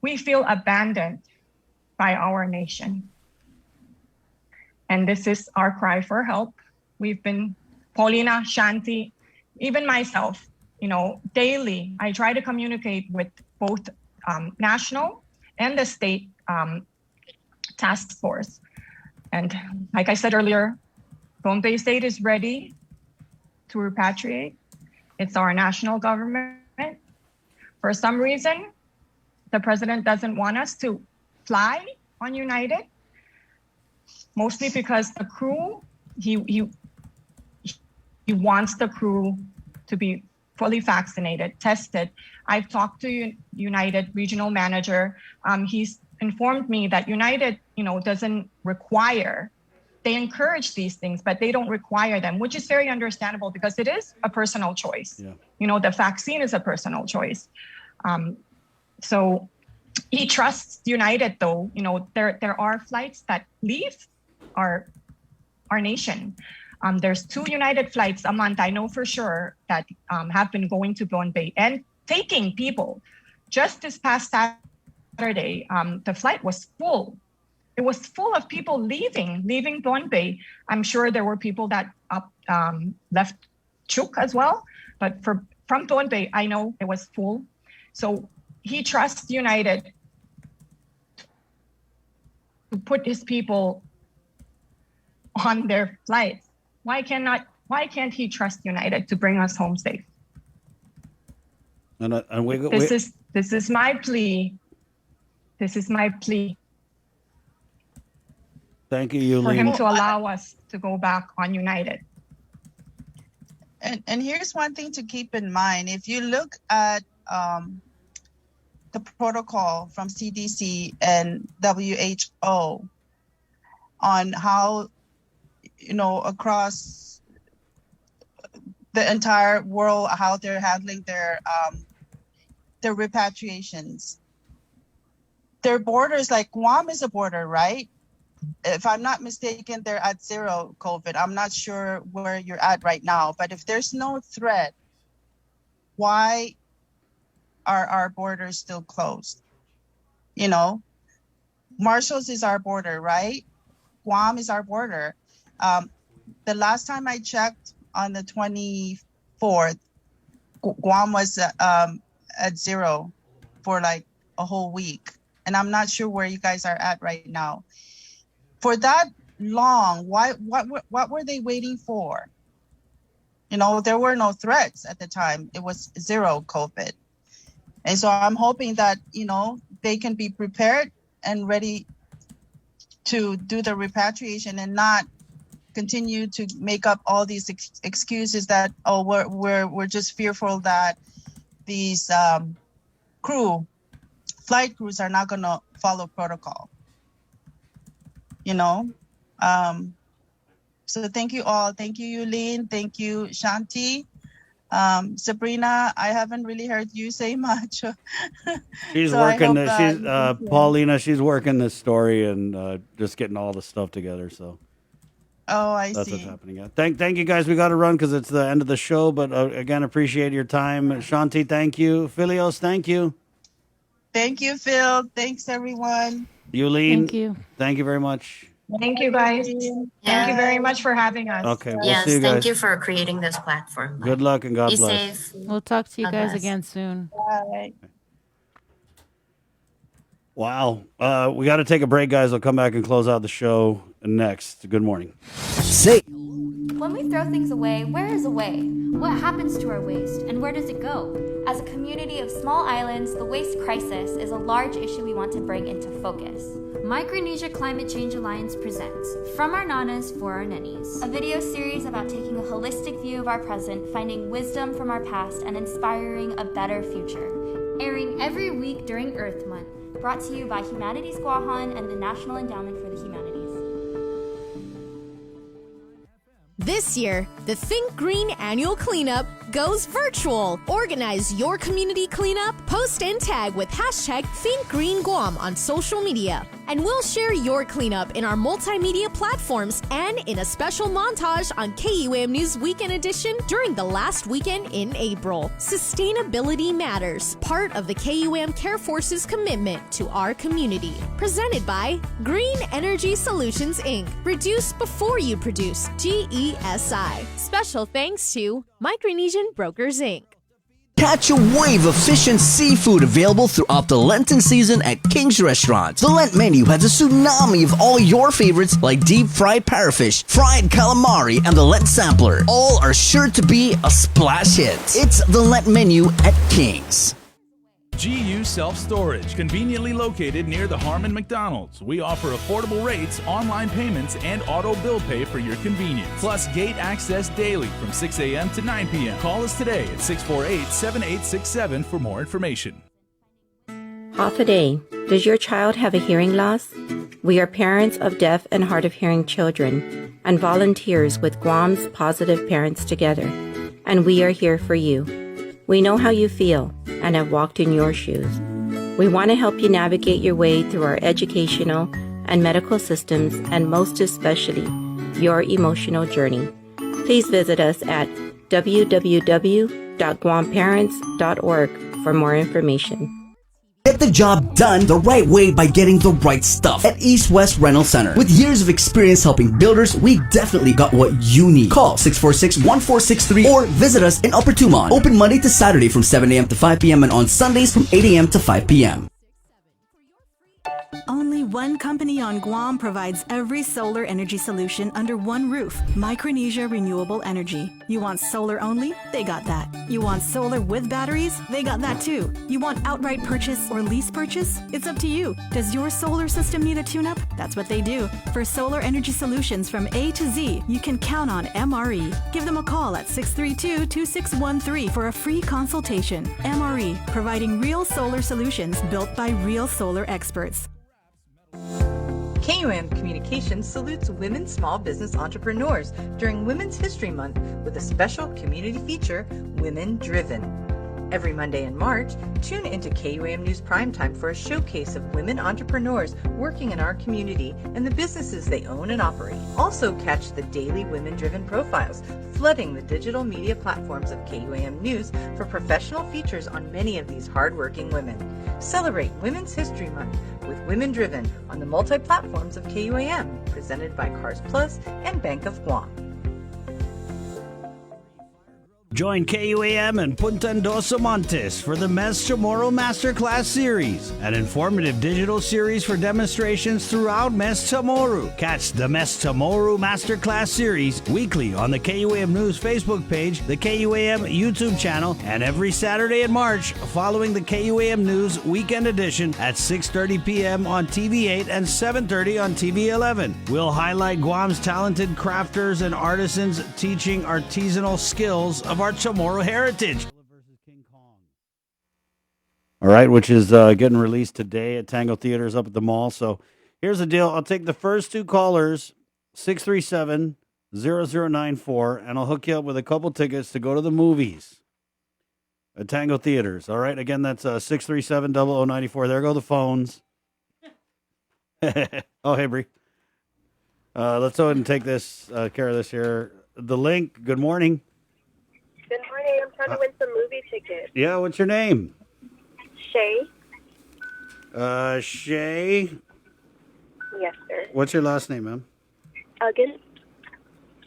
Speaker 16: we feel abandoned by our nation. And this is our cry for help. We've been, Paulina, Shanti, even myself, daily, I try to communicate with both national and the state task force. And like I said earlier, Pohnpei State is ready to repatriate. It's our national government. For some reason, the president doesn't want us to fly on United, mostly because the crew, he wants the crew to be fully vaccinated, tested. I've talked to United regional manager. He's informed me that United, doesn't require, they encourage these things, but they don't require them, which is very understandable because it is a personal choice. Yeah. The vaccine is a personal choice. So he trusts United though, there are flights that leave our nation. There's 2 United flights a month, I know for sure, that have been going to Pohnpei and taking people. Just this past Saturday, the flight was full. It was full of people leaving Pohnpei. I'm sure there were people that left Chuuk as well, but from Pohnpei, I know it was full. So he trusts United to put his people on their flights. Why can't he trust United to bring us home safe?
Speaker 5: And
Speaker 16: This is my plea. This is my plea.
Speaker 5: Thank you, Yulene.
Speaker 16: For him to allow us to go back on United.
Speaker 4: And here's one thing to keep in mind. If you look at the protocol from CDC and WHO on how, across the entire world, how they're handling their repatriations. Their borders, like Guam is a border, right? If I'm not mistaken, they're at 0 COVID. I'm not sure where you're at right now, but if there's no threat, why are our borders still closed? Marshalls is our border, right? Guam is our border. The last time I checked on the 24th, Guam was at 0 for like a whole week. And I'm not sure where you guys are at right now. For that long, what were they waiting for? There were no threats at the time. It was 0 COVID. And so I'm hoping that, they can be prepared and ready to do the repatriation and not continue to make up all these excuses that, we're just fearful that these flight crews are not going to follow protocol. So thank you all. Thank you, Yulene. Thank you, Shanti. Sabrina, I haven't really heard you say much.
Speaker 5: She's working this. Paulina, she's working this story and just getting all the stuff together. So.
Speaker 4: Oh, I see.
Speaker 5: That's what's happening. Yeah. Thank you guys. We got to run because it's the end of the show. But again, appreciate your time. Shanti, thank you. Philios, thank you.
Speaker 4: Thank you, Phil. Thanks, everyone.
Speaker 5: Yulene,
Speaker 6: thank you.
Speaker 5: Thank you very much.
Speaker 16: Thank you, guys. Thank you very much for having us.
Speaker 5: Okay, we'll see you guys.
Speaker 15: Thank you for creating this platform.
Speaker 5: Good luck and God
Speaker 15: Be
Speaker 5: bless.
Speaker 15: safe.
Speaker 6: We'll talk to you
Speaker 15: God
Speaker 6: guys
Speaker 15: bless.
Speaker 6: again soon.
Speaker 4: Bye.
Speaker 5: Wow. We got to take a break, guys. I'll come back and close out the show next. Good morning.
Speaker 18: Say.
Speaker 19: When we throw things away, where is away? What happens to our waste, and where does it go? As a community of small islands, the waste crisis is a large issue we want to bring into focus. Micronesia Climate Change Alliance presents From Our Nanas for Our Nennies, a video series about taking a holistic view of our present, finding wisdom from our past, and inspiring a better future. Airing every week during Earth Month, brought to you by Humanities Guahan and the National Endowment for the Humanities.
Speaker 20: This year, the Think Green annual cleanup goes virtual. Organize your community cleanup, post and tag with hashtag ThinkGreenGuam on social media. And we'll share your cleanup in our multimedia platforms and in a special montage on KUAM News Weekend Edition during the last weekend in April. Sustainability matters, part of the KUAM Care Force's commitment to our community. Presented by Green Energy Solutions, Inc. Reduce before you produce, GESI. Special thanks to Micronesian Brokers, Inc.
Speaker 18: Catch a wave of fish and seafood available throughout the Lenten season at King's Restaurant. The Lent menu has a tsunami of all your favorites like deep fried parrotfish, fried calamari, and the Lent sampler. All are sure to be a splash hit. It's the Lent menu at King's.
Speaker 10: GU Self Storage, conveniently located near the Harmon McDonald's. We offer affordable rates, online payments, and auto bill pay for your convenience. Plus gate access daily from 6 a.m. to 9 p.m. Call us today at 648-7867 for more information.
Speaker 21: Half a day. Does your child have a hearing loss? We are parents of deaf and hard of hearing children and volunteers with Guam's Positive Parents Together. And we are here for you. We know how you feel and have walked in your shoes. We want to help you navigate your way through our educational and medical systems, and most especially, your emotional journey. Please visit us at www.guamparents.org for more information.
Speaker 18: Get the job done the right way by getting the right stuff at East West Rental Center. With years of experience helping builders, we definitely got what you need. Call 646-1463 or visit us in Upper Tumon. Open Monday to Saturday from 7 a.m. to 5 p.m. and on Sundays from 8 a.m. to 5 p.m.
Speaker 3: Only one company on Guam provides every solar energy solution under one roof. Micronesia Renewable Energy. You want solar only? They got that. You want solar with batteries? They got that too. You want outright purchase or lease purchase? It's up to you. Does your solar system need a tune-up? That's what they do. For solar energy solutions from A to Z, you can count on MRE. Give them a call at 632-2613 for a free consultation. MRE, providing real solar solutions built by real solar experts.
Speaker 22: KUAM Communications salutes women small business entrepreneurs during Women's History Month with a special community feature, Women Driven. Every Monday in March, tune into KUAM News Primetime for a showcase of women entrepreneurs working in our community and the businesses they own and operate. Also catch the daily Women Driven profiles, flooding the digital media platforms of KUAM News for professional features on many of these hardworking women. Celebrate Women's History Month with Women Driven on the multi-platforms of KUAM, presented by Cars Plus and Bank of Guam.
Speaker 5: Join KUAM and Punta Endosa Montes for the Mes Chamorro Masterclass Series, an informative digital series for demonstrations throughout Mes Chamorro. Catch the Mes Chamorro Masterclass Series weekly on the KUAM News Facebook page, the KUAM YouTube channel, and every Saturday in March following the KUAM News Weekend Edition at 6:30 p.m. on TV8 and 7:30 on TV11. We'll highlight Guam's talented crafters and artisans teaching artisanal skills of our Chamorro heritage. All right, which is getting released today at Tango Theaters up at the mall. So here's the deal. I'll take the first two callers, 637-0094, and I'll hook you up with a couple tickets to go to the movies at Tango Theaters. All right, again, that's 637-0094. There go the phones. Oh, hey, Bree. Let's go ahead and take this care of this here. The link, good morning.
Speaker 9: Good morning. I'm trying to win some movie tickets.
Speaker 5: Yeah, what's your name?
Speaker 9: Shay?
Speaker 5: Shay.
Speaker 9: Yes, sir.
Speaker 5: What's your last name, ma'am?
Speaker 9: Uggan?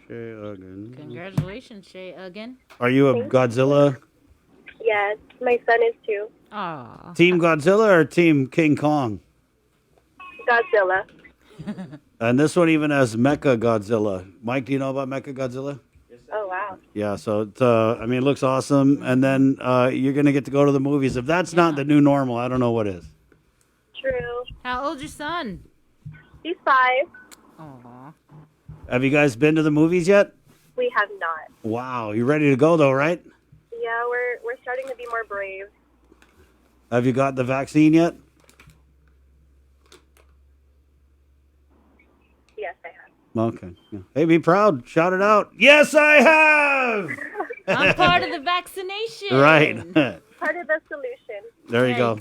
Speaker 5: Shay Uggan.
Speaker 6: Congratulations, Shay Uggan.
Speaker 5: Are you a Godzilla?
Speaker 9: Yes, my son is too.
Speaker 6: Aw.
Speaker 5: Team Godzilla or Team King Kong?
Speaker 9: Godzilla.
Speaker 5: And this one even has Mecha Godzilla. Mike, do you know about Mecha Godzilla?
Speaker 9: Oh, wow.
Speaker 5: Yeah, so it's, I mean, it looks awesome. And then you're going to get to go to the movies. If that's not the new normal, I don't know what is.
Speaker 9: True.
Speaker 6: How old's your son?
Speaker 9: He's 5.
Speaker 6: Aw.
Speaker 5: Have you guys been to the movies yet?
Speaker 9: We have not.
Speaker 5: Wow, you ready to go though, right?
Speaker 9: Yeah, we're starting to be more brave.
Speaker 5: Have you got the vaccine yet?
Speaker 9: Yes, I have.
Speaker 5: Okay. Yeah. Hey, be proud. Shout it out. Yes, I have.
Speaker 6: I'm part of the vaccination.
Speaker 5: Right.
Speaker 9: Part of the solution.
Speaker 5: There you go.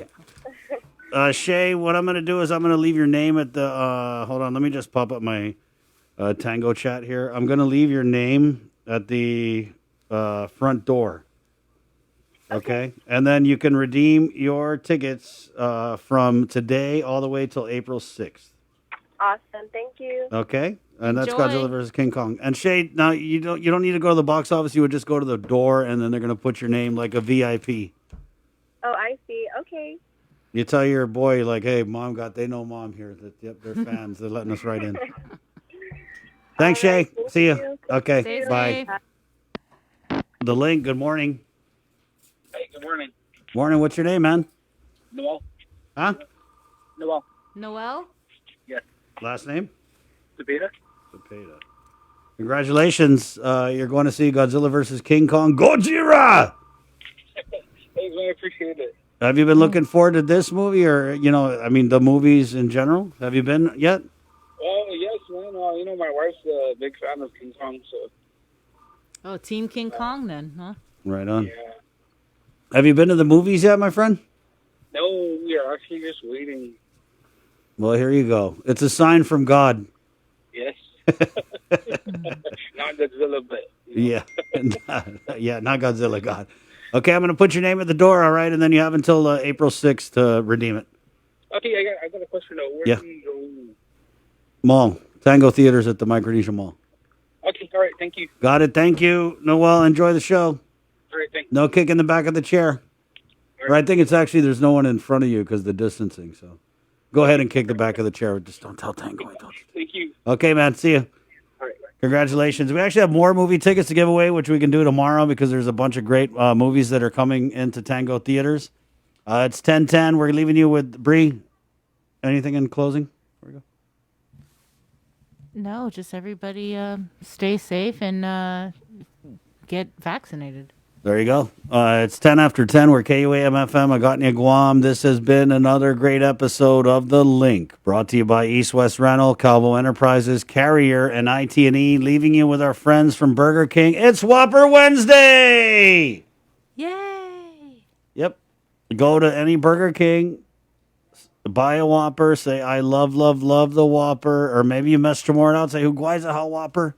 Speaker 5: Shay, what I'm going to do is I'm going to leave your name at the, hold on, let me just pop up my Tango chat here. I'm going to leave your name at the front door. Okay. And then you can redeem your tickets from today all the way till April 6th.
Speaker 9: Awesome. Thank you.
Speaker 5: Okay. And that's
Speaker 9: Enjoy.
Speaker 5: Godzilla versus King Kong. And Shay, now you don't need to go to the box office. You would just go to the door, and then they're going to put your name like a VIP.
Speaker 9: Oh, I see. Okay.
Speaker 5: You tell your boy, like, hey, they know mom here. That yep, they're fans. They're letting us right in. Thanks, Shay. See you. Okay.
Speaker 8: Stay
Speaker 5: Bye.
Speaker 8: safe.
Speaker 5: The Link, good morning.
Speaker 8: Hey, good morning.
Speaker 5: Morning. What's your name, man?
Speaker 8: Noel.
Speaker 5: Huh?
Speaker 8: Noel.
Speaker 6: Noel?
Speaker 8: Yes.
Speaker 5: Last name?
Speaker 8: Cepeda.
Speaker 5: Cepeda. Congratulations. You're going to see Godzilla versus King Kong. Gojira!
Speaker 8: Thanks, man. I appreciate it.
Speaker 5: Have you been looking forward to this movie or, the movies in general? Have you been yet?
Speaker 8: Well, yes, man. My wife's a big fan of King Kong, so.
Speaker 6: Oh, Team King Kong then, huh?
Speaker 5: Right on. Have you been to the movies yet, my friend?
Speaker 8: No, we are actually just waiting.
Speaker 5: Well, here you go. It's a sign from God.
Speaker 8: Yes. Not Godzilla, but.
Speaker 5: Yeah. Yeah, not Godzilla, God. Okay, I'm going to put your name at the door, all right? And then you have until April 6th to redeem it.
Speaker 8: Okay, I got a question though. Where
Speaker 5: Yeah.
Speaker 8: do you go?
Speaker 5: Mall. Tango Theaters at the Micronesia Mall.
Speaker 8: Okay, all right, thank you.
Speaker 5: Got it. Thank you, Noel. Enjoy the show.
Speaker 8: All right, thanks.
Speaker 5: No kick in the back of the chair. Or I think it's actually there's no one in front of you because of the distancing. So go ahead and kick the back of the chair. Just don't tell Tango I told you.
Speaker 8: Thank you.
Speaker 5: Okay, man. See you.
Speaker 8: All right.
Speaker 5: Congratulations. We actually have more movie tickets to give away, which we can do tomorrow because there's a bunch of great movies that are coming into Tango Theaters. It's 10:10. We're leaving you with Bree. Anything in closing?
Speaker 6: No, just everybody stay safe and get vaccinated.
Speaker 5: There you go. It's 10 after 10. We're KUAM-FM, Agotnia, Guam. This has been another great episode of The Link, brought to you by East West Rental, Calvo Enterprises, Carrier, and IT&E, leaving you with our friends from Burger King. It's Whopper Wednesday!
Speaker 6: Yay!
Speaker 5: Yep. Go to any Burger King, buy a Whopper, say, I love, love, love the Whopper, or maybe you mess more out, say, why is it hot Whopper?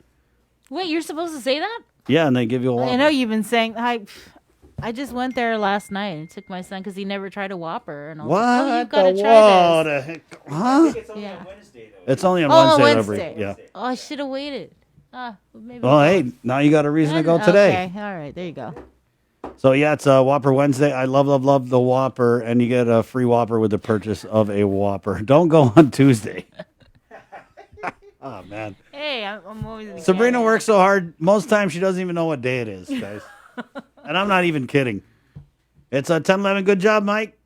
Speaker 6: Wait, you're supposed to say that?
Speaker 5: Yeah, and they give you a Whopper.
Speaker 6: I know you've been saying. I just went there last night and took my son because he never tried a Whopper. And I was
Speaker 5: What?
Speaker 6: like, oh, you've got to
Speaker 5: The
Speaker 6: try
Speaker 5: the
Speaker 6: this.
Speaker 5: heck? Huh?
Speaker 6: Yeah.
Speaker 5: It's only on
Speaker 6: Oh,
Speaker 5: Wednesday.
Speaker 6: Wednesday.
Speaker 5: Yeah.
Speaker 6: Oh, I should have waited. Maybe.
Speaker 5: Well, hey, now you got a reason to go today.
Speaker 6: Okay, all right, there you go.
Speaker 5: So, yeah, it's Whopper Wednesday. I love, love, love the Whopper, and you get a free Whopper with the purchase of a Whopper. Don't go on Tuesday. Oh, man.
Speaker 6: Hey, I'm always.
Speaker 5: Sabrina works so hard, most times she doesn't even know what day it is, guys. And I'm not even kidding. It's 10:11. Good job, Mike.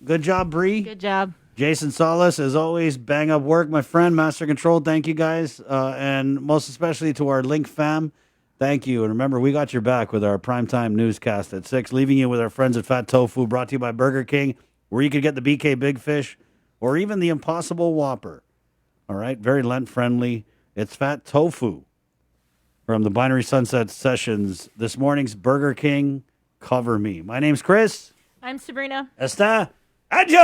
Speaker 5: Good job, Bree.
Speaker 6: Good job.
Speaker 5: Jason Salas, as always, bang up work, my friend. Master Control, thank you, guys. And most especially to our Link fam, thank you. And remember, we got your back with our primetime newscast at 6, leaving you with our friends at Fat Tofu, brought to you by Burger King, where you could get the BK Big Fish or even the Impossible Whopper. All right, very Lent-friendly. It's Fat Tofu from the Binary Sunset Sessions. This morning's Burger King, Cover Me. My name's Chris.
Speaker 6: I'm Sabrina.
Speaker 5: Está. Adios!